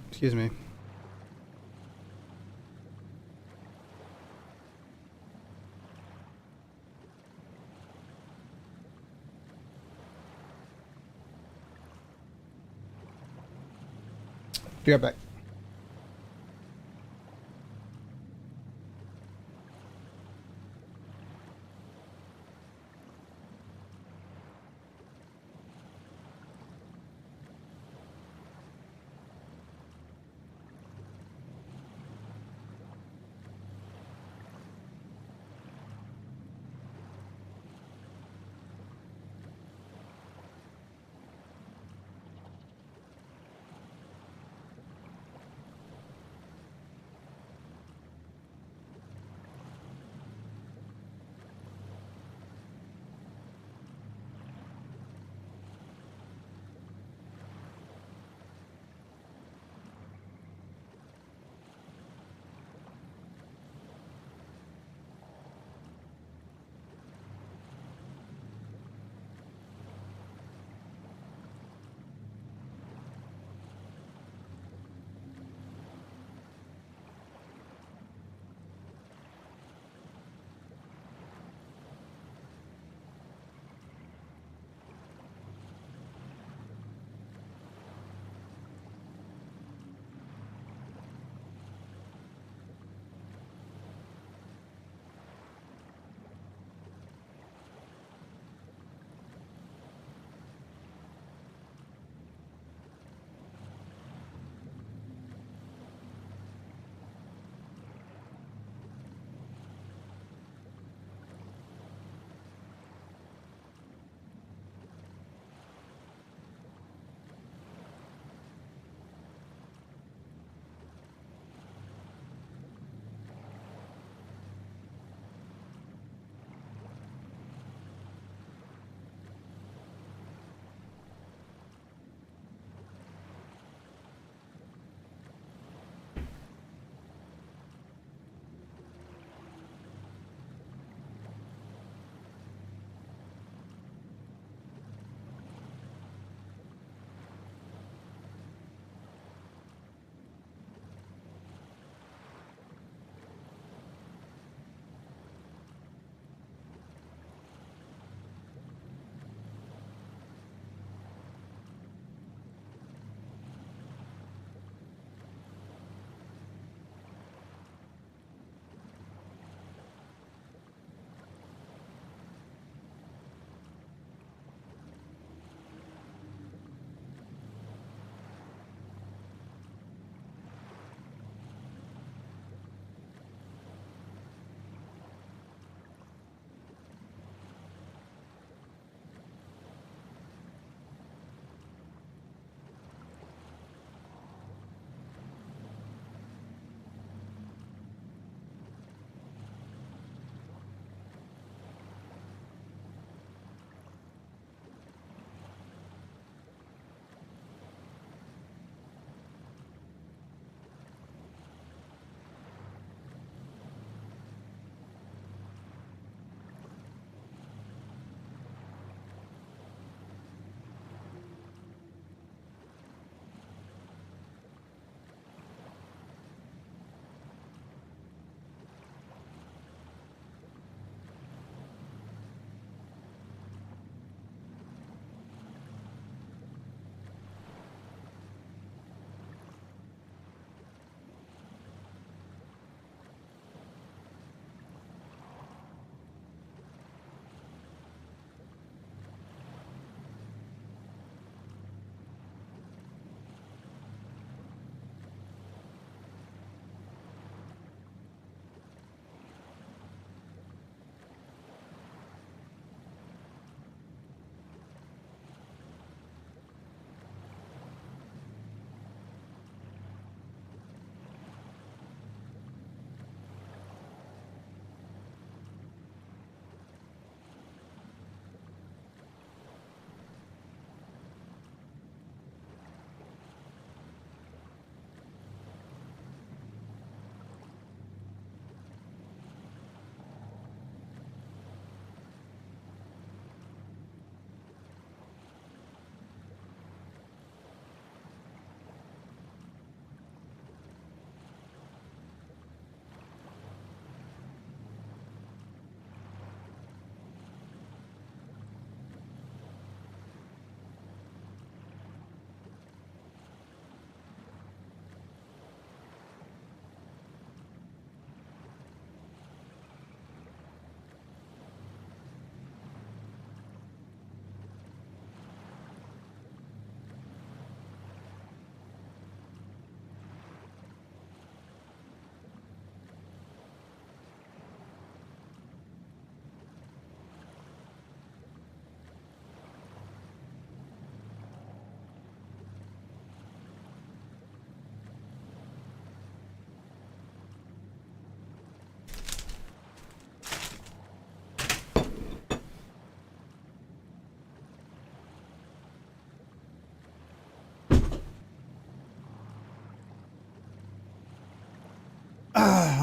Excuse me. Be right back.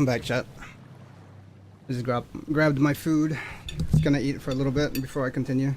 I'm back, chat. Just grabbed my food. Just gonna eat for a little bit before I continue.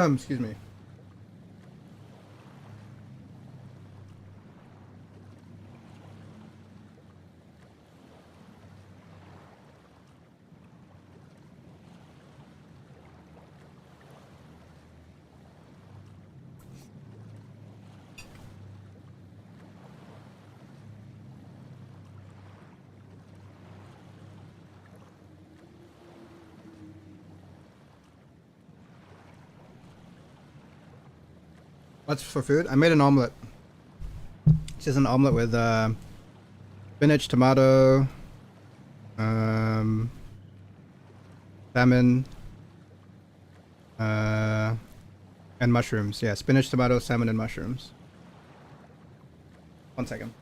Excuse me. What's for food? I made an omelet. It's just an omelet with spinach, tomato, salmon, and mushrooms. Yeah, spinach, tomato, salmon, and mushrooms. 1 second.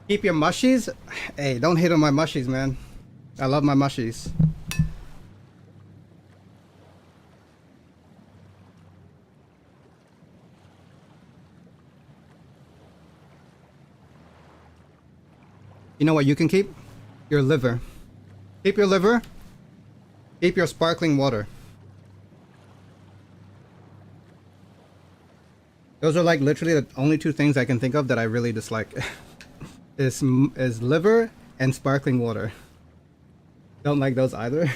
Keep your mushies? Hey, don't hate on my mushies, man. I love my mushies. You know what you can keep? Your liver. Keep your liver. Keep your sparkling water. Those are like literally the only two things I can think of that I really dislike. is liver and sparkling water. Don't like those either.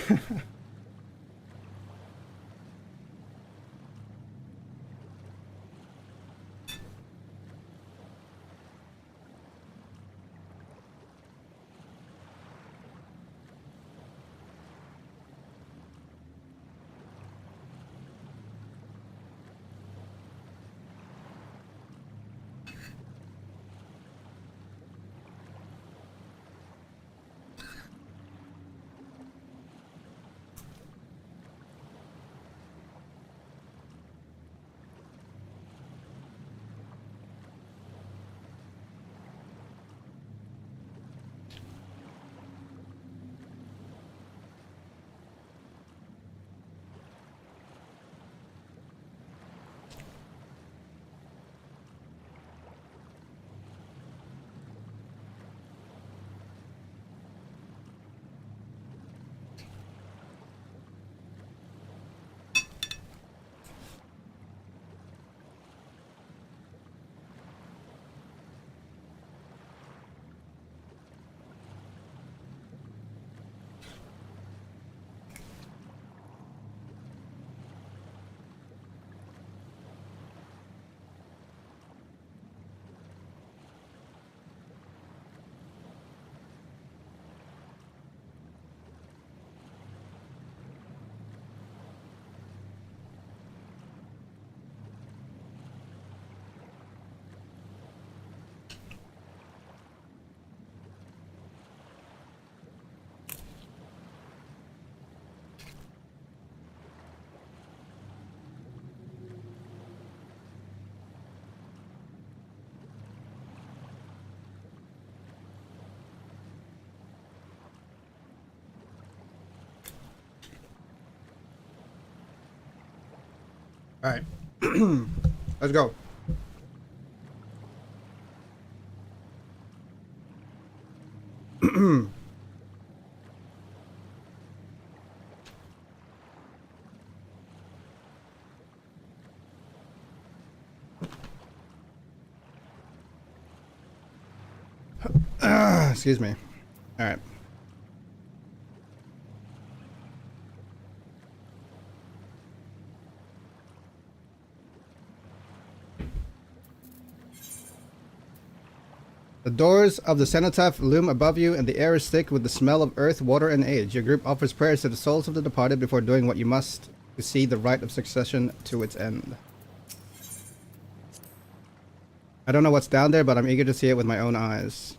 Alright. Let's go. Excuse me. Alright. The doors of the cenotaph loom above you, and the air is thick with the smell of earth, water, and age. Your group offers prayers to the souls of the departed before doing what you must to see the rite of succession to its end. I don't know what's down there, but I'm eager to see it with my own eyes.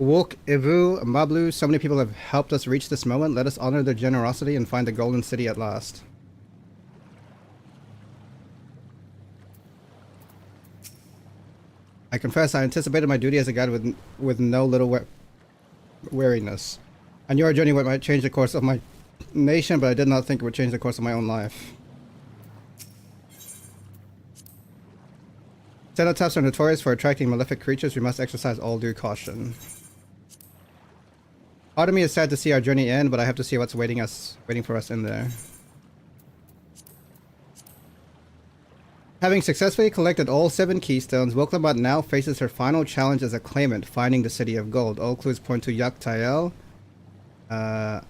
Wok, Ivu, Mablu, so many people have helped us reach this moment. Let us honor their generosity and find the golden city at last. I confess I anticipated my duty as a guide with no little wariness. I knew our journey might change the course of my nation, but I did not think it would change the course of my own life. Cenotaphs are notorious for attracting malefic creatures. We must exercise all due caution. Part of me is sad to see our journey end, but I have to see what's waiting for us in there. Having successfully collected all 7 keystones, Woklamat now faces her final challenge as a claimant, finding the City of Gold. All clues point to Yak Tael,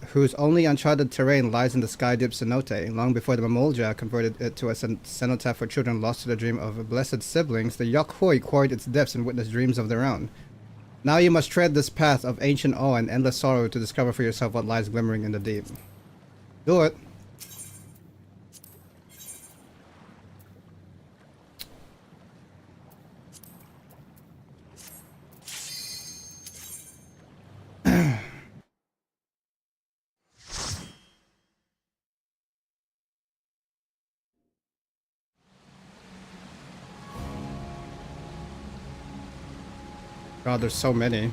whose only uncharted terrain lies in the sky-deep cenote. Long before the Mamolja converted it to a cenotaph for children lost to the dream of blessed siblings, the Yakhoi quarried its depths and witnessed dreams of their own. Now you must tread this path of ancient awe and endless sorrow to discover for yourself what lies glimmering in the deep. Do it! God, there's so many.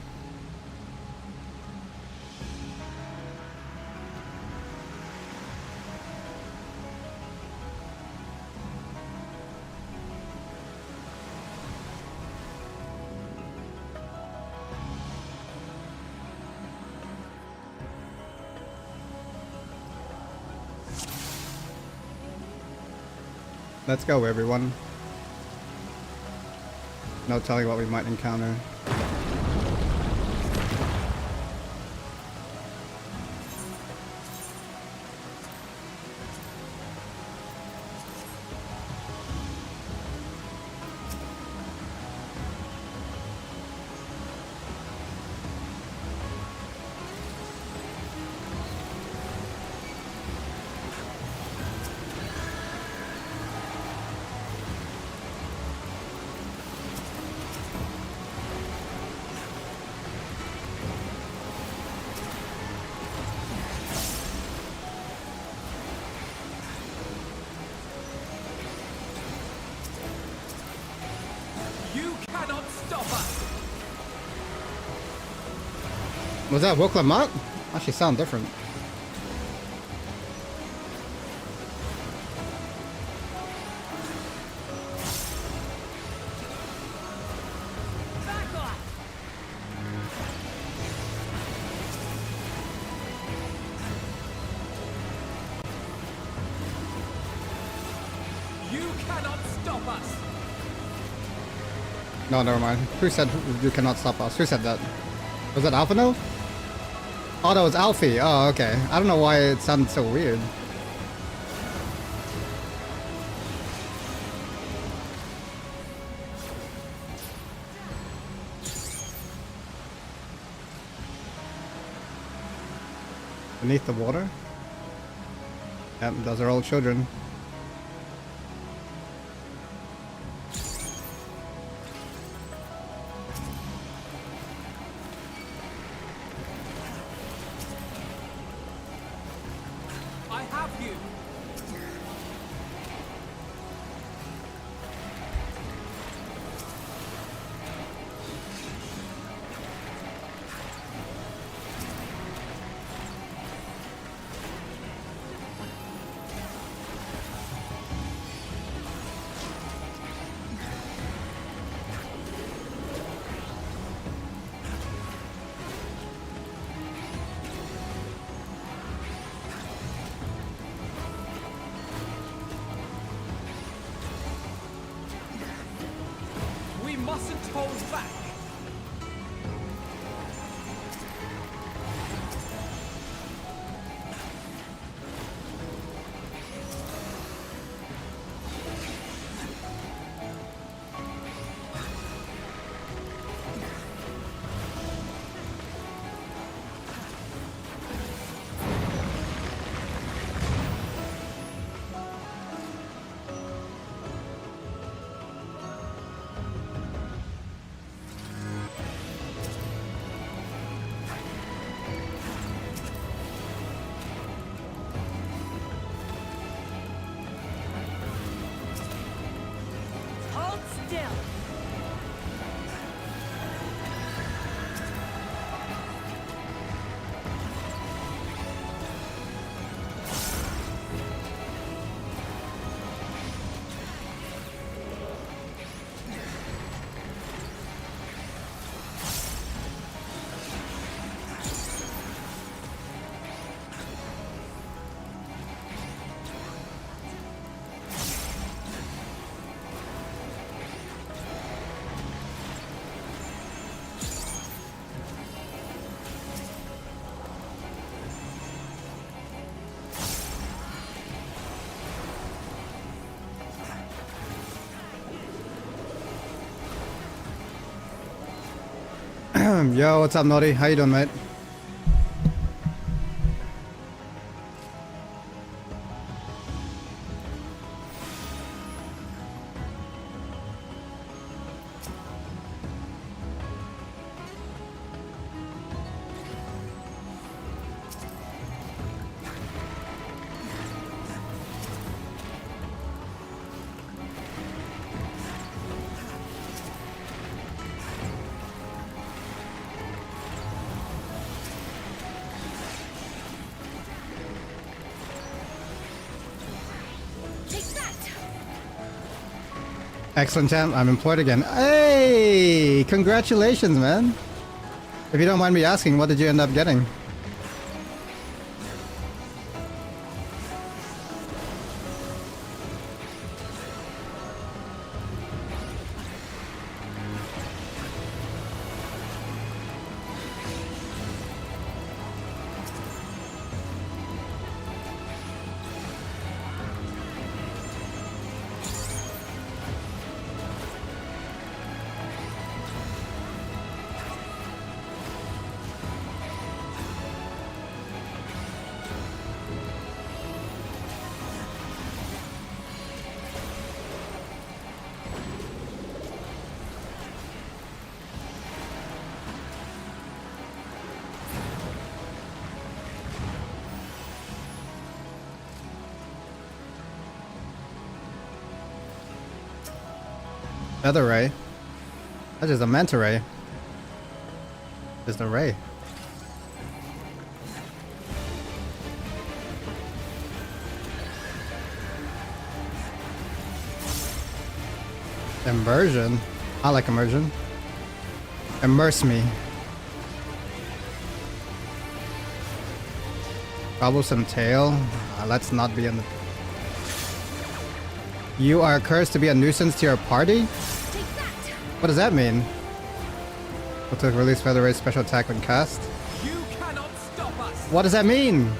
Let's go, everyone. No telling what we might encounter. Was that Woklamat? Actually sound different.
You cannot stop us.
No, never mind. Who said you cannot stop us? Who said that? Was that Alphino? Oh, that was Alfie. Oh, okay. I don't know why it sounded so weird. Beneath the water? Yep, those are all children.
I have you. hold back.
Hold still.
Yo, what's up, Naughty? How you doing, mate? Excellent, champ. I'm employed again. Hey! Congratulations, man. If you don't mind me asking, what did you end up getting? Feather ray. That is a manta ray. Just a ray. Immersion. I like immersion. Immerse me. Troublesome tail. Let's not be in the. You are cursed to be a nuisance to your party? What does that mean? Will to release Feather Ray's special attack when cast.
You cannot stop us.
What does that mean?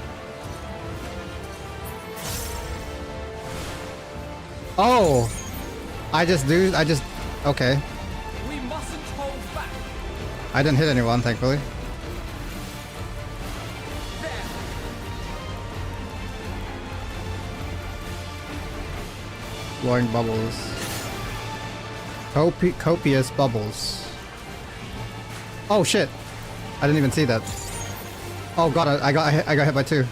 Oh! Okay.
We mustn't hold back.
I didn't hit anyone, thankfully. Blowing bubbles. Copious bubbles. Oh shit! I didn't even see that. Oh god, I got hit by two.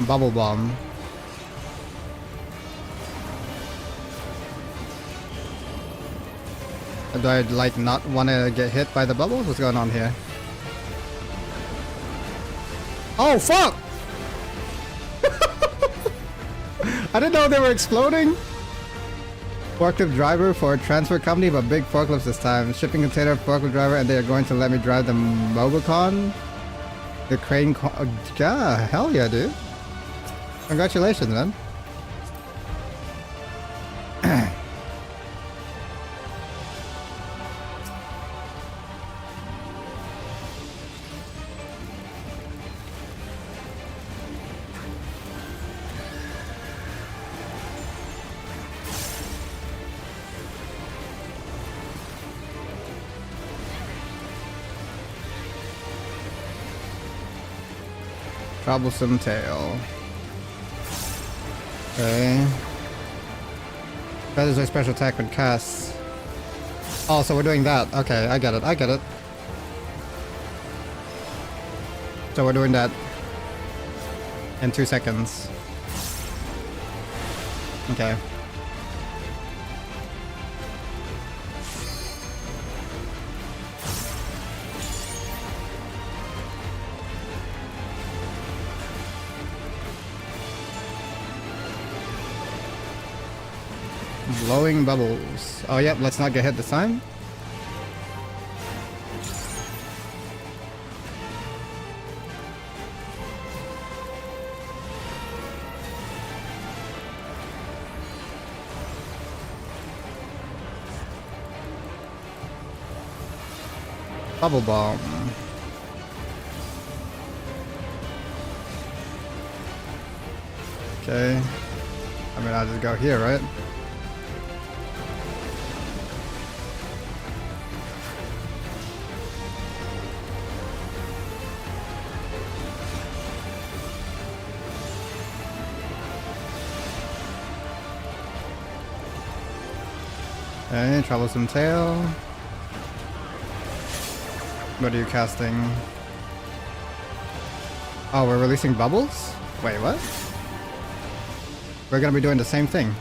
Bubble bomb. Do I like not want to get hit by the bubbles? What's going on here? Oh fuck! I didn't know they were exploding. Forklift driver for a transfer company, but big forklifts this time. Shipping container, forklift driver, and they are going to let me drive the Mobicon. The crane. Yeah, hell yeah, dude. Congratulations, man. Troublesome tail. Okay. That is a special attack when cast. Oh, so we're doing that. Okay, I get it. I get it. So we're doing that in 2 seconds. Okay. Blowing bubbles. Oh, yep, let's not get hit this time. Bubble bomb. Okay. I mean, I'll just go here, right? Okay, troublesome tail. What are you casting? Oh, we're releasing bubbles? Wait, what? We're gonna be doing the same thing.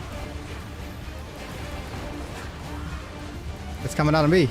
It's coming out of me.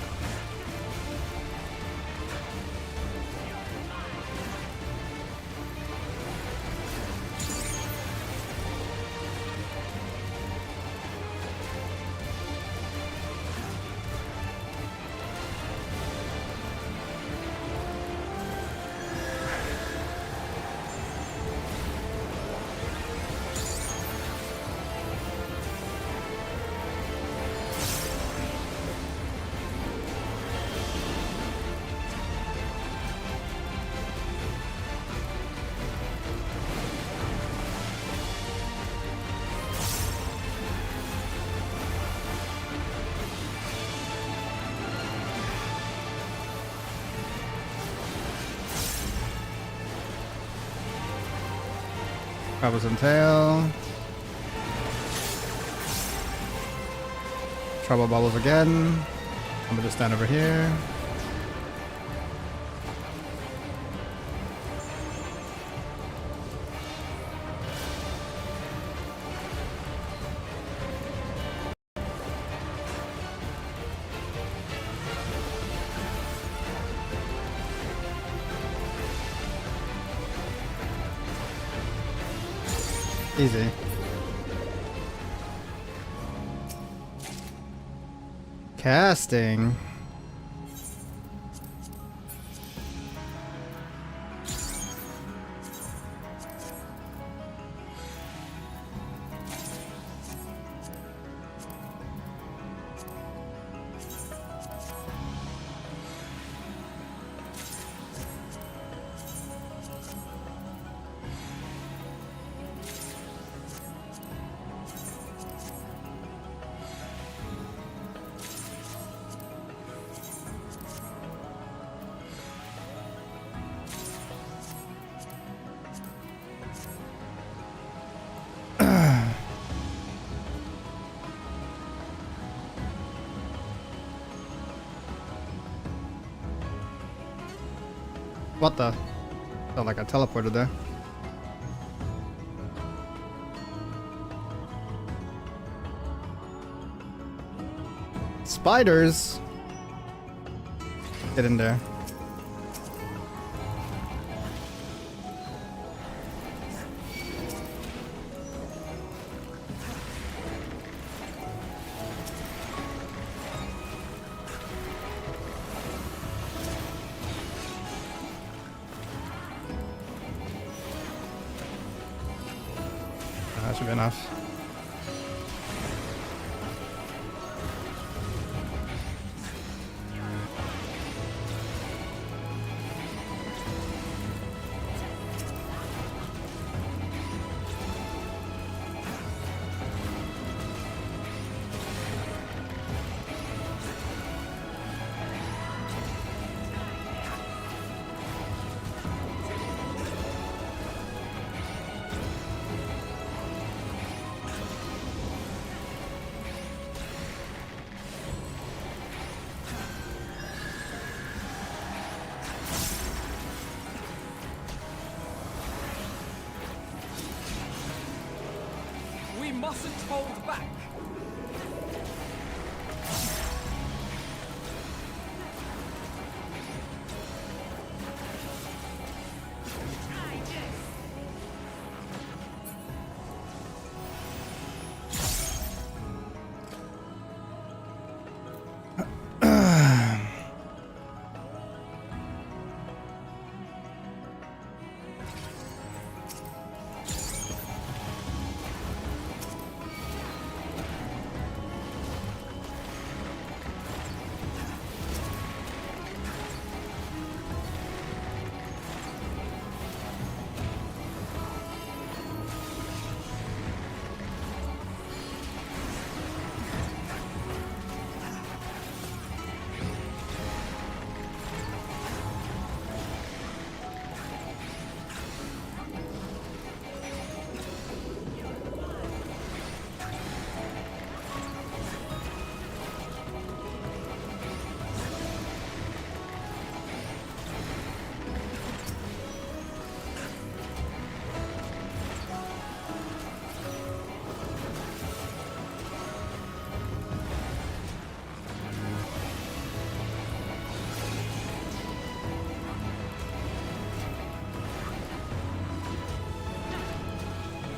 Troublesome tail. Trouble bubbles again. I'm gonna just stand over here. Easy. Casting. What the? Felt like I teleported there. Spiders! Get in there. should be enough.
We mustn't hold back.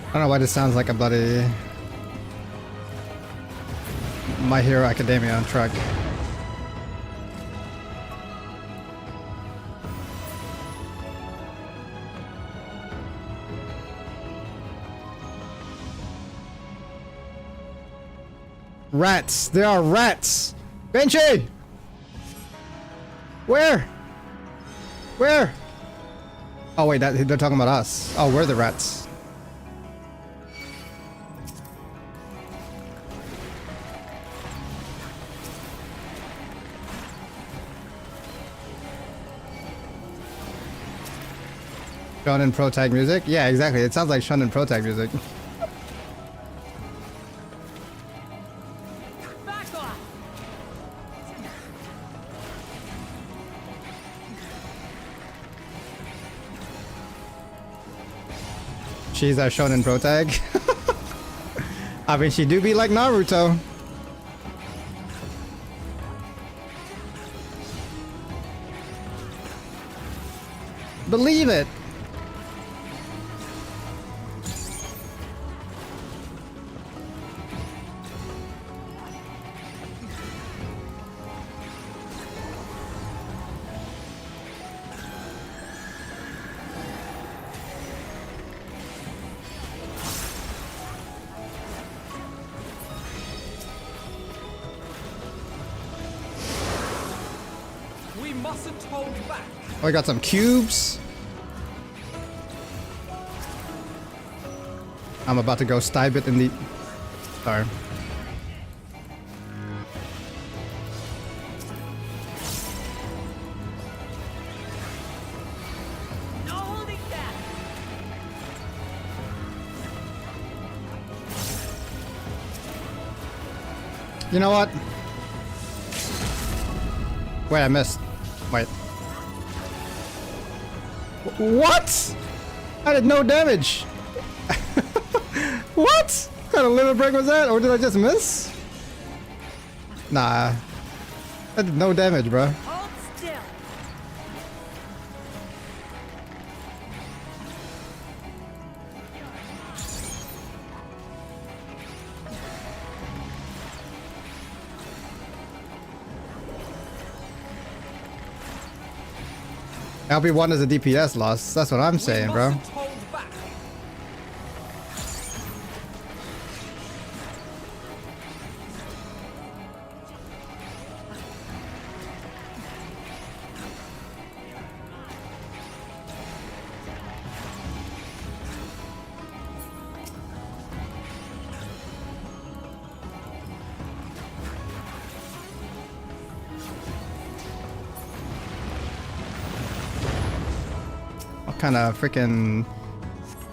I don't know why this sounds like a bloody My Hero Academia on track. Rats! There are rats! Benchy! Where? Where? Oh wait, they're talking about us. Oh, we're the rats. Shonen Pro Tag music? Yeah, exactly. It sounds like Shonen Pro Tag music. She's a Shonen Pro Tag. I mean, she do be like Naruto. Believe it.
We mustn't hold back.
Oh, I got some cubes. I'm about to go stab it in the... Sorry.
No holding back.
You know what? Wait, I missed. Wait. What? I did no damage. What? What kind of limit break was that? Or did I just miss? Nah. I did no damage, bro.
Hold still.
LB1 is a DPS loss. That's what I'm saying, bro.
Mustn't hold back.
kind of freaking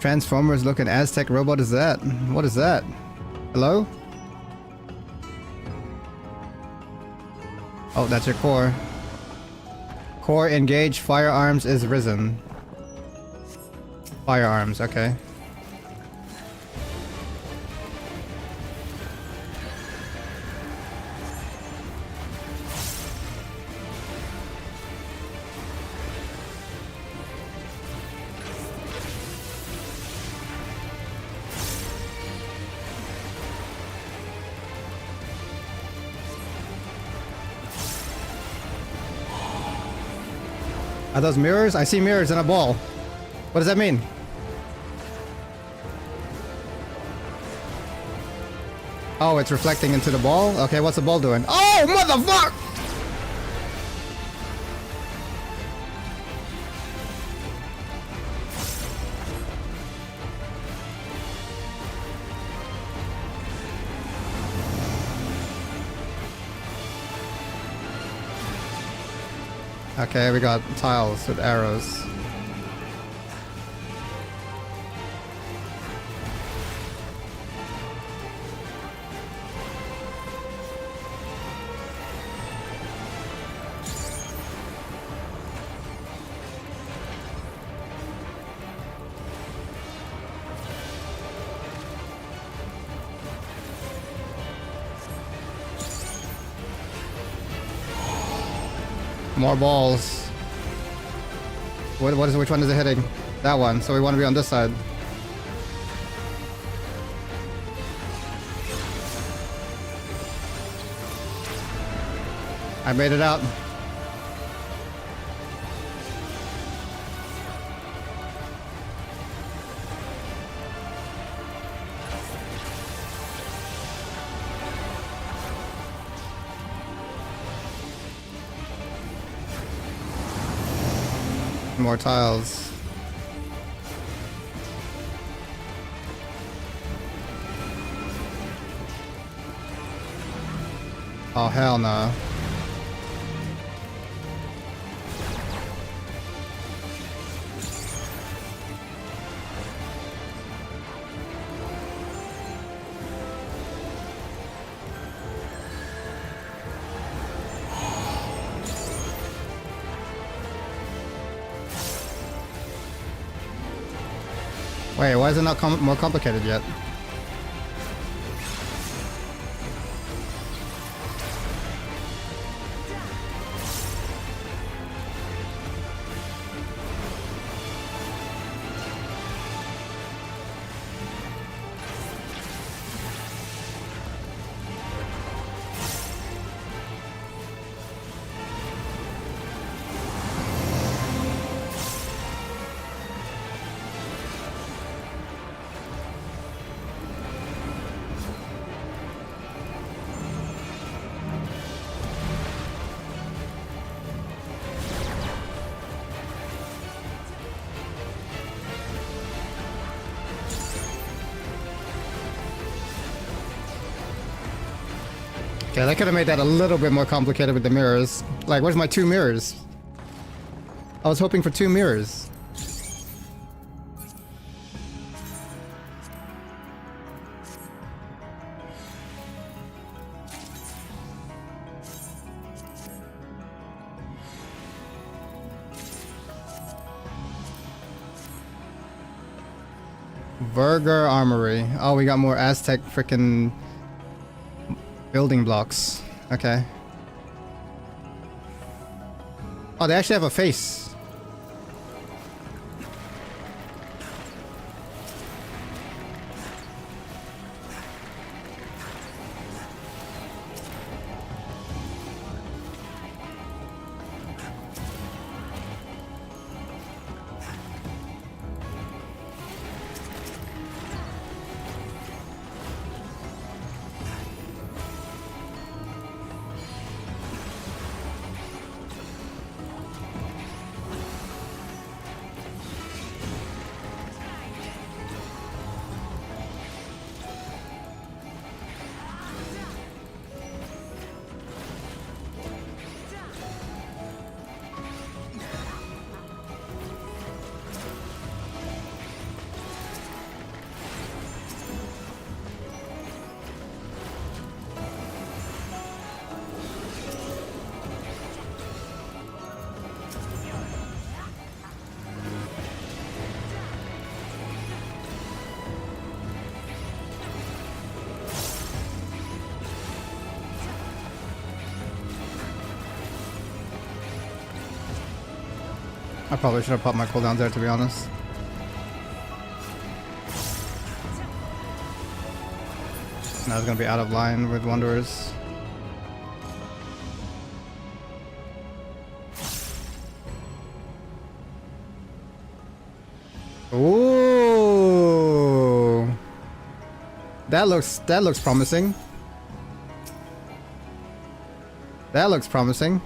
Transformers looking Aztec robot is that? What is that? Hello? Oh, that's your core. Core engaged, firearms is risen. Firearms, okay. Are those mirrors? I see mirrors in a ball. What does that mean? Oh, it's reflecting into the ball? Okay, what's the ball doing? Oh, motherfucker! Okay, we got tiles with arrows. More balls. Which one is it hitting? That one. So we want to be on this side. I made it out. More tiles. Oh hell no. Wait, why is it not more complicated yet? Okay, they could have made that a little bit more complicated with the mirrors. Like, where's my 2 mirrors? I was hoping for 2 mirrors. Burger Armory. Oh, we got more Aztec frickin' building blocks. Okay. Oh, they actually have a face. I probably should have popped my cooldowns there, to be honest. Now it's gonna be out of line with Wanderers. Ooh, that looks promising. That looks promising.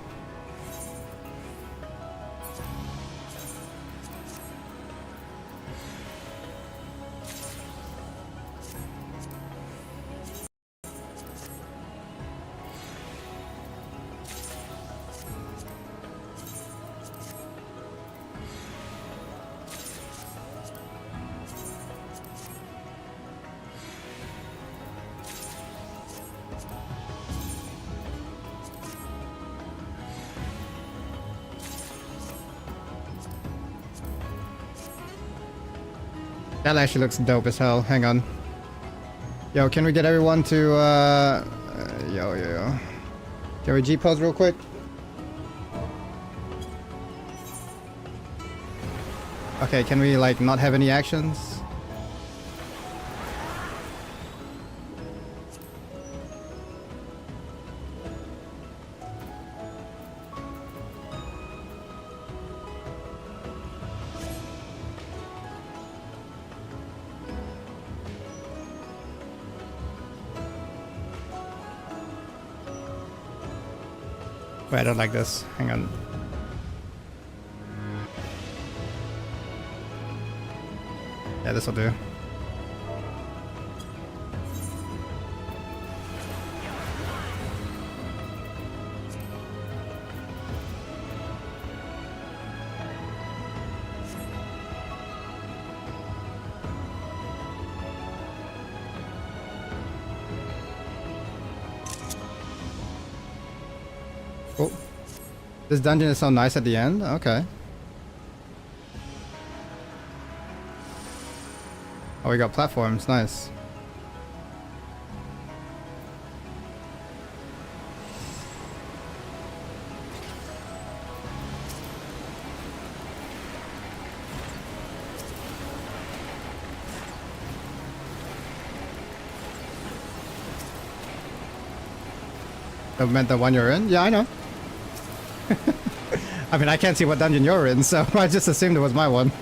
That actually looks dope as hell. Hang on. Yo, can we get everyone to, yo. Can we G-pose real quick? Okay, can we, like, not have any actions? Wait, I don't like this. Hang on. Yeah, this will do. Oh, this dungeon is so nice at the end. Okay. Oh, we got platforms. Nice. That meant the one you're in? Yeah, I know. I mean, I can't see what dungeon you're in, so I just assumed it was my one.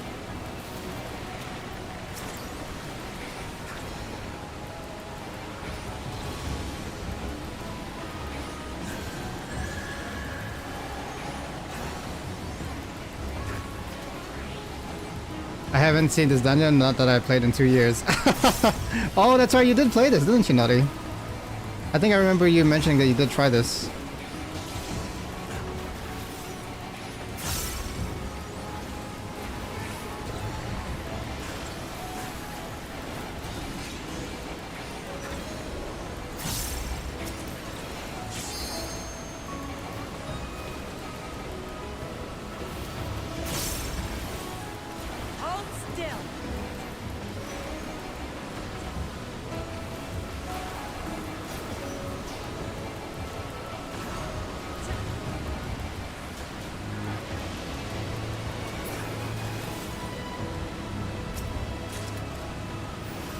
I haven't seen this dungeon, not that I played in 2 years. Oh, that's right, you did play this, didn't you, Nutty? I think I remember you mentioning that you did try this.
Hold still.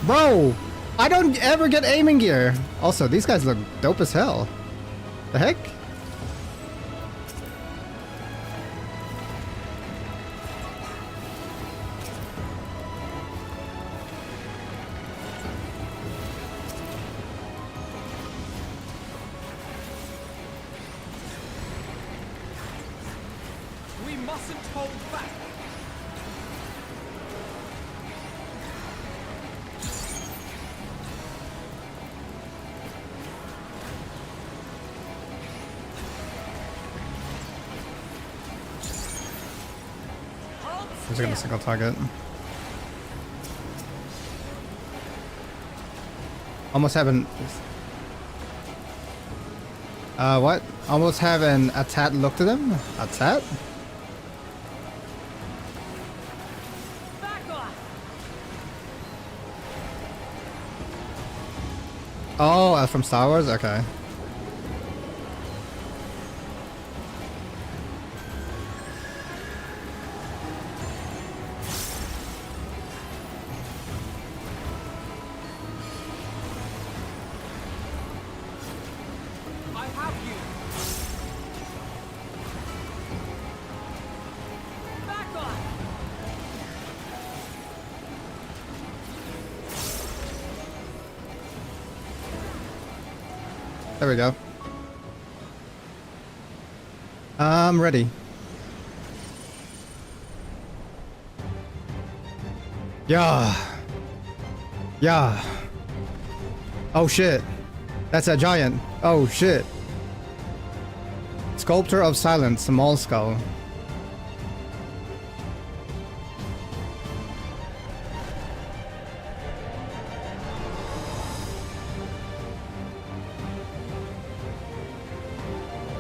Bro, I don't ever get aiming gear. Also, these guys look dope as hell. The heck?
We mustn't hold back.
I'm just gonna single target. Almost have an... what? Almost have an Atat look to them? Atat?
Back off.
Oh, from Star Wars? Okay. There we go. I'm ready. Yeah. Yeah. Oh shit. That's a giant. Oh shit. Sculptor of Silence, small skull.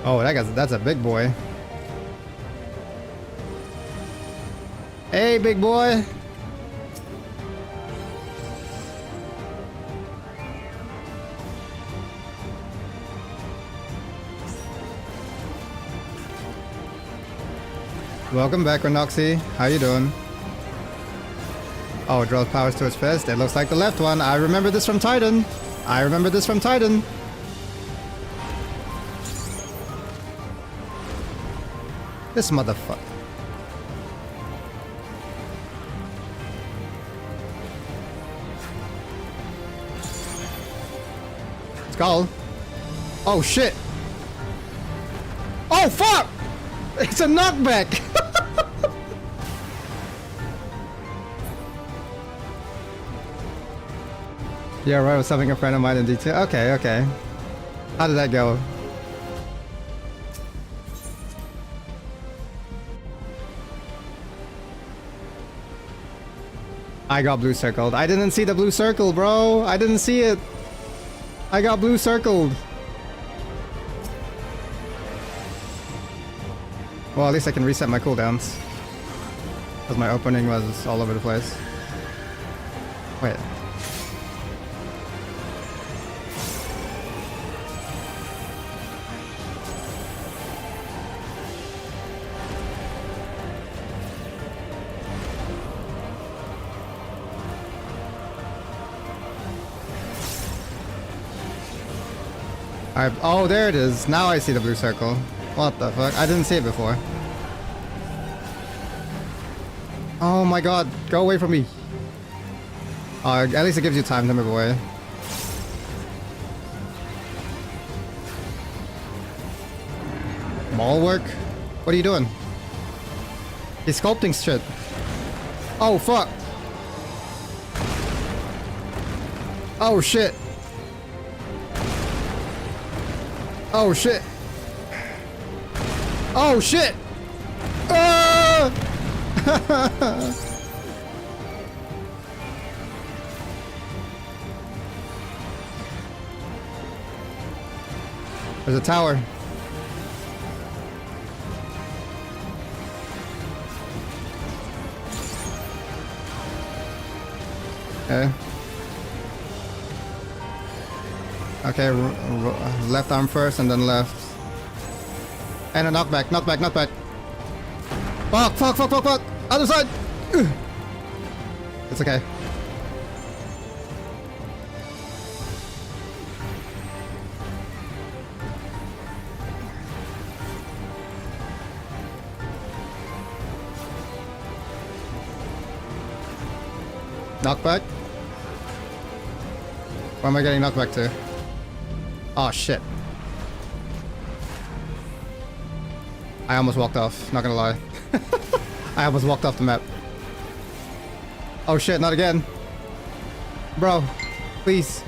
Oh, that's a big boy. Hey, big boy. Welcome back, Renoxy. How you doing? Oh, it draws powers to its fist. It looks like the left one. I remember this from Titan. I remember this from Titan. This motherfucker. Skull. Oh shit. Oh fuck! It's a knockback! Yeah, right, I was having a friend of mine in detail. Okay, okay. How did that go? I got blue circled. I didn't see the blue circle, bro. I didn't see it. I got blue circled. Well, at least I can reset my cooldowns. Because my opening was all over the place. Wait. Oh, there it is. Now I see the blue circle. What the fuck? I didn't see it before. Oh my god. Go away from me. At least it gives you time to move away. Ball work? What are you doing? He's sculpting shit. Oh fuck. Oh shit. Oh shit. Oh shit. Ah! There's a tower. Okay. Okay, left arm first and then left. And a knockback, knockback, knockback. Fuck, fuck, fuck, fuck, fuck! Other side! Ugh. It's okay. Knockback? Where am I getting knocked back to? Oh shit. I almost walked off, not gonna lie. I almost walked off the map. Oh shit, not again. Bro, please.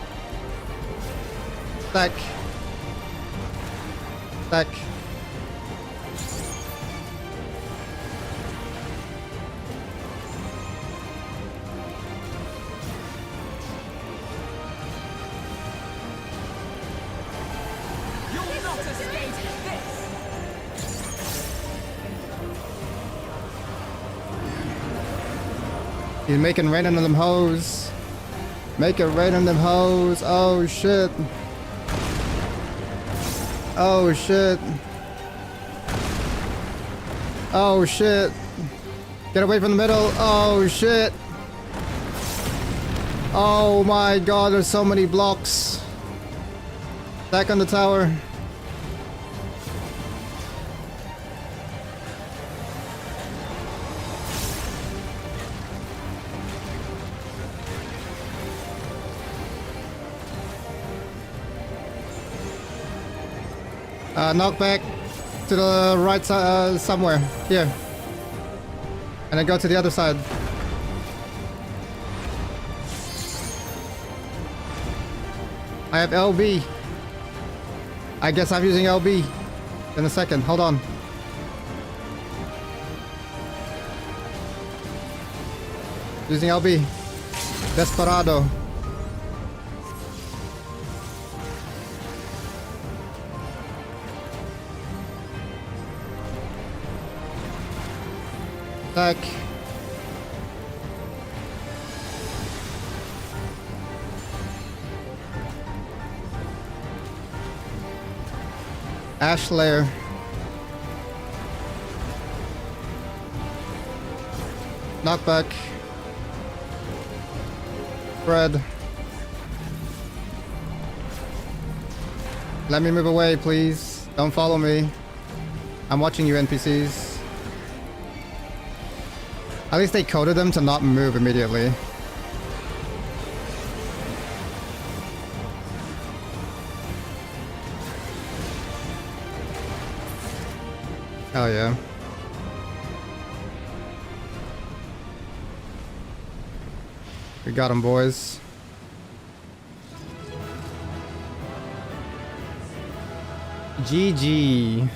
Stack. Stack. He's making rain on them hoes. Make it rain on them hoes. Oh shit. Oh shit. Oh shit. Get away from the middle. Oh shit. Oh my god, there's so many blocks. Back on the tower. Knock back to the right side, somewhere. Here. And then go to the other side. I have LB. I guess I'm using LB in a second. Hold on. Using LB. Desperado. Attack. Ash layer. Knockback. Spread. Let me move away, please. Don't follow me. I'm watching you, NPCs. At least they coded them to not move immediately. Hell yeah. We got them, boys. GG.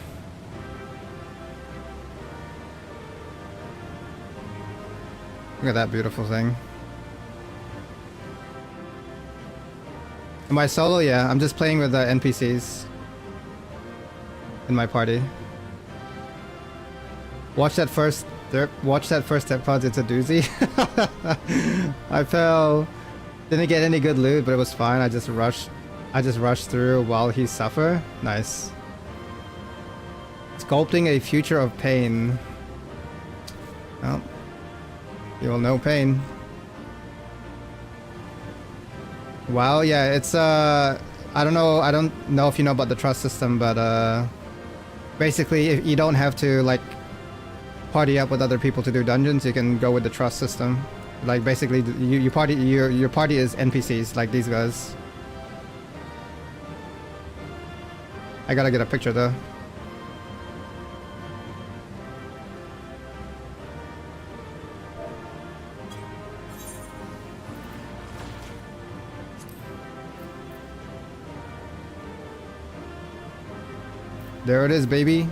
Look at that beautiful thing. Am I solo? Yeah, I'm just playing with the NPCs in my party. Watch that first step pods, it's a doozy. I fell. Didn't get any good loot, but it was fine. I just rushed through while he suffered. Nice. Sculpting a future of pain. Well, you will know pain. Wow, yeah, it's I don't know if you know about the trust system, but basically if you don't have to like party up with other people to do dungeons, you can go with the trust system. Like basically your party is NPCs like these guys. I gotta get a picture though. There it is, baby.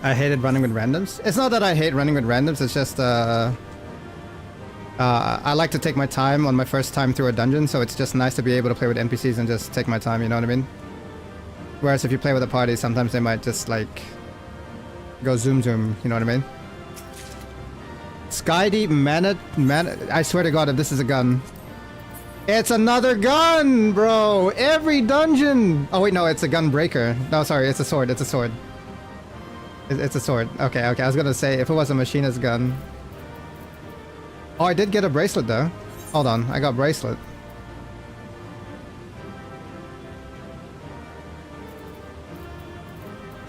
I hated running with randoms. It's not that I hate running with randoms, it's just I like to take my time on my first time through a dungeon, so it's just nice to be able to play with NPCs and just take my time, you know what I mean? Whereas if you play with a party, sometimes they might just like go zoom zoom, you know what I mean? Skydeep I swear to God, if this is a gun. It's another gun, bro! Every dungeon! Oh wait, no, it's a gun breaker. No, sorry, it's a sword, it's a sword. It's a sword. Okay, I was gonna say, if it was a machinist gun. Oh, I did get a bracelet though. Hold on, I got bracelet.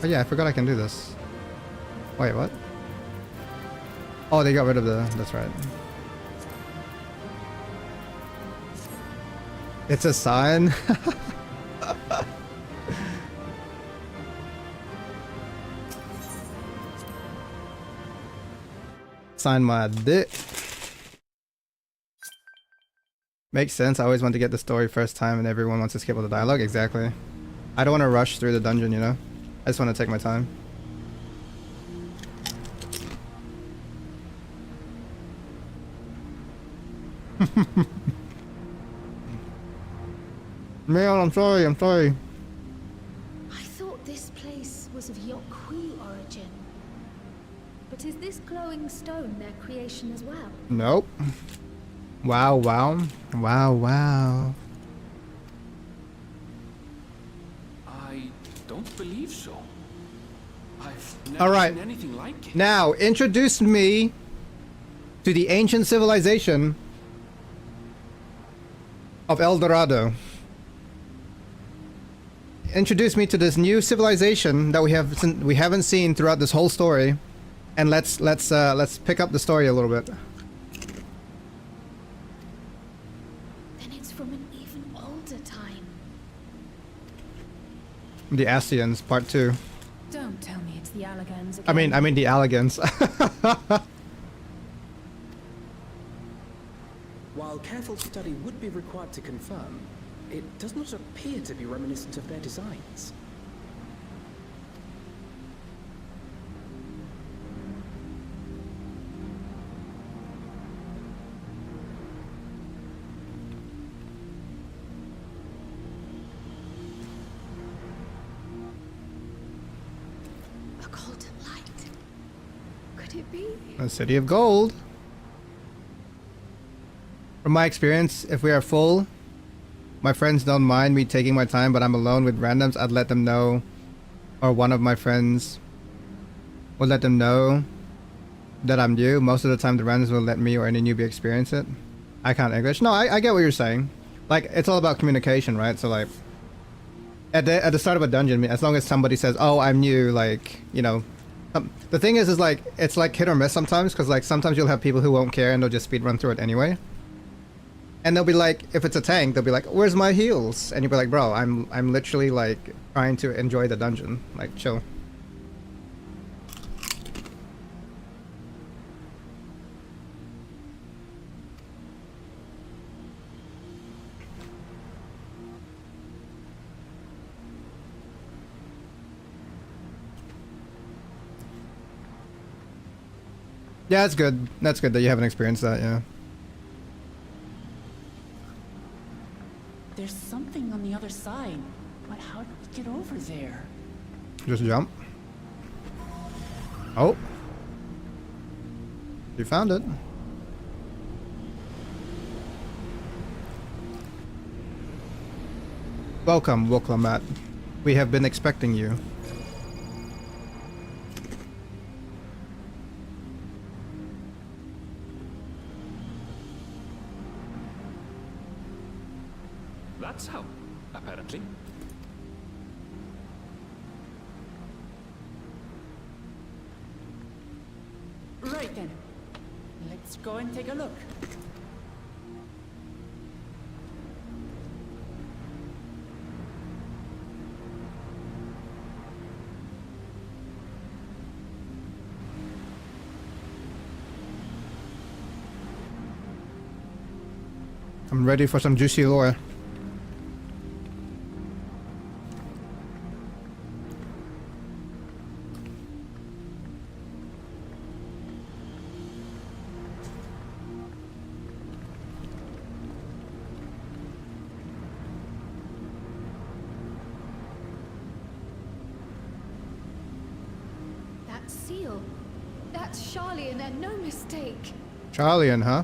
Oh yeah, I forgot I can do this. Wait, what? Oh, they got rid of the... That's right. It's a sign? Sign my dick. Makes sense. I always want to get the story first time and everyone wants to skip all the dialogue. Exactly. I don't want to rush through the dungeon, you know? I just want to take my time. Man, I'm sorry.
I thought this place was of Yokhui origin. But is this glowing stone their creation as well?
Nope. Wow, wow. Wow, wow.
I don't believe so. I've
All
never
right.
seen anything like it.
Now, introduce me to the ancient civilization of El Dorado. introduce me to this new civilization that we haven't seen throughout this whole story, and let's pick up the story a little bit.
Then it's from an even older time.
The Ascians, Part 2.
Don't tell me it's the Allagans again.
I mean the Allegans.
While careful study would be required to confirm, it does not appear to be reminiscent of their designs.
A golden light. Could it be?
A city of gold. From my experience, if we are full, my friends don't mind me taking my time, but I'm alone with randoms, I'd let them know, or one of my friends will let them know that I'm new. Most of the time the randoms will let me or any newbie experience it. I can't English. No, I get what you're saying. Like, it's all about communication, right? So like, at the start of a dungeon, as long as somebody says, oh, I'm new, like, you know, the thing is like, it's like hit or miss sometimes, because like sometimes you'll have people who won't care and they'll just speed run through it anyway. And they'll be like, if it's a tank, they'll be like, where's my heals? And you'll be like, bro, I'm literally like trying to enjoy the dungeon. Like, chill. Yeah, that's good. That's good that you haven't experienced that, yeah.
There's something on the other side, but how do we get over there?
Just jump. Oh. You found it. Welcome, Woklamat. We have been expecting you.
That's how, apparently.
Right then. Let's go and take a look.
I'm ready for some juicy lore.
That seal. That's Charlian and no mistake.
Charlian, huh?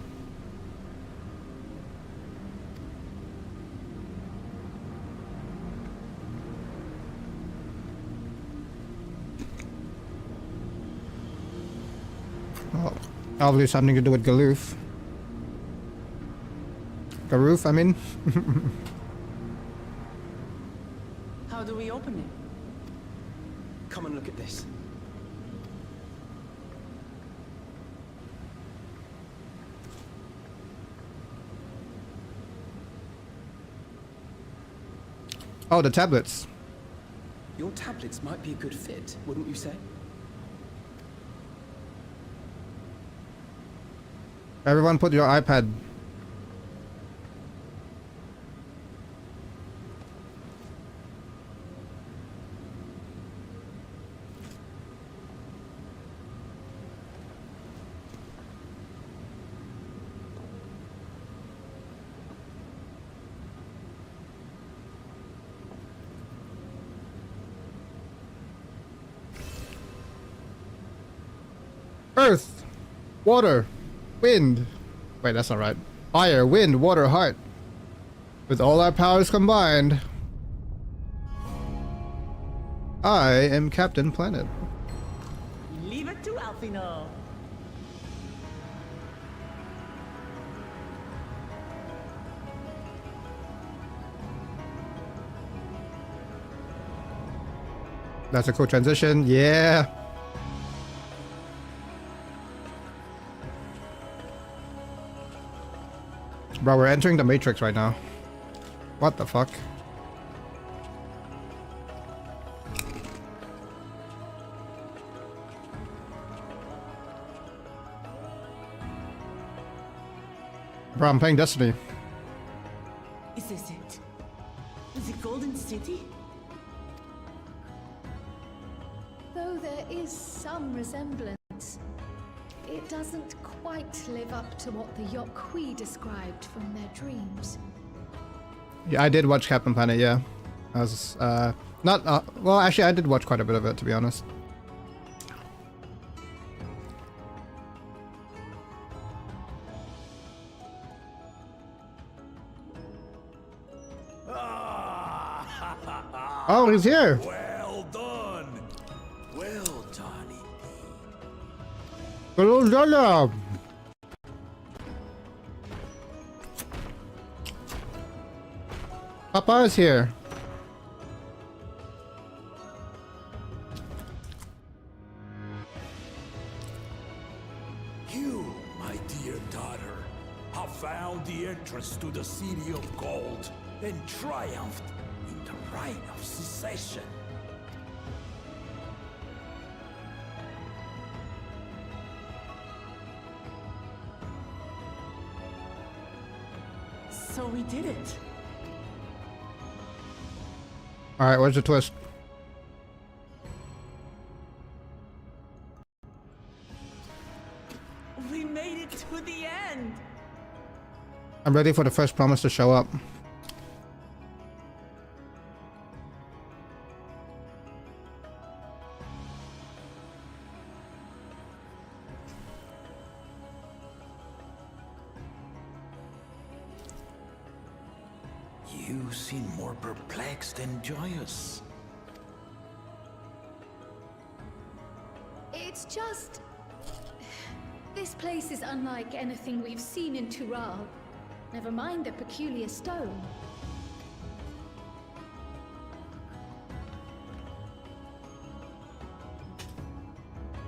Well, obviously something to do with Galoof. Garoof, I mean.
How do we open it?
Come and look at this.
Oh, the tablets.
Your tablets might be a good fit, wouldn't you say?
Everyone put your iPad. Earth, water, wind. Wait, that's not right. Fire, wind, water, heart. With all our powers combined, I am Captain Planet.
Leave it to Alfino.
That's a cool transition. Yeah. Bro, we're entering the Matrix right now. What the fuck? Bro, I'm playing Destiny.
Is this it? Is it Golden City?
Though there is some resemblance, it doesn't quite live up to what the Yokwi described from their dreams.
Yeah, I did watch Captain Planet, yeah. I was, well, actually, I did watch quite a bit of it, to be honest. Oh, he's here!
Well done!
Well done,
Hello, Zelda! Papa is here.
You, my dear daughter, have found the entrance to the City of Gold and triumphed in the right of secession.
So we did it.
Alright, where's the twist?
We made it to the end.
I'm ready for the first promise to show up.
You seem more perplexed than joyous.
It's just... This place is unlike anything we've seen in Tural. Never mind the peculiar stone.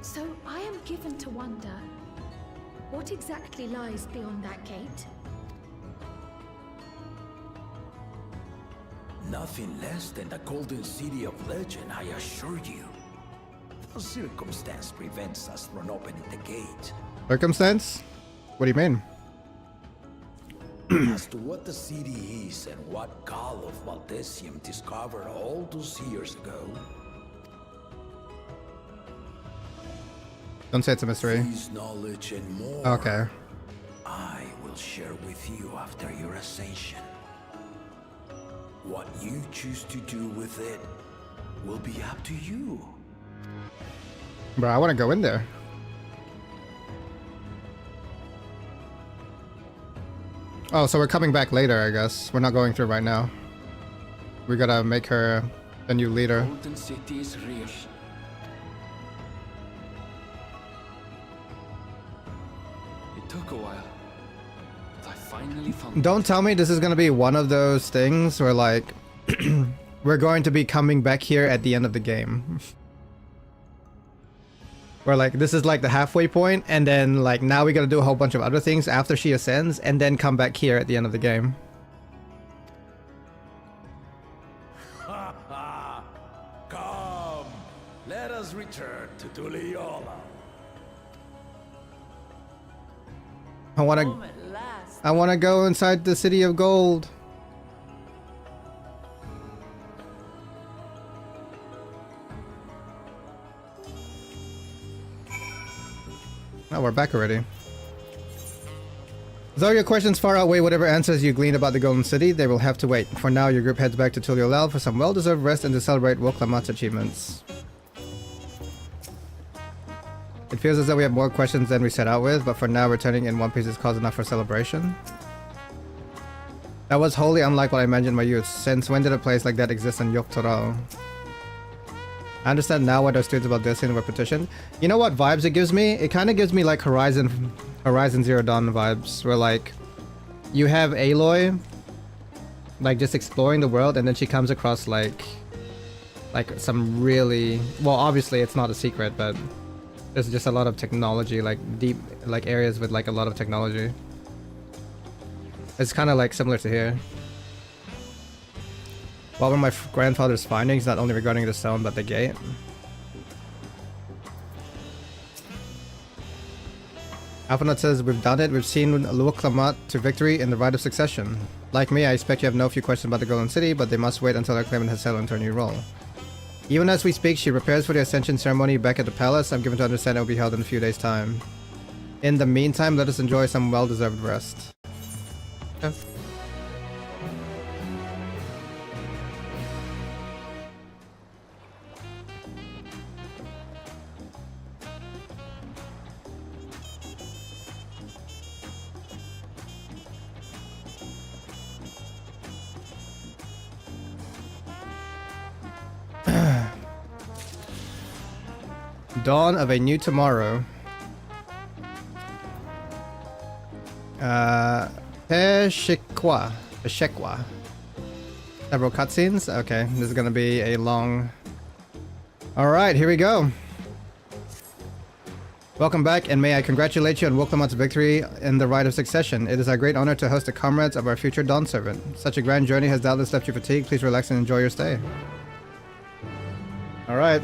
So I am given to wonder, what exactly lies beyond that gate?
Nothing less than the Golden City of Legend, I assure you. The circumstance prevents us from opening the gate.
Circumstance? What do you mean?
As to what the city is and what Gall of Valdesium discovered all those years ago,
Don't say it's a mystery.
this knowledge and more,
Okay.
I will share with you after your ascension. What you choose to do with it will be up to you.
Bro, I want to go in there. Oh, so we're coming back later, I guess. We're not going through right now. We gotta make her the new leader.
Golden City is real. It took a while, but I finally found
Don't tell me this is gonna be one of those things where, like, we're going to be coming back here at the end of the game. Where, like, this is like the halfway point, and then, like, now we gotta do a whole bunch of other things after she ascends, and then come back here at the end of the game.
Come, let us return to Tuliola.
I wanna go inside the City of Gold. Oh, we're back already. Though your questions far outweigh whatever answers you glean about the Golden City, they will have to wait. For now, your group heads back to Tuliolal for some well-deserved rest and to celebrate Woklamat's achievements. It feels as though we have more questions than we set out with, but for now, returning in one piece is cause enough for celebration. That was wholly unlike what I imagined in my youth. Since when did a place like that exist in Yoktoral? I understand now why there's students about this in repetition. You know what vibes it gives me? It kind of gives me like Horizon Zero Dawn vibes, where like you have Aloy like just exploring the world, and then she comes across like Like some really, well, obviously it's not a secret, but there's just a lot of technology, like deep, like areas with like a lot of technology. It's kind of like similar to here. What were my grandfather's findings, not only regarding the stone, but the gate? Alphanut says, we've done it. We've seen Luoklamat to victory in the Rite of Succession. Like me, I expect you have no few questions about the Golden City, but they must wait until our claimant has settled into her new role. Even as we speak, she prepares for the Ascension ceremony back at the palace. I'm given to understand it will be held in a few days' time. In the meantime, let us enjoy some well-deserved rest. Okay. Dawn of a new tomorrow. Peshikwa. Several cutscenes. Okay, this is gonna be a long... Alright, here we go. Welcome back, and may I congratulate you on Woklamat's victory in the Rite of Succession. It is our great honor to host the comrades of our future Dawn Servant. Such a grand journey has doubtless left you fatigued. Please relax and enjoy your stay. Alright.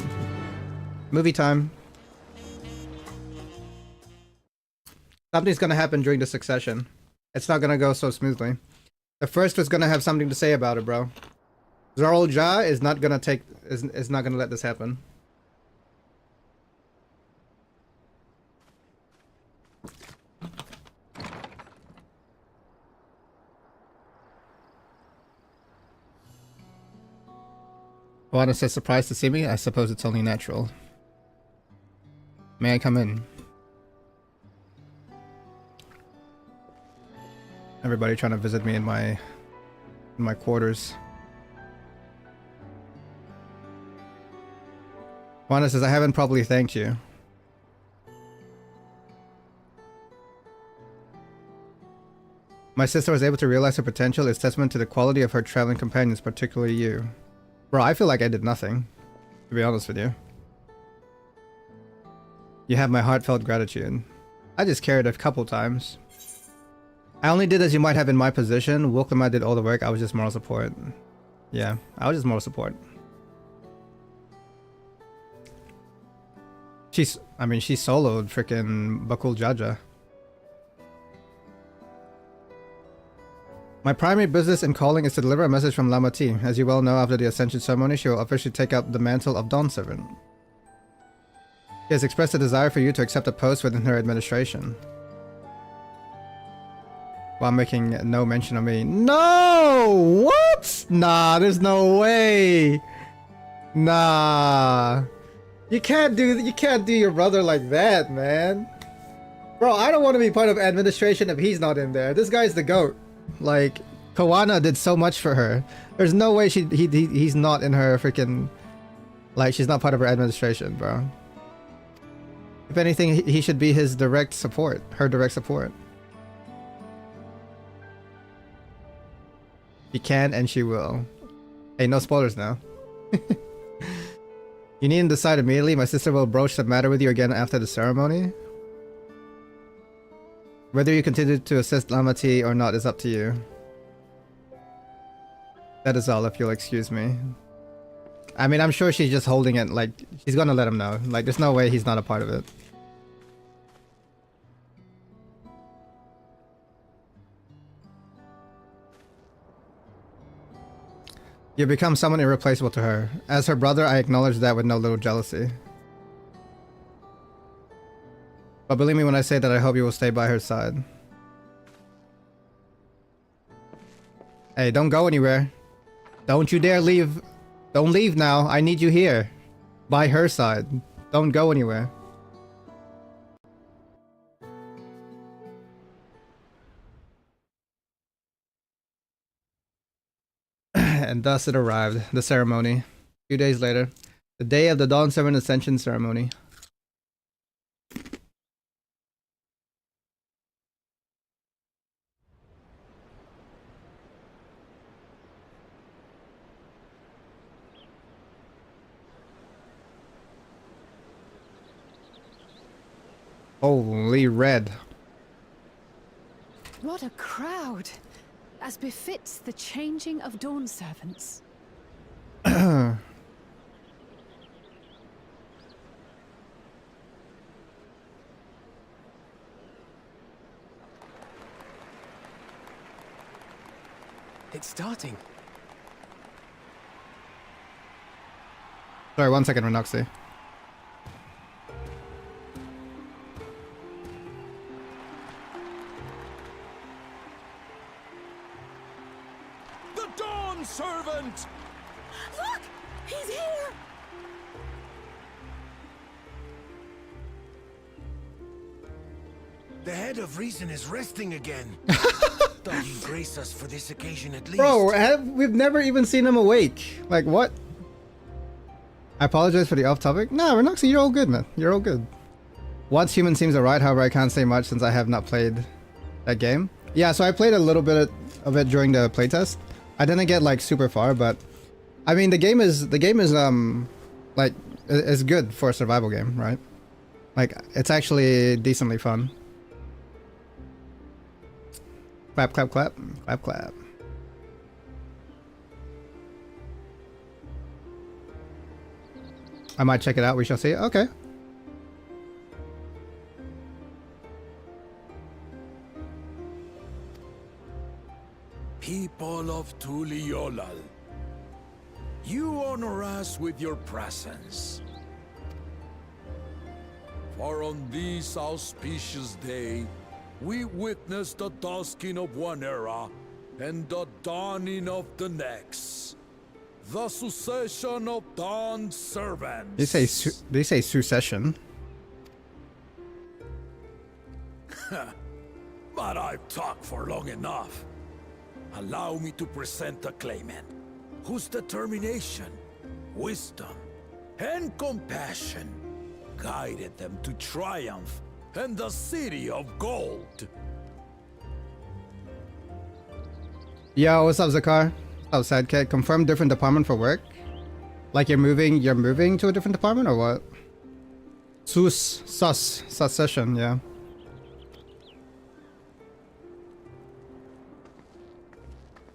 Movie time. Something's gonna happen during the succession. It's not gonna go so smoothly. The first was gonna have something to say about it, bro. Zoral Ja is not gonna is not gonna let this happen. Juana says, surprised to see me? I suppose it's only natural. May I come in? Everybody trying to visit me in my quarters. Juana says, I haven't properly thanked you. My sister was able to realize her potential is testament to the quality of her traveling companions, particularly you. Bro, I feel like I did nothing, to be honest with you. You have my heartfelt gratitude. I just carried a couple times. I only did as you might have in my position. Woklamat did all the work, I was just moral support. Yeah, I was just moral support. She soloed freaking Bakul Jaja. My primary business and calling is to deliver a message from Lama T. As you well know, after the Ascension ceremony, she will officially take up the mantle of Dawn Servant. She has expressed a desire for you to accept a post within her administration. While making no mention of me. No! What? Nah, there's no way. Nah. You can't do your brother like that, man. Bro, I don't want to be part of administration if he's not in there. This guy's the GOAT. Like, Kawana did so much for her. There's no way he's not in her freaking... Like, she's not part of her administration, bro. If anything, he should be his direct support. Her direct support. She can and she will. Hey, no spoilers now. You needn't decide immediately. My sister will broach the matter with you again after the ceremony. Whether you continue to assist Lama T or not is up to you. That is all, if you'll excuse me. I mean, I'm sure she's just holding it, like, she's gonna let him know. Like, there's no way he's not a part of it. You become someone irreplaceable to her. As her brother, I acknowledge that with no little jealousy. But believe me when I say that I hope you will stay by her side. Hey, don't go anywhere. Don't you dare leave. Don't leave now. I need you here. By her side. Don't go anywhere. And thus it arrived. The ceremony. A few days later. The day of the Dawn Servant Ascension ceremony. Holy red.
What a crowd! As befits the changing of dawn servants.
It's starting.
Sorry, 1 second, Renoxy.
The Dawn Servant!
Look! He's here!
The head of reason is resting again. Thought you'd grace us for this occasion at least.
Bro, we've never even seen him awake. Like, what? I apologize for the off-topic. No, Renoxy, you're all good, man. You're all good. Once Human seems alright, however, I can't say much since I have not played that game. Yeah, so I played a little bit of it during the playtest. I didn't get like super far, but I mean the game is like it's good for a survival game, right? Like it's actually decently fun. Clap, clap, clap, clap, clap. I might check it out. We shall see. Okay.
People of Tuliolal, you honor us with your presence. For on this auspicious day, we witness the dusking of one era and the dawning of the next. The succession of Dawn servants.
They say succession.
But I've talked for long enough. Allow me to present a claimant whose determination, wisdom, and compassion guided them to triumph in the City of Gold.
Yo, what's up, Zakar? What's up, Sidekick? Confirm different department for work? Like you're moving to a different department or what? Succession, yeah.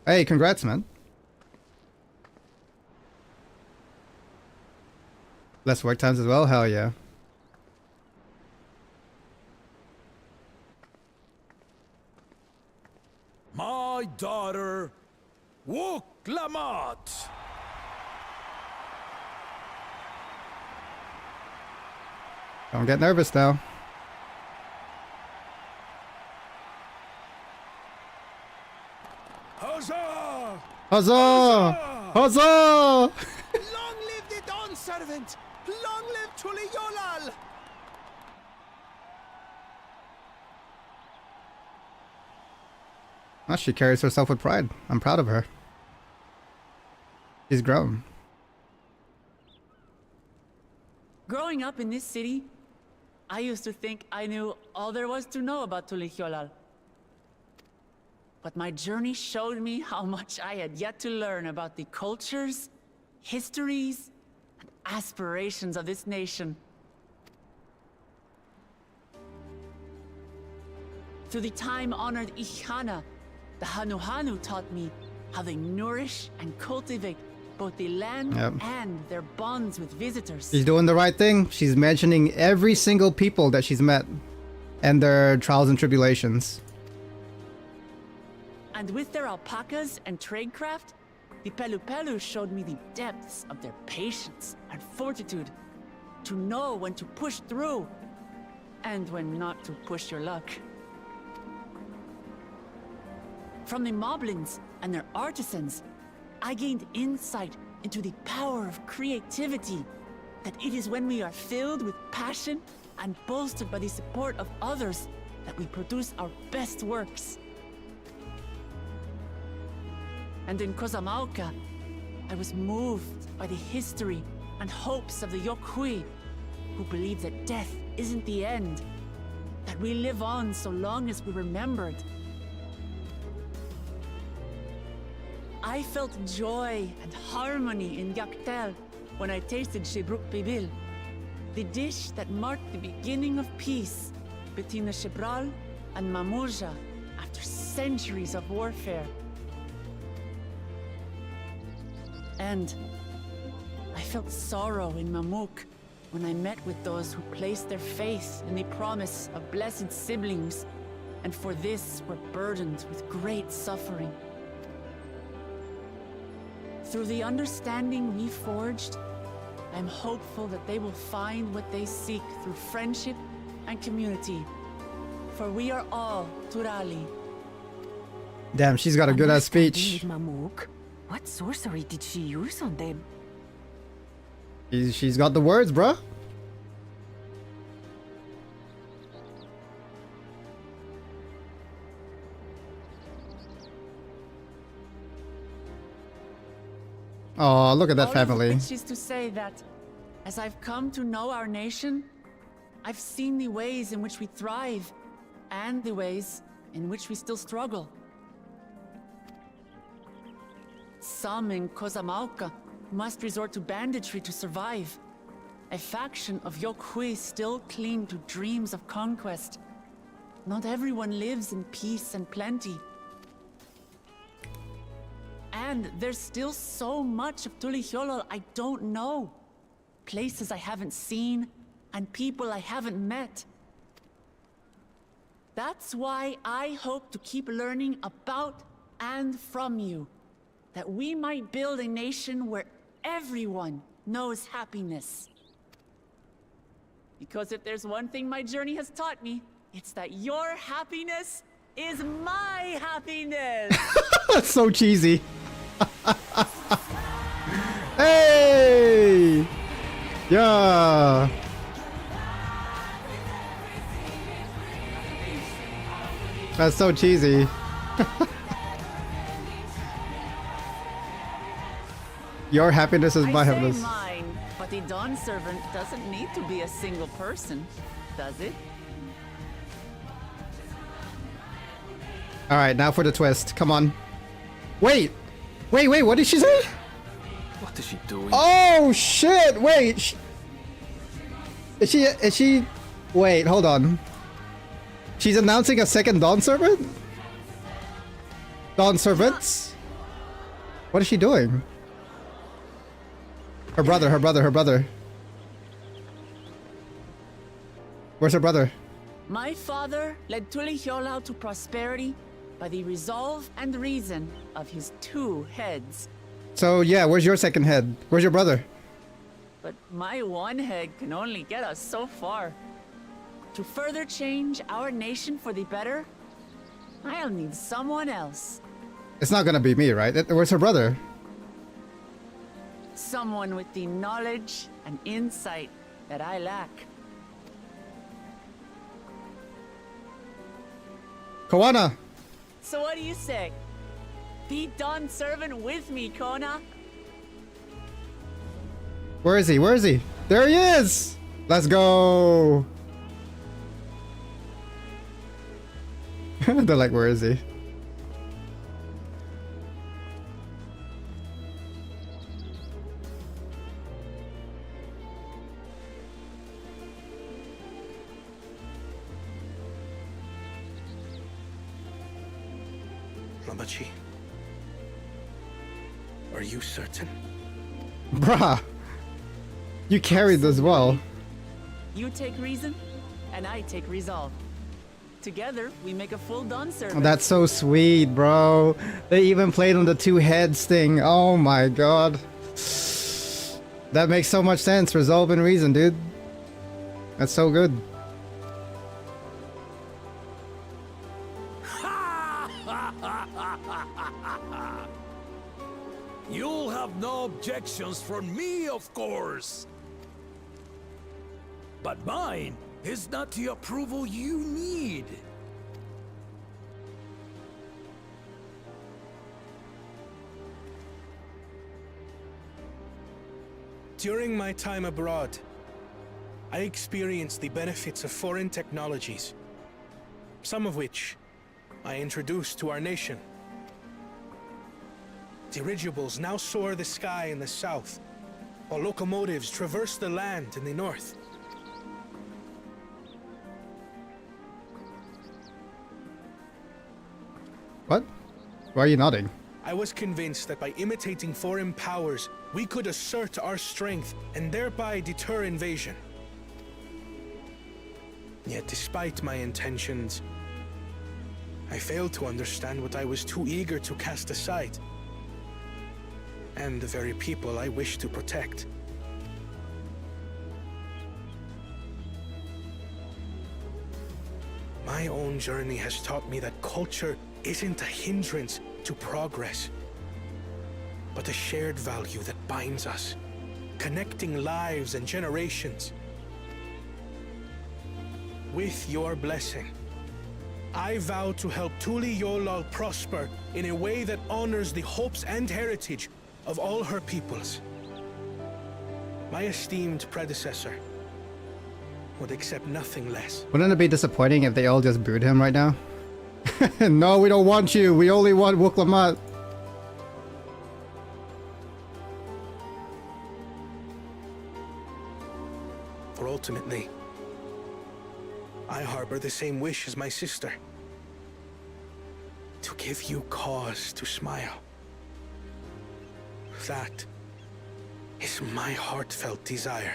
Hey, congrats, man. Less work times as well? Hell yeah.
My daughter, Wook Lamat.
Don't get nervous now.
Huzzah!
Huzzah! Huzzah!
Long live the Dawn Servant! Long live Tuliolal!
Well, she carries herself with pride. I'm proud of her. She's grown.
Growing up in this city, I used to think I knew all there was to know about Tulihyolal. But my journey showed me how much I had yet to learn about the cultures, histories, and aspirations of this nation. Through the time-honored Ihana, the Hanuhanu taught me how they nourish and cultivate both the land and their bonds with visitors.
She's doing the right thing. She's mentioning every single people that she's met and their trials and tribulations.
And with their alpacas and tradecraft, the Pelupelu showed me the depths of their patience and fortitude, to know when to push through and when not to push your luck. From the Moblins and their artisans, I gained insight into the power of creativity, that it is when we are filled with passion and bolstered by the support of others that we produce our best works. And in Kozamauka, I was moved by the history and hopes of the Yokhui, who believe that death isn't the end, that we live on so long as we're remembered. I felt joy and harmony in Yaktel when I tasted Shebruk Pibil, the dish that marked the beginning of peace between the Shibral and Mamurja after centuries of warfare. And I felt sorrow in Mamuk when I met with those who placed their faith in the promise of blessed siblings, and for this were burdened with great suffering. Through the understanding we forged, I am hopeful that they will find what they seek through friendship and community. For we are all Turali.
Damn, she's got a good ass speech.
Mamuk. What sorcery did she use on them?
She's got the words, bruh. Oh, look at that family.
Which is to say that, as I've come to know our nation, I've seen the ways in which we thrive, and the ways in which we still struggle. Some in Kozamauka must resort to banditry to survive. A faction of Yokhui still cling to dreams of conquest. Not everyone lives in peace and plenty. And there's still so much of Tulihyolol I don't know. Places I haven't seen, and people I haven't met. That's why I hope to keep learning about and from you, that we might build a nation where everyone knows happiness. Because if there's one thing my journey has taught me, it's that your happiness is my happiness.
That's so cheesy. Hey! Yeah! That's so cheesy. Your happiness is my happiness.
Mine, but the Dawn Servant doesn't need to be a single person, does it?
Alright, now for the twist. Come on. Wait! Wait, what did she say?
What is she doing?
Oh shit! Wait! Is she... Wait, hold on. She's announcing a second Dawn Servant? Dawn Servants? What is she doing? Her brother. Where's her brother?
My father led Tulihyolal to prosperity by the resolve and reason of his 2 heads.
So yeah, where's your second head? Where's your brother?
But my 1 head can only get us so far. To further change our nation for the better, I'll need someone else.
It's not gonna be me, right? Where's her brother?
Someone with the knowledge and insight that I lack.
Koana!
So what do you say? Be Dawn Servant with me, Kona.
Where is he? There he is! Let's go! They're like, where is he?
Labachi, are you certain?
Bruh! You carried this well.
You take reason, and I take resolve. Together, we make a full Dawn Servant.
Oh, that's so sweet, bro. They even played on the 2 heads thing. Oh my god. That makes so much sense. Resolve and reason, dude. That's so good.
You'll have no objections from me, of course. But mine is not the approval you need.
During my time abroad, I experienced the benefits of foreign technologies, some of which I introduced to our nation. Dirigibles now soar the sky in the south, while locomotives traverse the land in the north.
What? Why are you nodding?
I was convinced that by imitating foreign powers, we could assert our strength and thereby deter invasion. Yet despite my intentions, I failed to understand what I was too eager to cast aside, and the very people I wish to protect. My own journey has taught me that culture isn't a hindrance to progress, but a shared value that binds us, connecting lives and generations. With your blessing, I vow to help Tuli Yolal prosper in a way that honors the hopes and heritage of all her peoples. My esteemed predecessor would accept nothing less.
Wouldn't it be disappointing if they all just booed him right now? No, we don't want you. We only want Wuklamat.
For ultimately, I harbor the same wish as my sister. To give you cause to smile. That is my heartfelt desire.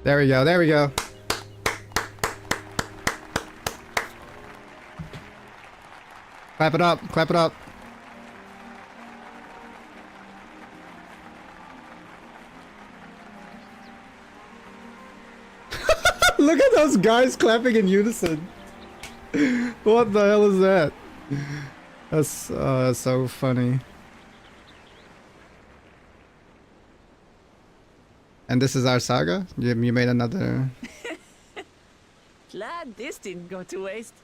There we go, there we go. Clap it up, clap it up. Look at those guys clapping in unison. What the hell is that? That's so funny. And this is our saga? You made another...
Glad this didn't go to waste.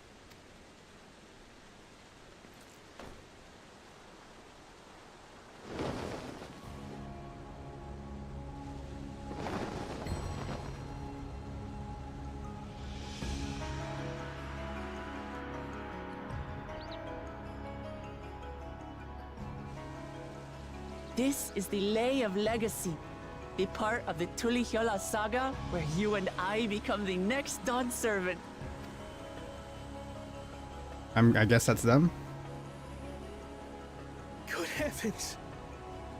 This is the Lay of Legacy, the part of the Tuli Hyola saga where you and I become the next Dawn servant.
I guess that's them.
Good heavens!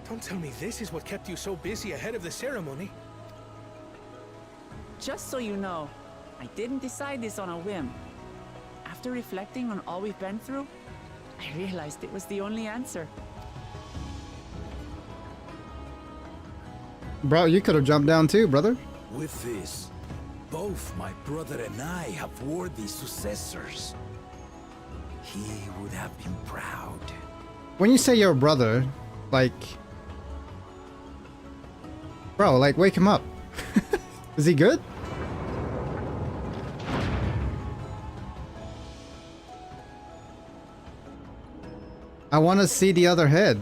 Don't tell me this is what kept you so busy ahead of the ceremony.
Just so you know, I didn't decide this on a whim. After reflecting on all we've been through, I realized it was the only answer.
Bro, you could have jumped down too, brother.
With this, both my brother and I have worthy successors. He would have been proud.
When you say your brother, like... Bro, like, wake him up. Is he good? I want to see the other head.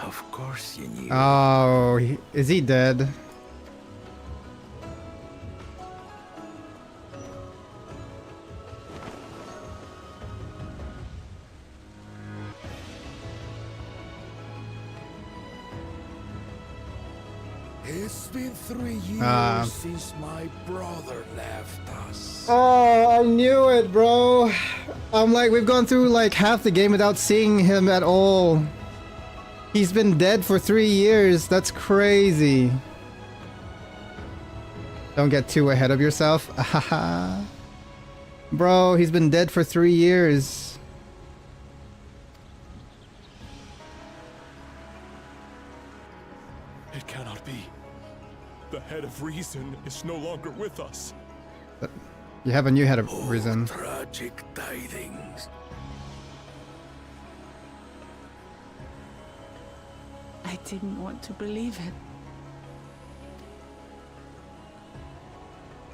Of course you knew.
Oh, is he dead?
It's been 3 years since my brother left us.
Oh, I knew it, bro. I'm like, we've gone through like half the game without seeing him at all. He's been dead for 3 years. That's crazy. Don't get too ahead of yourself. Bro, he's been dead for 3 years.
It cannot be. The head of reason is no longer with us.
You have a new head of reason.
Tragic tidings.
I didn't want to believe it.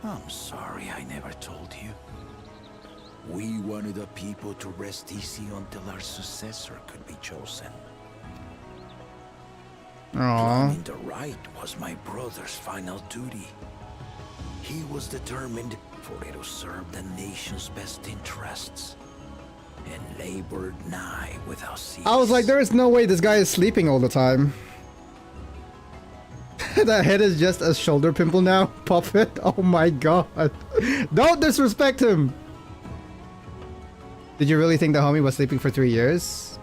I'm sorry I never told you. We wanted the people to rest easy until our successor could be chosen. Planning the right was my brother's final duty. He was determined for it to serve the nation's best interests. and labored nigh without cease.
I was like, there is no way this guy is sleeping all the time. That head is just a shoulder pimple now. Puppet. Oh my god. Don't disrespect him. Did you really think the homie was sleeping for 3 years?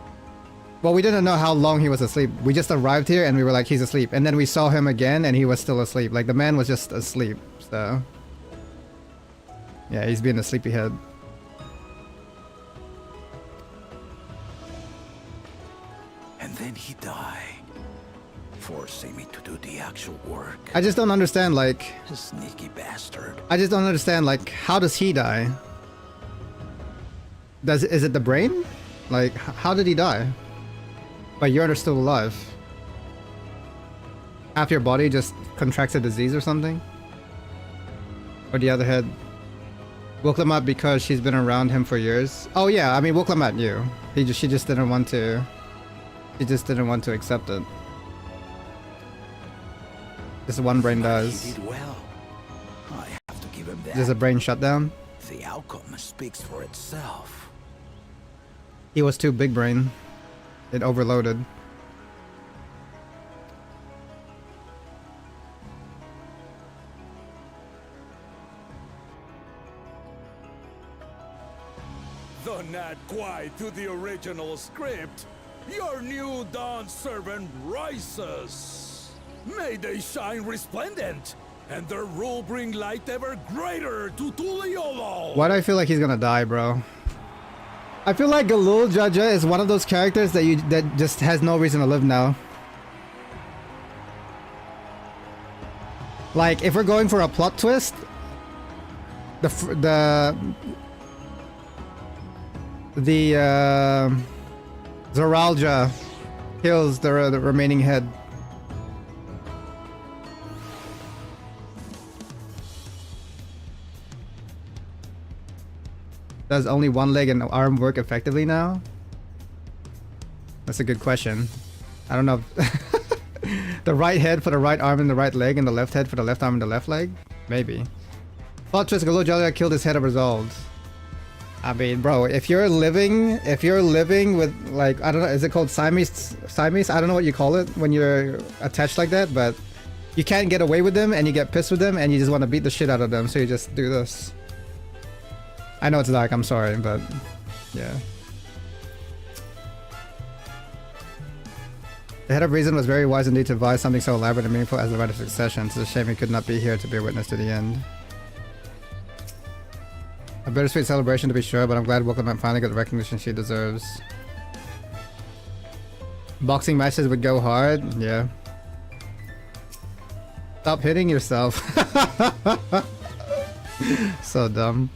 Well, we didn't know how long he was asleep. We just arrived here and we were like, he's asleep. And then we saw him again and he was still asleep. Like, the man was just asleep. So yeah, he's being a sleepyhead.
And then he died, forcing me to do the actual work.
I just don't understand, like...
A sneaky bastard.
I just don't understand, like, how does he die? Is it the brain? Like, how did he die? But you're still alive. Half your body just contracts a disease or something? Or the other head? Woklamat because she's been around him for years? Oh yeah, I mean Woklamat knew. She just didn't want to... She just didn't want to accept it. This one brain does.
He did well. I have to give him that.
There's a brain shutdown.
The outcome speaks for itself.
He was too big brain. It overloaded.
Though not quite to the original script, your new Dawn servant rises. May they shine resplendent, and their rule bring light ever greater to Tuliolo.
Why do I feel like he's gonna die, bro? I feel like Galul Jaja is one of those characters that just has no reason to live now. Like, if we're going for a plot twist, the Zoralja kills the remaining head. Does only one leg and arm work effectively now? That's a good question. I don't know. The right head for the right arm and the right leg, and the left head for the left arm and the left leg? Maybe. Plot twist, Galul Jaja killed his head of resolved. I mean, bro, if you're living with, like, I don't know, is it called Siamese? I don't know what you call it when you're attached like that, but you can't get away with them and you get pissed with them and you just want to beat the shit out of them, so you just do this. I know it's dark, I'm sorry, but yeah. The head of reason was very wise indeed to advise something so elaborate and meaningful as the right of succession. It's a shame he could not be here to be a witness to the end. A bittersweet celebration to be sure, but I'm glad Woklamat finally got the recognition she deserves. Boxing matches would go hard, yeah. Stop hitting yourself. So dumb.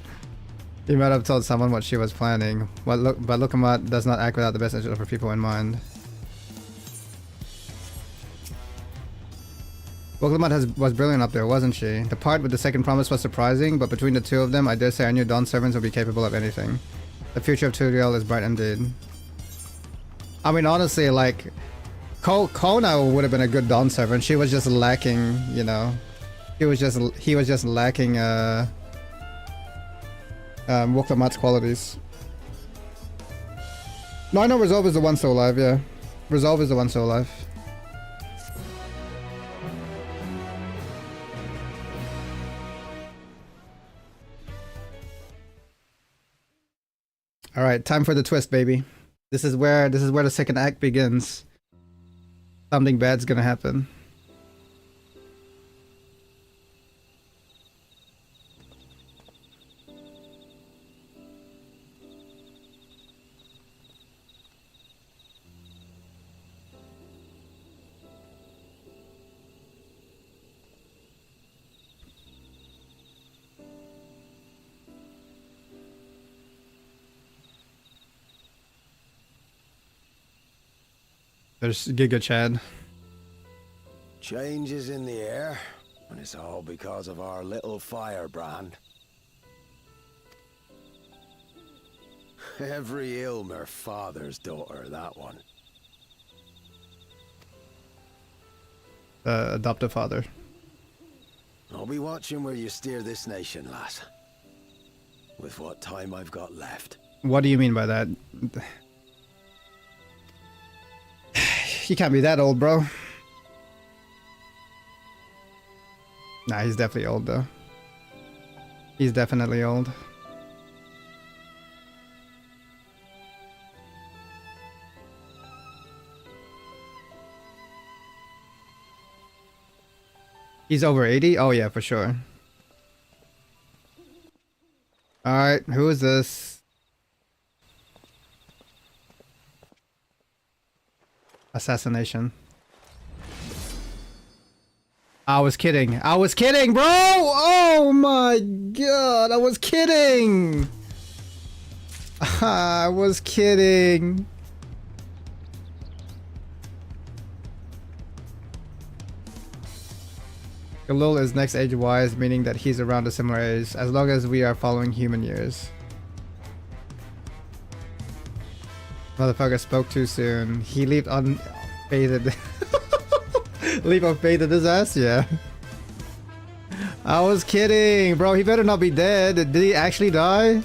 You might have told someone what she was planning. But Woklamat does not act without the best interest of her people in mind. Woklamat was brilliant up there, wasn't she? The part with the second promise was surprising, but between the two of them, I dare say I knew Dawn servants would be capable of anything. The future of Turiel is bright indeed. I mean, honestly, like, Kona would have been a good Dawn servant. She was just lacking, you know. He was just lacking Woklamat's qualities. No, I know Resolve is the one still alive, yeah. Resolve is the one still alive. Alright, time for the twist, baby. This is where the second act begins. Something bad's gonna happen. There's Giga Chad.
Changes in the air, and it's all because of our little firebrand. Every Ilmer father's daughter, that one.
Adoptive father.
I'll be watching where you steer this nation, lass. With what time I've got left.
What do you mean by that? He can't be that old, bro. Nah, he's definitely old, though. He's definitely old. He's over 80? Oh, yeah, for sure. Alright, who is this? Assassination. I was kidding. I was kidding, bro! Oh my god, I was kidding! I was kidding. Galul is next age-wise, meaning that he's around a similar age, as long as we are following human years. Motherfucker spoke too soon. He leaped unfaded. Leap of faith in his ass, yeah. I was kidding, bro. He better not be dead. Did he actually die?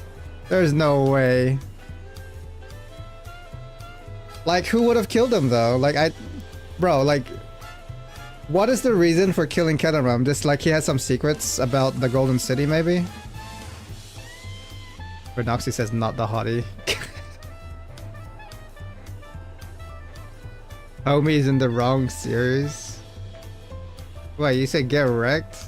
There's no way. Like, who would have killed him though? Like, bro, like, what is the reason for killing Kedaram? Just like he has some secrets about the Golden City, maybe? Renoxy says not the hottie. Homie's in the wrong series. Wait, you said get wrecked?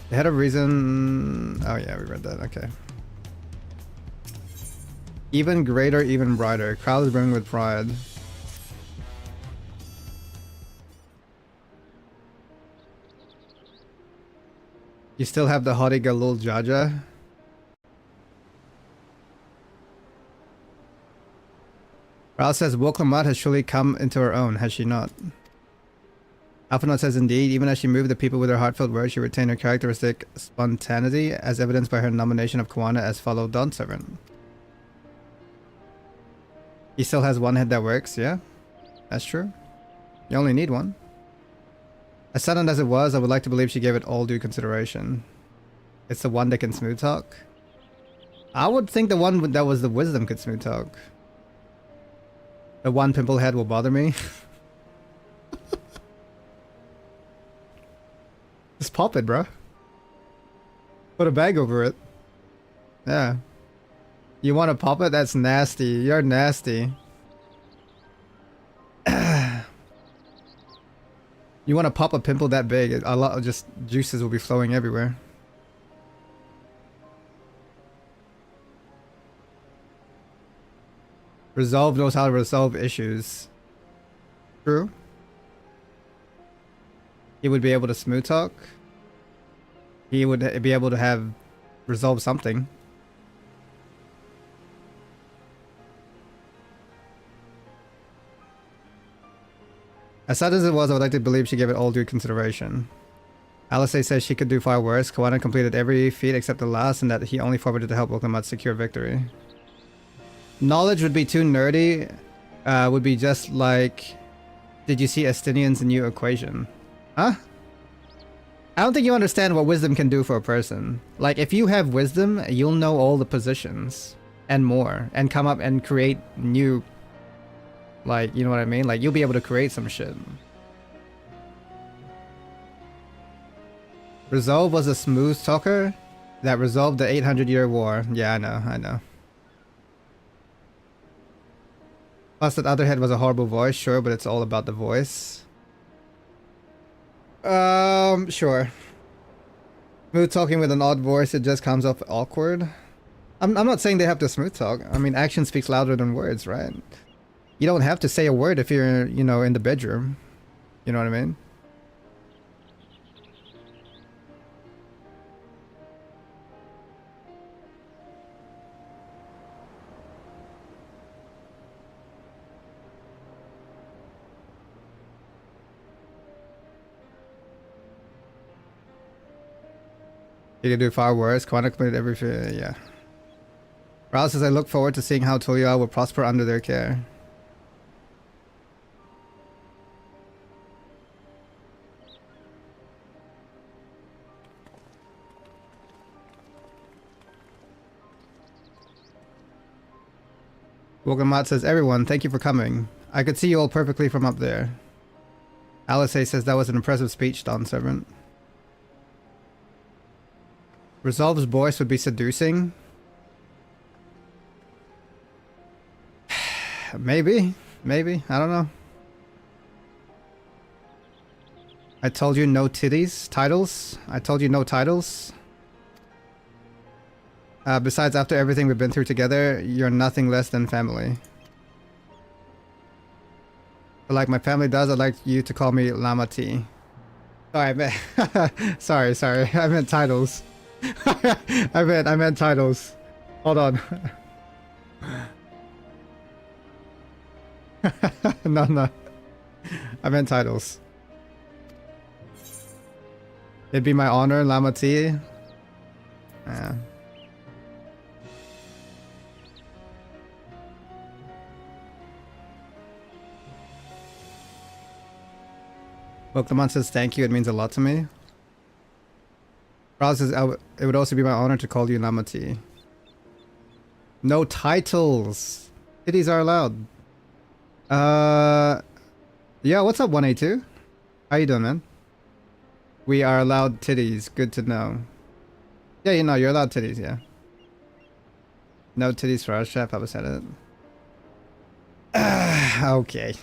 They had a reason. Oh yeah, we read that. Okay. Even greater, even brighter. Crowd is brimming with pride. You still have the hottie Galul Jaja? Ral says Woklamat has surely come into her own, has she not? Alphanot says indeed, even as she moved the people with her heartfelt words, she retained her characteristic spontaneity, as evidenced by her nomination of Kwana as fellow Dawn Servant. He still has one head that works, yeah? That's true. You only need one. As sudden as it was, I would like to believe she gave it all due consideration. It's the one that can smooth talk. I would think the one that was the wisdom could smooth talk. The one pimple head will bother me. Just pop it, bro. Put a bag over it. Yeah. You want to pop it? That's nasty. You're nasty. You want to pop a pimple that big? A lot of just juices will be flowing everywhere. Resolve knows how to resolve issues. True. He would be able to smooth talk. He would be able to have resolve something. As sad as it was, I would like to believe she gave it all due consideration. Alice says she could do far worse. Kawana completed every feat except the last, and that he only forwarded to help Woklamat secure victory. Knowledge would be too nerdy. Would be just like, did you see Estinian's new equation? Huh? I don't think you understand what wisdom can do for a person. Like, if you have wisdom, you'll know all the positions and more, and come up and create new, like, you know what I mean? Like, you'll be able to create some shit. Resolve was a smooth talker that resolved the 800-year war. Yeah, I know. Plus, that other head was a horrible voice, sure, but it's all about the voice. Sure. Smooth talking with an odd voice, it just comes off awkward. I'm not saying they have to smooth talk. I mean, action speaks louder than words, right? You don't have to say a word if you're, you know, in the bedroom. You know what I mean? You can do far worse. Quantum completed everything. Yeah. Ral says, I look forward to seeing how Tulia will prosper under their care. Wogamat says, everyone, thank you for coming. I could see you all perfectly from up there. Alice says that was an impressive speech, Dawn Servant. Resolve's voice would be seducing. Maybe. Maybe. I don't know. I told you no titties. Titles. I told you no titles. Besides, after everything we've been through together, you're nothing less than family. But like my family does, I'd like you to call me Lama T. Sorry, I meant sorry. I meant titles. I meant titles. Hold on. No. I meant titles. It'd be my honor, Lama T. Yeah. Pokemon says thank you, it means a lot to me. Ross says it would also be my honor to call you Lama T. No titles. Titties are allowed. Yeah, what's up 182? How you doing, man? We are allowed titties, good to know. Yeah, you know, you're allowed titties, yeah. No titties for our chef, Papa said it. Okay.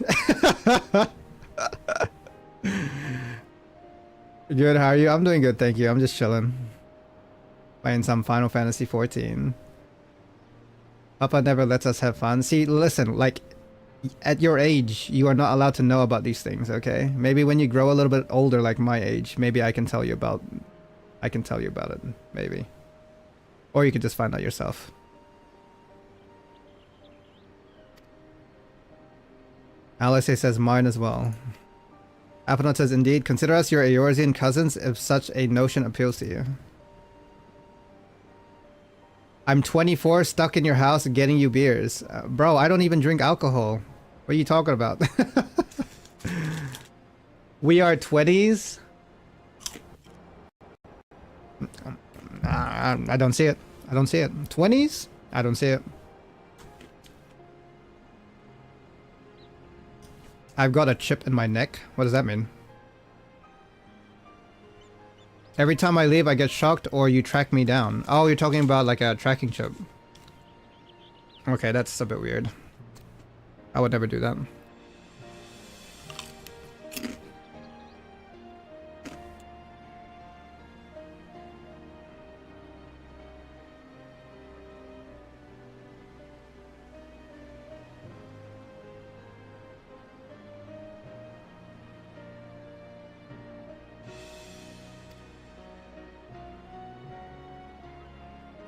Good, how are you? I'm doing good, thank you. I'm just chilling. Playing some Final Fantasy 14. Papa never lets us have fun. See, listen, like, at your age, you are not allowed to know about these things, okay? Maybe when you grow a little bit older, like my age, maybe I can tell you about it, maybe. Or you could just find out yourself. Alice says mine as well. Aponot says, indeed, consider us your Eorzean cousins if such a notion appeals to you. I'm 24, stuck in your house, getting you beers. Bro, I don't even drink alcohol. What are you talking about? We are 20s? I don't see it. I don't see it. 20s? I don't see it. I've got a chip in my neck. What does that mean? Every time I leave, I get shocked or you track me down. Oh, you're talking about like a tracking chip. Okay, that's a bit weird. I would never do that.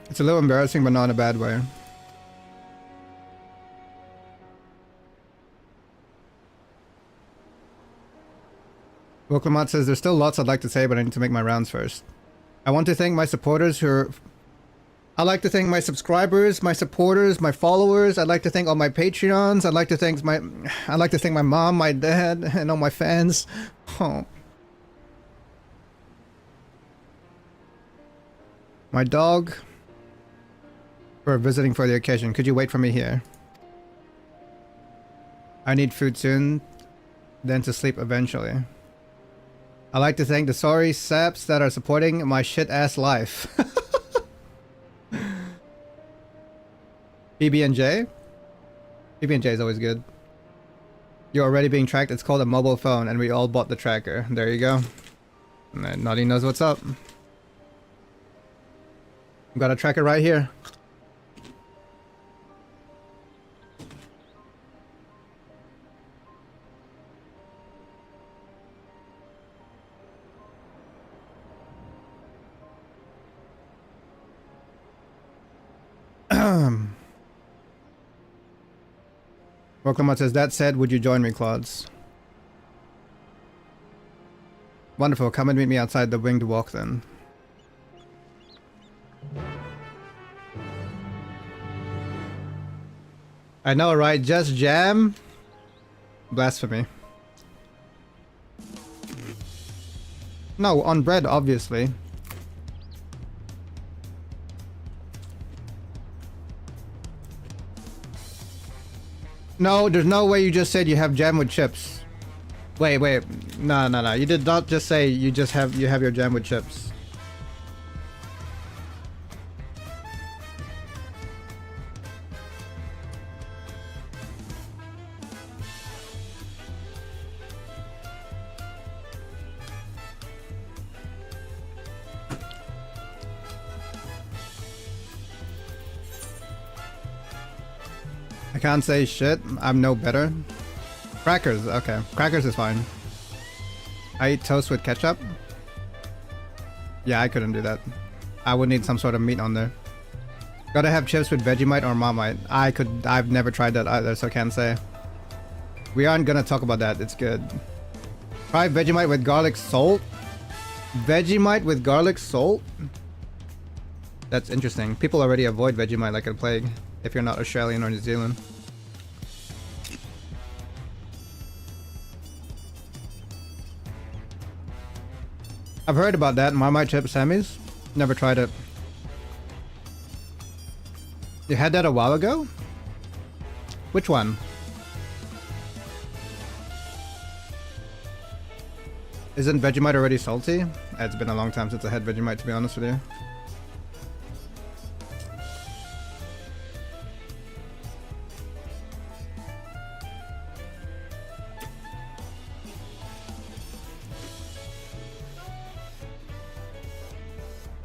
It's a little embarrassing, but not in a bad way. Woklamat says, there's still lots I'd like to say, but I need to make my rounds first. I want to thank my supporters I'd like to thank my subscribers, my supporters, my followers. I'd like to thank all my Patreons. I'd like to thank my mom, my dad, and all my fans. Oh. My dog. For visiting for the occasion. Could you wait for me here? I need food soon, then to sleep eventually. I'd like to thank the sorry saps that are supporting my shit-ass life. PB&J? PB&J is always good. You're already being tracked. It's called a mobile phone, and we all bought the tracker. There you go. And Naughty knows what's up. I've got a tracker right here. Welcome says, that said, would you join me, Claudes? Wonderful, come and meet me outside the winged walk then. I know, right? Just jam? Blasphemy. No, on bread, obviously. No, there's no way you just said you have jam with chips. Wait. No. You did not just say you have your jam with chips. I can't say shit. I'm no better. Crackers, okay. Crackers is fine. I eat toast with ketchup. Yeah, I couldn't do that. I would need some sort of meat on there. Gotta have chips with Vegemite or Marmite. I've never tried that either, so can't say. We aren't gonna talk about that. It's good. Try Vegemite with garlic salt. Vegemite with garlic salt? That's interesting. People already avoid Vegemite like a plague. If you're not Australian or New Zealand. I've heard about that. Marmite chip Sammy's. Never tried it. You had that a while ago? Which one? Isn't Vegemite already salty? It's been a long time since I had Vegemite, to be honest with you.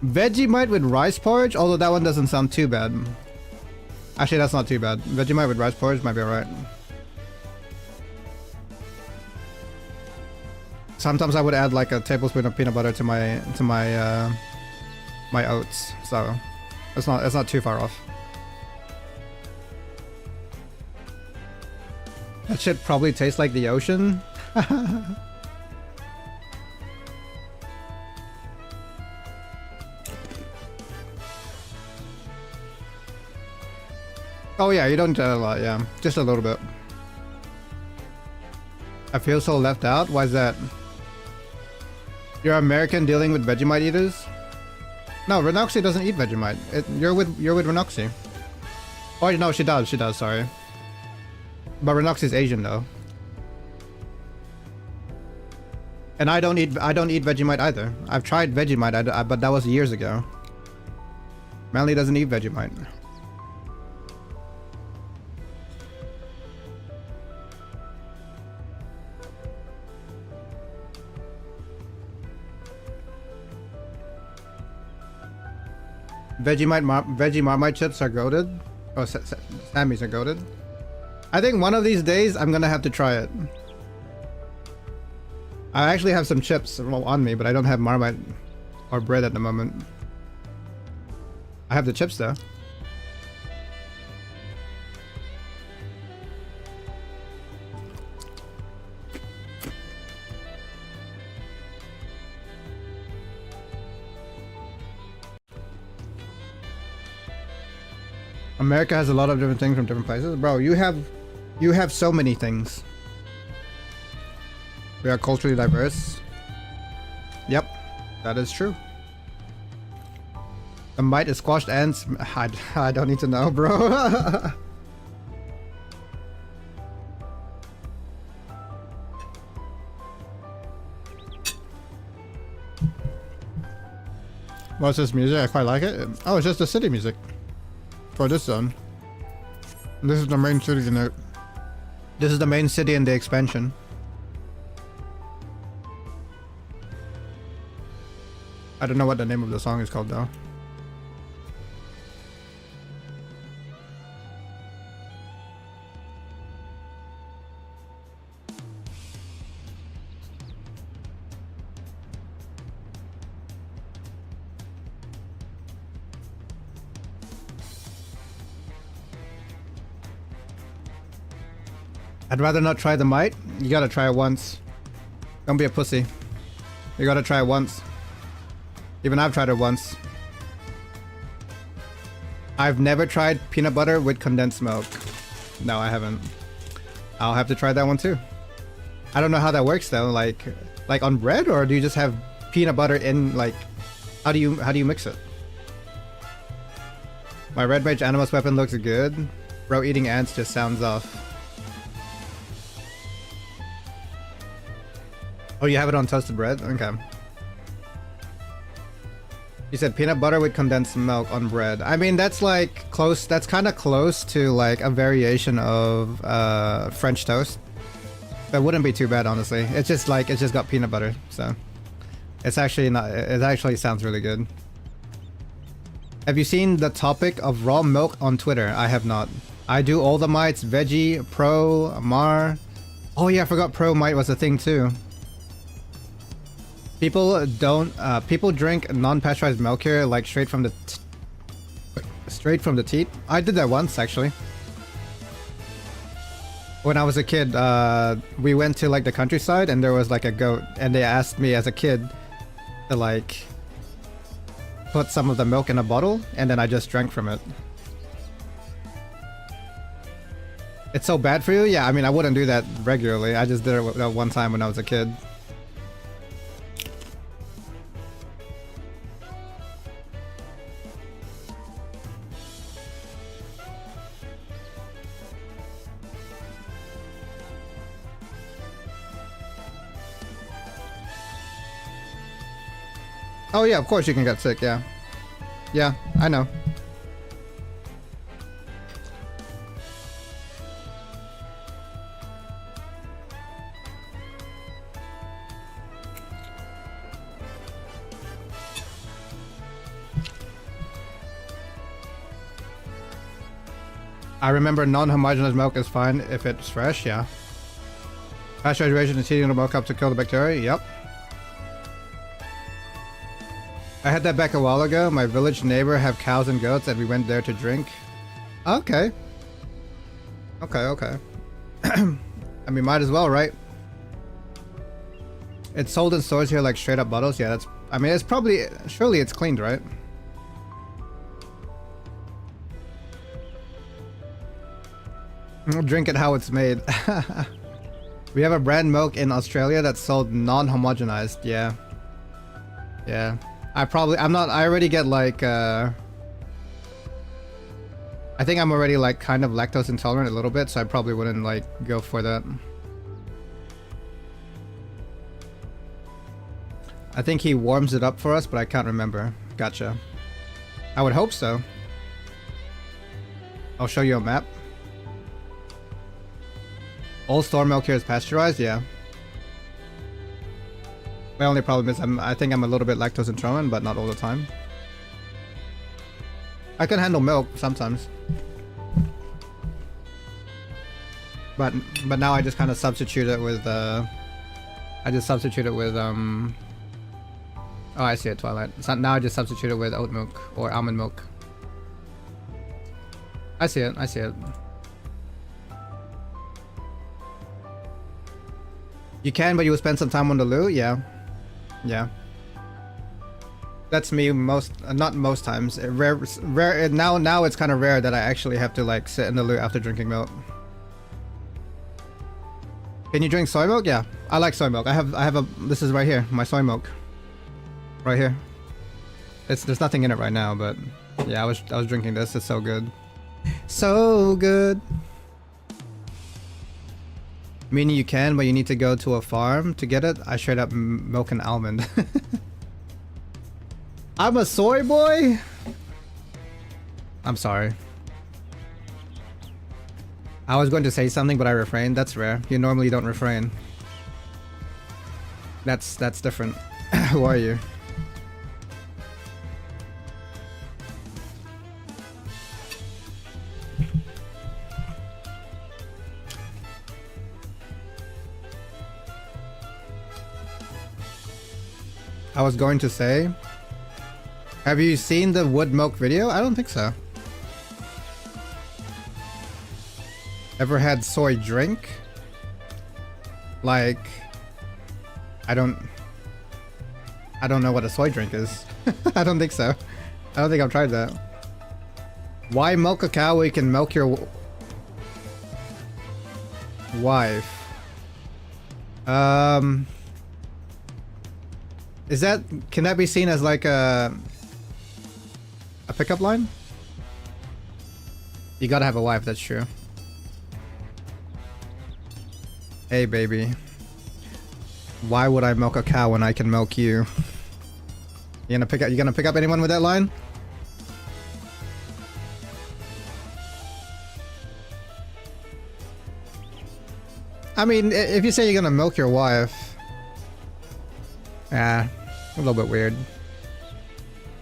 Vegemite with rice porridge? Although that one doesn't sound too bad. Actually, that's not too bad. Vegemite with rice porridge might be alright. Sometimes I would add like a tablespoon of peanut butter to my my oats, so it's not too far off. That shit probably tastes like the ocean. Oh yeah, you don't a lot, yeah. Just a little bit. I feel so left out? Why is that? You're American dealing with Vegemite eaters? No, Renoxy doesn't eat Vegemite. You're with Renoxy. Oh no, she does, sorry. But Renoxy's Asian though. And I don't eat Vegemite either. I've tried Vegemite, but that was years ago. Manly doesn't eat Vegemite. Veggie Marmite chips are goated. Oh, Sammy's are goated. I think one of these days I'm gonna have to try it. I actually have some chips on me, but I don't have Marmite or bread at the moment. I have the chips though. America has a lot of different things from different places. Bro, you have so many things. We are culturally diverse. Yep, that is true. The mite is squashed ants. I don't need to know, bro. What's this music? I quite like it. Oh, it's just the city music. For this zone. This is the main city in it. This is the main city in the expansion. I don't know what the name of the song is called though. I'd rather not try the mite. You gotta try it once. Don't be a pussy. You gotta try it once. Even I've tried it once. I've never tried peanut butter with condensed milk. No, I haven't. I'll have to try that one too. I don't know how that works though. Like on bread, or do you just have peanut butter in like? How do you mix it? My red mage animus weapon looks good. Bro, eating ants just sounds off. Oh, you have it on toasted bread? Okay. You said peanut butter with condensed milk on bread. I mean, that's like close. That's kind of close to like a variation of French toast. That wouldn't be too bad, honestly. It's just like it's just got peanut butter, so it's actually not. It actually sounds really good. Have you seen the topic of raw milk on Twitter? I have not. I do all the mites, veggie, pro, mar. Oh yeah, I forgot pro mite was a thing too. People drink non-pasteurized milk here, like straight from the teat. I did that once actually. When I was a kid, we went to like the countryside and there was like a goat, and they asked me as a kid to like put some of the milk in a bottle, and then I just drank from it. It's so bad for you? Yeah, I mean, I wouldn't do that regularly. I just did it that one time when I was a kid. Oh yeah, of course you can get sick, yeah. Yeah, I know. I remember non-homogeneous milk is fine if it's fresh, yeah. Pasteurization is heating the milk up to kill the bacteria, yep. I had that back a while ago. My village neighbor have cows and goats and we went there to drink. Okay. Okay. I mean, might as well, right? It's sold in stores here like straight up bottles. Yeah, that's... I mean, it's probably... Surely it's cleaned, right? Drink it how it's made. We have a brand milk in Australia that's sold non-homogenized. Yeah. Yeah. I already get like, I think I'm already like kind of lactose intolerant a little bit, so I probably wouldn't like go for that. I think he warms it up for us, but I can't remember. Gotcha. I would hope so. I'll show you a map. All store milk here is pasteurized, yeah. My only problem is I think I'm a little bit lactose intolerant, but not all the time. I can handle milk sometimes. But now I just kind of substitute it with oh, I see it, Twilight. So now I just substitute it with oat milk or almond milk. I see it. You can, but you will spend some time on the loo? Yeah. Yeah. That's me not most times. Rare now it's kind of rare that I actually have to like sit in the loo after drinking milk. Can you drink soy milk? Yeah. I like soy milk. I have this is right here, my soy milk. Right here. There's nothing in it right now, but yeah, I was drinking this. It's so good. So good. Meaning you can, but you need to go to a farm to get it. I straight up milk and almond. I'm a soy boy? I'm sorry. I was going to say something, but I refrained. That's rare. You normally don't refrain. That's different. Who are you? I was going to say, have you seen the wood milk video? I don't think so. Ever had soy drink? Like, I don't know what a soy drink is. I don't think so. I don't think I've tried that. Why milk a cow when you can milk your wife? Can that be seen as like a pickup line? You gotta have a wife, that's true. Hey baby. Why would I milk a cow when I can milk you? You gonna pick up anyone with that line? I mean, if you say you're gonna milk your wife, a little bit weird.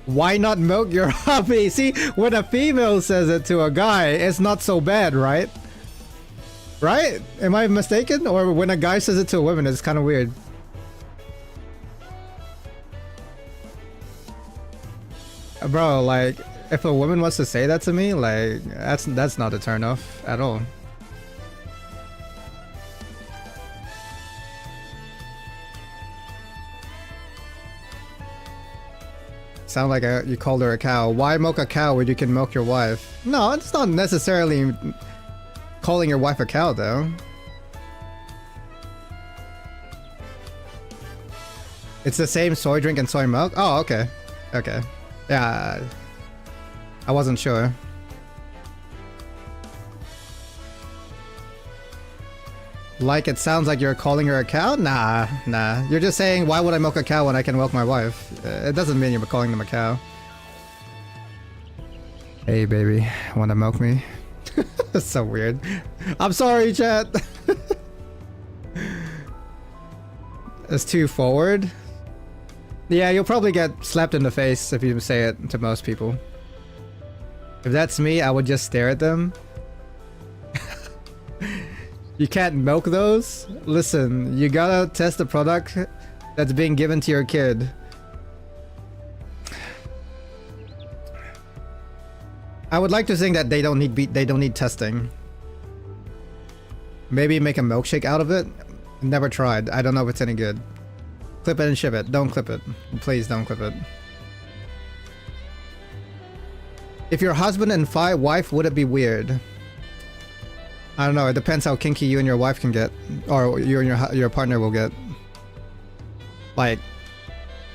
Why not milk your hubby? See, when a female says it to a guy, it's not so bad, right? Right? Am I mistaken? Or when a guy says it to a woman, it's kind of weird. Bro, like, if a woman wants to say that to me, like, that's not a turn off at all. Sound like you called her a cow. Why milk a cow when you can milk your wife? No, it's not necessarily calling your wife a cow, though. It's the same soy drink and soy milk? Oh, okay. Okay. Yeah. I wasn't sure. Like, it sounds like you're calling her a cow? Nah. You're just saying, why would I milk a cow when I can milk my wife? It doesn't mean you're calling them a cow. Hey, baby. Wanna milk me? That's so weird. I'm sorry, chat. It's too forward. Yeah, you'll probably get slapped in the face if you say it to most people. If that's me, I would just stare at them. You can't milk those? Listen, you gotta test the product that's being given to your kid. I would like to think that they don't need testing. Maybe make a milkshake out of it? Never tried. I don't know if it's any good. Clip it and ship it. Don't clip it. Please don't clip it. If your husband and wife, would it be weird? I don't know. It depends how kinky you and your wife can get, or you and your partner will get. Like,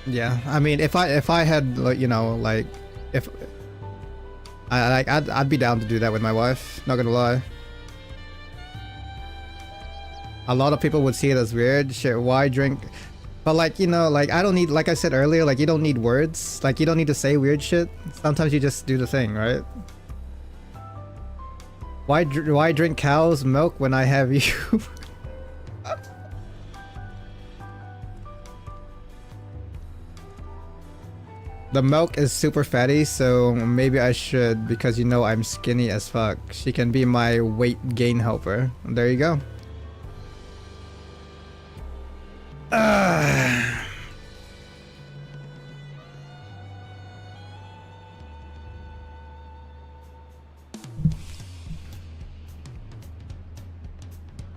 yeah. I mean, if I had, like, you know, like, if I'd be down to do that with my wife. Not gonna lie. A lot of people would see it as weird. Shit, why drink? But, like, you know, like, I don't need, like I said earlier, like, you don't need words. Like, you don't need to say weird shit. Sometimes you just do the thing, right? Why drink cow's milk when I have you? The milk is super fatty, so maybe I should, because you know I'm skinny as fuck. She can be my weight gain helper. There you go.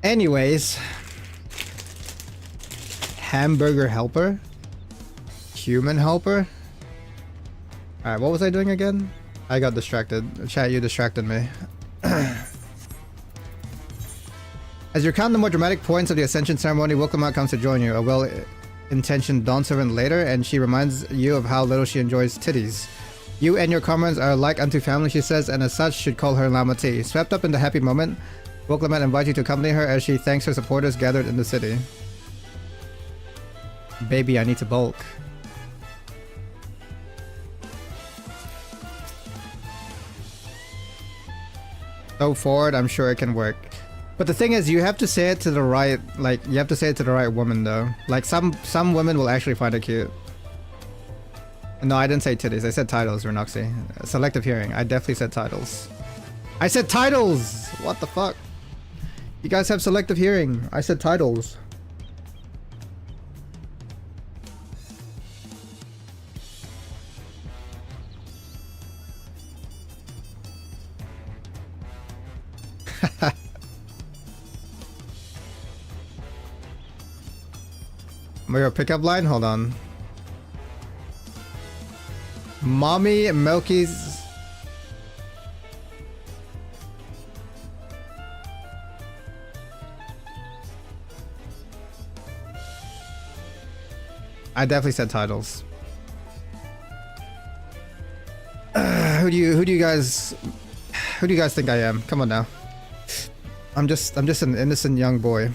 Anyways, hamburger helper, human helper. All right, what was I doing again? I got distracted. Chat, you distracted me. As you count the more dramatic points of the Ascension ceremony, Wilkamot comes to join you, a well-intentioned dawn servant later, and she reminds you of how little she enjoys titties. You and your comrades are like unto family, she says, and as such should call her Lama T. Swept up in the happy moment, Wilkamot invites you to accompany her as she thanks her supporters gathered in the city. Baby, I need to bulk. So forward, I'm sure it can work. But the thing is, you have to say it to the right, like, you have to say it to the right woman, though. Like, some women will actually find it cute. No, I didn't say titties. I said titles, Renoxy. Selective hearing. I definitely said titles. I said titles! What the fuck? You guys have selective hearing. I said titles. Your pickup line? Hold on. Mommy Milky's. I definitely said titles. Who do you guys think I am? Come on now. I'm just an innocent young boy.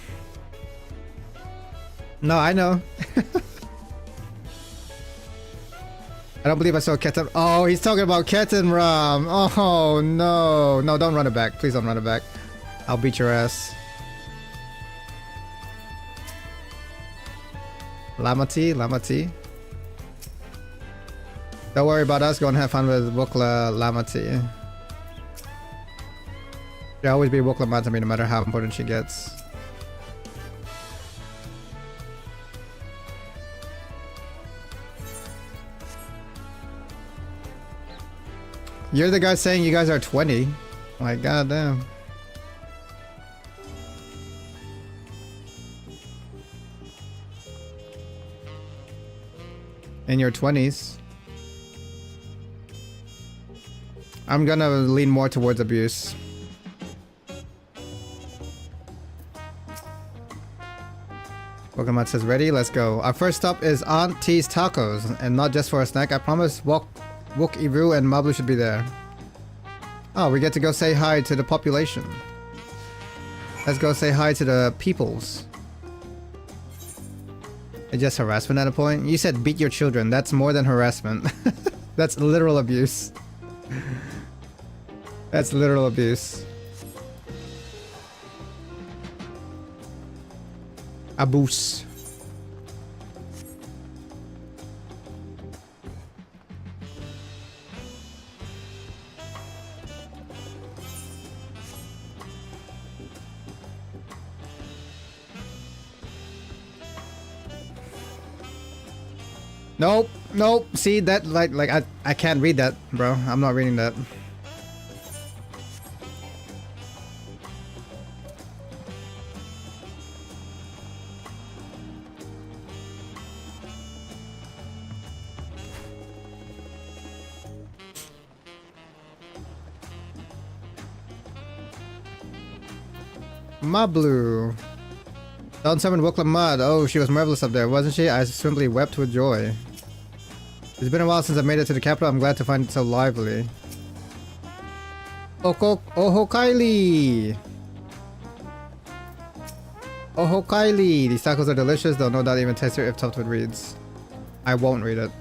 No, I know. I don't believe I saw Ketan. Oh, he's talking about Ketan Ram. Oh no. No, don't run it back. Please don't run it back. I'll beat your ass. Lamati. Don't worry about us. Go and have fun with Wukla Lamati. She'll always be Wukla Matami no matter how important she gets. You're the guy saying you guys are 20. Like, goddamn. In your 20s. I'm gonna lean more towards abuse. Pokemon says ready, let's go. Our first stop is Aunt T's Tacos, and not just for a snack, I promise. Wook Iru and Mablu should be there. Oh, we get to go say hi to the population. Let's go say hi to the peoples. It's just harassment at a point. You said beat your children. That's more than harassment. That's literal abuse. That's literal abuse. Abuse. Nope, nope. See that like I can't read that, bro. I'm not reading that. Mablu. Don't summon Wukla Mud. Oh, she was marvelous up there, wasn't she? I simply wept with joy. It's been a while since I made it to the capital. I'm glad to find it so lively. Ohokaili! Ohokaili! These tacos are delicious, though no doubt even tastier if topped with reeds. I won't read it.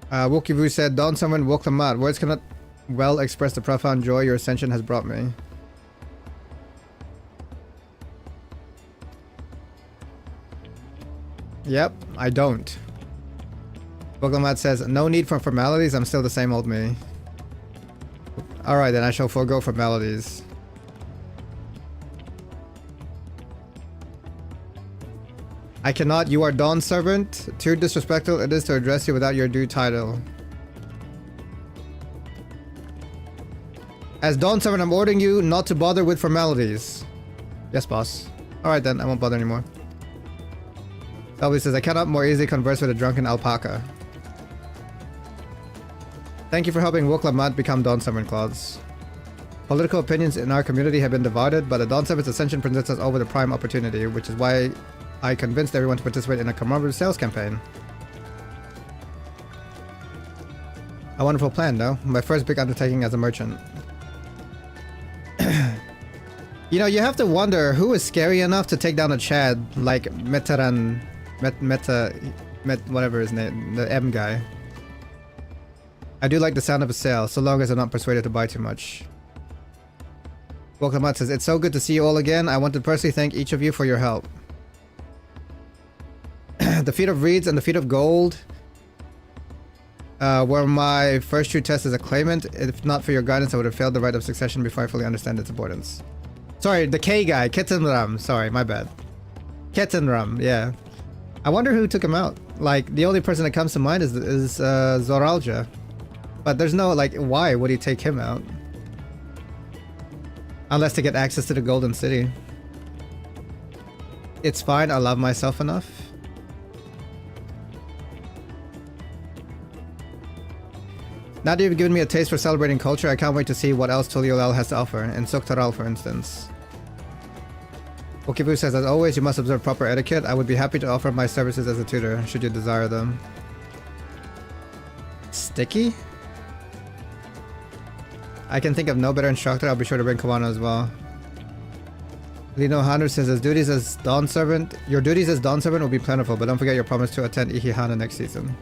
Wookievu said, don't summon Wukla Mud. Words cannot well express the profound joy your ascension has brought me. Yep, I don't. Wukla Mud says, no need for formalities, I'm still the same old me. Alright, then I shall forego formalities. I cannot, you are Dawn's servant. Too disrespectful it is to address you without your due title. As Dawn's servant, I'm ordering you not to bother with formalities. Yes, boss. Alright then, I won't bother anymore. Selby says, I cannot more easily converse with a drunken alpaca. Thank you for helping Wukla Mud become Dawn Servant Claws. Political opinions in our community have been divided, but the Dawn Servant's ascension presents us over the prime opportunity, which is why I convinced everyone to participate in a commemorative sales campaign. A wonderful plan, no? My first big undertaking as a merchant. You know, you have to wonder who is scary enough to take down a Chad like Metaran... whatever his name, the M guy. I do like the sound of a sale, so long as I'm not persuaded to buy too much. Welcome out says, it's so good to see you all again. I want to personally thank each of you for your help. The feat of reeds and the feat of gold were my first true test as a claimant. If not for your guidance, I would have failed the right of succession before I fully understand its importance. Sorry, the K guy, Ketenram. Sorry, my bad. Ketenram, yeah. I wonder who took him out. Like, the only person that comes to mind is Zoralja. But there's no, like, why would he take him out? Unless to get access to the Golden City. It's fine, I love myself enough. Now that you've given me a taste for celebrating culture, I can't wait to see what else Tuliolel has to offer, in Soktaral for instance. Okibu says, as always, you must observe proper etiquette. I would be happy to offer my services as a tutor, should you desire them. Sticky? I can think of no better instructor. I'll be sure to bring Kawano as well. Lino Hanu says, your duties as Dawn Servant will be plentiful, but don't forget your promise to attend Ihihana next season.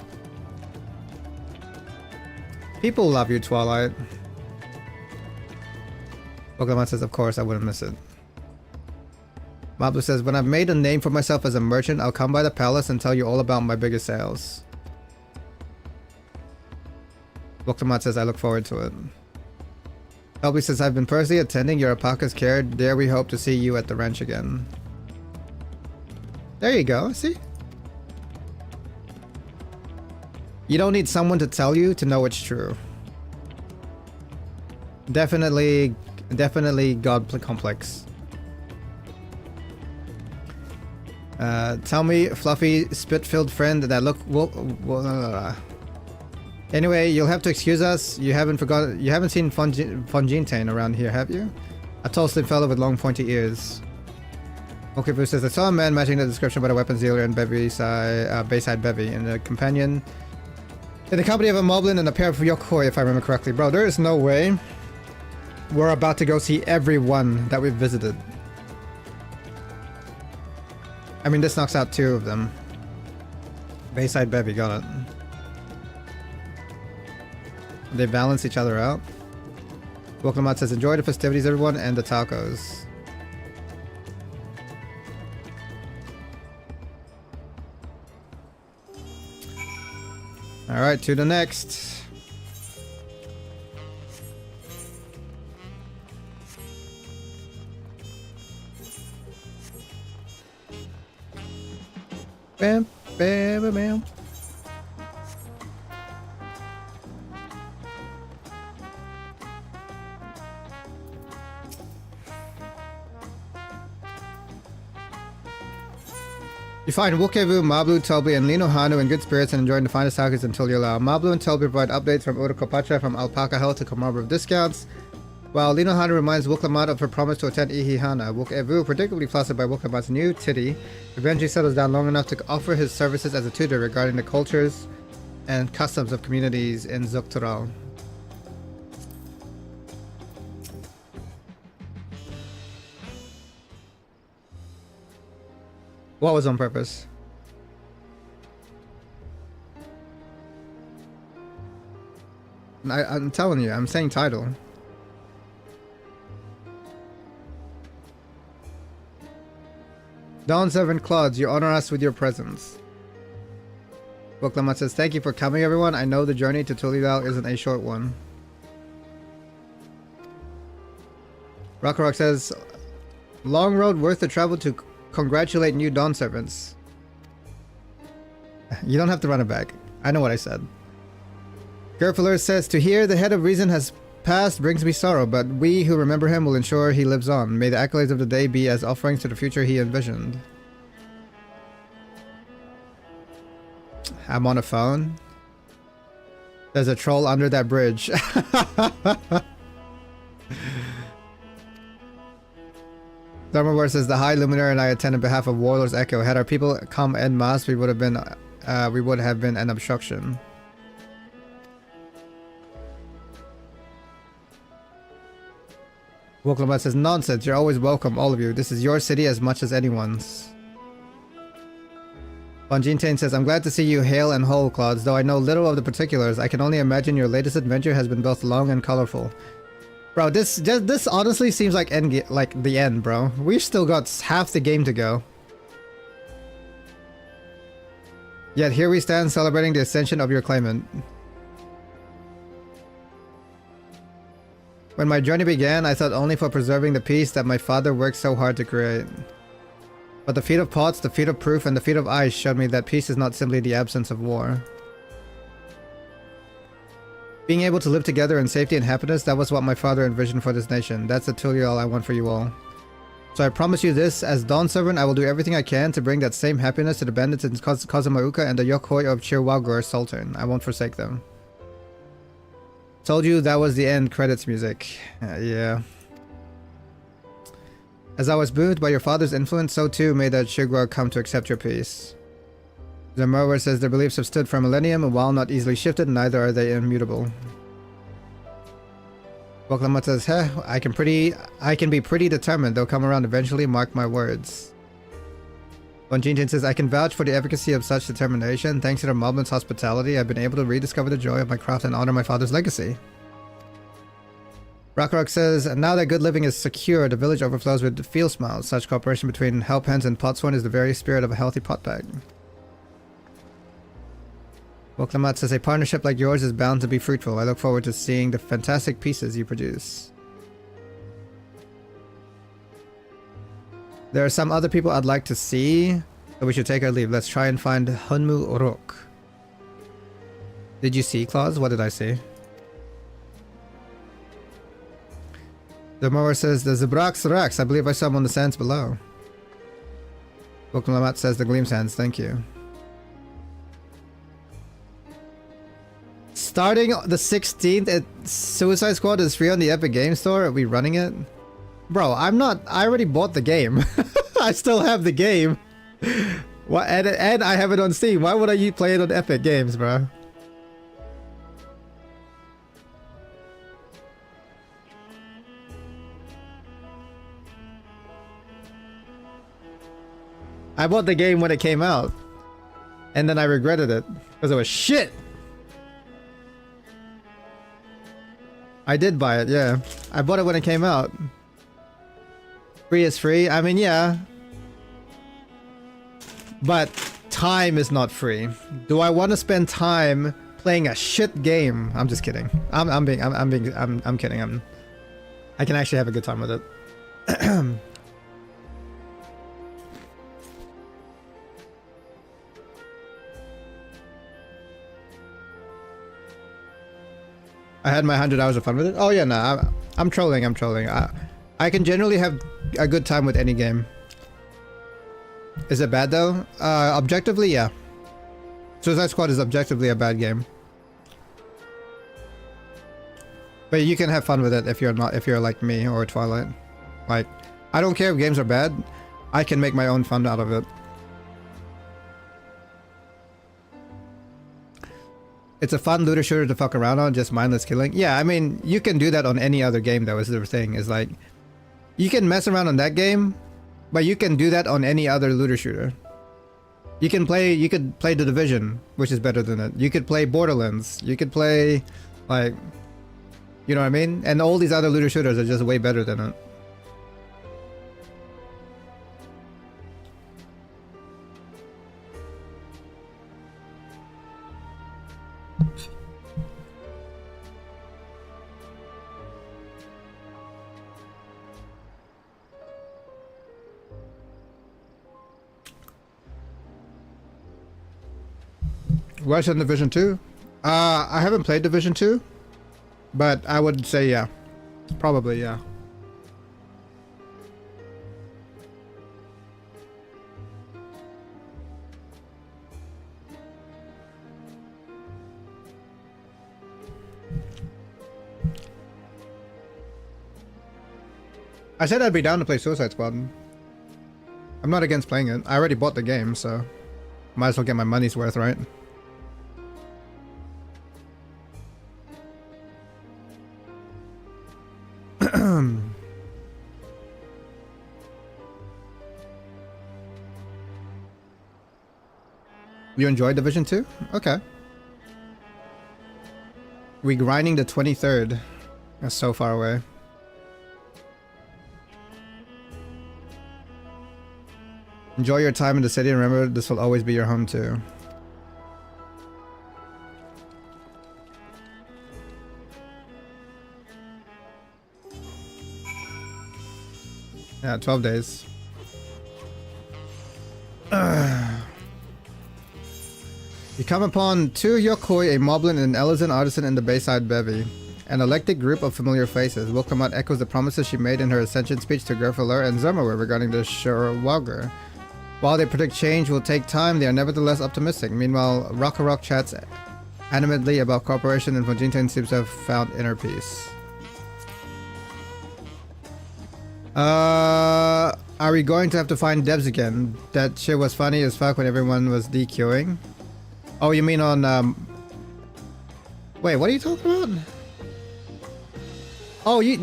People love you, Twilight. Pokemon says, of course, I wouldn't miss it. Mablu says, when I've made a name for myself as a merchant, I'll come by the palace and tell you all about my biggest sales. Pokemon says, I look forward to it. Elby says, I've been personally attending your alpaca's care. There we hope to see you at the ranch again. There you go, see? You don't need someone to tell you to know it's true. Definitely God complex. Tell me, fluffy, spit-filled friend that look... Anyway, you'll have to excuse us. You haven't seen Fonjintain around here, have you? A tall, slim fellow with long, pointy ears. Okay, Bruce says, I saw a man matching the description by the weapons dealer in Bayside Bevy, and a companion in the company of a moblin and a pair of yokoi, if I remember correctly. Bro, there is no way we're about to go see everyone that we've visited. I mean, this knocks out 2 of them. Bayside Bevy, got it. They balance each other out. Woklamat says, enjoy the festivities, everyone, and the tacos. Alright, to the next. Bam, bam, bam, bam. You find Wukevu, Mablu, Toby, and Lino Hanu in good spirits and enjoying the finest tacos until you allow. Mablu and Toby provide updates from Urukopacha from Alpaca Hill to commemorative discounts, while Lino Hanu reminds Wuklamat of her promise to attend Ihihana. Wukevu, particularly flustered by Wuklamat's new titty, eventually settles down long enough to offer his services as a tutor regarding the cultures and customs of communities in Zoktural. What was on purpose? I'm telling you, I'm saying title. Dawn Servant Claude, you honor us with your presence. Boklamat says, thank you for coming, everyone. I know the journey to Tulidal isn't a short one. Rockrock says, long road worth the travel to congratulate new Dawn Servants. You don't have to run it back. I know what I said. Gerfler says, to hear the head of reason has passed brings me sorrow, but we who remember him will ensure he lives on. May the accolades of the day be as offerings to the future he envisioned. I'm on a phone. There's a troll under that bridge. Thermoware says, the High Luminary and I attend on behalf of Warlord's Echo. Had our people come en masse, we would have been an obstruction. Woklamat says, nonsense, you're always welcome, all of you. This is your city as much as anyone's. Bonjintain says, I'm glad to see you hale and whole, Claude. Though I know little of the particulars, I can only imagine your latest adventure has been both long and colorful. Bro, this honestly seems like the end, bro. We've still got half the game to go. Yet here we stand celebrating the ascension of your claimant. When my journey began, I thought only for preserving the peace that my father worked so hard to create. But the feat of pots, the feat of proof, and the feat of ice showed me that peace is not simply the absence of war. Being able to live together in safety and happiness, that was what my father envisioned for this nation. That's the Tulial I want for you all. So I promise you this, as Dawn Servant, I will do everything I can to bring that same happiness to the bandits in Kazumauka and the Yokoi of Chirwagur Sultan. I won't forsake them. Told you that was the end credits music. Yeah. As I was moved by your father's influence, so too may that Chirwag come to accept your peace. Zermower says their beliefs have stood for a millennium, and while not easily shifted, neither are they immutable. Boklamat says, "Heh, I can be pretty determined. They'll come around eventually. Mark my words." Bonjinjin says, "I can vouch for the efficacy of such determination. Thanks to the mobman's hospitality, I've been able to rediscover the joy of my craft and honor my father's legacy." Rockrock says, "Now that good living is secure, the village overflows with field smiles. Such cooperation between help hands and potsworn is the very spirit of a healthy potbag." Woklamat says, "A partnership like yours is bound to be fruitful. I look forward to seeing the fantastic pieces you produce." There are some other people I'd like to see, but we should take our leave. Let's try and find Hunmu Orok. Did you see, Claus? What did I see? The mower says, "The Zabrax Rax. I believe I saw him on the sands below." Woklamat says, "The Gleam Sands. Thank you." Starting the 16th at Suicide Squad is free on the Epic Game Store. Are we running it? Bro, I'm not. I already bought the game. I still have the game. What? And I have it on Steam. Why would I play it on Epic Games, bro? I bought the game when it came out, and then I regretted it because it was shit. I did buy it, yeah. I bought it when it came out. Free is free. I mean, yeah. But time is not free. Do I want to spend time playing a shit game? I'm just kidding. I'm kidding. I can actually have a good time with it. I had my 100 hours of fun with it. Oh yeah, no, I'm trolling. I can generally have a good time with any game. Is it bad though? Objectively, yeah. Suicide Squad is objectively a bad game. But you can have fun with it if you're like me or Twilight. Like, I don't care if games are bad. I can make my own fun out of it. It's a fun looter shooter to fuck around on, just mindless killing. Yeah, I mean, you can do that on any other game though, is the thing. Is like, you can mess around on that game, but you can do that on any other looter shooter. You could play The Division, which is better than it. You could play Borderlands. You could play, like, you know what I mean? And all these other looter shooters are just way better than it. Watch on Division 2? I haven't played Division 2, but I would say yeah. Probably, yeah. I said I'd be down to play Suicide Squad. I'm not against playing it. I already bought the game, so might as well get my money's worth, right? You enjoyed Division 2? Okay. We grinding the 23rd. That's so far away. Enjoy your time in the city and remember this will always be your home too. Yeah, 12 days. You come upon two Yokoi, a Moblin and an Elizan artisan in the Bayside Bevy. An eclectic group of familiar faces. Wilkamat echoes the promises she made in her ascension speech to Gerfeler and Zermawer regarding the Shurwalger. While they predict change will take time, they are nevertheless optimistic. Meanwhile, Rock chats animatedly about cooperation and Fujinten seems to have found inner peace. Are we going to have to find devs again? That shit was funny as fuck when everyone was DQing. Oh, you mean on, wait, what are you talking about? Oh, you...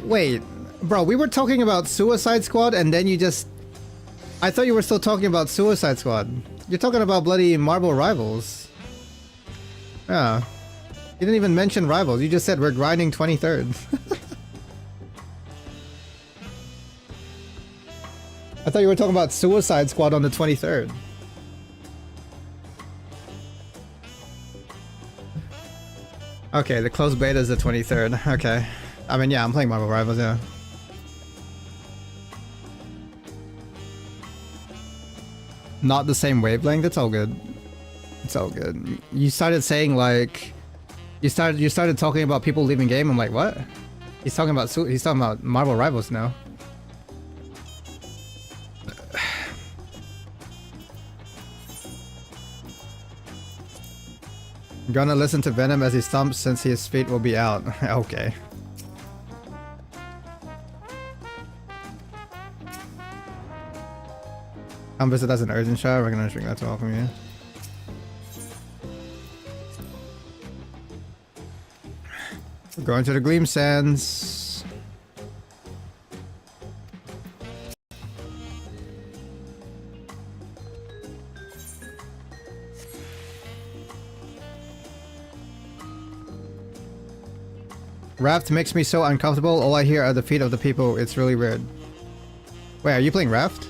Wait. Bro, we were talking about Suicide Squad and then you just... I thought you were still talking about Suicide Squad. You're talking about bloody Marvel Rivals. Yeah. You didn't even mention Rivals. You just said we're grinding 23rd. I thought you were talking about Suicide Squad on the 23rd. Okay, the closed beta is the 23rd. Okay. I mean, yeah, I'm playing Marvel Rivals, yeah. Not the same wavelength, it's all good. It's all good. You started saying like... You started talking about people leaving game, I'm like, what? He's talking about Marvel Rivals now. Gonna listen to Venom as he stomps since his feet will be out. Okay. Come visit us in urgent shot. We're gonna drink that to welcome you. We're going to the Gleam Sands. Raft makes me so uncomfortable. All I hear are the feet of the people. It's really weird. Wait, are you playing Raft?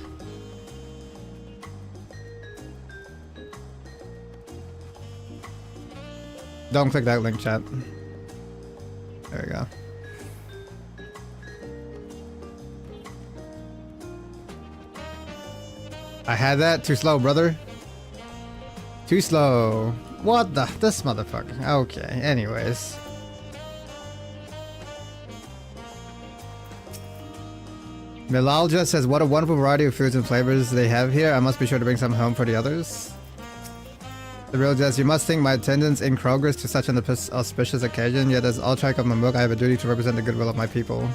Don't click that link, chat. There we go. I had that. Too slow, brother. Too slow. What the? This motherfucker. Okay, anyways. Milalja says, what a wonderful variety of foods and flavors they have here. I must be sure to bring some home for the others. The real Jess, you must think my attendance in Kroger's to such an auspicious occasion, yet as Altrike of Mamuk, I have a duty to represent the goodwill of my people.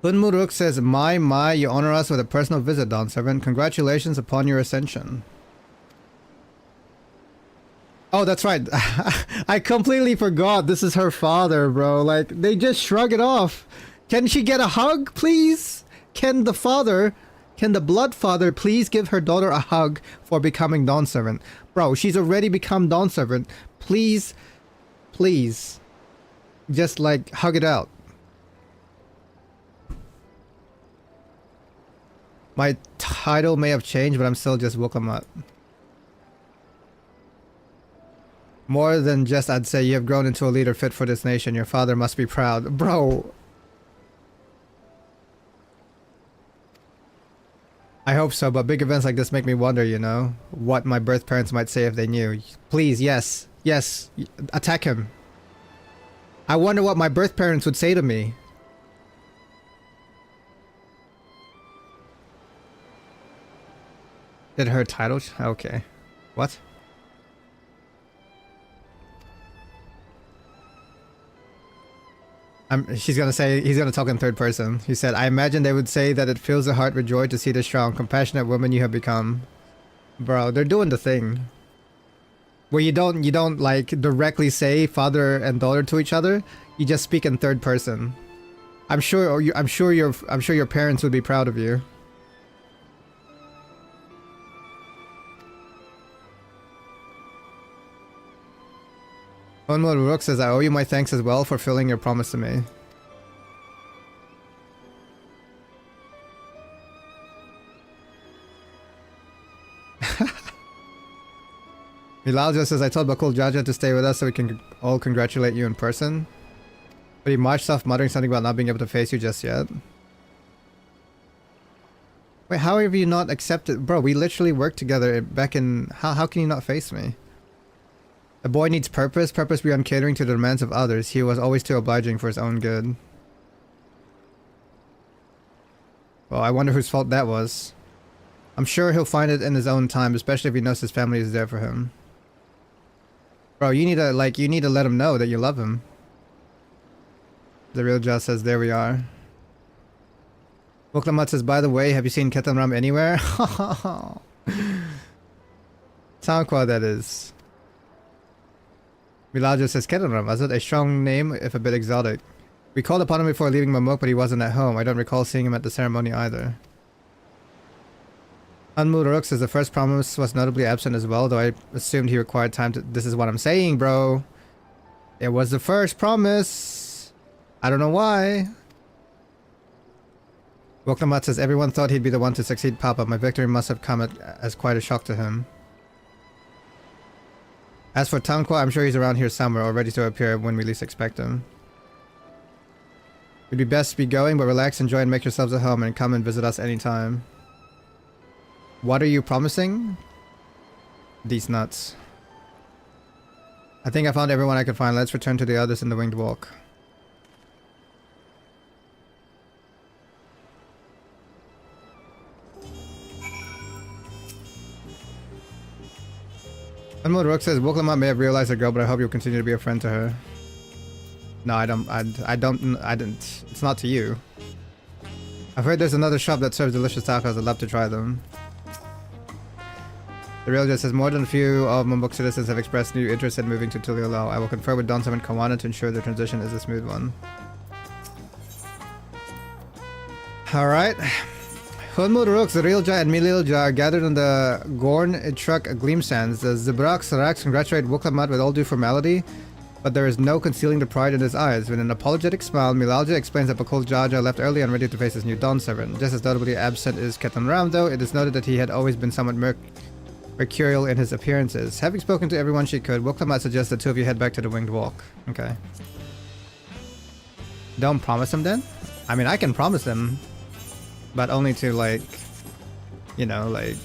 Hunmuruk says, my, you honor us with a personal visit, Dawn Servant. Congratulations upon your ascension. Oh, that's right. I completely forgot. This is her father, bro. Like, they just shrug it off. Can she get a hug, please? Can the blood father please give her daughter a hug for becoming Dawn Servant? Bro, she's already become Dawn Servant. Please, please, just like hug it out. My title may have changed, but I'm still just Wokamat. More than just, I'd say you have grown into a leader fit for this nation. Your father must be proud. Bro. I hope so, but big events like this make me wonder, you know, what my birth parents might say if they knew. Please, yes. Yes. Attack him. I wonder what my birth parents would say to me. Did her title? Okay. What? She's gonna say, he's gonna talk in third person. He said, I imagine they would say that it fills the heart with joy to see the strong, compassionate woman you have become. Bro, they're doing the thing. Where you don't like directly say father and daughter to each other. You just speak in third person. I'm sure your parents would be proud of you. Onward Rook says, I owe you my thanks as well for fulfilling your promise to me. Milalja says, I told Bakul Jaja to stay with us so we can all congratulate you in person. But he marched off muttering something about not being able to face you just yet. Wait, how have you not accepted? Bro, we literally worked together back in... How can you not face me? A boy needs purpose beyond catering to the demands of others. He was always too obliging for his own good. Well, I wonder whose fault that was. I'm sure he'll find it in his own time, especially if he knows his family is there for him. Bro, you need to let him know that you love him. The real Just says, there we are. Woklamat says, by the way, have you seen Ketamram anywhere? Tanqua, that is. Milajo says, Ketanram, was it a strong name, if a bit exotic? We called upon him before leaving Mamuk, but he wasn't at home. I don't recall seeing him at the ceremony either. Unmuruk says the first promise was notably absent as well, though I assumed he required time to... This is what I'm saying, bro. It was the first promise. I don't know why. Woklamat says everyone thought he'd be the one to succeed Papa. My victory must have come as quite a shock to him. As for Tanqua, I'm sure he's around here somewhere or ready to appear when we least expect him. It'd be best to be going, but relax, enjoy, and make yourselves at home and come and visit us anytime. What are you promising? These nuts. I think I found everyone I could find. Let's return to the others in the Winged Walk. Unmode Rook says, Woklamat may have realized her girl, but I hope you'll continue to be a friend to her. No, I didn't. It's not to you. I've heard there's another shop that serves delicious tacos. I'd love to try them. The real just says more than a few of Mamuk citizens have expressed new interest in moving to Tuliolao. I will confer with Donsam and Kawana to ensure the transition is a smooth one. Alright. Hunmud Rooks, the Realja and Mililja are gathered on the Gorn Truck Gleam Sands. The Zibrak Saraks congratulate Woklamat with all due formality, but there is no concealing the pride in his eyes. With an apologetic smile, Milalja explains that Bakul Jaja left early and ready to face his new Dawn Servant. Just as notably absent is Ketan Ram, though. It is noted that he had always been somewhat mercurial in his appearances. Having spoken to everyone she could, Woklamat suggests the two of you head back to the Winged Walk. Okay. Don't promise him then? I mean, I can promise him, but only to, like, you know, like,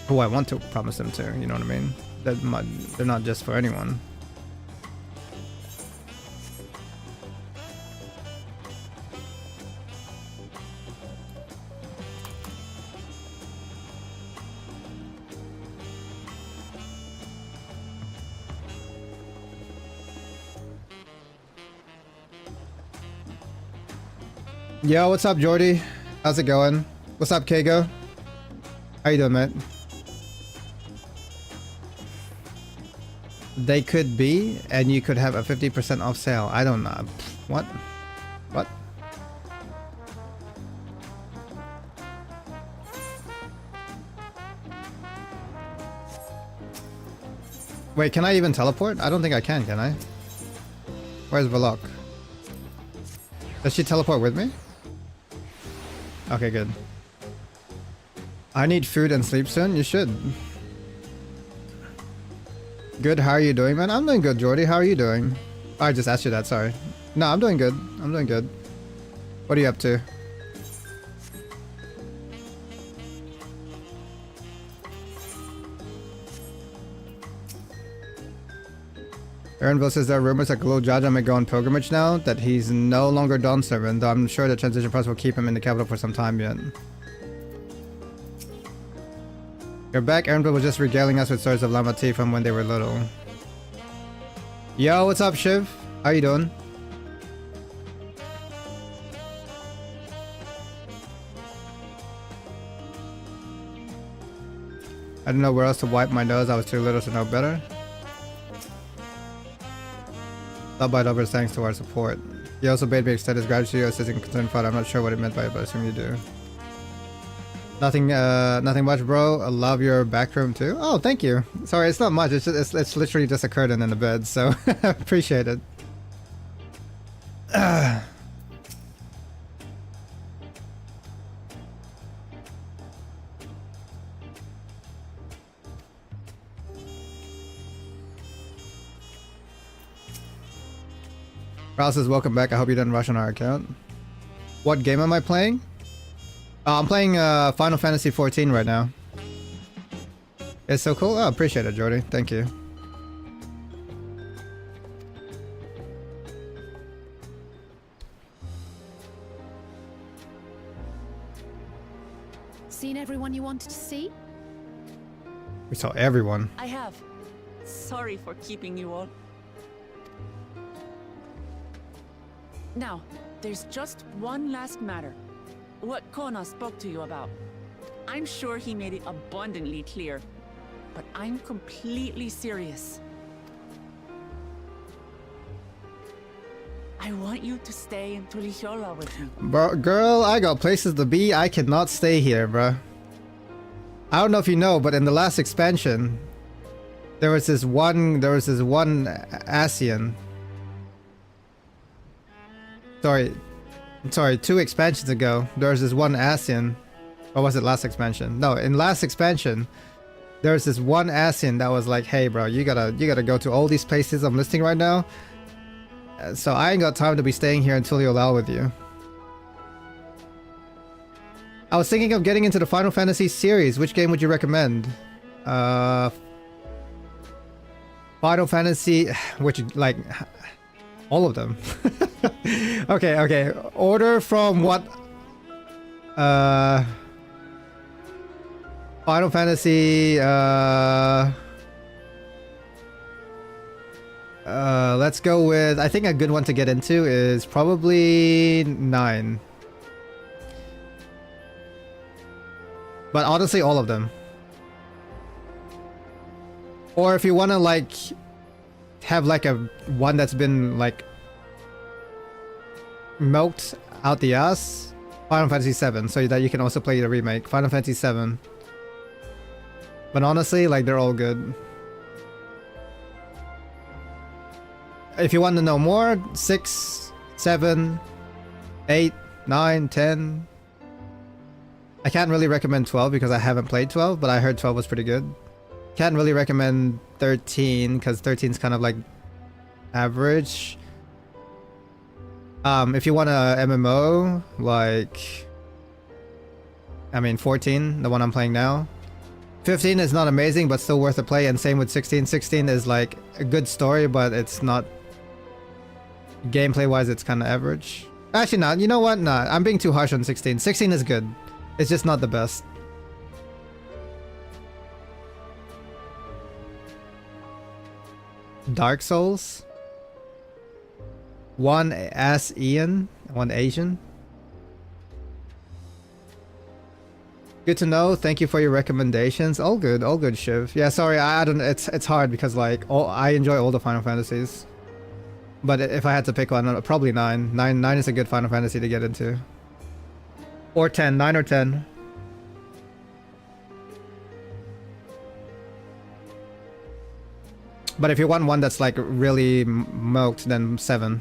who I want to promise them to, you know what I mean? They're not just for anyone. Yo, what's up, Jordy? How's it going? What's up, Kago? How you doing, mate? They could be, and you could have a 50% off sale. I don't know. What? What? Wait, can I even teleport? I don't think I can I? Where's Valok? Does she teleport with me? Okay, good. I need food and sleep soon. You should. Good, how are you doing, man? I'm doing good, Jordy. How are you doing? Oh, I just asked you that, sorry. No, I'm doing good. I'm doing good. What are you up to? Aaronville says there are rumors that Glo Jaja may go on pilgrimage now, that he's no longer Dawn Servant, though I'm sure the transition process will keep him in the capital for some time yet. You're back. Aaronville was just regaling us with stories of Lama T from when they were little. Yo, what's up, Shiv? How you doing? I didn't know where else to wipe my nose. I was too little to know better. Stop by over thanks to our support. He also bade me extend his gratitude to us as a concerned father. I'm not sure what it meant by it, but I assume you do. Nothing much, bro. I love your back room too. Oh, thank you. Sorry, it's not much. It's just, it's literally just a curtain in the bed, so appreciate it. Rouse says, welcome back. I hope you didn't rush on our account. What game am I playing? I'm playing Final Fantasy XIV right now. It's so cool. Oh, appreciate it, Jordy. Thank you.
Seen everyone you wanted to see?
We saw everyone.
I have. Sorry for keeping you all. Now, there's just one last matter. What Kona spoke to you about. I'm sure he made it abundantly clear, but I'm completely serious. I want you to stay in Tulihiola with me.
Bro, girl, I got places to be. I cannot stay here, bruh. I don't know if you know, but in the last expansion, there was this one ASEAN. Sorry, 2 expansions ago, there was this one ASEAN. Or was it last expansion? No, in last expansion, there was this one ASEAN that was like, hey bro, you gotta go to all these places I'm listing right now. So I ain't got time to be staying here until you allow with you. I was thinking of getting into the Final Fantasy series. Which game would you recommend? Final Fantasy, which, like, all of them. Okay. Order from what? Final Fantasy, let's go with, I think a good one to get into is probably 9. But honestly, all of them. Or if you want to like have like a one that's been like milked out the ass, Final Fantasy 7, so that you can also play the remake, Final Fantasy 7. But honestly, like, they're all good. If you want to know more, 6, 7, 8, 9, 10. I can't really recommend 12 because I haven't played 12, but I heard 12 was pretty good. Can't really recommend 13 because 13 is kind of like average. If you want a MMO, like, I mean 14, the one I'm playing now. 15 is not amazing, but still worth a play, and same with 16. 16 is like a good story, but it's not, gameplay wise, it's kind of average. Actually, not. You know what? Nah, I'm being too harsh on 16. 16 is good. It's just not the best. Dark Souls. One ASEAN, one Asian. Good to know. Thank you for your recommendations. All good, Shiv. Yeah, sorry, I don't. It's hard because like I enjoy all the Final Fantasies, but if I had to pick one, probably 9. 9 is a good Final Fantasy to get into. Or 10. 9 or 10. But if you want one that's like really milked, then 7.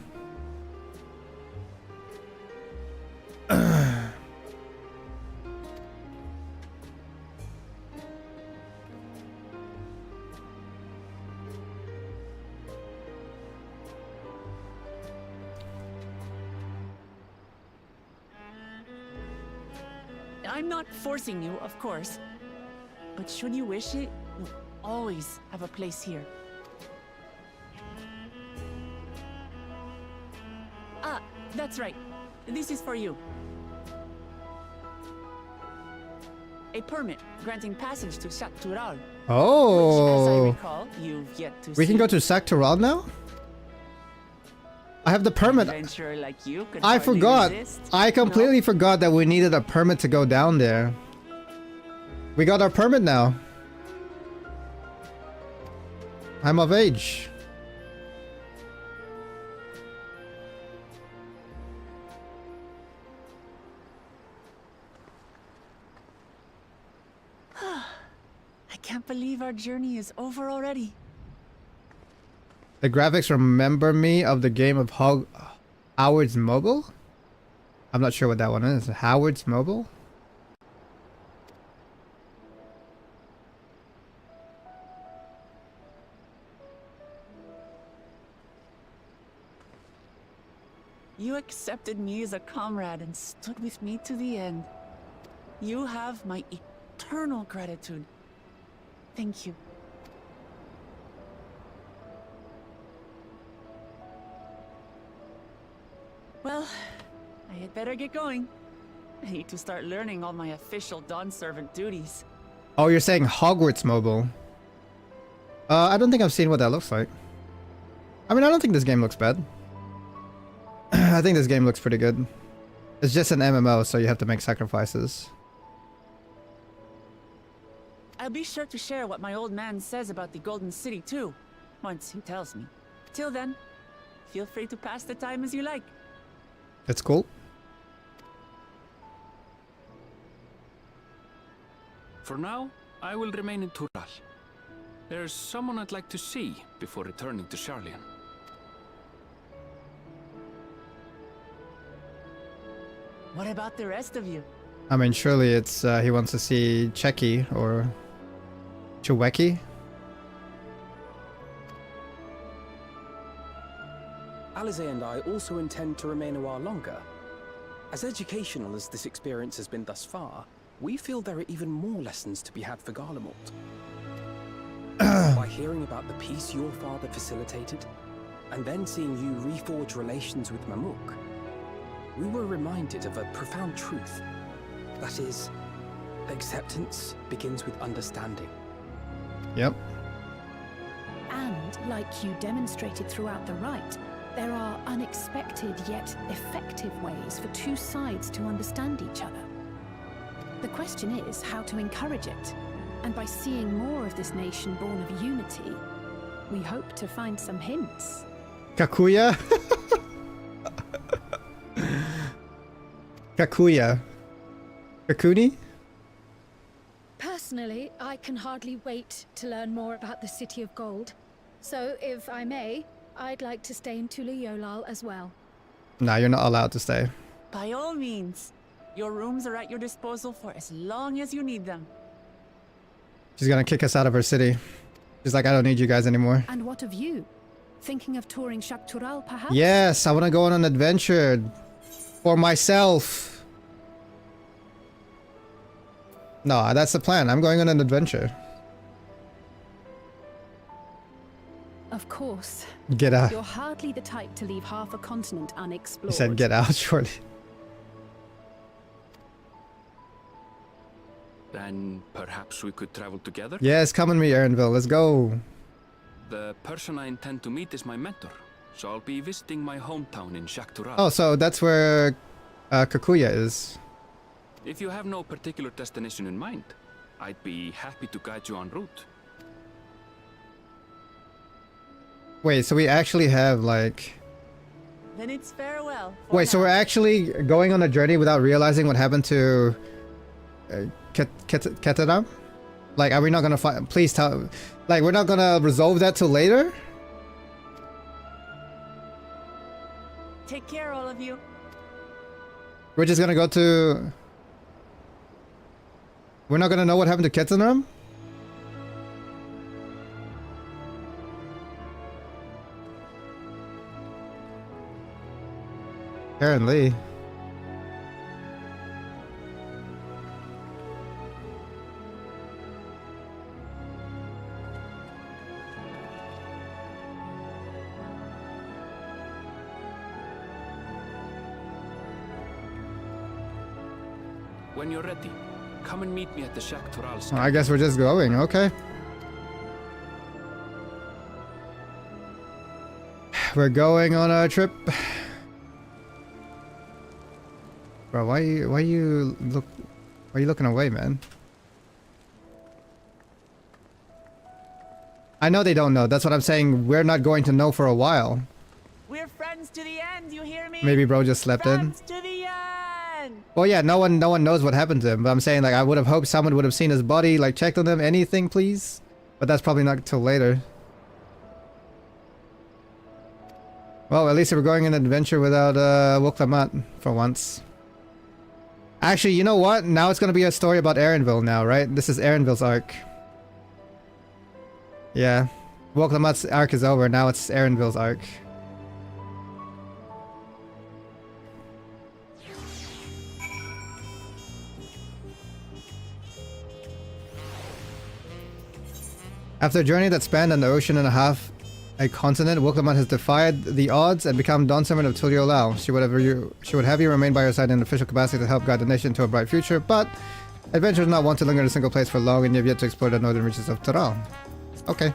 I'm not forcing you, of course. But should you wish it, you'll always have a place here. Ah, that's right. This is for you. A permit granting passage to Shaktural.
Oh.
Which, as I recall, you've yet to
We can go to Shaktural now? I have the permit.
Like you could
I forgot.
resist,
I completely forgot that we needed a permit to go down there. We got our permit now. I'm of age.
I can't believe our journey is over already.
The graphics remember me of the game of Howard's Mobile? I'm not sure what that one is. Howard's Mobile?
You accepted me as a comrade and stood with me to the end. You have my eternal gratitude. Thank you. Well, I had better get going. I need to start learning all my official Dawn servant duties.
Oh, you're saying Hogwarts Mobile. I don't think I've seen what that looks like. I mean, I don't think this game looks bad. I think this game looks pretty good. It's just an MMO, so you have to make sacrifices.
I'll be sure to share what my old man says about the Golden City too, once he tells me. Till then, feel free to pass the time as you like.
That's cool.
For now, I will remain in Tural. There's someone I'd like to see before returning to Charlian.
What about the rest of you?
I mean, surely it's he wants to see Cheki or Cheweki.
Alize and I also intend to remain a while longer. As educational as this experience has been thus far, we feel there are even more lessons to be had for Garlemald. By hearing about the peace your father facilitated, and then seeing you reforge relations with Mamuk, we were reminded of a profound truth. That is, acceptance begins with understanding.
Yep.
And, like you demonstrated throughout the rite, there are unexpected yet effective ways for two sides to understand each other. The question is how to encourage it, and by seeing more of this nation born of unity, we hope to find some hints.
Kakuya? Kakuya. Kakuni?
Personally, I can hardly wait to learn more about the City of Gold. So, if I may, I'd like to stay in Tula-Yolal as well.
Nah, you're not allowed to stay.
By all means. Your rooms are at your disposal for as long as you need them.
She's gonna kick us out of her city. She's like, I don't need you guys anymore.
And what of you? Thinking of touring Shaktural, perhaps?
Yes, I want to go on an adventure. For myself. No, that's the plan. I'm going on an adventure.
Of course.
Get out.
You're hardly the type to leave half a continent
He
unexplored.
said get out, surely.
Then perhaps we could travel together?
Yes, come with me, Erinville. Let's go.
The person I intend to meet is my mentor, so I'll be visiting my hometown in Shaktural.
Oh, so that's where Kakuya is.
If you have no particular destination in mind, I'd be happy to guide you en route.
Wait, so we actually have like...
Then it's farewell.
Wait, so we're actually going on a journey without realizing what happened to Ketadam? Like, are we not gonna find... Please tell... Like, we're not gonna resolve that till later?
Take care, all of you.
We're just gonna go to... We're not gonna know what happened to Ketadam? Apparently.
When you're ready, come and meet me at the Shaktural.
I guess we're just going, okay. We're going on a trip. Bro, why you looking away, man? I know they don't know. That's what I'm saying. We're not going to know for a while.
We're friends to the end, you hear me?
Maybe bro just slept in.
Friends to the end.
Well, yeah, no one knows what happened to him. But I'm saying, like, I would have hoped someone would have seen his body, like, checked on him, anything, please. But that's probably not till later. Well, at least we're going on an adventure without Woklamat for once. Actually, you know what? Now it's gonna be a story about Erinville now, right? This is Erinville's arc. Yeah. Woklamat's arc is over. Now it's Erinville's arc. After a journey that spanned an ocean and a half, a continent, Woklamat has defied the odds and become Dawn Servant of Tula-Yolal. She would have you remain by her side in official capacity to help guide the nation to a bright future, but adventurers not want to linger in a single place for long, and you have yet to explore the northern reaches of Tural. Okay.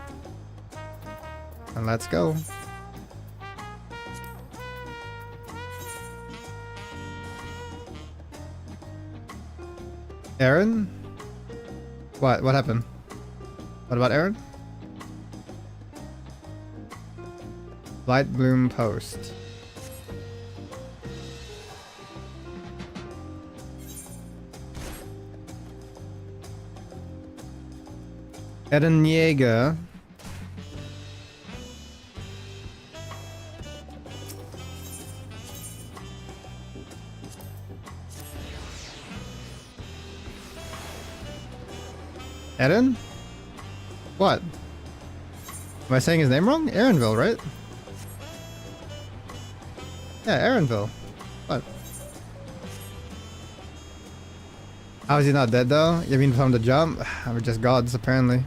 And let's go. Aaron? What happened? What about Aaron? Light Bloom Post. Eren Yeager. Eren? What? Am I saying his name wrong? Erenville, right? Yeah, Erenville. What? How is he not dead though? You mean from the jump? We're just gods, apparently.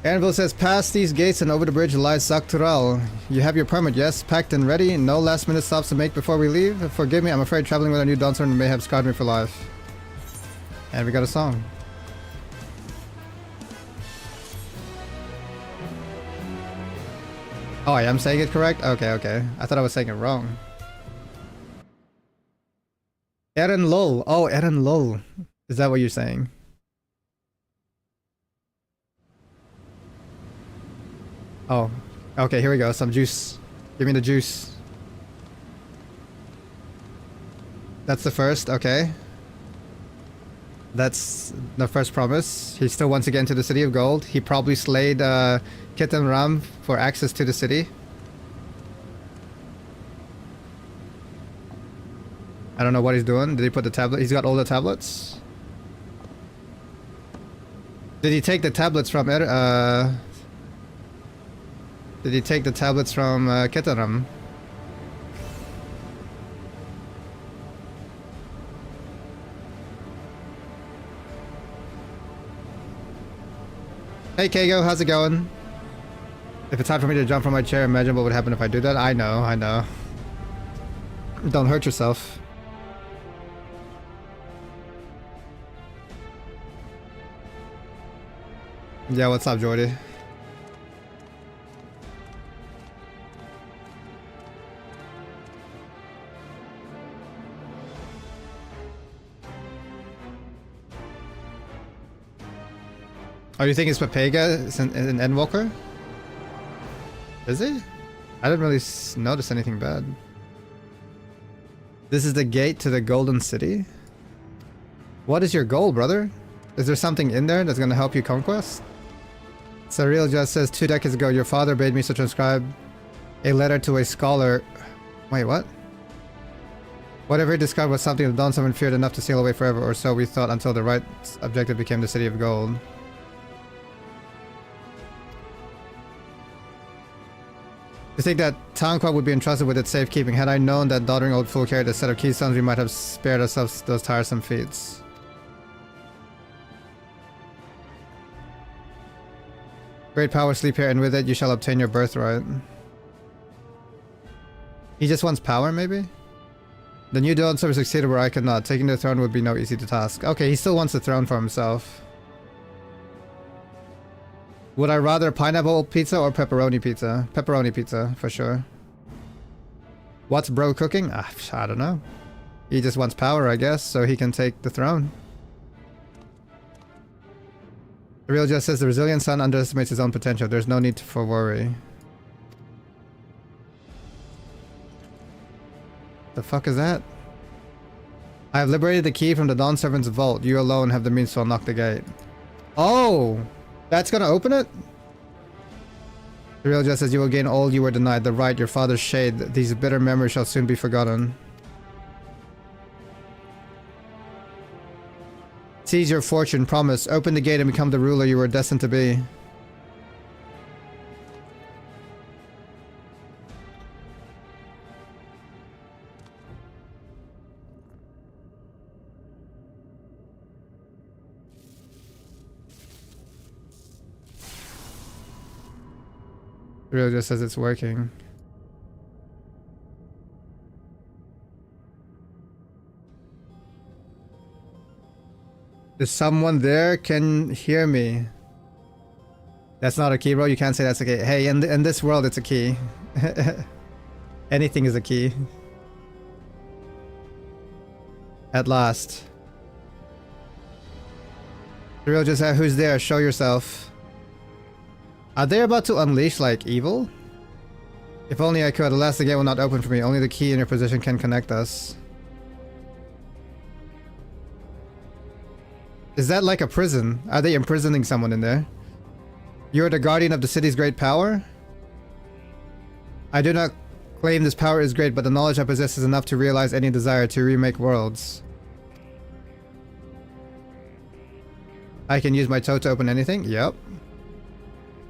Anvil says, past these gates and over the bridge lies Saktural. You have your permit, yes? Packed and ready? No last minute stops to make before we leave? Forgive me, I'm afraid traveling with a new Dawn Servant may have scarred me for life. And we got a song. Oh, I am saying it correct? Okay, okay. I thought I was saying it wrong. Eren Lol. Oh, Eren Lol. Is that what you're saying? Oh, okay, here we go. Some juice. Give me the juice. That's the first, okay. That's the first promise. He still wants to get into the City of Gold. He probably slayed Kitten Ram for access to the city. I don't know what he's doing. Did he put the tablet? He's got all the tablets. Did he take the tablets from Did he take the tablets from Ketaram? Hey Kago, how's it going? If it's time for me to jump from my chair, imagine what would happen if I do that. I know, I know. Don't hurt yourself. Yeah, what's up, Jordy? Oh, you think it's Pepega in Endwalker? Is he? I didn't really notice anything bad. This is the gate to the Golden City? What is your goal, brother? Is there something in there that's gonna help you conquest? Surreal just says, 2 decades ago, your father bade me to transcribe a letter to a scholar. Wait, what? Whatever he described was something the Dawn Servant feared enough to sail away forever, or so we thought, until the right objective became the City of Gold. You think that Townquad would be entrusted with its safekeeping? Had I known that doddering old fool carried a set of keystones, we might have spared ourselves those tiresome feats. Great power, sleep here, and with it you shall obtain your birthright. He just wants power, maybe? The new Dawn Servant succeeded where I could not. Taking the throne would be no easy task. Okay, he still wants the throne for himself. Would I rather pineapple pizza or pepperoni pizza? Pepperoni pizza, for sure. What's bro cooking? I don't know. He just wants power, I guess, so he can take the throne. The real just says the resilient son underestimates his own potential. There's no need for worry. The fuck is that? I have liberated the key from the Dawn Servant's vault. You alone have the means to unlock the gate. Oh! That's gonna open it? The real just says you will gain all you were denied. The right, your father's shade. These bitter memories shall soon be forgotten. Seize your fortune, promise. Open the gate and become the ruler you were destined to be. It really just says it's working. Is someone there? Can hear me? That's not a key, bro. You can't say that's a key. Hey, in this world, it's a key. Anything is a key. At last. Cyril just said, who's there? Show yourself. Are they about to unleash, like, evil? If only I could. Alas, the gate will not open for me. Only the key in your position can connect us. Is that like a prison? Are they imprisoning someone in there? You are the guardian of the city's great power? I do not claim this power is great, but the knowledge I possess is enough to realize any desire to remake worlds. I can use my toe to open anything? Yep.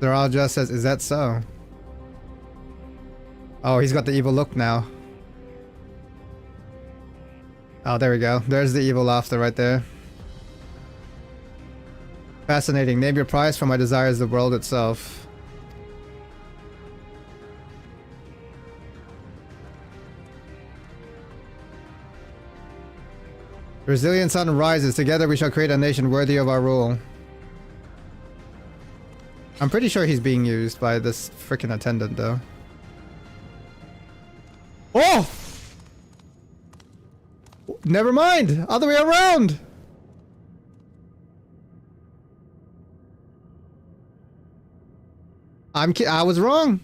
Zeral just says, is that so? Oh, he's got the evil look now. Oh, there we go. There's the evil laughter right there. Fascinating. Name your prize, for my desire is the world itself. Resilient sun rises. Together we shall create a nation worthy of our rule. I'm pretty sure he's being used by this freaking attendant, though. Oh! Never mind! Other way around! I was wrong.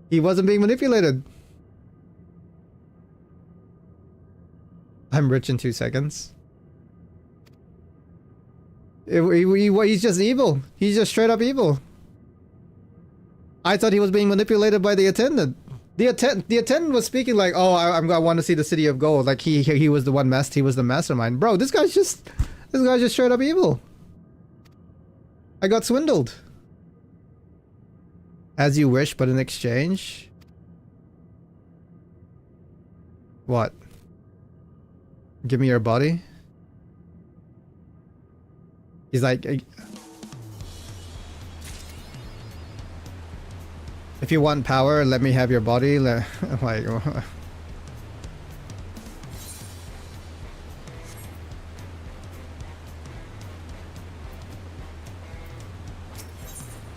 He wasn't being manipulated. I'm rich in 2 seconds. He's just evil. He's just straight up evil. I thought he was being manipulated by the attendant. The attendant was speaking like, "Oh, I want to see the city of gold." Like he was the one he was the mastermind. Bro, this guy's just straight up evil. I got swindled. As you wish, but in exchange, what? Give me your body. He's like, if you want power, let me have your body. Like, the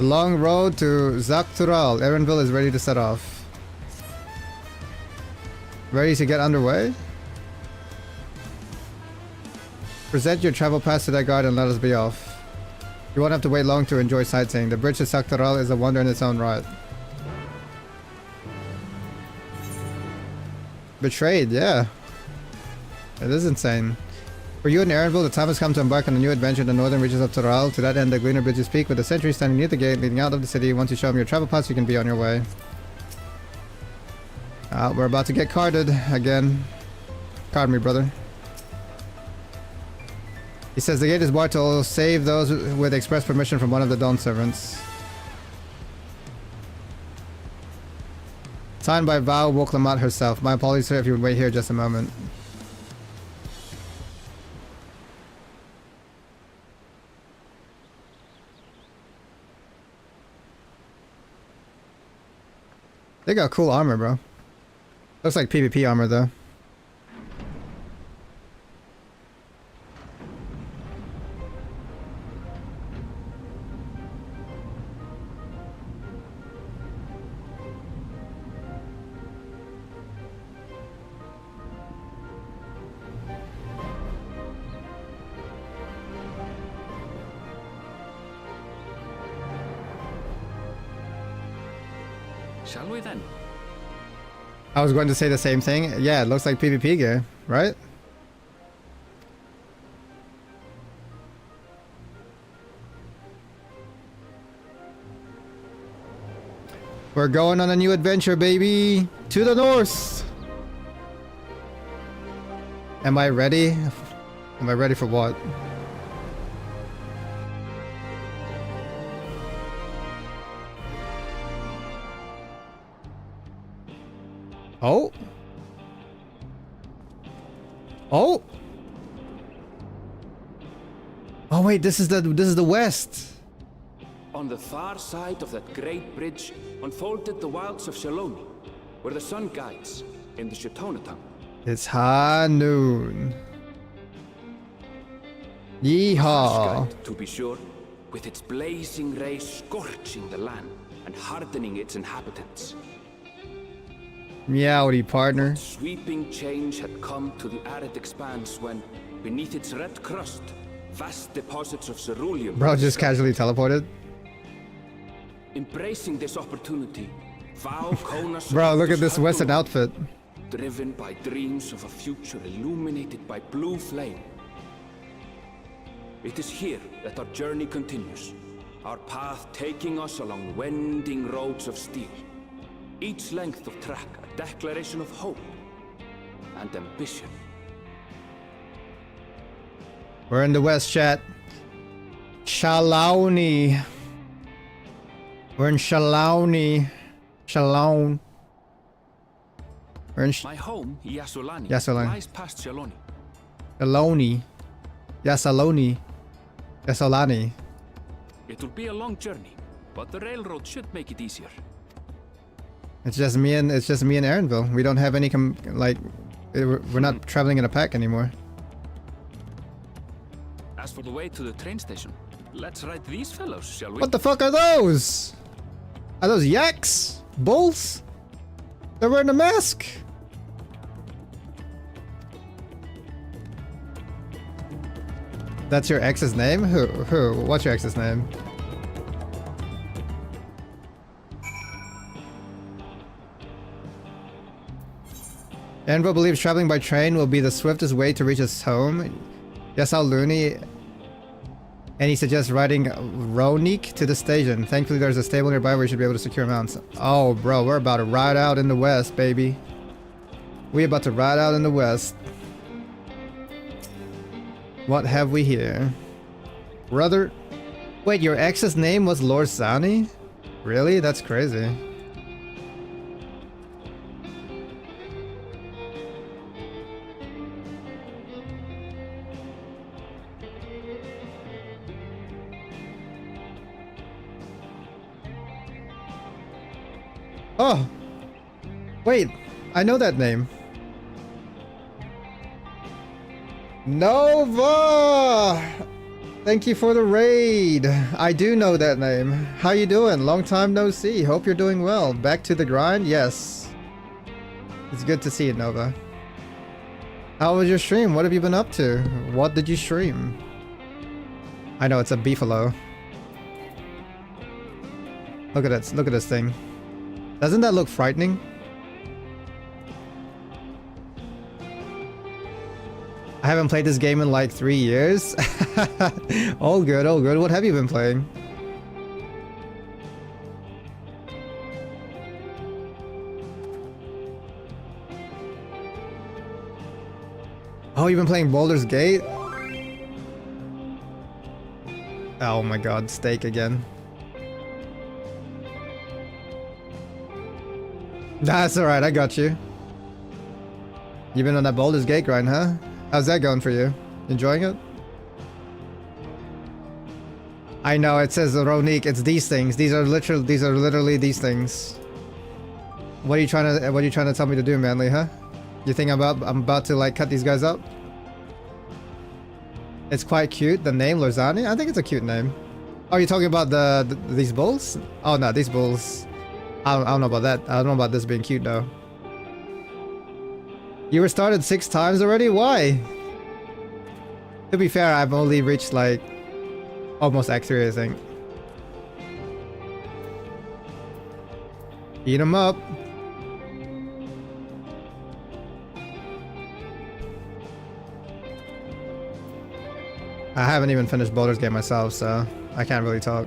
long road to Zaktural. Erenville is ready to set off. Ready to get underway? Present your travel pass to that guard and let us be off. You won't have to wait long to enjoy sightseeing. The bridge to Zaktural is a wonder in its own right. Betrayed, yeah. It is insane. For you and Erenville, the time has come to embark on a new adventure in the northern reaches of Tural. To that end, the Gleaner Bridges peak with the sentry standing near the gate leading out of the city. Once you show them your travel pass, you can be on your way. We're about to get carded again. Card me, brother. He says the gate is barred to save those with express permission from one of the Dawn servants. Signed by Val Woklamat herself. My apologies, sir, if you would wait here just a moment. They got cool armor, bro. Looks like PvP armor, though.
Shall we then?
I was going to say the same thing. Yeah, it looks like PvP gear, right? We're going on a new adventure, baby! To the north! Am I ready? Am I ready for what? Oh. Oh. Oh wait, this is the west.
On the far side of that great bridge unfolded the wilds of Shaloni, where the sun guides in the Shitonaton.
It's high noon. Yeehaw.
Sky, to be sure, with its blazing rays scorching the land and hardening its inhabitants.
Meowdy, partner.
Sweeping change had come to the arid expanse when, beneath its red crust, vast deposits of ceruleum.
Bro just casually teleported.
Embracing this opportunity, Val Kona
Bro, look at this
her
Western
door,
outfit.
driven by dreams of a future illuminated by blue flame. It is here that our journey continues, our path taking us along winding roads of steel. Each length of track a declaration of hope and ambition.
We're in the West, chat. Shalauni. We're in Shalauni. Shalone. We're in
My home, Yasolani,
Yasolani.
lies past Shaloni.
Shaloni. Yasaloni. Yasolani.
It will be a long journey, but the railroad should make it easier.
It's just me and Aaronville. We don't have any we're not traveling in a pack anymore.
As for the way to the train station, let's ride these fellows, shall we?
What the fuck are those? Are those yaks? Bulls? They're wearing a mask. That's your ex's name? Who? What's your ex's name? Anvil believes traveling by train will be the swiftest way to reach his home. Yes, I'll loony. And he suggests riding Ronik to the station. Thankfully, there's a stable nearby where you should be able to secure mounts. Oh, bro, we're about to ride out in the west, baby. We're about to ride out in the west. What have we here? Brother. Wait, your ex's name was Lord Sani? Really? That's crazy. Oh! Wait, I know that name. Nova! Thank you for the raid. I do know that name. How you doing? Long time no see. Hope you're doing well. Back to the grind? Yes. It's good to see you, Nova. How was your stream? What have you been up to? What did you stream? I know, it's a beefalo. Look at it. Look at this thing. Doesn't that look frightening? I haven't played this game in like 3 years. All good, all good. What have you been playing? Oh, you've been playing Baldur's Gate? Oh my god, steak again. That's alright, I got you. You've been on that Baldur's Gate grind, huh? How's that going for you? Enjoying it? I know, it says Ronik, it's these things. These are literally these things. What are you trying to tell me to do, Manly, huh? You think I'm about to like cut these guys up? It's quite cute, the name Lorzani? I think it's a cute name. Oh, you're talking about these bulls? Oh no, these bulls. I don't know about that. I don't know about this being cute though. You were started 6 times already? Why? To be fair, I've only reached like almost Act 3, I think. Eat them up. I haven't even finished Baldur's Gate myself, so I can't really talk.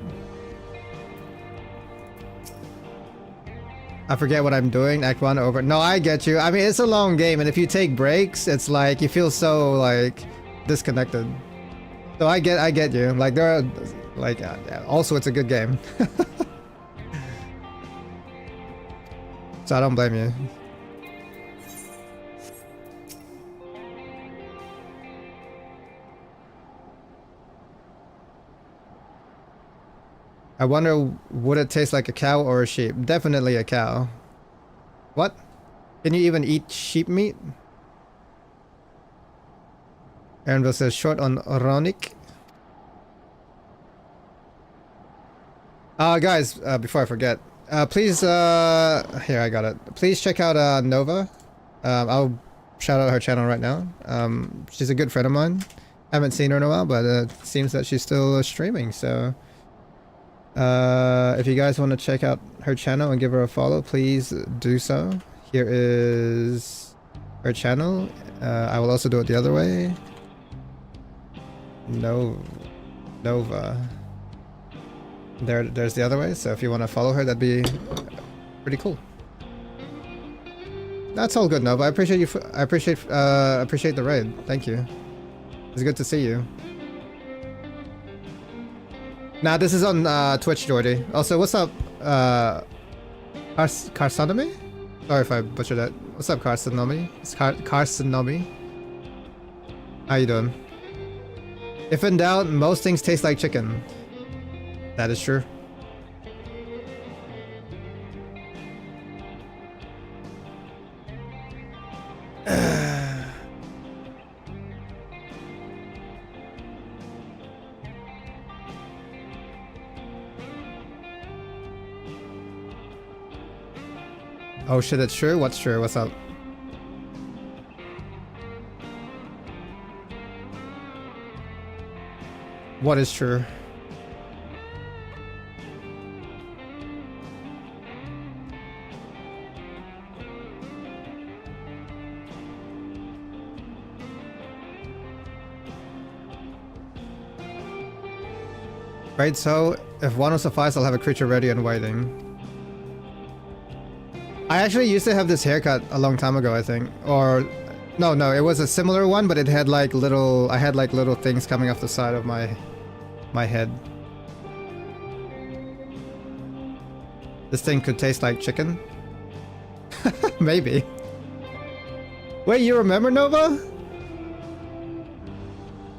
I forget what I'm doing. Act 1 over. No, I get you. I mean, it's a long game, and if you take breaks, it's like you feel so like disconnected. So I get you. Like there are like also it's a good game. So I don't blame you. I wonder, would it taste like a cow or a sheep? Definitely a cow. What? Can you even eat sheep meat? Anvil says short on Ronik. Guys, before I forget, Please, here, I got it. Please check out Nova. I'll shout out her channel right now. She's a good friend of mine. Haven't seen her in a while, but it seems that she's still streaming, so... if you guys want to check out her channel and give her a follow, please do so. Here is her channel. I will also do it the other way. Nova. There's the other way, so if you want to follow her, that'd be pretty cool. That's all good, Nova. I appreciate you. I appreciate the raid. Thank you. It's good to see you. Nah, this is on Twitch, Jordy. Also, what's up, Carsonomy? Sorry if I butchered that. What's up, Carsonomy? It's Carsonomy. How you doing? If in doubt, most things taste like chicken. That is true. Oh shit, it's true? What's true? What's up? What is true? Right, so if one will suffice, I'll have a creature ready and waiting. I actually used to have this haircut a long time ago, I think. Or no, it was a similar one, but it had like little, I had like little things coming off the side of my head. This thing could taste like chicken? Maybe. Wait, you remember Nova?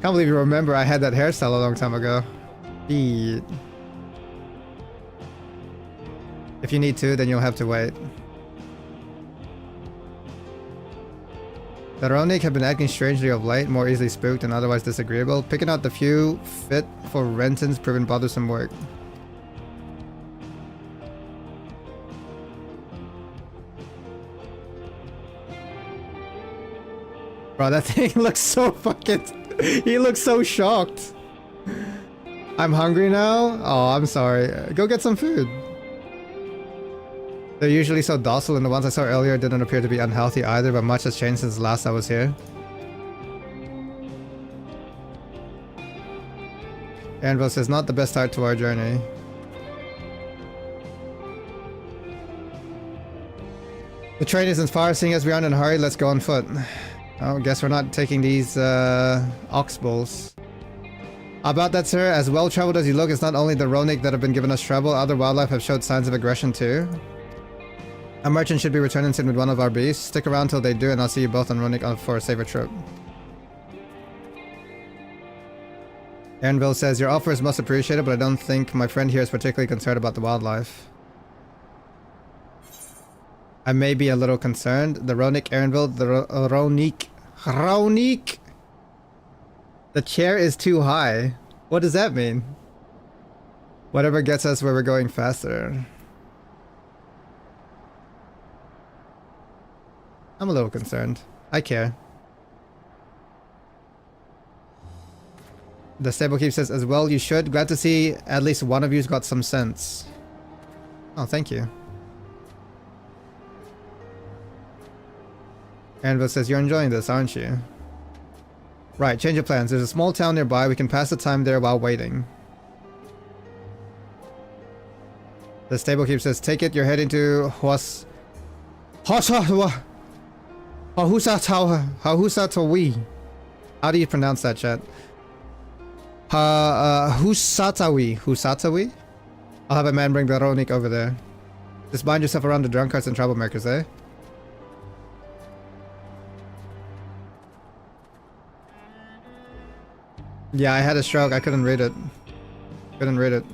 Can't believe you remember I had that hairstyle a long time ago. If you need to, then you'll have to wait. The Ronic have been acting strangely of late, more easily spooked and otherwise disagreeable. Picking out the few fit for Renton's proven bothersome work. Bro, that thing looks so fucking... He looks so shocked. I'm hungry now? Oh, I'm sorry. Go get some food. They're usually so docile, and the ones I saw earlier didn't appear to be unhealthy either, but much has changed since last I was here. Anvil says, not the best start to our journey. The train isn't far, seeing as we aren't in a hurry, let's go on foot. Oh, guess we're not taking these ox bulls. About that, sir, as well-traveled as you look, it's not only the Ronic that have been giving us trouble, other wildlife have showed signs of aggression too. A merchant should be returning soon with one of our beasts. Stick around till they do, and I'll see you both on Ronic for a safer trip. Aaronville says, your offer is most appreciated, but I don't think my friend here is particularly concerned about the wildlife. I may be a little concerned. The Ronic, Aaronville, the Ronic! The chair is too high. What does that mean? Whatever gets us where we're going faster. I'm a little concerned. I care. The Stablekeep says, as well you should. Glad to see at least one of you's got some sense. Oh, thank you. Anvil says, you're enjoying this, aren't you? Right, change of plans. There's a small town nearby. We can pass the time there while waiting. The Stablekeep says, take it. You're heading to Hahusatawi. How do you pronounce that, chat? Husatawi. Husatawi? I'll have a man bring the Ronic over there. Just bind yourself around the drunkards and troublemakers, eh? Yeah, I had a stroke. I couldn't read it. Couldn't read it.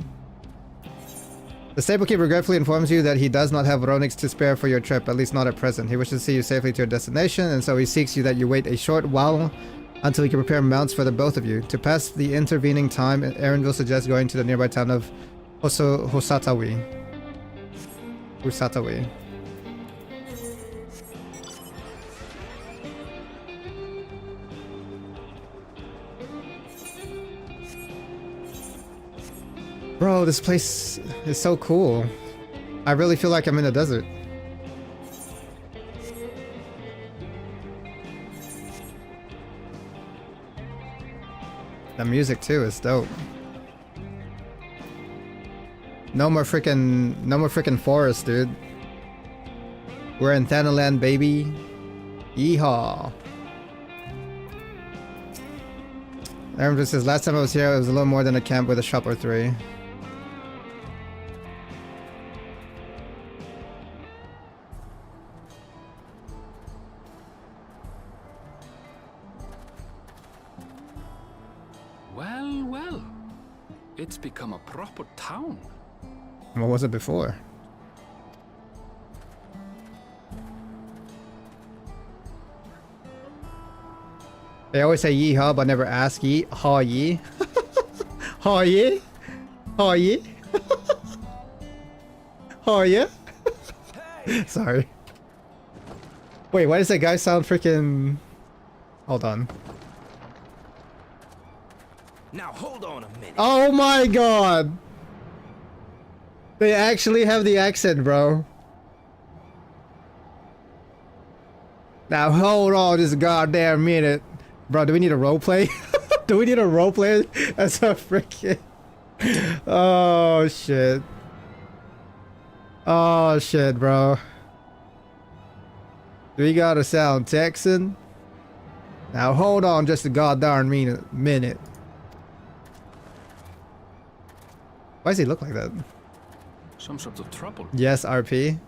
The Stablekeep regretfully informs you that he does not have Ronics to spare for your trip, at least not at present. He wishes to see you safely to your destination, and so he seeks you that you wait a short while until he can prepare mounts for the both of you. To pass the intervening time, Aaronville suggests going to the nearby town of Hosatawi. Usatawi. Bro, this place is so cool. I really feel like I'm in the desert. The music too is dope. No more freaking forest, dude. We're in Thanaland, baby. Yeehaw. Aaron says, last time I was here, it was a little more than a camp with a shop or 3.
Well, well. It's become a proper town.
What was it before? They always say yeehaw, but never ask ye. Haw ye. Haw ye. Haw ye. Haw ye. Sorry. Wait, why does that guy sound freaking... Hold on.
Now hold on a minute.
Oh my god! They actually have the accent, bro. Now hold on just a goddamn minute. Bro, do we need a roleplay? Do we need a roleplay as a freaking... Oh shit. Oh shit, bro. Do we gotta sound Texan? Now hold on just a goddamn minute. Why does he look like that?
Some sort of trouble.
Yes, RP.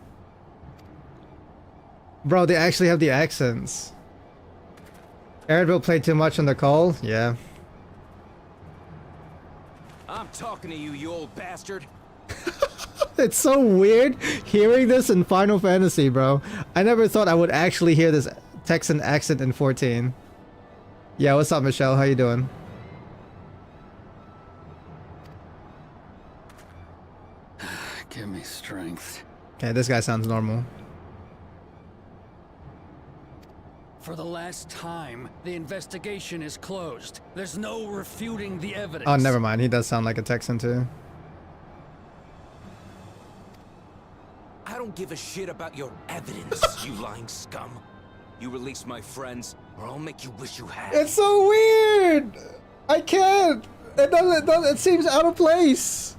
Bro, they actually have the accents. Aaronville played too much on the call? Yeah.
I'm talking to you, you old bastard.
It's so weird hearing this in Final Fantasy, bro. I never thought I would actually hear this Texan accent in 14. Yeah, what's up, Michelle? How you doing?
Give me strength.
Okay, this guy sounds normal.
For the last time, the investigation is closed. There's no refuting the evidence.
Oh, never mind. He does sound like a Texan too.
I don't give a shit about your evidence, you lying scum. You release my friends, or I'll make you wish you had.
It's so weird! I can't! It seems out of place!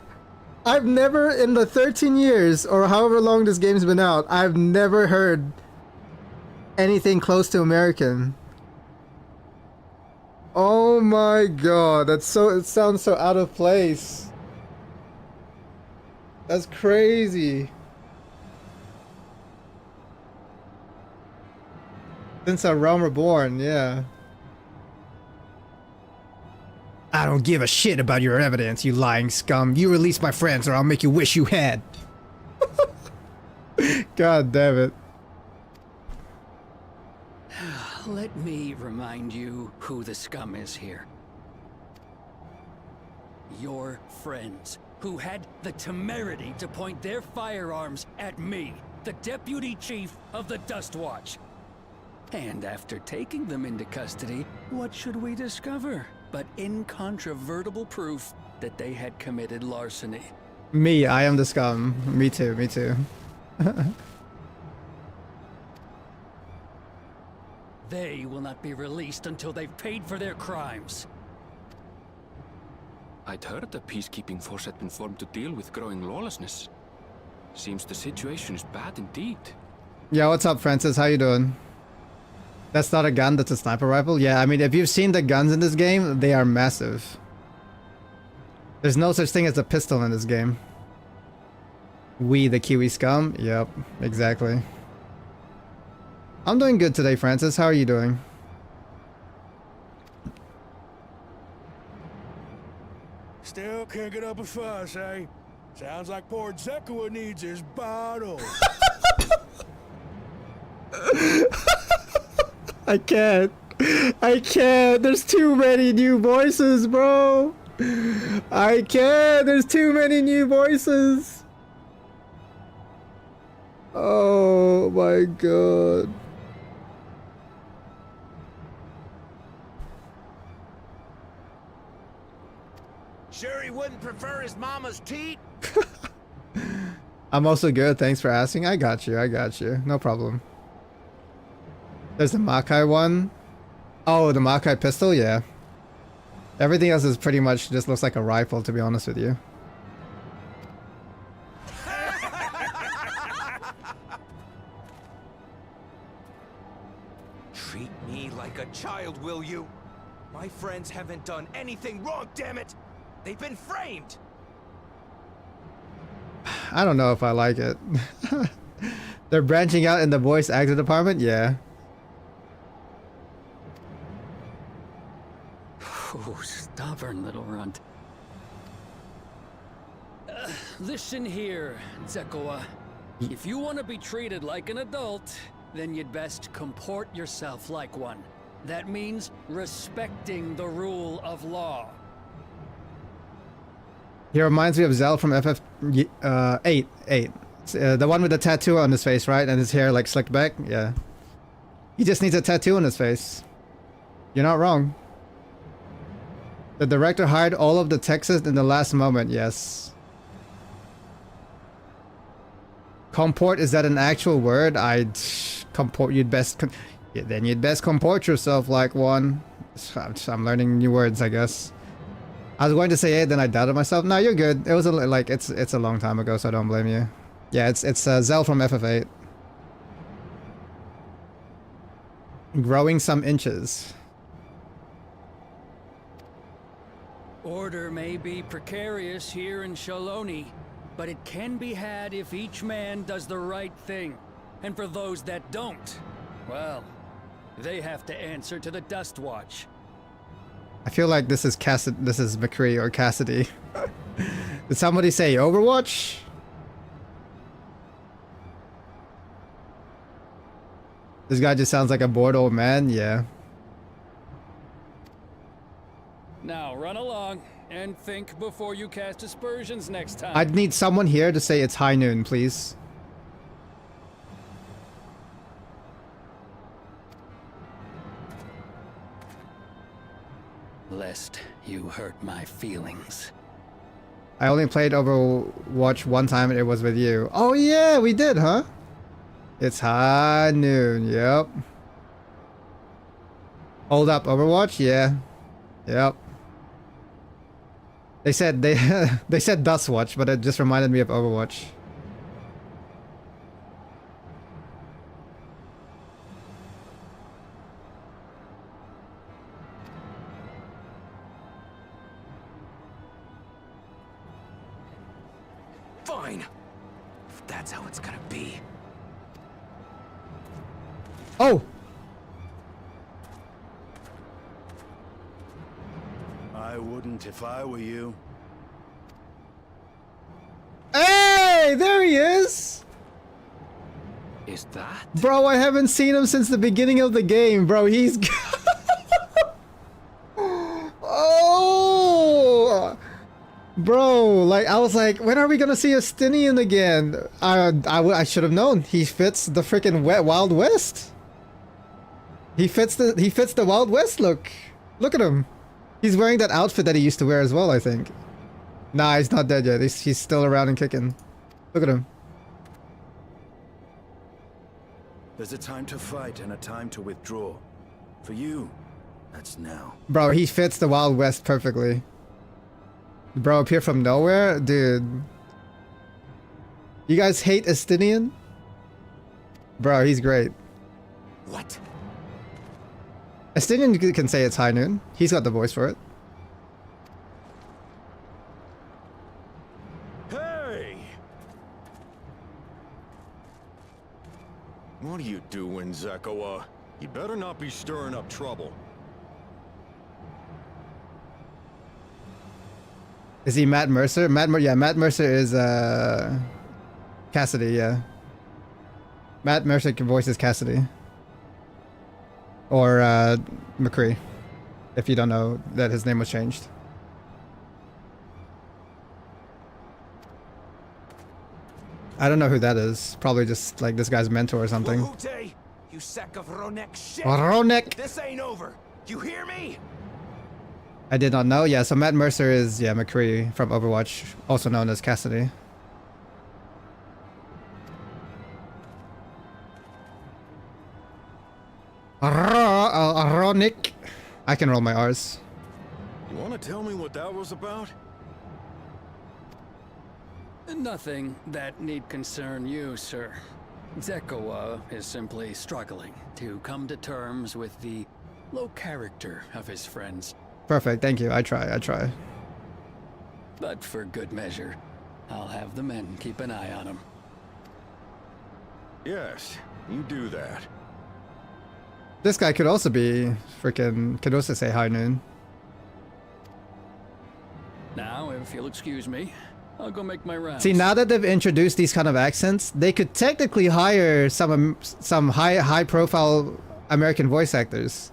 I've never, in the 13 years, or however long this game's been out, I've never heard anything close to American. Oh my god, it sounds so out of place. That's crazy. Since a realm reborn, yeah. I don't give a shit about your evidence, you lying scum. You release my friends or I'll make you wish you had. God damn it.
Let me remind you who the scum is here. Your friends, who had the temerity to point their firearms at me, the deputy chief of the Dust Watch. And after taking them into custody, what should we discover but incontrovertible proof that they had committed larceny?
Me, I am the scum. Me too, me too.
They will not be released until they've paid for their crimes.
I'd heard the peacekeeping force had been formed to deal with growing lawlessness. Seems the situation is bad indeed.
Yeah, what's up, Francis? How you doing? That's not a gun, that's a sniper rifle? Yeah, I mean, if you've seen the guns in this game, they are massive. There's no such thing as a pistol in this game. We, the Kiwi scum? Yep, exactly. I'm doing good today, Francis. How are you doing?
Still can't get up a fuss, eh? Sounds like poor Zekua needs his bottle.
I can't. I can't. There's too many new voices, bro. I can't. There's too many new voices. Oh my god.
Sure he wouldn't prefer his mama's teat?
I'm also good. Thanks for asking. I got you. I got you. No problem. There's the Makai one. Oh, the Makai pistol? Yeah. Everything else is pretty much just looks like a rifle, to be honest with you.
Treat me like a child, will you? My friends haven't done anything wrong, damn it! They've been framed!
I don't know if I like it. They're branching out in the voice actor department? Yeah.
Oh, stubborn little runt. Listen here, Zekoa. If you want to be treated like an adult, then you'd best comport yourself like one. That means respecting the rule of law.
He reminds me of Zell from FF8. The one with the tattoo on his face, right? And his hair like slicked back? Yeah. He just needs a tattoo on his face. You're not wrong. The director hired all of the Texans in the last moment, yes. Comport, is that an actual word? Comport, you'd best... then you'd best comport yourself like one. I'm learning new words, I guess. I was going to say it, then I doubted myself. No, you're good. It was like it's a long time ago, so I don't blame you. Yeah, it's Zell from FF8. Growing some inches.
Order may be precarious here in Shaloni, but it can be had if each man does the right thing. And for those that don't, well, they have to answer to the Dust Watch.
I feel like this is this is McCree or Cassidy. Did somebody say Overwatch? This guy just sounds like a bored old man, yeah.
Now run along and think before you cast aspersions next time.
I'd need someone here to say it's high noon, please.
Lest you hurt my feelings.
I only played Overwatch one time and it was with you. Oh yeah, we did, huh? It's high noon, yep. Hold up, Overwatch? Yeah. Yep. They said they said Dust Watch, but it just reminded me of Overwatch.
Fine. If that's how it's gonna be.
Oh!
I wouldn't if I were you.
Hey! There he is!
Is that?
Bro, I haven't seen him since the beginning of the game, bro. He's... Oh! Bro, like, I was like, when are we gonna see Estinian again? I should have known. He fits the freaking Wild West. He fits the Wild West look. Look at him. He's wearing that outfit that he used to wear as well, I think. Nah, he's not dead yet. He's still around and kicking. Look at him.
There's a time to fight and a time to withdraw. For you, that's now.
Bro, he fits the Wild West perfectly. Bro, appear from nowhere? Dude. You guys hate Estinian? Bro, he's great.
What?
Estinian can say it's high noon. He's got the voice for it.
Hey! What are you doing, Zekoa? You better not be stirring up trouble.
Is he Matt Mercer? Yeah, Matt Mercer is Cassidy, yeah. Matt Mercer voices Cassidy. Or McCree, if you don't know that his name was changed. I don't know who that is. Probably just like this guy's mentor or something.
Uhute, you sack of Ronek shit.
Ronek!
This ain't over. You hear me?
I did not know. Yeah, so Matt Mercer is, yeah, McCree from Overwatch, also known as Cassidy. Ronek. I can roll my R's.
You want to tell me what that was about?
Nothing that need concern you, sir. Zekoa is simply struggling to come to terms with the low character of his friends.
Perfect, thank you. I try.
But for good measure, I'll have the men keep an eye on him.
Yes, you do that.
This guy could also be freaking, could also say hi noon.
Now, if you'll excuse me, I'll go make my rounds.
See, now that they've introduced these kind of accents, they could technically hire some high profile American voice actors.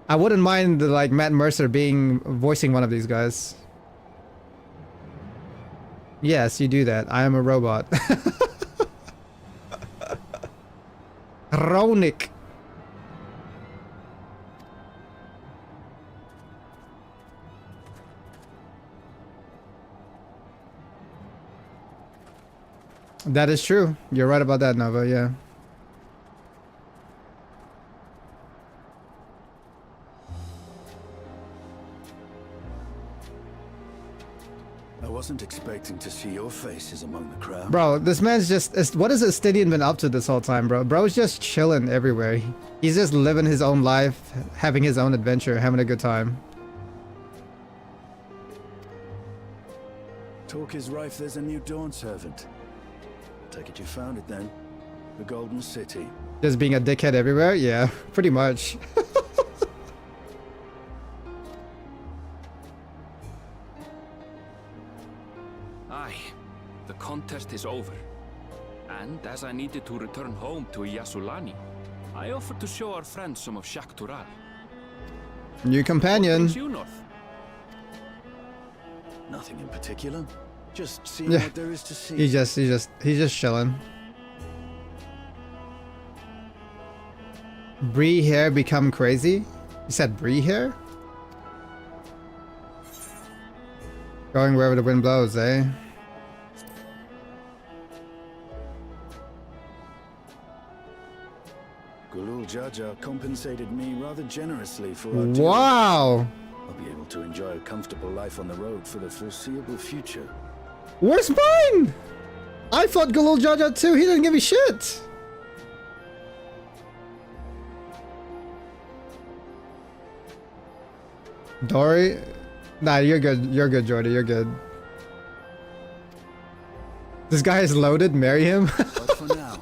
I wouldn't mind like Matt Mercer voicing one of these guys. Yes, you do that. I am a robot. Ronik. That is true. You're right about that, Nova, yeah.
I wasn't expecting to see your faces among the crowd.
Bro, this man's just... What has Estidian been up to this whole time, bro? Bro's just chilling everywhere. He's just living his own life, having his own adventure, having a good time.
Talk is rife, there's a new Dawn servant. Take it you found it then. The Golden City.
Just being a dickhead everywhere? Yeah, pretty much.
Aye, the contest is over. And as I needed to return home to Yasulani, I offered to show our friends some of Shak Tural.
New companion.
What brings you north?
Nothing in particular. Just seeing
Yeah.
what there is to see.
He's just chilling. Bree hair become crazy? You said Bree hair? Going wherever the wind blows, eh?
Gulul Jaja compensated me rather generously for our tour.
Wow!
I'll be able to enjoy a comfortable life on the road for the foreseeable future.
Where's mine? I fought Gulul Jaja too, he didn't give a shit! Dory? Nah, you're good, Jordy, you're good. This guy is loaded, marry him?
But for now,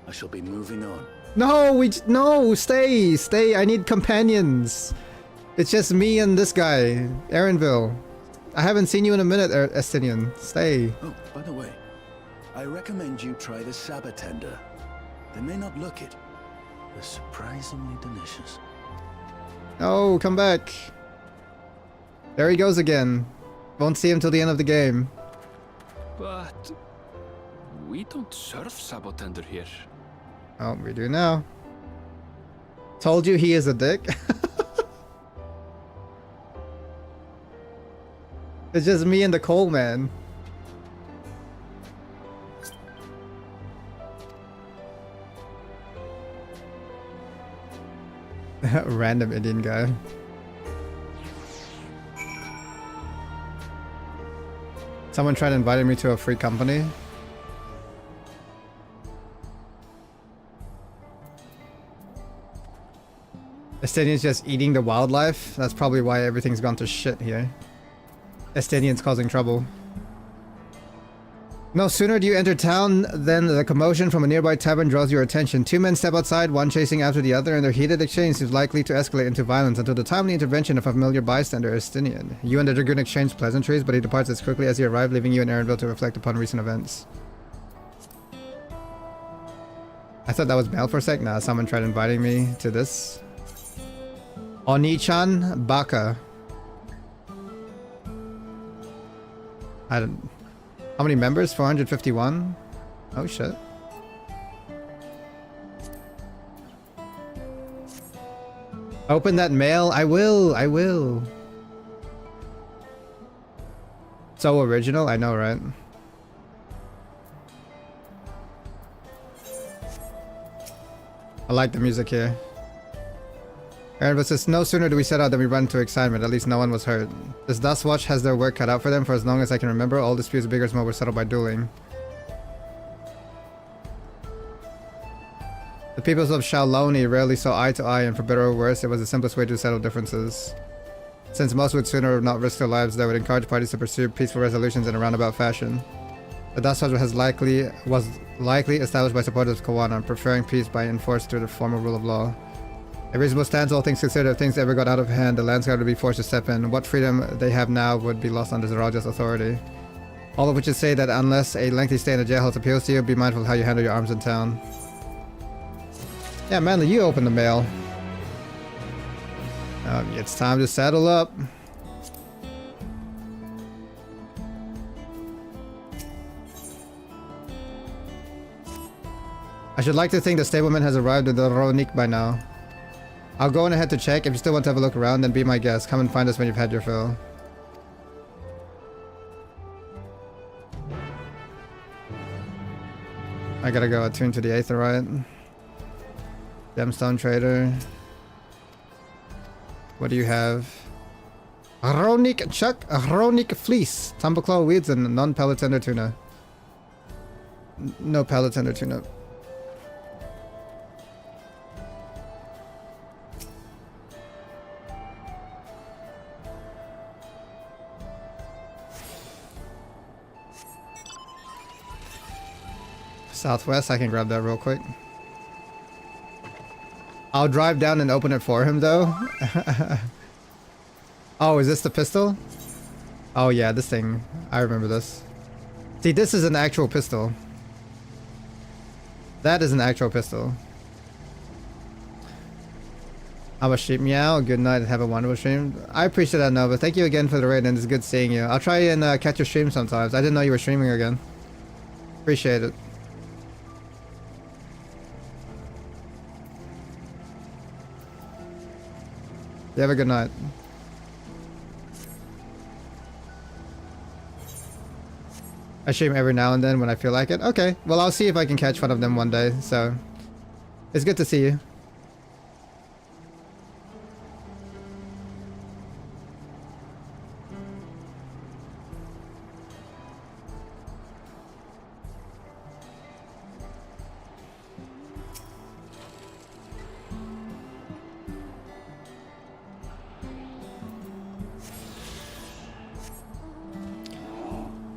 I shall be moving on.
No, stay, I need companions. It's just me and this guy, Aaronville. I haven't seen you in a minute, Estinian. Stay.
Oh, by the way, I recommend you try the Sabatender. They may not look it. They're surprisingly delicious.
Oh, come back. There he goes again. Won't see him till the end of the game.
But we don't serve Sabotender here.
Oh, we do now. Told you he is a dick. It's just me and the coal man. Random Indian guy. Someone tried inviting me to a free company. Estonian's just eating the wildlife. That's probably why everything's gone to shit here. Estonian's causing trouble. No sooner do you enter town than the commotion from a nearby tavern draws your attention. Two men step outside, one chasing after the other, and their heated exchange is likely to escalate into violence until the timely intervention of a familiar bystander, Estinian. You and the Dragoon exchange pleasantries, but he departs as quickly as he arrived, leaving you in Aaronville to reflect upon recent events. I thought that was mail for a sec. Nah, someone tried inviting me to this. Onichan Baka. I don't... How many members? 451? Oh shit. Open that mail. I will. I will. So original. I know, right? I like the music here. Aaron says, no sooner do we set out than we run into excitement. At least no one was hurt. This Dustwatch has their work cut out for them. For as long as I can remember, all disputes, big or small, were settled by dueling. The peoples of Shaoloni rarely saw eye to eye, and for better or worse, it was the simplest way to settle differences. Since most would sooner not risk their lives, they would encourage parties to pursue peaceful resolutions in a roundabout fashion. The Dustwatch was likely established by supporters of Kawana, preferring peace by enforced through the formal rule of law. A reasonable stance, all things considered. If things ever got out of hand, the Landsguard would be forced to step in. What freedom they have now would be lost under Zaraja's authority. All of which is say that unless a lengthy stay in the jailhouse appeals to you, be mindful of how you handle your arms in town. Yeah, Manly, you open the mail. It's time to saddle up. I should like to think the stableman has arrived at the Ronik by now. I'll go on ahead to check. If you still want to have a look around, then be my guest. Come and find us when you've had your fill. I gotta go attune to the Aetherite. Gemstone Trader. What do you have? Ronik Chuck, Ronik Fleece, Tumbleclaw Weeds, and non-pellet tender tuna. No pellet tender tuna. Southwest, I can grab that real quick. I'll drive down and open it for him though. Oh, is this the pistol? Oh yeah, this thing. I remember this. See, this is an actual pistol. That is an actual pistol. I'm a sheep meow. Good night and have a wonderful stream. I appreciate that, Nova. Thank you again for the raid and it's good seeing you. I'll try and catch your stream sometimes. I didn't know you were streaming again. Appreciate it. You have a good night. I stream every now and then when I feel like it. Okay, well I'll see if I can catch one of them one day, so it's good to see you.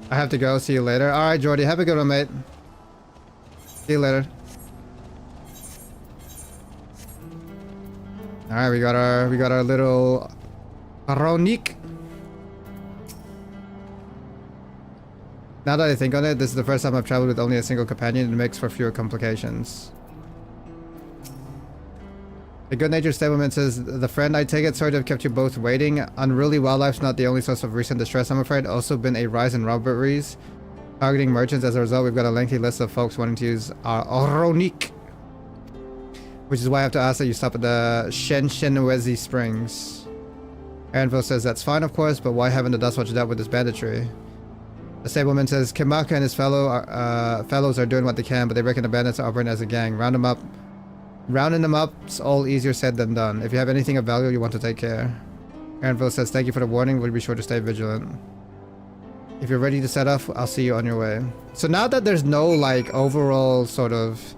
I have to go. See you later. Alright, Jordy. Have a good one, mate. See you later. Alright, we got our little Ronik. Now that I think on it, this is the first time I've traveled with only a single companion. It makes for fewer complications. The good-natured stableman says, the friend, I take it, sorry to have kept you both waiting. Unruly wildlife's not the only source of recent distress, I'm afraid. Also been a rise in robberies, targeting merchants. As a result, we've got a lengthy list of folks wanting to use our Ronik. Which is why I have to ask that you stop at the Shenwezi Springs. Aaronville says, that's fine, of course, but why haven't the Dustwatch dealt with this banditry? The stableman says, Kimaka and his fellows are doing what they can, but they reckon the bandits are operating as a gang. Rounding them up's all easier said than done. If you have anything of value, you want to take care. Aaronville says, thank you for the warning. We'll be sure to stay vigilant. If you're ready to set off, I'll see you on your way. So now that there's no like overall sort of...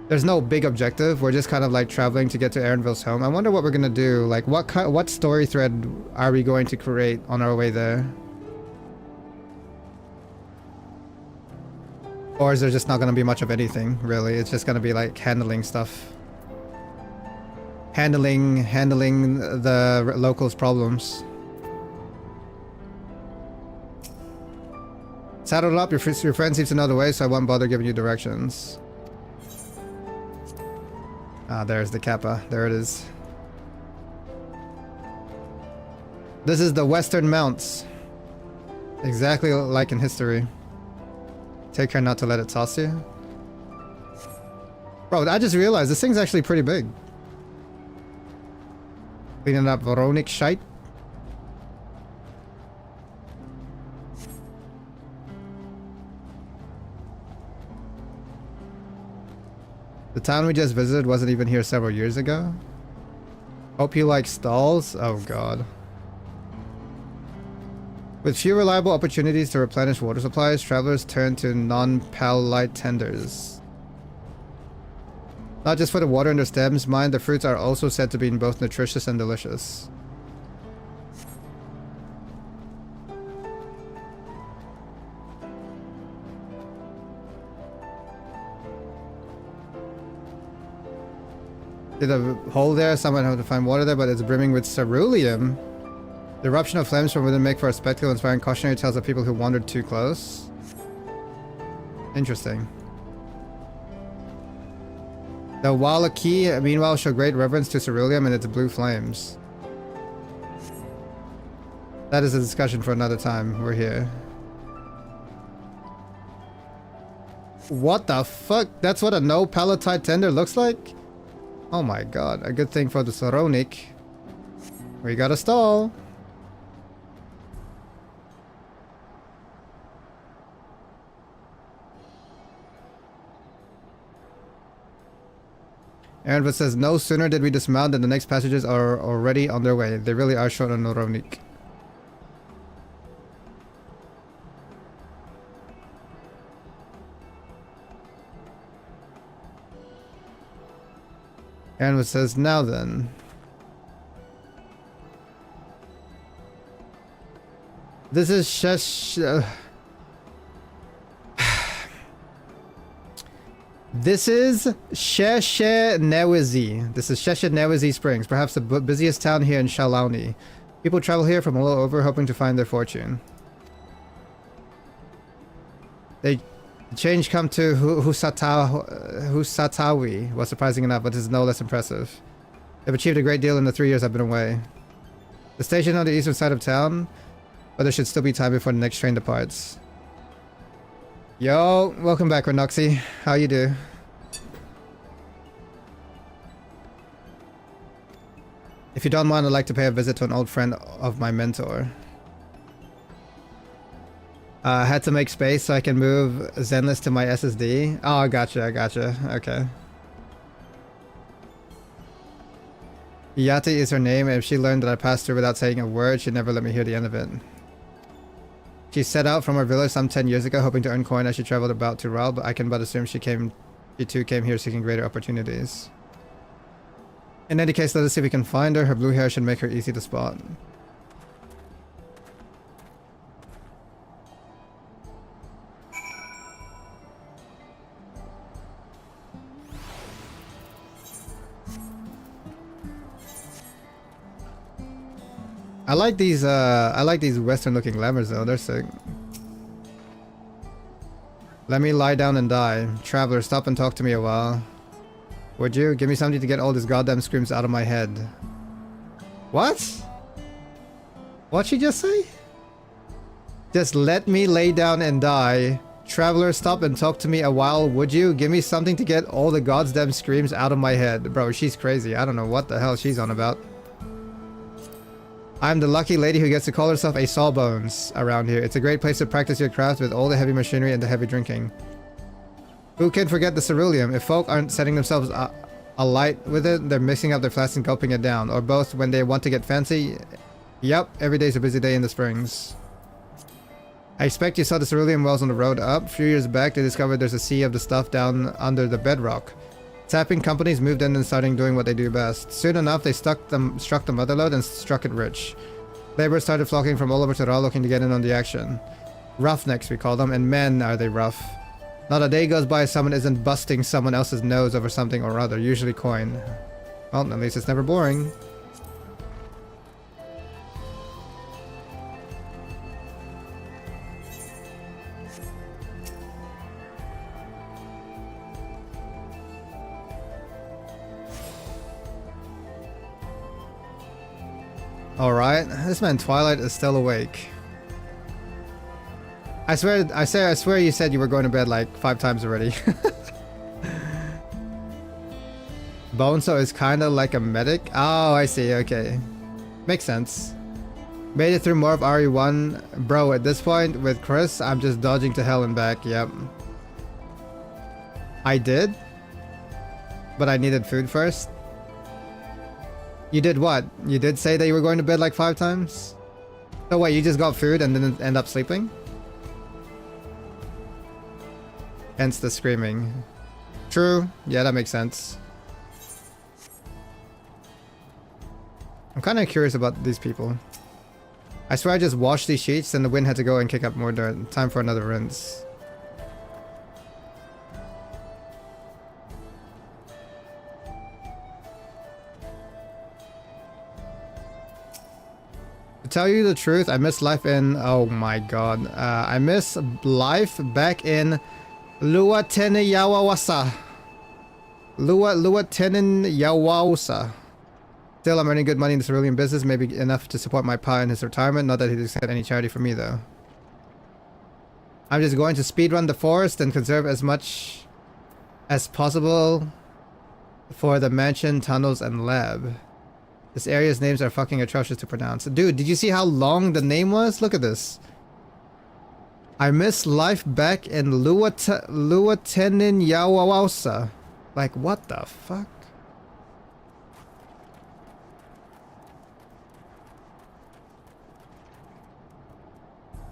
There's no big objective. We're just kind of like traveling to get to Aaronville's home. I wonder what we're gonna do. Like what story thread are we going to create on our way there? Or is there just not going to be much of anything, really? It's just going to be like handling stuff. Handling the locals' problems. Saddle up, your friend seems to know the way, so I won't bother giving you directions. Ah, there's the Kappa. There it is. This is the Western Mounts. Exactly like in history. Take care not to let it toss you. Bro, I just realized this thing's actually pretty big. Cleaning up Veronic shite. The town we just visited wasn't even here several years ago. Hope you like stalls. Oh god. With few reliable opportunities to replenish water supplies, travelers turn to non-pal-light tenders. Not just for the water in their stems, mind, the fruits are also said to be both nutritious and delicious. Did a hole there, someone had to find water there, but it's brimming with ceruleum. The eruption of flames from within make for a spectacle, inspiring cautionary tales of people who wandered too close. Interesting. The Wallaki, meanwhile, show great reverence to ceruleum and its blue flames. That is a discussion for another time. We're here. What the fuck? That's what a no palatite tender looks like? Oh my god, a good thing for the Soronic. We got a stall. Aaron says, no sooner did we dismount than the next passages are already on their way. They really are short on Soronic. Aaron says, now then. This is This is Sheshenewizi. This is Sheshenewizi Springs, perhaps the busiest town here in Shalauni. People travel here from all over hoping to find their fortune. The change come to Husatawi was surprising enough, but is no less impressive. They've achieved a great deal in the 3 years I've been away. The station on the eastern side of town, but there should still be time before the next train departs. Yo, welcome back, Renoxy. How you do? If you don't mind, I'd like to pay a visit to an old friend of my mentor. I had to make space so I can move Zenless to my SSD. Oh, I gotcha, okay. Yati is her name, and if she learned that I passed her without saying a word, she'd never let me hear the end of it. She set out from her village some 10 years ago, hoping to earn coin as she traveled about to Ral, but I can but assume she too came here seeking greater opportunities. In any case, let us see if we can find her. Her blue hair should make her easy to spot. I like these western looking lemurs though, they're sick. Let me lie down and die. Traveler, stop and talk to me a while. Would you? Give me something to get all these goddamn screams out of my head. What? What'd she just say? Just let me lay down and die. Traveler, stop and talk to me a while, would you? Give me something to get all the goddamn screams out of my head. Bro, she's crazy. I don't know what the hell she's on about. I'm the lucky lady who gets to call herself a Sawbones around here. It's a great place to practice your craft with all the heavy machinery and the heavy drinking. Who can forget the ceruleum? If folk aren't setting themselves alight with it, they're mixing up their flasks and gulping it down. Or both when they want to get fancy. Yep, every day's a busy day in the springs. I expect you saw the ceruleum wells on the road up. A few years back, they discovered there's a sea of the stuff down under the bedrock. Tapping companies moved in and started doing what they do best. Soon enough, they struck the motherlode and struck it rich. Laborers started flocking from all over Tural looking to get in on the action. Roughnecks, we call them, and man, are they rough. Not a day goes by someone isn't busting someone else's nose over something or other, usually coin. Well, at least it's never boring. Alright, this man Twilight is still awake. I swear you said you were going to bed like 5 times already. Bonzo is kind of like a medic. Oh, I see. Okay. Makes sense. Made it through more of RE1. Bro, at this point with Chris, I'm just dodging to hell and back. Yep. I did? But I needed food first? You did what? You did say that you were going to bed like 5 times? So wait, you just got food and didn't end up sleeping? Hence the screaming. True. Yeah, that makes sense. I'm kind of curious about these people. I swear I just washed these sheets and the wind had to go and kick up more dirt. Time for another rinse. To tell you the truth, I miss life in... Oh my god. I miss life back in Luateneyawawasa. Luateneyawawasa. Still, I'm earning good money in the cerulean business, maybe enough to support my pa in his retirement. Not that he doesn't have any charity for me, though. I'm just going to speedrun the forest and conserve as much as possible for the mansion, tunnels, and lab. This area's names are fucking atrocious to pronounce. Dude, did you see how long the name was? Look at this. I miss life back in Luateneyawawasa. Like, what the fuck?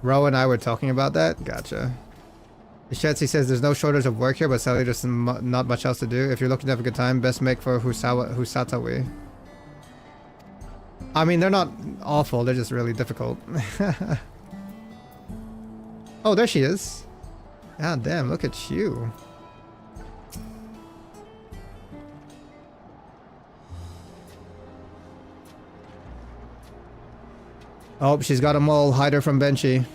Ro and I were talking about that? Gotcha. Shetsi says there's no shortage of work here, but sadly there's not much else to do. If you're looking to have a good time, best make for Husatawi. I mean, they're not awful, they're just really difficult. Oh, there she is. God damn, look at you. Oh, she's got a mole. Hide her from Benchy.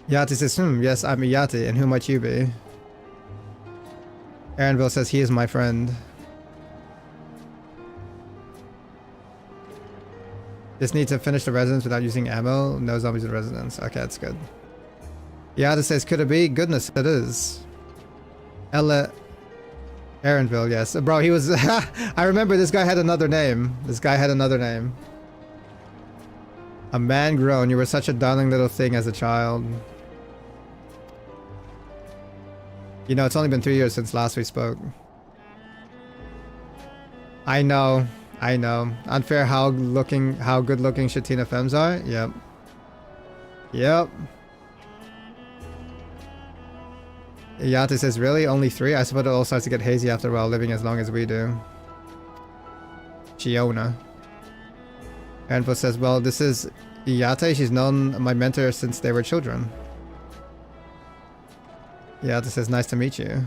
Yati says, yes, I'm a Yati, and who might you be? Aaronville says, he is my friend. Just need to finish the residence without using ammo. No zombies in residence. Okay, that's good. Yati says, could it be? Goodness, it is. Ella... Aaronville, yes. Bro, he was... I remember this guy had another name. This guy had another name. A man grown. You were such a darling little thing as a child. You know, it's only been 3 years since last we spoke. I know. I know. Unfair how good looking Shatina femmes are. Yep. Yep. Yati says, really? Only 3? I suppose it all starts to get hazy after a while, living as long as we do. Chiona. Anvil says, well, this is Iyate. She's known my mentor since they were children. Iyate says, nice to meet you.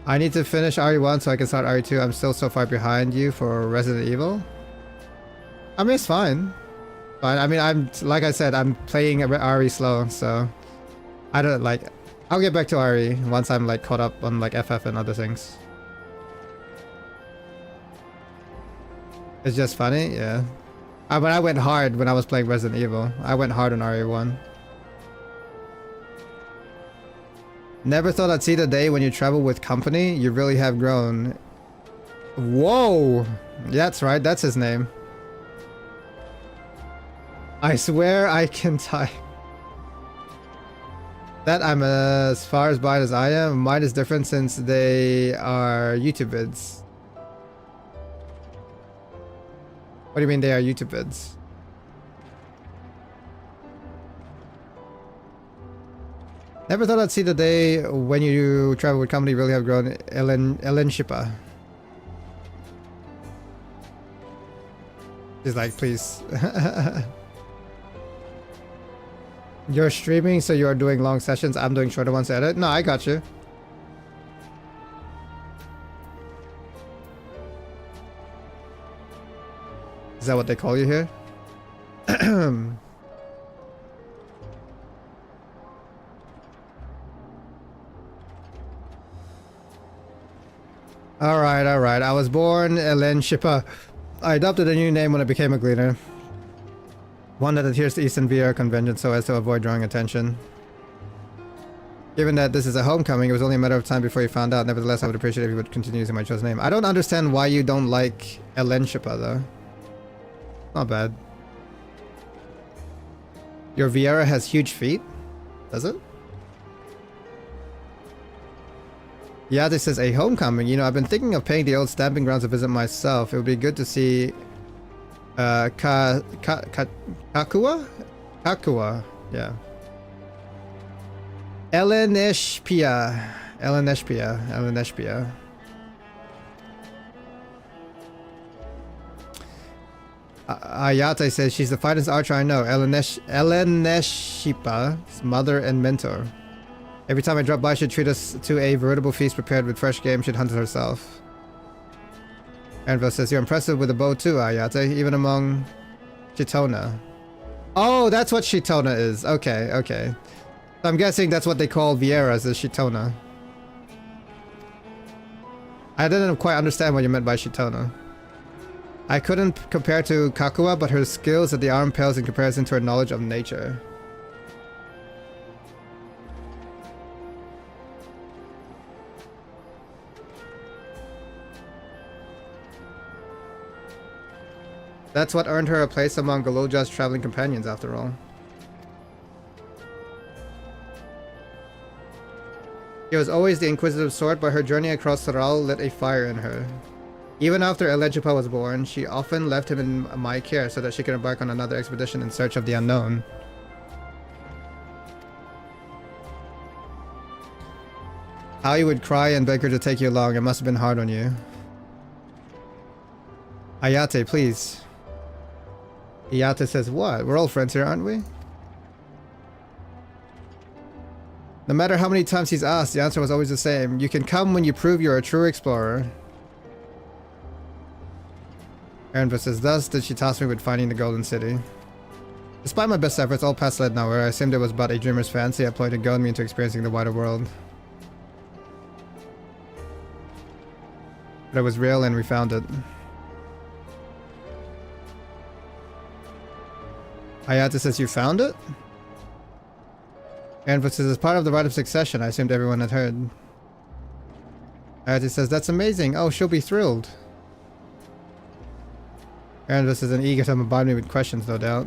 I need to finish RE1 so I can start RE2. I'm still so far behind you for Resident Evil. I mean, it's fine. But I mean, I'm like I said, I'm playing RE slow, so I don't like. I'll get back to RE once I'm like caught up on like FF and other things. It's just funny, yeah. But I went hard when I was playing Resident Evil. I went hard on RE1. Never thought I'd see the day when you travel with company. You really have grown. Whoa! Yeah, that's right. That's his name. I swear I can type. That I'm as far as blind as I am. Mine is different since they are YouTube vids. What do you mean they are YouTube vids? Never thought I'd see the day when you travel with company really have grown. Ellen Shippa. She's like, please. You're streaming, so you're doing long sessions. I'm doing shorter ones to edit. No, I got you. Is that what they call you here? Alright, alright. I was born Ellen Shippa. I adopted a new name when I became a gleaner. One that adheres to Eastern VR convention so as to avoid drawing attention. Given that this is a homecoming, it was only a matter of time before you found out. Nevertheless, I would appreciate if you would continue using my chosen name. I don't understand why you don't like Elenshipa though. Not bad. Your Viera has huge feet? Does it? Yeah, this is a homecoming. You know, I've been thinking of paying the old stamping grounds a visit myself. It would be good to see Kakua? Kakua, yeah. Eleneshpia. Eleneshpia. Eleneshpia. Ayate says she's the finest archer I know. Eleneshipa's mother and mentor. Every time I drop by, she'd treat us to a veritable feast prepared with fresh game she'd hunted herself. Anvil says, you're impressive with a bow too, Ayate, even among Chitona. Oh, that's what Chitona is. Okay, okay. So I'm guessing that's what they call Vieras, is Chitona. I didn't quite understand what you meant by Chitona. I couldn't compare to Kakua, but her skills at the arm pales in comparison to her knowledge of nature. That's what earned her a place among Galoja's traveling companions, after all. She was always the inquisitive sort, but her journey across Saral lit a fire in her. Even after Elegipa was born, she often left him in my care so that she could embark on another expedition in search of the unknown. How you would cry and beg her to take you along. It must have been hard on you. Ayate, please. Ayate says, what? We're all friends here, aren't we? No matter how many times he's asked, the answer was always the same. You can come when you prove you're a true explorer. Aaron says, thus did she task me with finding the Golden City. Despite my best efforts, all paths led nowhere. I assumed it was but a dreamer's fancy, a ploy to goad me into experiencing the wider world. But it was real and we found it. Ayate says, you found it? Aaron says, as part of the rite of succession, I assumed everyone had heard. Ayate says, that's amazing. Oh, she'll be thrilled. Aaron is an eager to bombard me with questions, no doubt.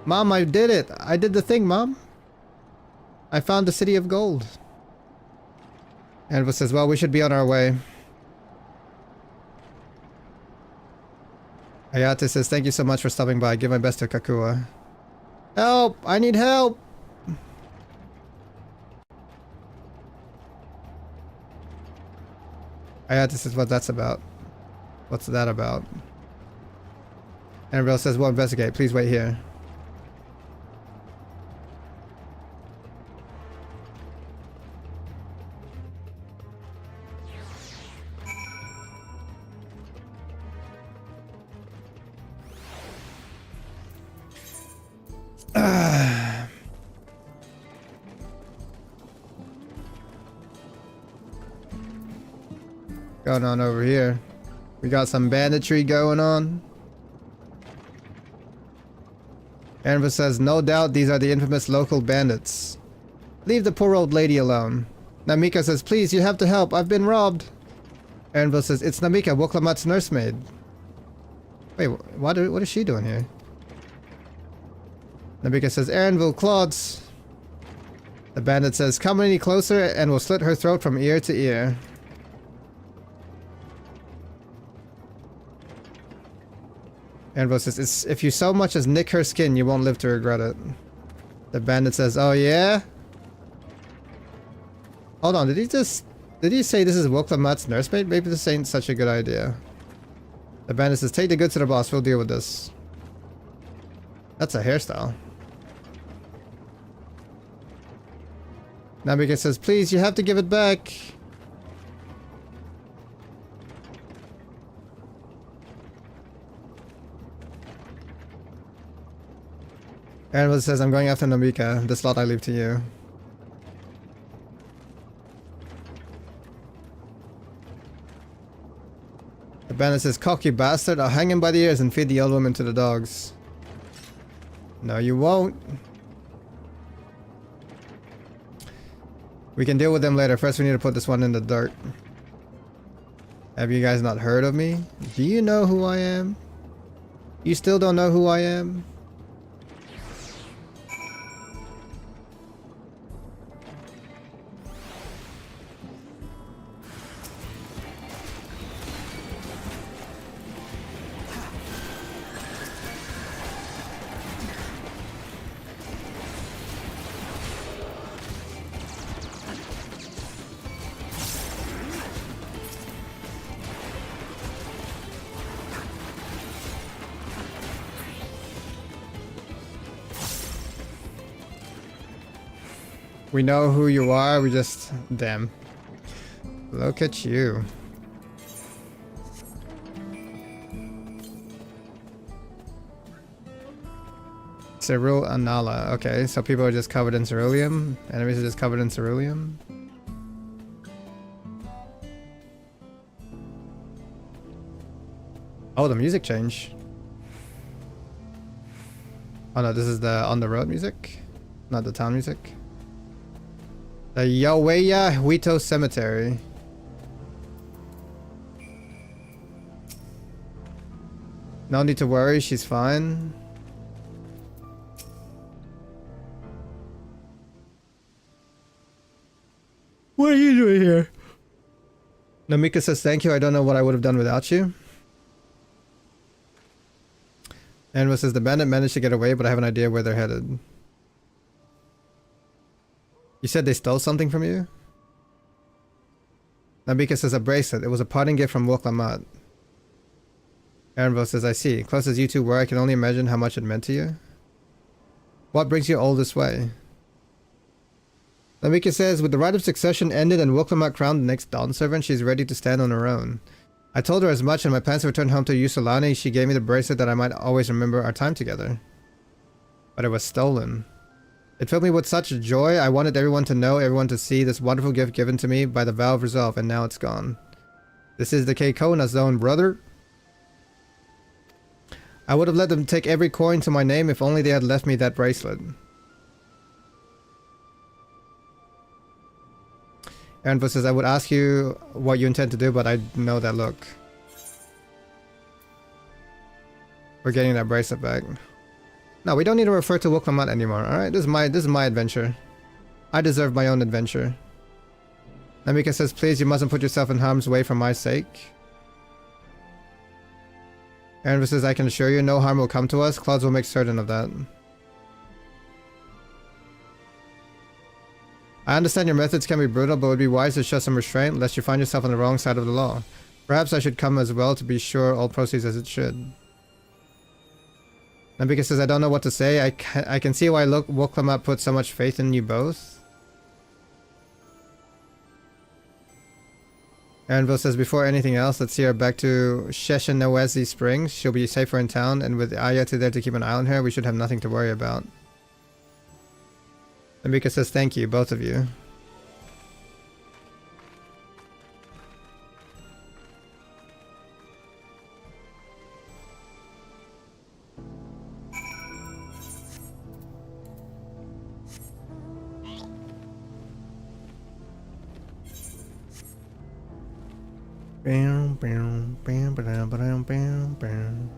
Mom, I did it! I did the thing, Mom! I found the City of Gold. Aaron says, well, we should be on our way. Ayate says, thank you so much for stopping by. Give my best to Kakua. Help! I need help! Ayate says, what that's about. What's that about? Annabelle says, we'll investigate. Please wait here. Going on over here. We got some banditry going on. Anva says, no doubt these are the infamous local bandits. Leave the poor old lady alone. Namika says, please, you have to help. I've been robbed. Anvil says, it's Namika, Woklamat's nursemaid. Wait, what is she doing here? Namika says, Anvil, Claudes. The bandit says, come any closer and we'll slit her throat from ear to ear. Anvil says, if you so much as nick her skin, you won't live to regret it. The bandit says, oh yeah? Hold on, did he say this is Woklamat's nursemaid? Maybe this ain't such a good idea. The bandit says, take the goods to the boss, we'll deal with this. That's a hairstyle. Namika says, please, you have to give it back. Aaron says, I'm going after Namika. This lot I leave to you. The bandit says, "Cocky bastard, I'll hang him by the ears and feed the old woman to the dogs." No, you won't. We can deal with them later. First, we need to put this one in the dirt. Have you guys not heard of me? Do you know who I am? You still don't know who I am? We know who you are, we just... Damn. Look at you. Cerule Anala. Okay, so people are just covered in ceruleum. Enemies are just covered in ceruleum. Oh, the music changed. Oh no, this is the on the road music, not the town music. The Yaweya Huito Cemetery. No need to worry, she's fine. What are you doing here? Namika says, "Thank you, I don't know what I would have done without you." Anwa says, "The bandit managed to get away, but I have an idea where they're headed." You said they stole something from you? Nabika says, "A bracelet. It was a parting gift from Woklamat." Aaronville says, "I see. Close as you two were, I can only imagine how much it meant to you. What brings you all this way?" Nabika says, "With the right of succession ended and Woklamat crowned the next Dawn servant, she's ready to stand on her own. I told her as much, and my plans to return home to Yusolani, she gave me the bracelet that I might always remember our time together. But it was stolen. It filled me with such joy. I wanted everyone to know, everyone to see this wonderful gift given to me by the vow of resolve, and now it's gone. This is the Keikona zone, brother. I would have let them take every coin to my name if only they had left me that bracelet." Aaronville says, "I would ask you what you intend to do, but I know that look. We're getting that bracelet back. No, we don't need to refer to Woklamat anymore, alright? This is my adventure. I deserve my own adventure." Namika says, "Please, you mustn't put yourself in harm's way for my sake." Aaronville says, "I can assure you no harm will come to us. Clouds will make certain of that." "I understand your methods can be brutal, but it would be wise to show some restraint, lest you find yourself on the wrong side of the law. Perhaps I should come as well to be sure all proceeds as it should." Nabika says, "I don't know what to say. I can see why Woklamat put so much faith in you both." Aaronville says, "Before anything else, let's see her back to Sheshenawezi Springs. She'll be safer in town, and with Ayati there to keep an eye on her, we should have nothing to worry about." Nabika says, "Thank you, both of you." Bam, bam, bam, bam, bam, bam, bam.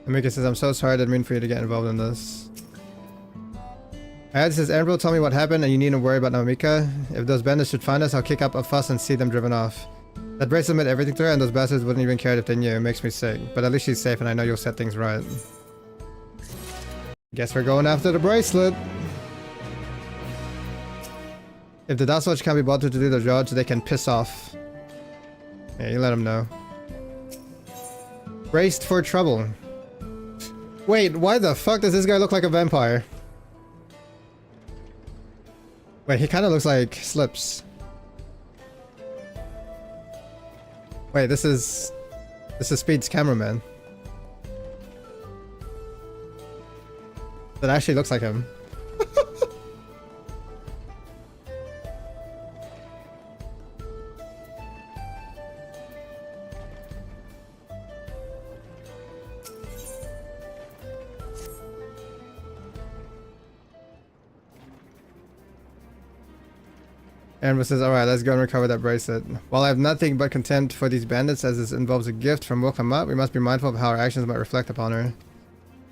Amika says, "I'm so sorry, I didn't mean for you to get involved in this." Ayad says, "Aaronville, tell me what happened and you needn't worry about Namika. If those bandits should find us, I'll kick up a fuss and see them driven off. That bracelet meant everything to her, and those bastards wouldn't even care if they knew. It makes me sick. But at least she's safe and I know you'll set things right." Guess we're going after the bracelet. If the Dastwatch can't be bothered to do their jobs, they can piss off. Yeah, you let them know. Braced for trouble. Wait, why the fuck does this guy look like a vampire? Wait, he kind of looks like Slips. Wait, this is Speed's cameraman. That actually looks like him. Amber says, alright, let's go and recover that bracelet. While I have nothing but contempt for these bandits as this involves a gift from Wokamut, we must be mindful of how our actions might reflect upon her.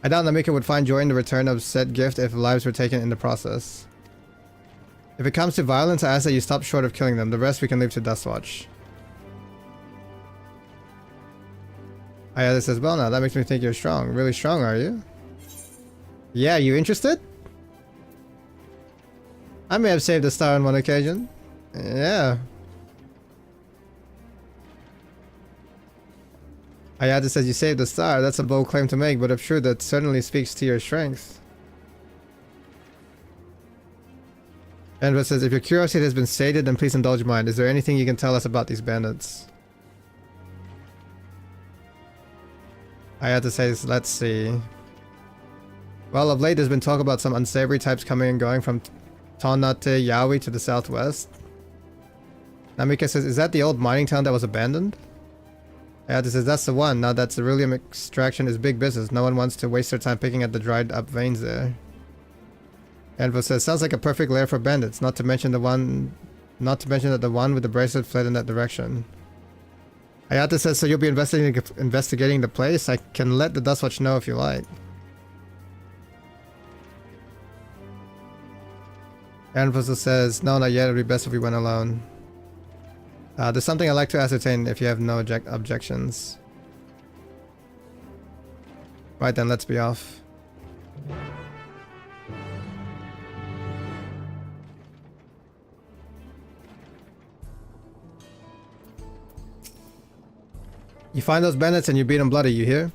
I doubt Namika would find joy in the return of said gift if lives were taken in the process. If it comes to violence, I ask that you stop short of killing them. The rest we can leave to Dustwatch. Ayada says, well now, that makes me think you're strong. Really strong, are you? Yeah, you interested? I may have saved a star on one occasion. Yeah. Ayada says you saved a star. That's a bold claim to make, but if true, that certainly speaks to your strength. Enva says, if your curiosity has been sated, then please indulge mine. Is there anything you can tell us about these bandits? Ayada says, let's see. Well, of late there's been talk about some unsavory types coming and going from Tonate Yawi to the southwest. Namika says, is that the old mining town that was abandoned? Ayada says, that's the one. Now that ceruleum extraction is big business. No one wants to waste their time picking at the dried up veins there. Envo says, sounds like a perfect lair for bandits, not to mention that the one with the bracelet fled in that direction. Ayata says, so you'll be investigating the place? I can let the Dustwatch know if you like. Envo says, no, not yet, it'd be best if we went alone. There's something I'd like to ascertain if you have no objections. Right then, let's be off. You find those bandits and you beat them bloody, you hear?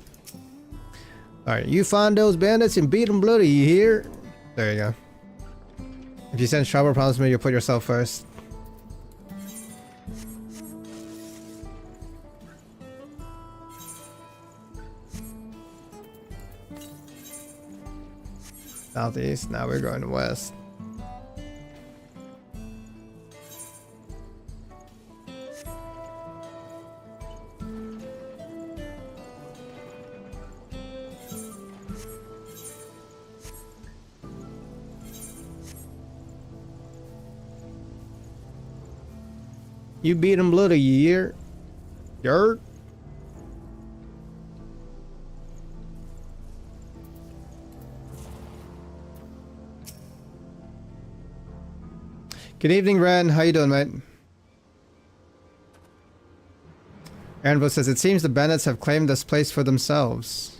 Alright, you find those bandits and beat them bloody, you hear? There you go. If you send trouble, promise me you'll put yourself first. Southeast, now we're going west. You beat him bloody, you hear? Dirt. Good evening, Ren. How you doing, mate? Aaronville says, it seems the bandits have claimed this place for themselves.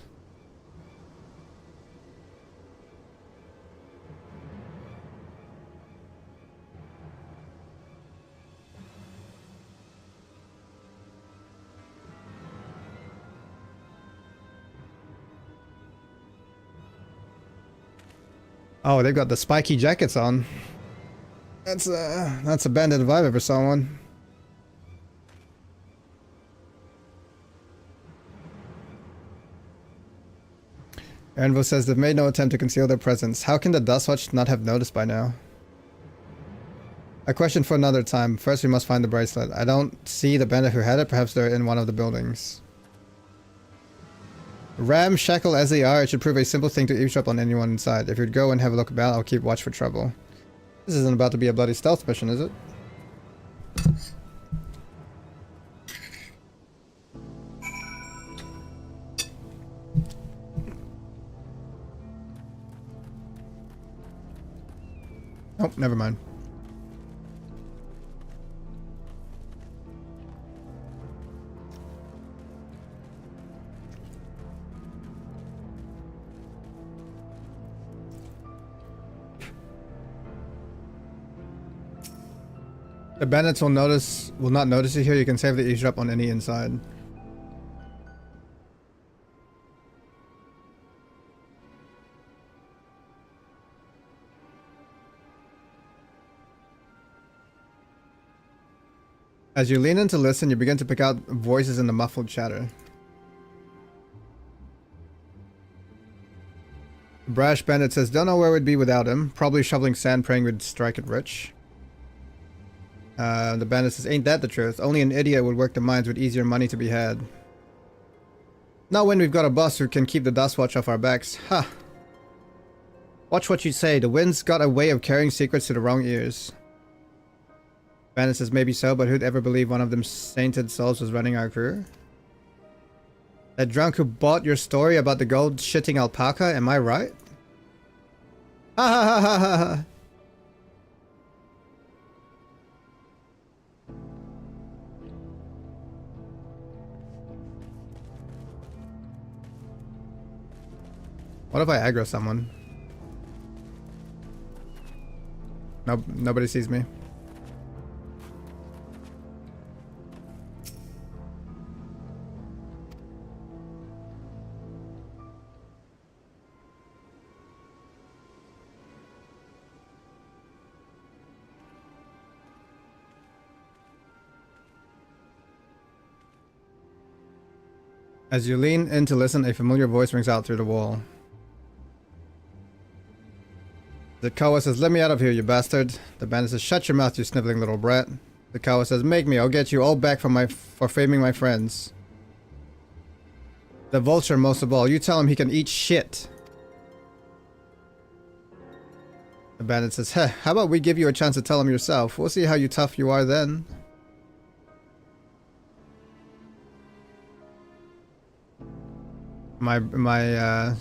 Oh, they've got the spiky jackets on. That's a bandit if I've ever saw one. Aaronville says they've made no attempt to conceal their presence. How can the Dustwatch not have noticed by now? A question for another time. First we must find the bracelet. I don't see the bandit who had it. Perhaps they're in one of the buildings. Ramshackle as they are, it should prove a simple thing to eavesdrop on anyone inside. If you'd go and have a look about, I'll keep watch for trouble. This isn't about to be a bloody stealth mission, is it? Oh, never mind. The bandits will not notice you here. You can save the eavesdrop on any inside. As you lean in to listen, you begin to pick out voices in the muffled chatter. Brash Bandit says, don't know where we'd be without him. Probably shoveling sand, praying we'd strike it rich. The bandit says, ain't that the truth? Only an idiot would work the mines with easier money to be had. Not when we've got a boss who can keep the dust watch off our backs. Ha! Huh. Watch what you say. The wind's got a way of carrying secrets to the wrong ears. Bandit says, maybe so, but who'd ever believe one of them sainted souls was running our crew? That drunk who bought your story about the gold shitting alpaca, am I right? Ha ha ha ha ha ha! What if I aggro someone? Nope, nobody sees me. As you lean in to listen, a familiar voice rings out through the wall. The Kawa says, let me out of here, you bastard. The bandit says, shut your mouth, you sniveling little brat. The Kawa says, make me, I'll get you all back for faming my friends. The vulture most of all, you tell him he can eat shit. The bandit says, heh, how about we give you a chance to tell him yourself? We'll see how tough you are then. Am I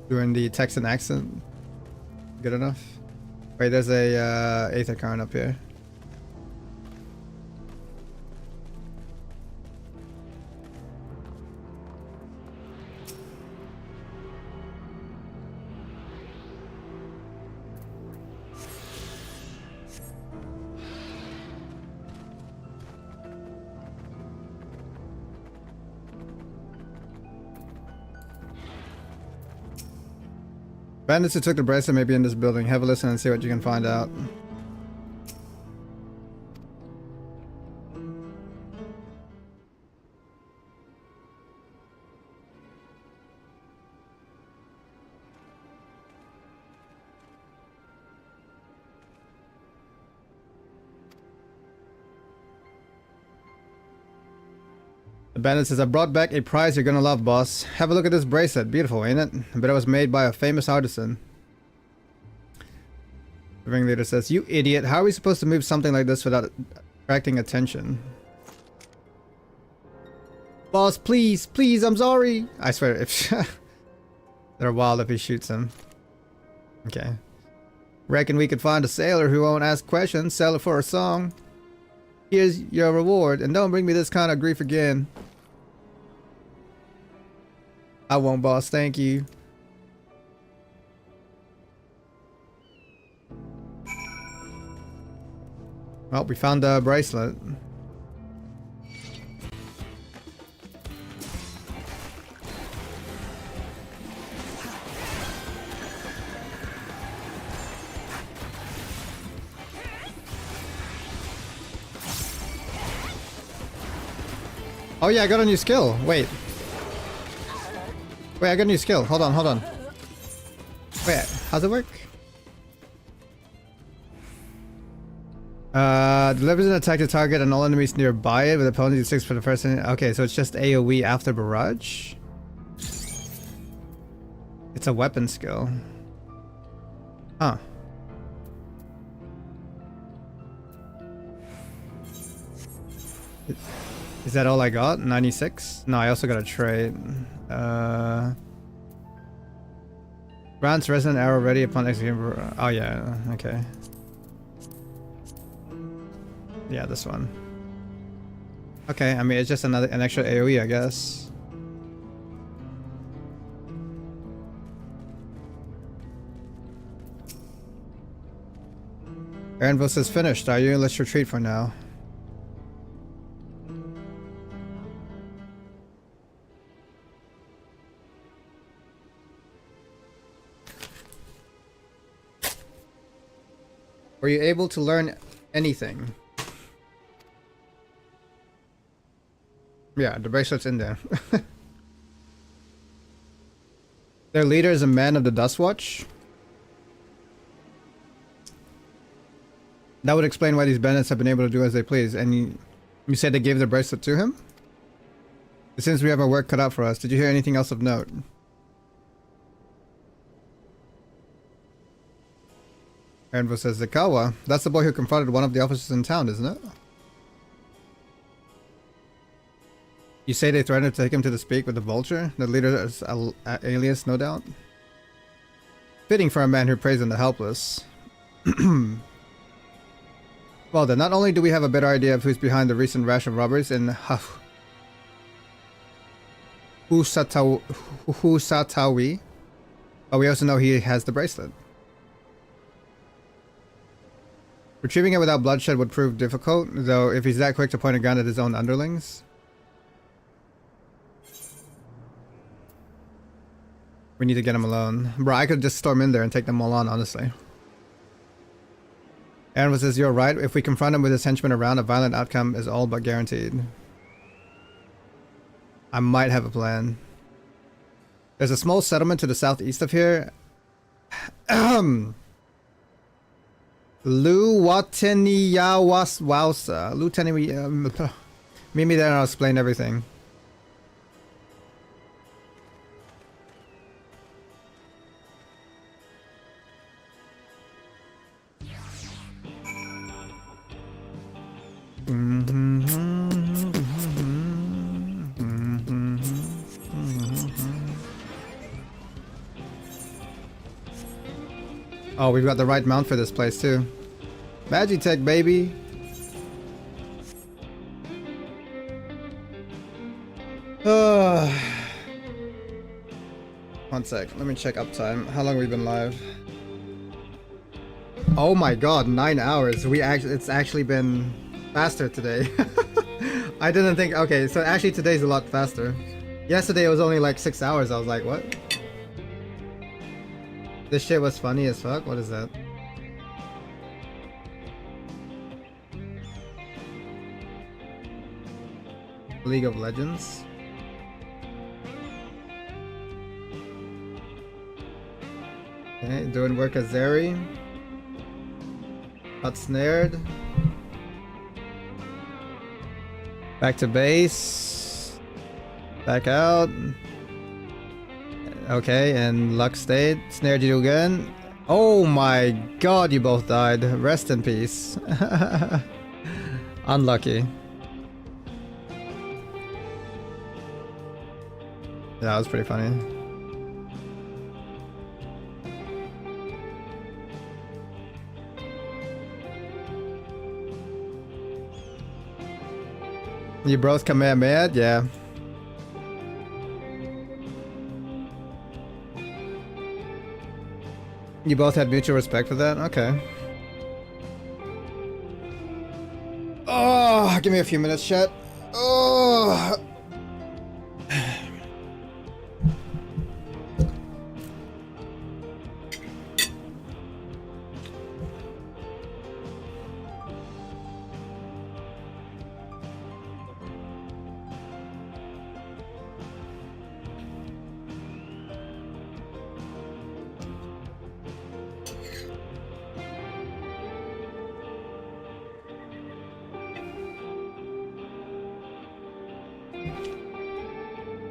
doing the Texan accent good enough? Wait, there's a Aether Current up here. Bandits who took the bracelet may be in this building. Have a listen and see what you can find out. The bandit says, I brought back a prize you're gonna love, boss. Have a look at this bracelet. Beautiful, ain't it? I bet it was made by a famous artisan. The ringleader says, you idiot. How are we supposed to move something like this without attracting attention? Boss, please, please, I'm sorry. I swear, if they're wild if he shoots him. Okay. Reckon we could find a sailor who won't ask questions, sell it for a song. Here's your reward, and don't bring me this kind of grief again. I won't, boss, thank you. Well, we found the bracelet. Oh yeah, I got a new skill. Wait, I got a new skill. Hold on. Wait, how's it work? Delivers an attack to target and all enemies nearby it with opponent d6 for the first. Okay, so it's just AoE after barrage. It's a weapon skill. Huh. Is that all I got? 96? No, I also got a trait. Grants resonant arrow ready upon executing. Oh yeah, okay. Yeah, this one. Okay, I mean it's just an extra AoE, I guess. Aaronville says finished. Are you? Let's retreat for now. Were you able to learn anything? Yeah, the bracelet's in there. Their leader is a man of the Dustwatch. That would explain why these bandits have been able to do as they please. And you said they gave the bracelet to him? It seems we have our work cut out for us. Did you hear anything else of note? Aaron says, Zakawa, that's the boy who confronted one of the officers in town, isn't it? You say they threatened to take him to the Speak with the Vulture? The leader is alias, no doubt. Fitting for a man who preys on the helpless. Well then, not only do we have a better idea of who's behind the recent rash of robberies in Husatawi, but we also know he has the bracelet. Retrieving it without bloodshed would prove difficult, though if he's that quick to point a gun at his own underlings. We need to get him alone. Bro, I could just storm in there and take them all on, honestly. Aaron says, you're right. If we confront him with his henchmen around, a violent outcome is all but guaranteed. I might have a plan. There's a small settlement to the southeast of here. Luwateniyawaswausa. Luteniyawasa. Meet me there and I'll explain everything. Oh, we've got the right mount for this place too. Magitech, baby. One sec, let me check uptime. How long have we been live? Oh my god, 9 hours. It's actually been faster today. I didn't think. Okay, so actually today's a lot faster. Yesterday it was only like 6 hours. I was like, what? This shit was funny as fuck. What is that? League of Legends. Okay, doing work as Zeri. Got snared. Back to base. Back out. Okay, and luck stayed. Snared you again. Oh my god, you both died. Rest in peace. Unlucky. Yeah, that was pretty funny. You both Kamehameha? Yeah. You both had mutual respect for that? Okay. Oh, give me a few minutes, chat. Oh.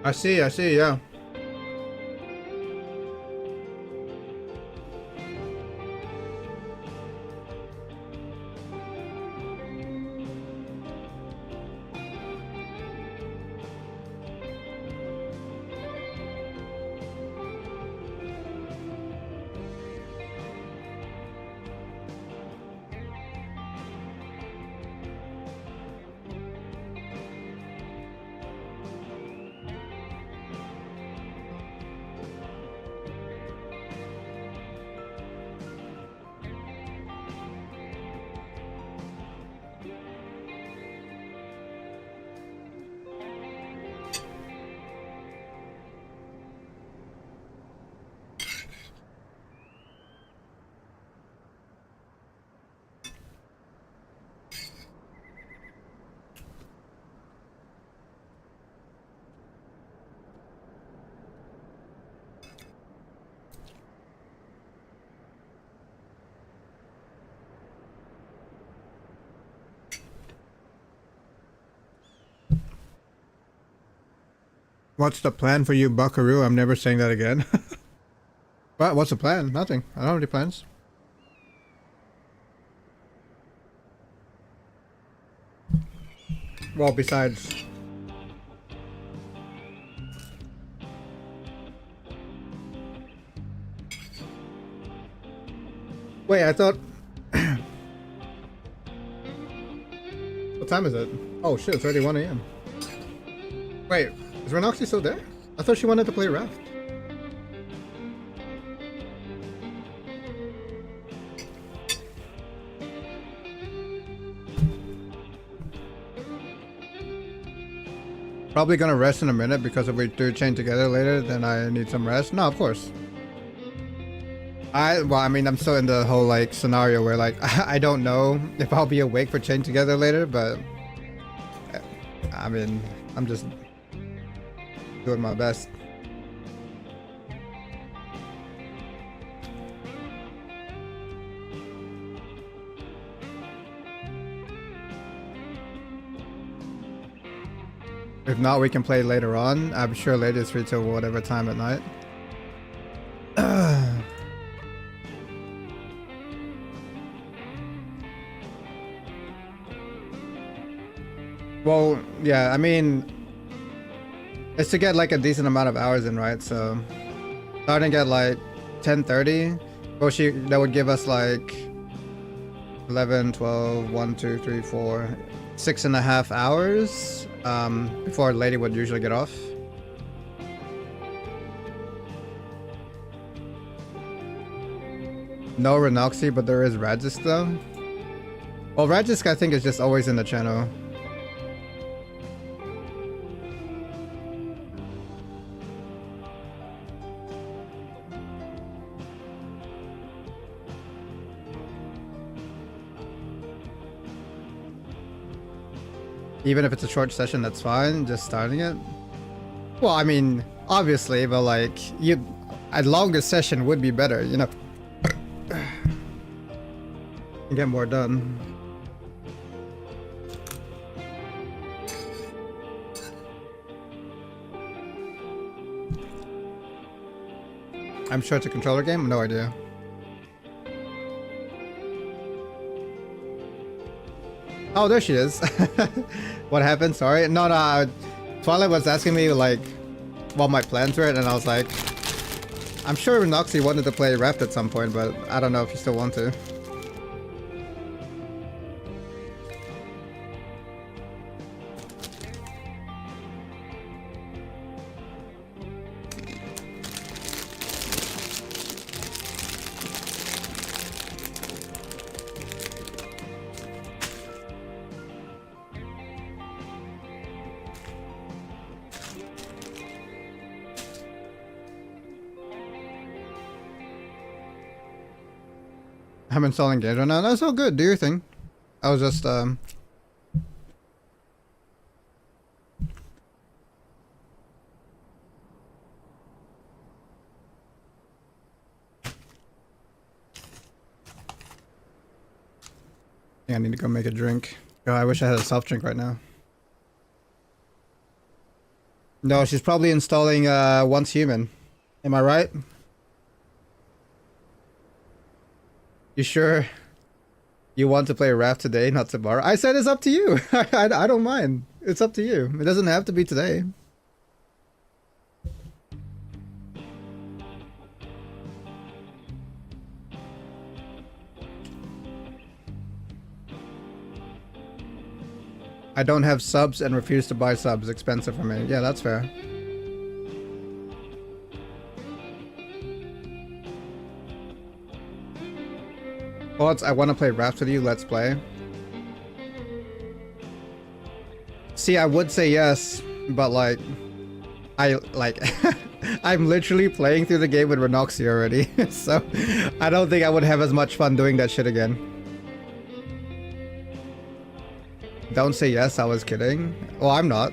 I see, yeah. What's the plan for you, Buckaroo? I'm never saying that again. What? What's the plan? Nothing. I don't have any plans. Well, besides... Wait, I thought... What time is it? Oh shit, it's already 1 AM. Wait, is Renoxy still there? I thought she wanted to play Raft. Probably gonna rest in a minute because if we do chain together later, then I need some rest. No, of course. Well, I mean, I'm still in the whole like scenario where like I don't know if I'll be awake for chain together later, but I mean, I'm just doing my best. If not, we can play later on. I'm sure later is free till whatever time at night. Well, yeah, I mean, it's to get like a decent amount of hours in, right? So starting at like 10:30, well, that would give us like 11, 12, 1, 2, 3, 4, 6.5 hours before Lady would usually get off. No Renoxy, but there is Rajisk though. Well, Rajisk I think is just always in the channel. Even if it's a short session, that's fine. Just starting it. Well, I mean, obviously, but like, a longer session would be better, you know. Get more done. I'm sure it's a controller game. No idea. Oh, there she is. What happened? Sorry. No. Twilight was asking me like what my plans were, and I was like, I'm sure Noxie wanted to play Raft at some point, but I don't know if you still want to. I'm installing games right now. That's all good. Do your thing. I was just yeah, I need to go make a drink. Oh, I wish I had a soft drink right now. No, she's probably installing Once Human. Am I right? You sure you want to play Raft today, not tomorrow? I said it's up to you. I don't mind. It's up to you. It doesn't have to be today. I don't have subs and refuse to buy subs. Expensive for me. Yeah, that's fair. Well, I want to play Raft with you. Let's play. See, I would say yes, but like, I'm literally playing through the game with Renoxy already, so I don't think I would have as much fun doing that shit again. Don't say yes, I was kidding. Well, I'm not.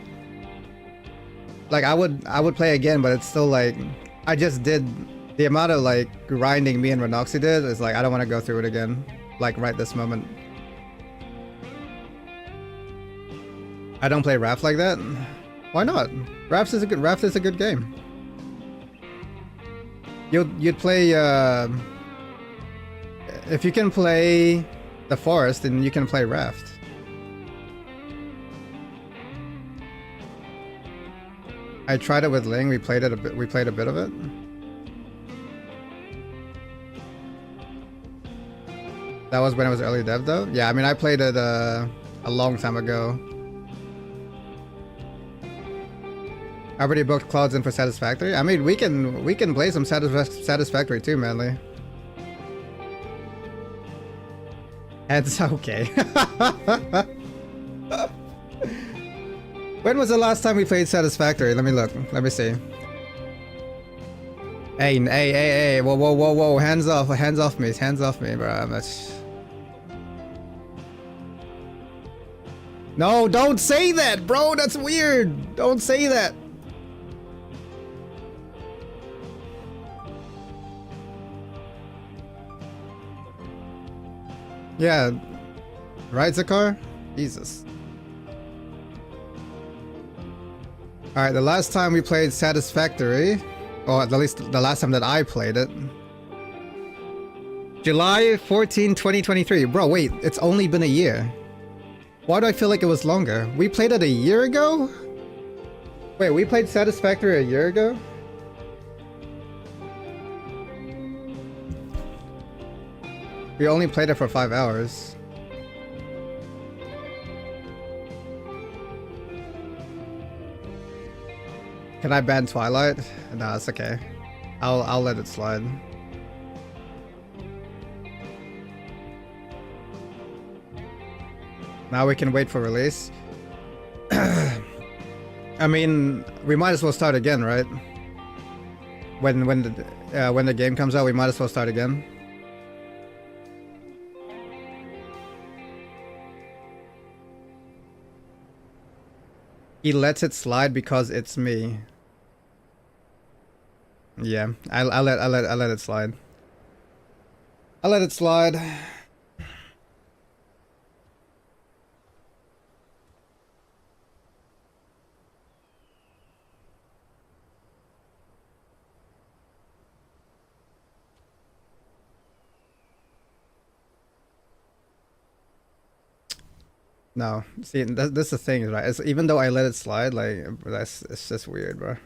Like, I would play again, but it's still like, I just did. The amount of like grinding me and Renoxy did is like, I don't want to go through it again, like right this moment. I don't play Raft like that. Why not? Raft is a good game. You'd play if you can play the forest, then you can play Raft. I tried it with Ling. We played a bit of it. That was when it was early dev though. Yeah, I mean I played it a long time ago. I already booked Clouds in for Satisfactory. I mean we can play some Satisfactory too, Manly. It's okay. When was the last time we played Satisfactory? Let me look. Let me see. Hey, whoa, hands off me, bro. No, don't say that, bro. That's weird. Don't say that. Yeah, right, Zakar? Jesus. Alright, the last time we played Satisfactory, or at least the last time that I played it, July 14, 2023. Bro, wait, it's only been a year. Why do I feel like it was longer? We played it a year ago? Wait, we played Satisfactory a year ago? We only played it for 5 hours. Can I ban Twilight? Nah, it's okay. I'll let it slide. Now we can wait for release. I mean, we might as well start again, right? When the game comes out, we might as well start again. He lets it slide because it's me. Yeah, I let it slide. I let it slide. No, see, that's the thing, right? It's, even though I let it slide, like, it's just weird, bro.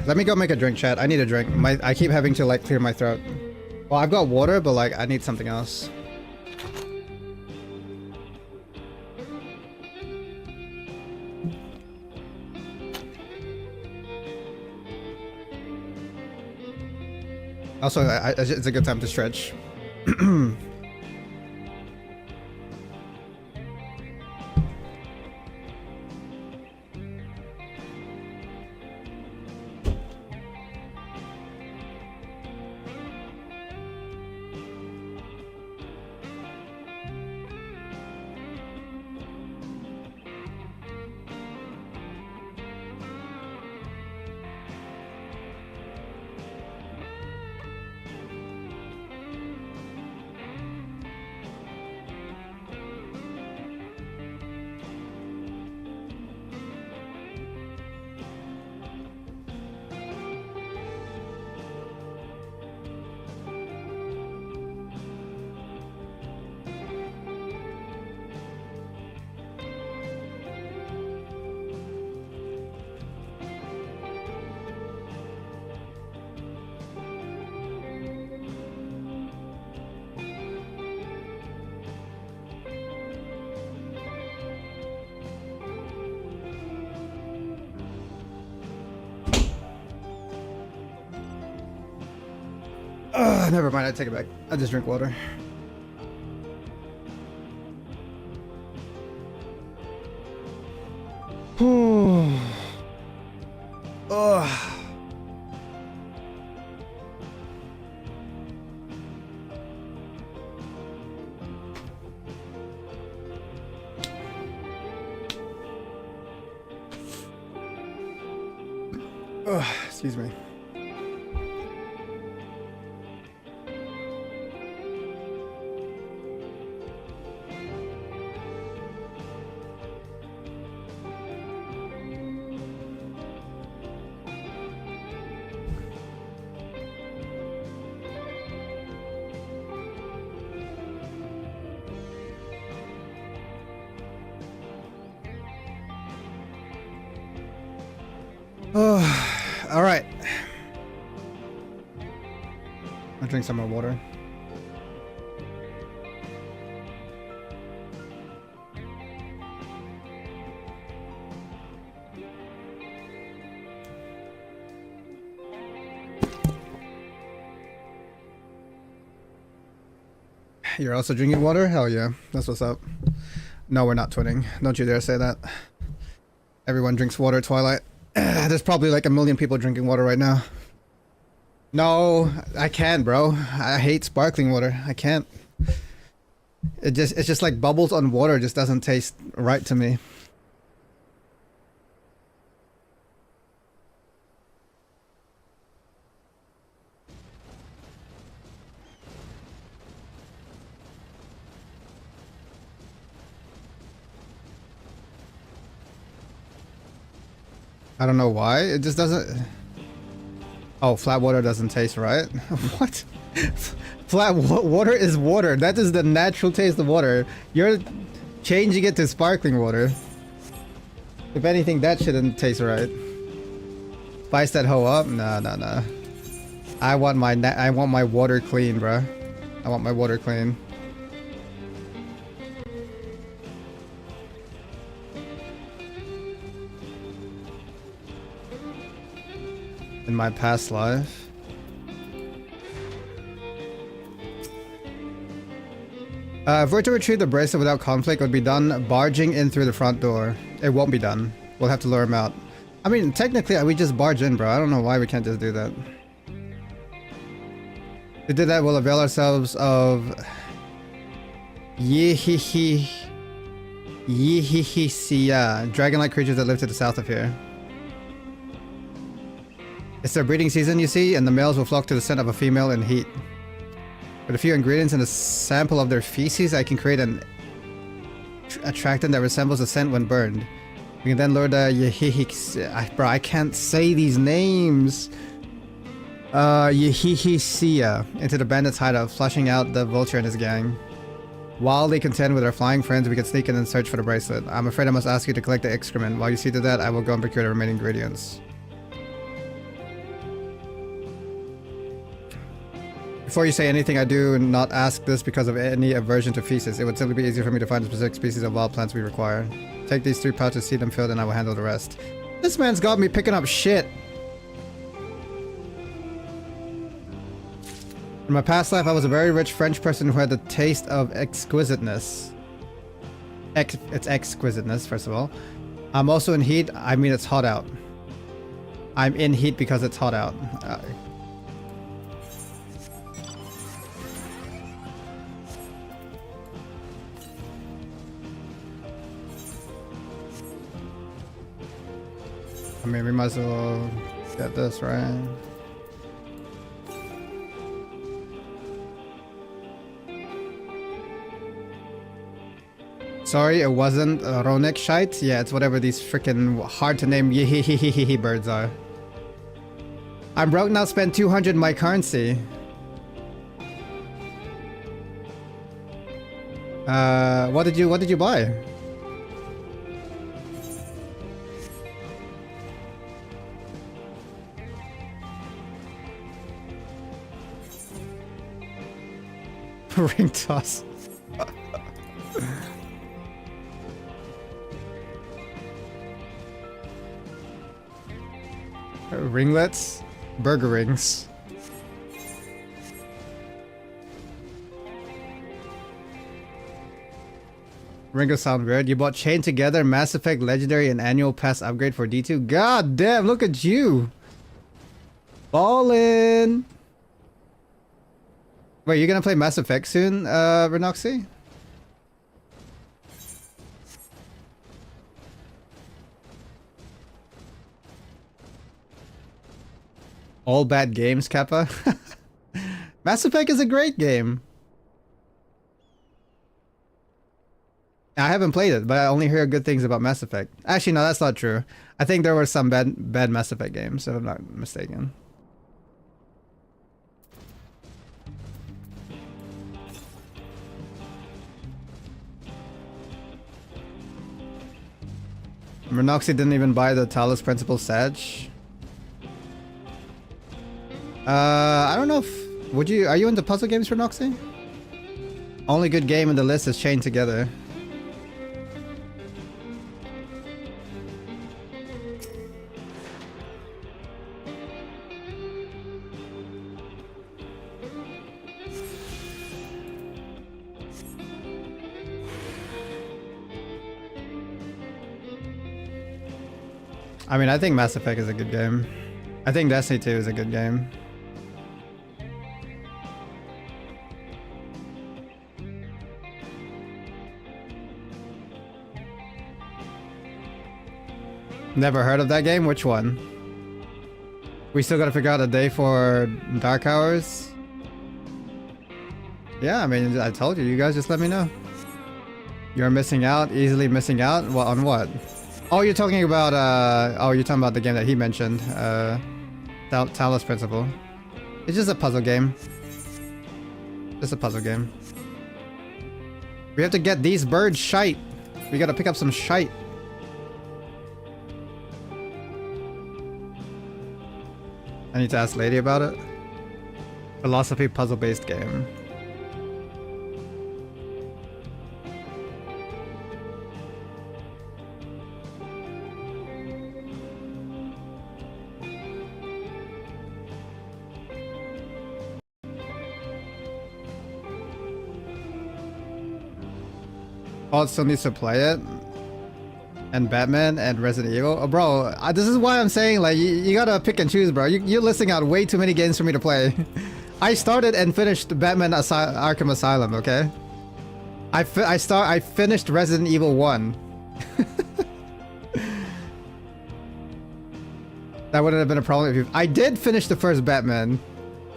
Let me go make a drink, chat. I need a drink. I keep having to like clear my throat. Well, I've got water, but like I need something else. Also, it's a good time to stretch. Never mind, I take it back. I just drink water. Excuse me. Oh, all right. I'll drink some more water. You're also drinking water? Hell yeah. That's what's up. No, we're not twinning. Don't you dare say that. Everyone drinks water at Twilight. There's probably like 1 million people drinking water right now. No, I can't, bro. I hate sparkling water. I can't. It's just like bubbles on water. It just doesn't taste right to me. I don't know why. It just doesn't. Oh, flat water doesn't taste right. What? Flat water is water. That is the natural taste of water. You're changing it to sparkling water. If anything, that shouldn't taste right. Spice that hoe up? Nah. I want my water clean, bruh. I want my water clean. In my past life. If we're to retrieve the bracelet without conflict, it would be done barging in through the front door. It won't be done. We'll have to lure him out. I mean, technically, we just barge in, bro. I don't know why we can't just do that. To do that, we'll avail ourselves of Yehihi Siya, dragon-like creatures that live to the south of here. It's their breeding season, you see, and the males will flock to the scent of a female in heat. With a few ingredients and a sample of their feces, I can create an attractant that resembles the scent when burned. We can then lure the Yehihik... Bro, I can't say these names! Yehihisia into the bandits' hideout, flushing out the vulture and his gang. While they contend with our flying friends, we can sneak in and search for the bracelet. I'm afraid I must ask you to collect the excrement. While you see to that, I will go and procure the remaining ingredients. Before you say anything, I do not ask this because of any aversion to feces. It would simply be easier for me to find the specific species of wild plants we require. Take these 3 pouches, see them filled, and I will handle the rest. This man's got me picking up shit. In my past life, I was a very rich French person who had the taste of exquisiteness. It's exquisiteness, first of all. I'm also in heat. I mean, it's hot out. I'm in heat because it's hot out. I mean, we might as well get this, right? Sorry, it wasn't Ronek shite? Yeah, it's whatever these freaking hard to name birds are. I'm broke now, spent 200 my currency. What did you buy? Ring toss. Ringlets? Burger rings. Ringo sound weird. You bought Chain Together, Mass Effect Legendary, and Annual Pass upgrade for D2. God damn, look at you. Ballin'. Wait, you're gonna play Mass Effect soon, Renoxy? All bad games, Kappa. Mass Effect is a great game. I haven't played it, but I only hear good things about Mass Effect. Actually, no, that's not true. I think there were some bad Mass Effect games, if I'm not mistaken. Murnoxy didn't even buy the Talos Principle Sag. I don't know if... Would you... Are you into puzzle games, Murnoxy? Only good game in the list is Chained Together. I mean, I think Mass Effect is a good game. I think Destiny 2 is a good game. Never heard of that game? Which one? We still gotta figure out a day for Dark Hours? Yeah, I mean, I told you. You guys just let me know. You're missing out, easily missing out? Well, on what? Oh, you're talking about, you're talking about the game that he mentioned. Talos Principle. It's just a puzzle game. Just a puzzle game. We have to get these birds shite. We gotta pick up some shite. I need to ask Lady about it. Philosophy puzzle-based game. Paul still needs to play it. And Batman and Resident Evil. Oh, bro, this is why I'm saying, like, you gotta pick and choose, bro. You're listing out way too many games for me to play. I started and finished Batman Arkham Asylum, okay? I finished Resident Evil 1. That wouldn't have been a problem if you... I did finish the first Batman.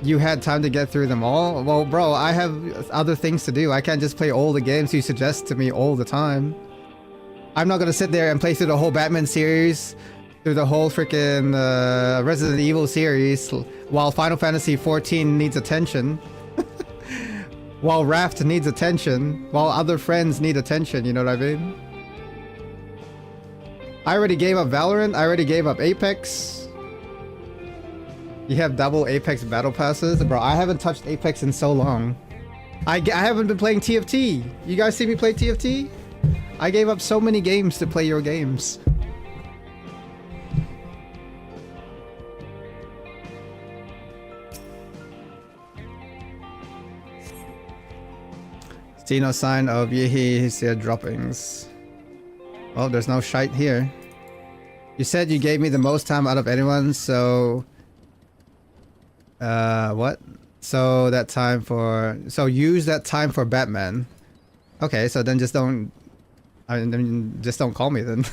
You had time to get through them all? Well, bro, I have other things to do. I can't just play all the games you suggest to me all the time. I'm not gonna sit there and play through the whole Batman series, through the whole freaking Resident Evil series, while Final Fantasy XIV needs attention. While Raft needs attention, while other friends need attention, you know what I mean? I already gave up Valorant, I already gave up Apex. You have double Apex battle passes? Bro, I haven't touched Apex in so long. I haven't been playing TFT. You guys see me play TFT? I gave up so many games to play your games. See no sign of Yehi's droppings. Well, there's no shite here. You said you gave me the most time out of anyone, so... what? So that time for... So use that time for Batman. Okay, so then just don't... I mean, just don't call me then.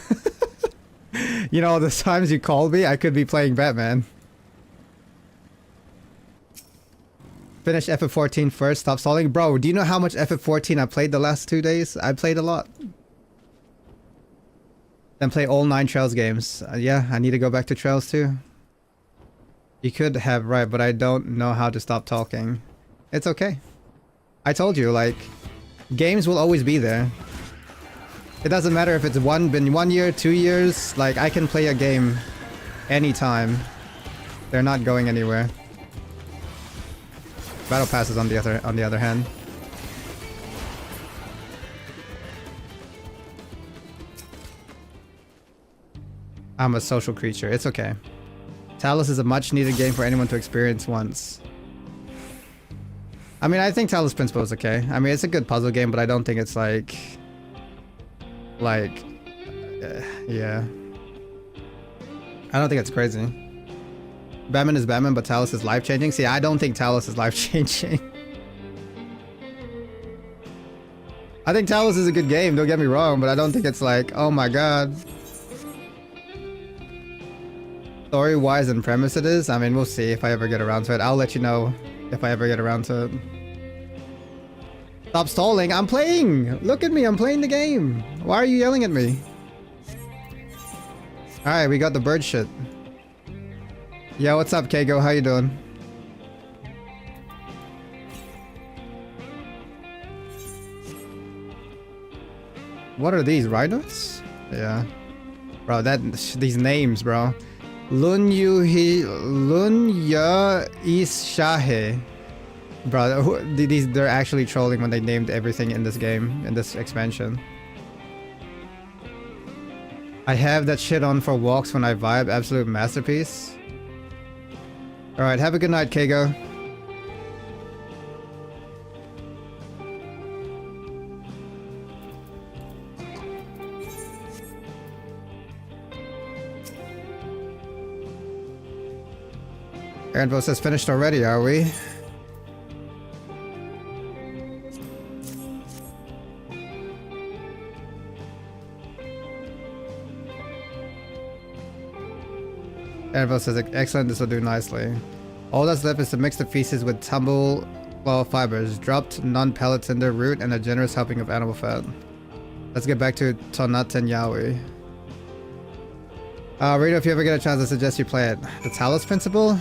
You know, the times you called me, I could be playing Batman. Finish FF14 first, stop stalling. Bro, do you know how much FF14 I played the last 2 days? I played a lot. Then play all 9 Trails games. Yeah, I need to go back to Trails too. You could have, right, but I don't know how to stop talking. It's okay. I told you, like, games will always be there. It doesn't matter if it's been 1 year, 2 years, like, I can play a game anytime. They're not going anywhere. Battle passes on the other hand. I'm a social creature. It's okay. Talos is a much needed game for anyone to experience once. I mean, I think Talos Principle is okay. I mean, it's a good puzzle game, but I don't think it's like... yeah. I don't think it's crazy. Batman is Batman, but Talos is life-changing? See, I don't think Talos is life-changing. I think Talos is a good game, don't get me wrong, but I don't think it's like, oh my god. Story-wise and premise it is, I mean, we'll see if I ever get around to it. I'll let you know if I ever get around to it. Stop stalling, I'm playing! Look at me, I'm playing the game! Why are you yelling at me? Alright, we got the bird shit. Yo, what's up, Kago? How you doing? What are these, rhinos? Yeah. Bro, these names, bro. Lunya Ishahe. Bro, they're actually trolling when they named everything in this game, in this expansion. I have that shit on for walks when I vibe. Absolute masterpiece. Alright, have a good night, Kago. Aaronville says finished already, are we? Aaronville says excellent, this will do nicely. All that's left is to mix the feces with tumble claw fibers, dropped non-pellet tender root, and a generous helping of animal fat. Let's get back to Tonaten Yaoi. Rito, if you ever get a chance, I suggest you play it. The Talos Principle?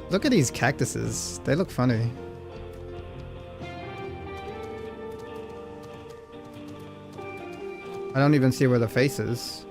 Look at these cactuses. They look funny. I don't even see where the face is.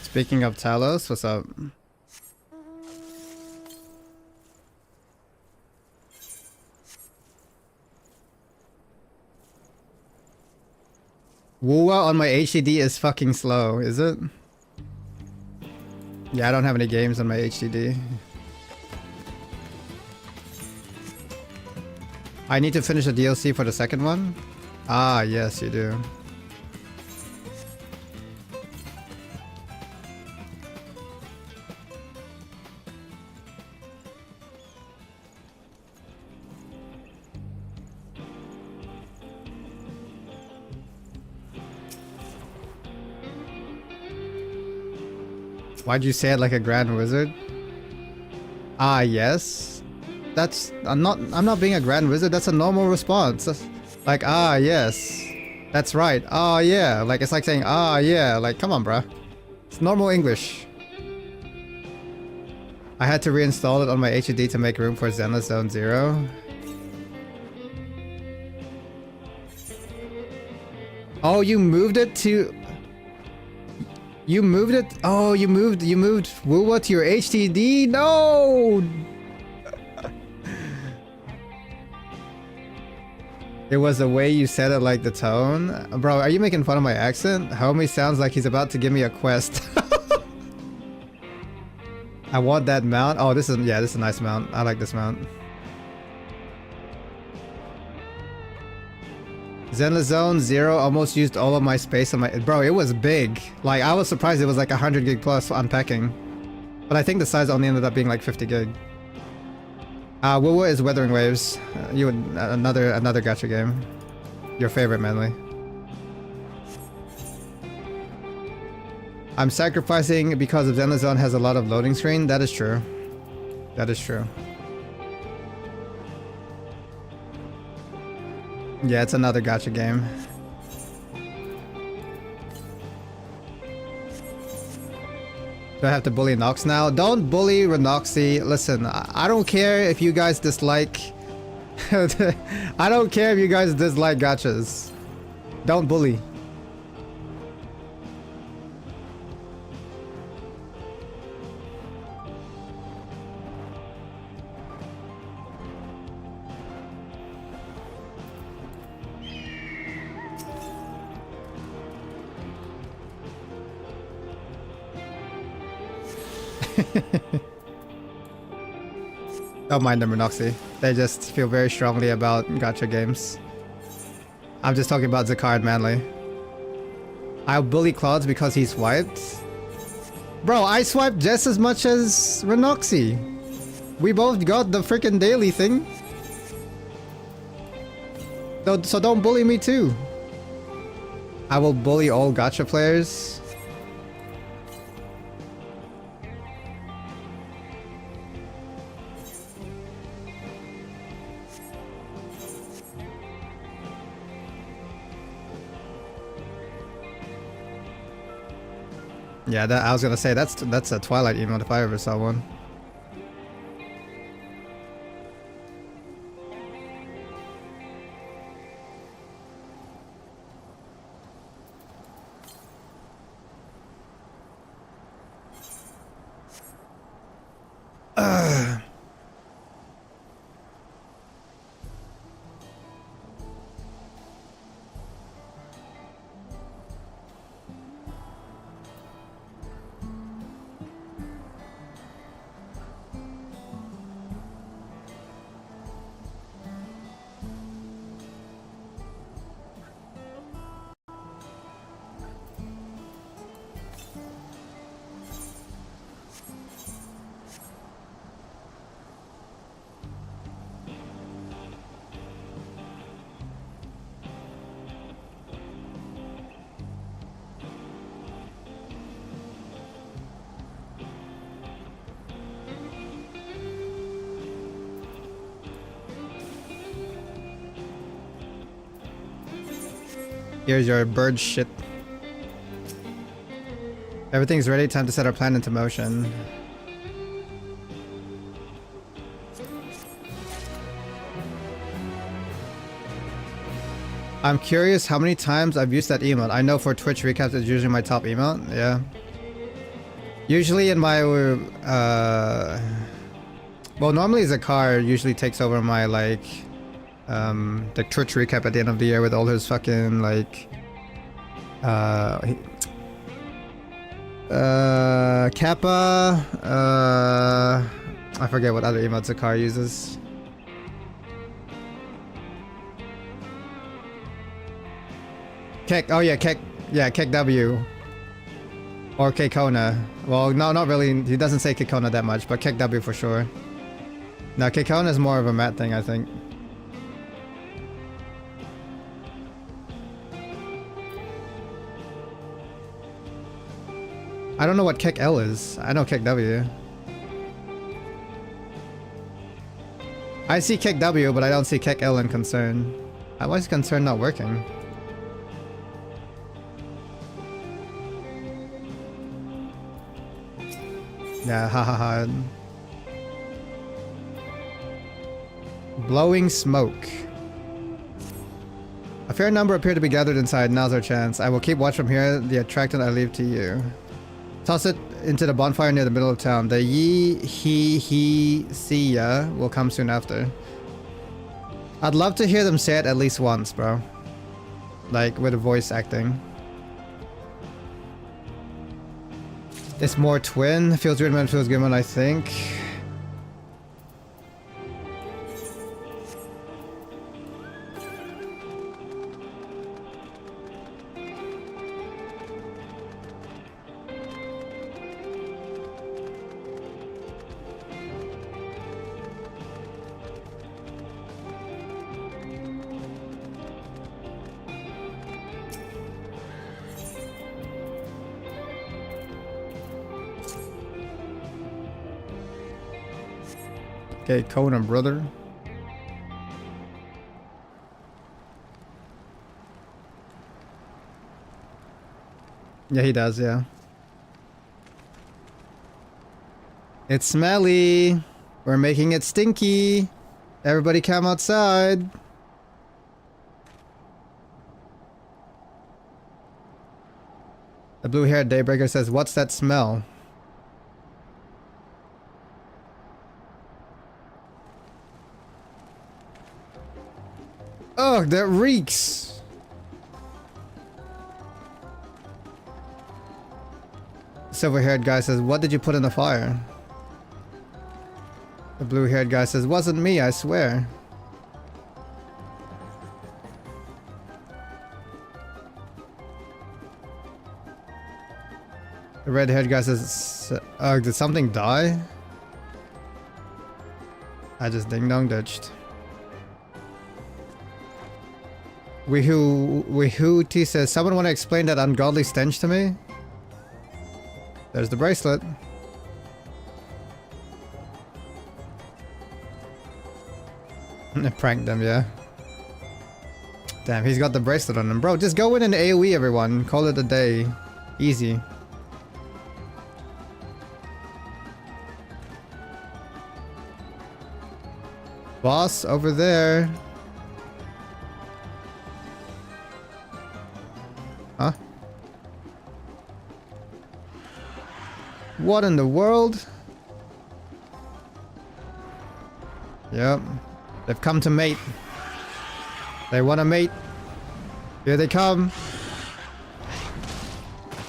Speaking of Talos, what's up? Wuwa on my HDD is fucking slow, is it? Yeah, I don't have any games on my HDD. I need to finish the DLC for the second one? Ah, yes, you do. Why'd you say it like a grand wizard? Ah, yes. I'm not being a grand wizard, that's a normal response. That's like, ah, yes. That's right. Ah, yeah. Like, it's like saying, ah, yeah. Like, come on, bruh. It's normal English. I had to reinstall it on my HDD to make room for Zenless Zone 0. Oh, you moved it to... You moved it? Oh, you moved Wuwa to your HDD? No! It was the way you said it, like the tone. Bro, are you making fun of my accent? Homie sounds like he's about to give me a quest. I want that mount. Oh, this is a nice mount. I like this mount. Zenless Zone 0 almost used all of my space on my... Bro, it was big. Like, I was surprised it was like 100 gig plus unpacking. But I think the size only ended up being like 50 gig. Wuwa is Weathering Waves. Another gacha game. Your favorite, Manly. I'm sacrificing because of Zenless Zone has a lot of loading screen. That is true. That is true. Yeah, it's another gacha game. Do I have to bully Nox now? Don't bully Renoxy. Listen, I don't care if you guys dislike... I don't care if you guys dislike gachas. Don't bully. Don't mind them, Renoxy. They just feel very strongly about gacha games. I'm just talking about Zakar and Manly. I'll bully Clouds because he swiped. Bro, I swiped just as much as Renoxy. We both got the freaking daily thing. So don't bully me too. I will bully all gacha players. Yeah, that I was gonna say that's a Twilight emote if I ever saw one. Here's your bird shit. Everything's ready, time to set our plan into motion. I'm curious how many times I've used that emote. I know for Twitch recaps it's usually my top emote, yeah. Usually in my, well, normally Zakar usually takes over my, like, the Twitch recap at the end of the year with all his fucking, like, Kappa, I forget what other emotes Zakar uses. Kek, oh yeah, Kek W. Or Kekona. Well, no, not really. He doesn't say Kekona that much, but Kek W for sure. No, Kekona is more of a Matt thing, I think. I don't know what Kek L is. I know Kek W. I see Kek W, but I don't see Kek L in Concern. Why is Concern not working? Yeah, hahaha. Blowing smoke. A fair number appear to be gathered inside. Now's our chance. I will keep watch from here. The attractant I leave to you. Toss it into the bonfire near the middle of town. The he, see ya will come soon after. I'd love to hear them say it at least once, bro. Like, with a voice acting. It's more twin. Feels weird when it feels good when I think. Okay, Conan, brother. Yeah, he does, yeah. It's smelly. We're making it stinky. Everybody come outside. The blue-haired Daybreaker says, "What's that smell?" Oh, that reeks. Silver-haired guy says, "What did you put in the fire?" The blue-haired guy says, "Wasn't me, I swear." The red-haired guy says, did something die?" I just ding-dong ditched. Weehoo says, "Someone want to explain that ungodly stench to me?" There's the bracelet. I pranked them, yeah. Damn, he's got the bracelet on him. Bro, just go in and AoE everyone. Call it a day. Easy. Boss, over there. Huh? What in the world? Yep. They've come to mate. They want to mate. Here they come.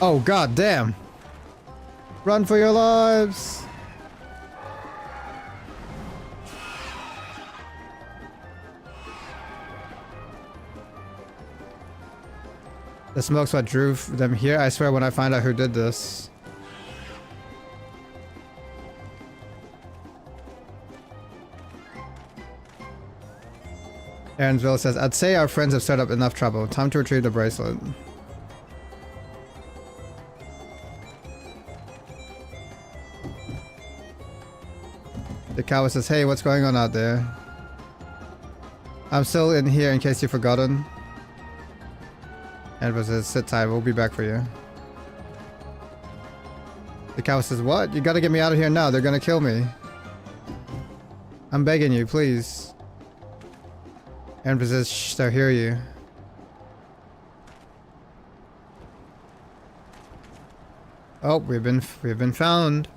Oh, god damn. Run for your lives. The smoke's what drew them here. I swear when I find out who did this. Aaronsville says, "I'd say our friends have stirred up enough trouble. Time to retrieve the bracelet." The cow says, "Hey, what's going on out there?" "I'm still in here in case you've forgotten." Aaronsville says, "Sit tight, we'll be back for you." The cow says, "What? You gotta get me out of here now. They're gonna kill me. I'm begging you, please." Aaronsville says, "Shh, they'll hear you." Oh, we've been found.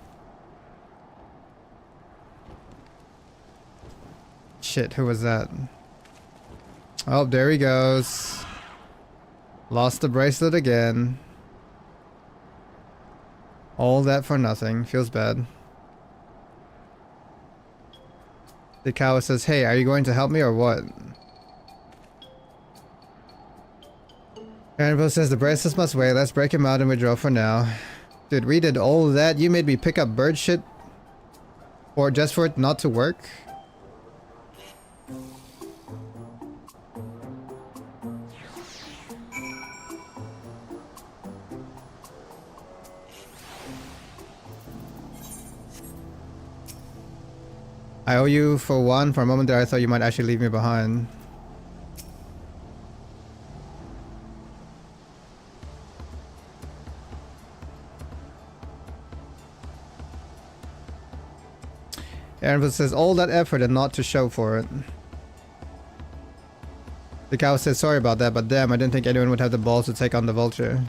Shit, who was that? Oh, there he goes. Lost the bracelet again. All that for nothing. Feels bad. The cow says, "Hey, are you going to help me or what?" Annabelle says, "The bracelets must wait. Let's break him out and withdraw for now." Dude, we did all of that. You made me pick up bird shit or just for it not to work? I owe you for one. For a moment there I thought you might actually leave me behind. Aaron says, "All that effort and not to show for it." The cow says, "Sorry about that, but damn, I didn't think anyone would have the balls to take on the vulture."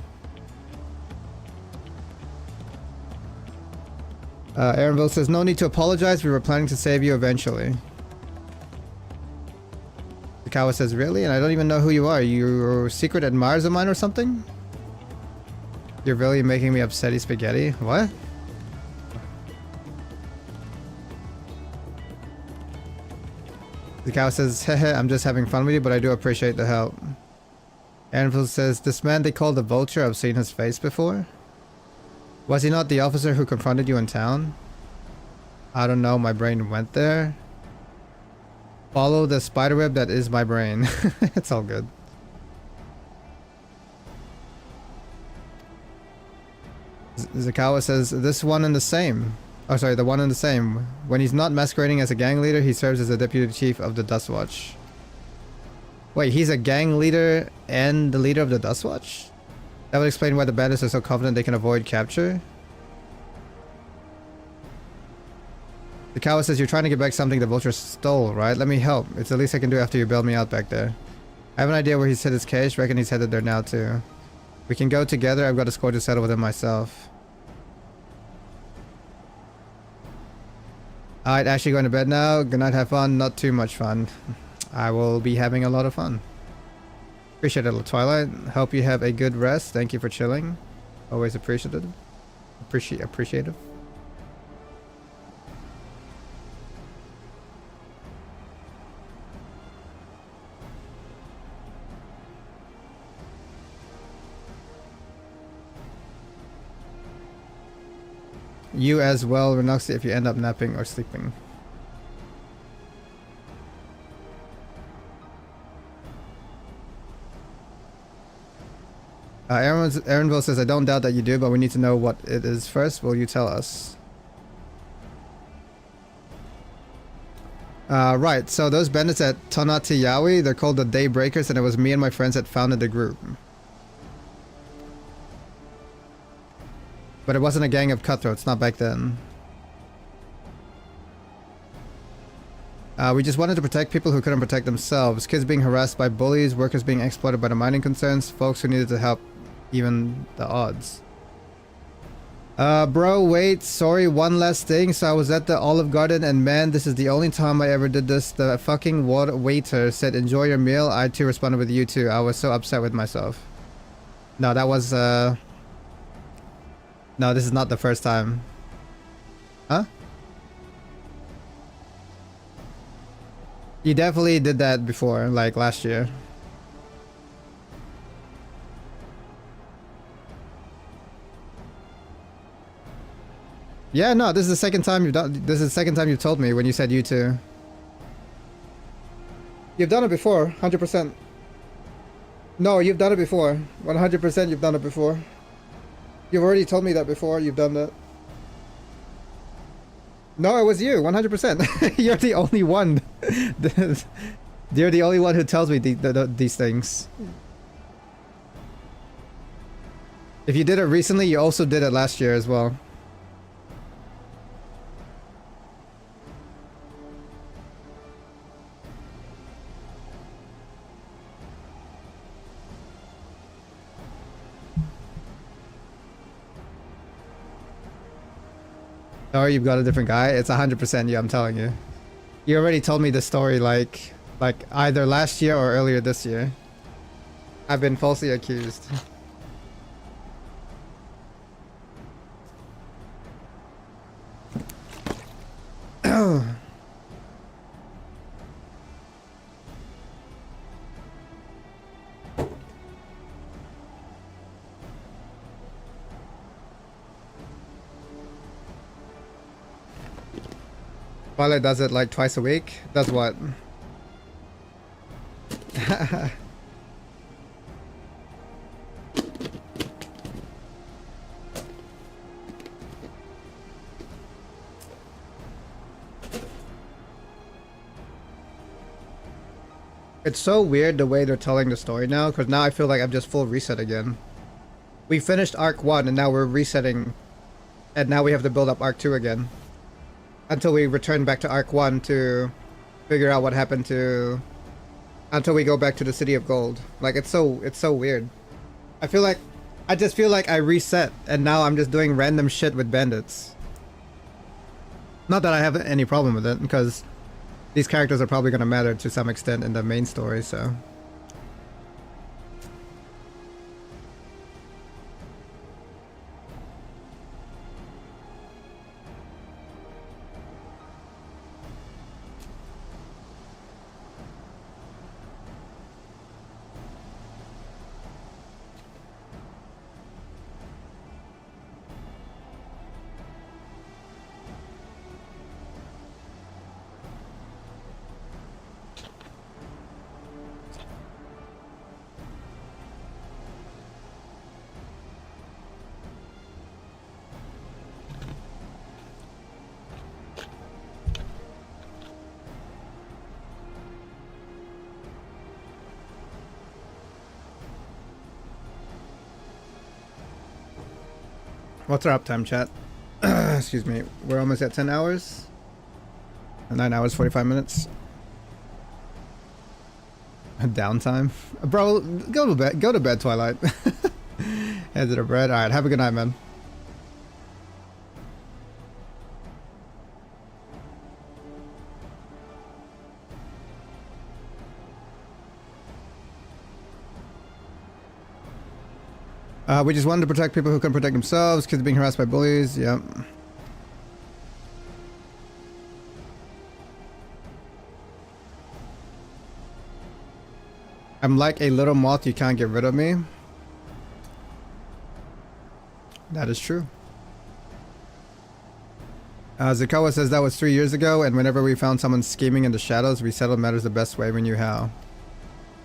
Aaronville says, "No need to apologize. We were planning to save you eventually." The cow says, "Really? And I don't even know who you are. You're secret admirers of mine or something? You're really making me upsetty spaghetti? What?" The cow says, "Hehe, I'm just having fun with you, but I do appreciate the help." Aaronville says, "This man they call the vulture, I've seen his face before. Was he not the officer who confronted you in town?" I don't know, my brain went there. Follow the spiderweb that is my brain. It's all good. Zakawa says, "This one and the same." Oh, sorry, the one and the same. When he's not masquerading as a gang leader, he serves as the deputy chief of the Dust Watch. Wait, he's a gang leader and the leader of the Dust Watch? That would explain why the bandits are so confident they can avoid capture. The coward says you're trying to get back something the vulture stole, right? Let me help. It's the least I can do after you bailed me out back there. I have an idea where he's hid his cage. Reckon he's headed there now too. We can go together. I've got a score to settle with him myself. Alright, Ashley, going to bed now. Good night, have fun. Not too much fun. I will be having a lot of fun. Appreciate it, Twilight. Hope you have a good rest. Thank you for chilling. Always appreciative. Appreciative. You as well, Renoxy, if you end up napping or sleeping. Aaronville says, I don't doubt that you do, but we need to know what it is first. Will you tell us? Right, so those bandits at Tonati Yawi, they're called the Daybreakers, and it was me and my friends that founded the group. But it wasn't a gang of cutthroats, not back then. We just wanted to protect people who couldn't protect themselves. Kids being harassed by bullies, workers being exploited by the mining concerns, folks who needed to help even the odds. Bro, wait, sorry, one last thing. So I was at the Olive Garden and man, this is the only time I ever did this. The fucking waiter said, enjoy your meal. I too responded with you too. I was so upset with myself. No, that was, no, this is not the first time. Huh? You definitely did that before, like last year. Yeah, no, this is the second time you've done. This is the second time you've told me when you said you too. You've done it before, 100%. No, you've done it before. 100% you've done it before. You've already told me that before. You've done that. No, it was you, 100%. You're the only one. You're the only one who tells me these things. If you did it recently, you also did it last year as well. Or you've got a different guy. It's 100% you, I'm telling you. You already told me the story like either last year or earlier this year. I've been falsely accused. Twilight does it like twice a week. Does what? It's so weird the way they're telling the story now, because now I feel like I'm just full reset again. We finished Arc 1 and now we're resetting, and now we have to build up Arc 2 again. Until we return back to Arc 1 to figure out what happened to... Until we go back to the City of Gold. Like, it's so weird. I just feel like I reset, and now I'm just doing random shit with bandits. Not that I have any problem with it, because these characters are probably going to matter to some extent in the main story, so... What's our uptime, chat? Excuse me. We're almost at 10 hours. 9 hours, 45 minutes. Downtime. Bro, go to bed. Go to bed, Twilight. Heads to the bread. Alright, have a good night, man. We just wanted to protect people who couldn't protect themselves. Kids being harassed by bullies. Yep. I'm like a little moth, you can't get rid of me. That is true. Zakawa says that was 3 years ago, and whenever we found someone scheming in the shadows, we settled matters the best way we knew how.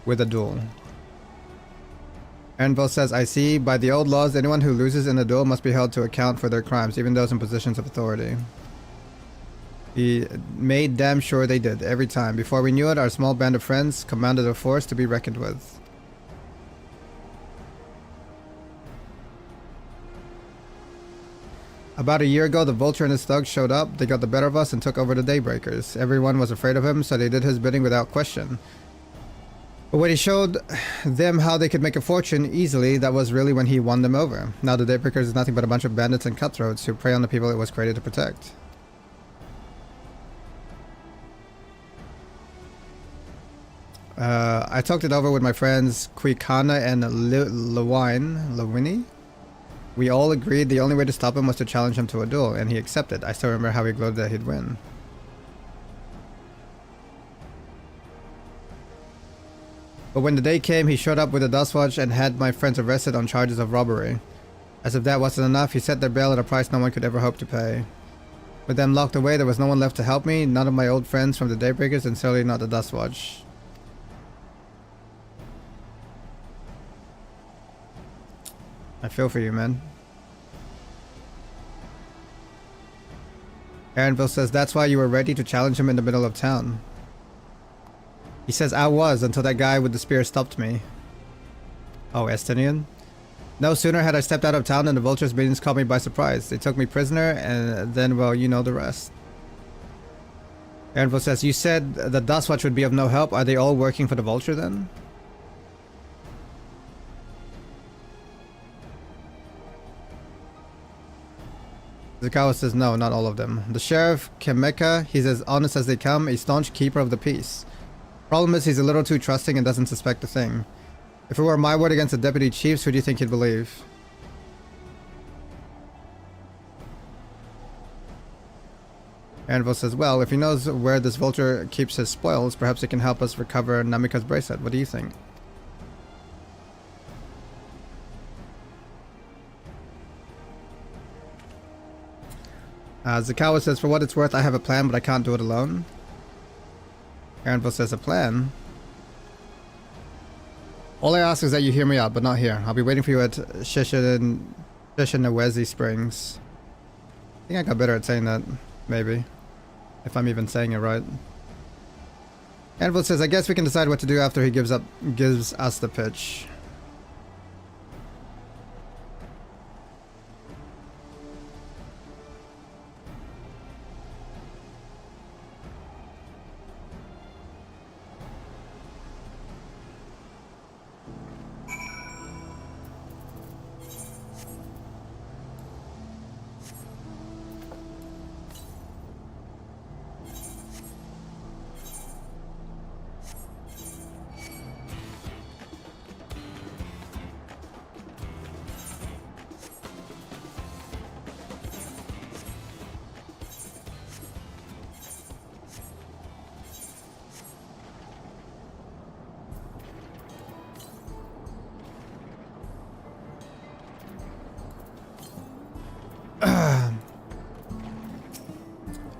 With a duel. Anvil says, I see. By the old laws, anyone who loses in a duel must be held to account for their crimes, even those in positions of authority. He made damn sure they did, every time. Before we knew it, our small band of friends commanded a force to be reckoned with. About a year ago, the Vulture and his thugs showed up. They got the better of us and took over the Daybreakers. Everyone was afraid of him, so they did his bidding without question. But when he showed them how they could make a fortune easily, that was really when he won them over. Now the Daybreakers is nothing but a bunch of bandits and cutthroats who prey on the people it was created to protect. I talked it over with my friends Quikana and Lawini. We all agreed the only way to stop him was to challenge him to a duel, and he accepted. I still remember how he gloated that he'd win. But when the day came, he showed up with a Dustwatch and had my friends arrested on charges of robbery. As if that wasn't enough, he set their bail at a price no one could ever hope to pay. With them locked away, there was no one left to help me, none of my old friends from the Daybreakers, and certainly not the Dustwatch. I feel for you, man. Aaronville says, that's why you were ready to challenge him in the middle of town. He says, I was, until that guy with the spear stopped me. Oh, Estinian? No sooner had I stepped out of town than the Vulture's minions caught me by surprise. They took me prisoner, and then, well, you know the rest. Aaronville says, you said the Dustwatch would be of no help. Are they all working for the Vulture then? Zakawa says no, not all of them. The Sheriff, Kemeka, he's as honest as they come, a staunch keeper of the peace. Problem is he's a little too trusting and doesn't suspect a thing. If it were my word against the deputy chiefs, who do you think he'd believe? Anvil says, well, if he knows where this Vulture keeps his spoils, perhaps he can help us recover Namika's bracelet. What do you think? Zakawa says, for what it's worth, I have a plan, but I can't do it alone. Anvil says, a plan? All I ask is that you hear me out, but not here. I'll be waiting for you at Shishinawezi Springs. I think I got better at saying that, maybe. If I'm even saying it right. Anvil says, I guess we can decide what to do after he gives us the pitch.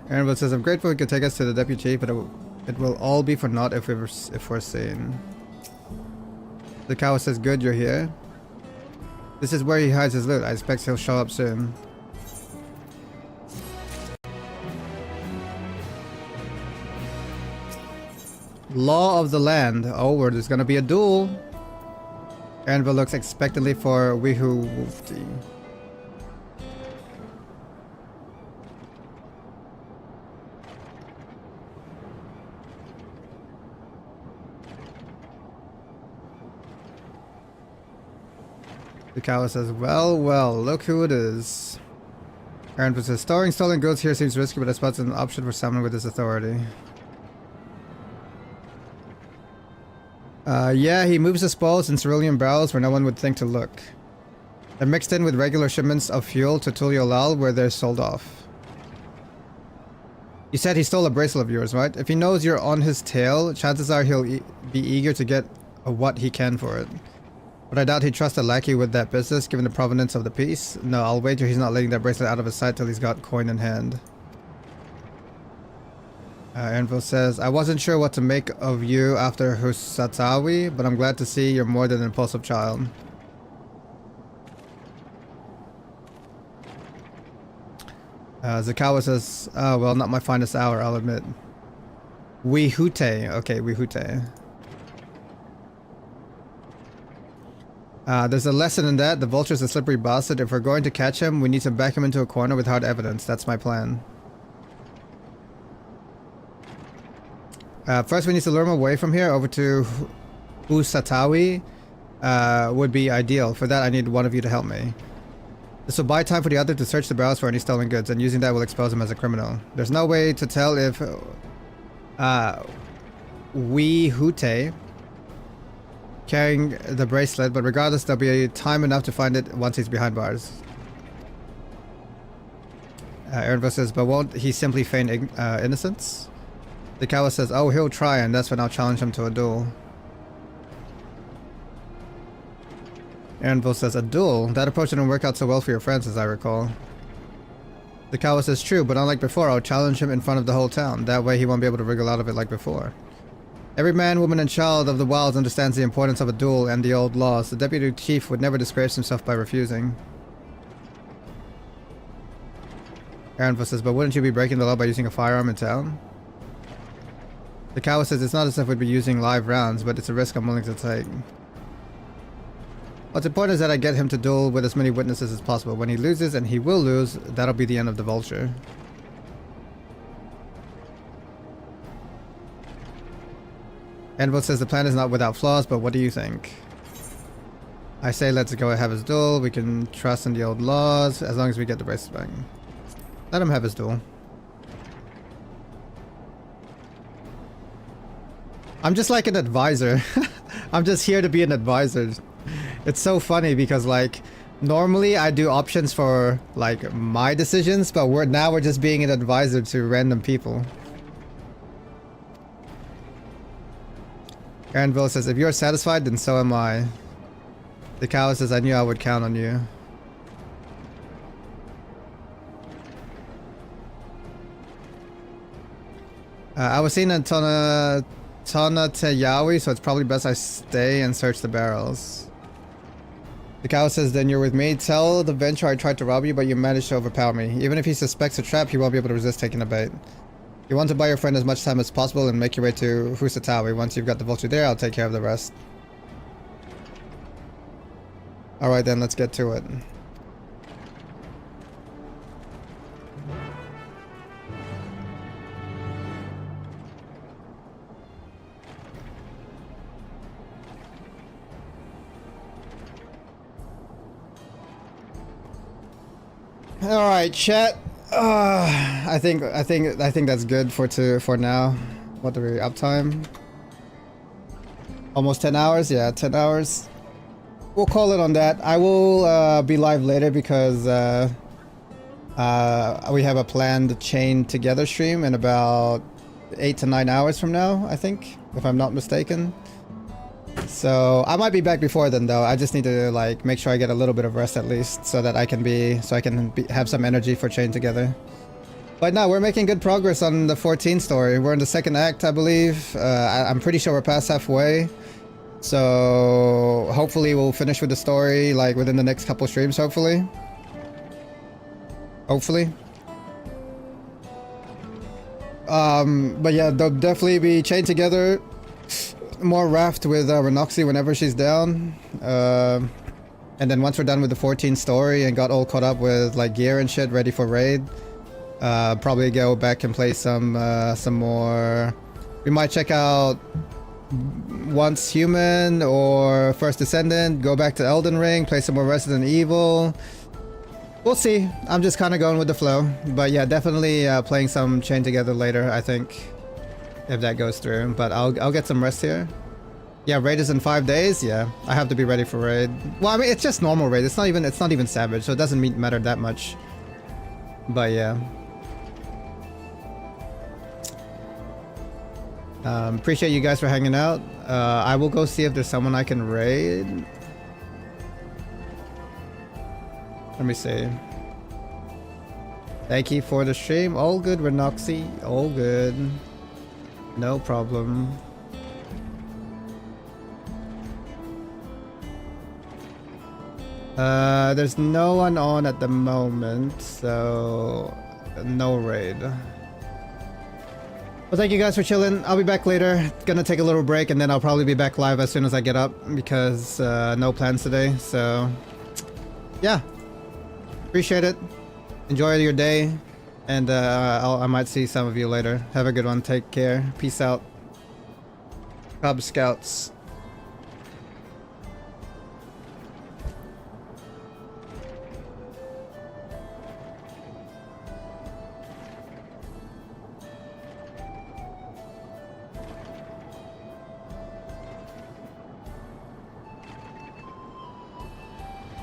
Aaron says, I'm grateful he could take us to the deputy, but it will all be for naught if we're seen. The cow says, good, you're here. This is where he hides his loot. I expect he'll show up soon. Law of the land. Oh, where there's gonna be a duel. Anvil looks expectantly for Wihu Wolfti. The cow says, well, look who it is. Aaron says, storing stolen goods here seems risky, but I spot an option for someone with this authority. Yeah, he moves the spoils in cerulean barrels where no one would think to look. They're mixed in with regular shipments of fuel to Tuliolal where they're sold off. You said he stole a bracelet of yours, right? If he knows you're on his tail, chances are he'll be eager to get what he can for it. But I doubt he'd trust a lackey with that business, given the provenance of the piece. No, I'll wager he's not letting that bracelet out of his sight till he's got coin in hand. Anvil says, I wasn't sure what to make of you after Husatawi, but I'm glad to see you're more than an impulsive child. Zakawa says, oh, well, not my finest hour, I'll admit. Wihute. Okay, Wihute. There's a lesson in that. The vulture's a slippery bastard. If we're going to catch him, we need to back him into a corner with hard evidence. That's my plan. First, we need to lure him away from here over to Usatawi. Would be ideal. For that, I need one of you to help me. This will buy time for the other to search the barrels for any stolen goods, and using that will expose him as a criminal. There's no way to tell if Wihute carrying the bracelet, but regardless, there'll be time enough to find it once he's behind bars. Ernvo says, but won't he simply feign innocence? The Kawa says, oh, he'll try, and that's when I'll challenge him to a duel. Ernvo says, a duel? That approach didn't work out so well for your friends, as I recall. The Kawa says, true, but unlike before, I'll challenge him in front of the whole town. That way he won't be able to wriggle out of it like before. Every man, woman, and child of the wilds understands the importance of a duel and the old laws. The deputy chief would never disgrace himself by refusing. Ernvo says, but wouldn't you be breaking the law by using a firearm in town? The Kawa says, it's not as if we'd be using live rounds, but it's a risk I'm willing to take. What's important is that I get him to duel with as many witnesses as possible. When he loses, and he will lose, that'll be the end of the vulture. Anvil says the plan is not without flaws, but what do you think? I say let's go have his duel. We can trust in the old laws, as long as we get the bracelet back. Let him have his duel. I'm just like an advisor. I'm just here to be an advisor. It's so funny because like normally I do options for like my decisions, but now we're just being an advisor to random people. Aaronville says, if you're satisfied, then so am I. The cow says, I knew I would count on you. I was seen in Tonateyawi, so it's probably best I stay and search the barrels. The cow says, then you're with me. Tell the venture I tried to rob you, but you managed to overpower me. Even if he suspects a trap, he won't be able to resist taking a bait. You want to buy your friend as much time as possible and make your way to Husatawi. Once you've got the vulture there, I'll take care of the rest. Alright then, let's get to it. Alright, chat. I think that's good for now. What are we uptime? Almost 10 hours? Yeah, 10 hours. We'll call it on that. I will be live later because we have a planned chain together stream in about 8 to 9 hours from now, I think, if I'm not mistaken. So I might be back before then though. I just need to like make sure I get a little bit of rest at least so that I can have some energy for chain together. But no, we're making good progress on the 14 story. We're in the second act, I believe. I'm pretty sure we're past halfway. So hopefully we'll finish with the story like within the next couple streams, hopefully. Hopefully. But yeah, they'll definitely be chained together. More raft with Renoxy whenever she's down. And then once we're done with the 14 story and got all caught up with like gear and shit ready for raid, probably go back and play some more. We might check out Once Human or First Descendant, go back to Elden Ring, play some more Resident Evil. We'll see. I'm just kind of going with the flow. But yeah, definitely playing some Chain Together later, I think, if that goes through. But I'll get some rest here. Yeah, raid is in 5 days. Yeah, I have to be ready for raid. Well, I mean, it's just normal raid. It's not even Savage, so it doesn't matter that much. But yeah. Appreciate you guys for hanging out. I will go see if there's someone I can raid. Let me see. Thank you for the stream. All good, Renoxy. All good. No problem. There's no one on at the moment, so no raid. Well, thank you guys for chilling. I'll be back later. Gonna take a little break and then I'll probably be back live as soon as I get up because no plans today. So yeah, appreciate it. Enjoy your day, and I might see some of you later. Have a good one. Take care. Peace out. Cub Scouts.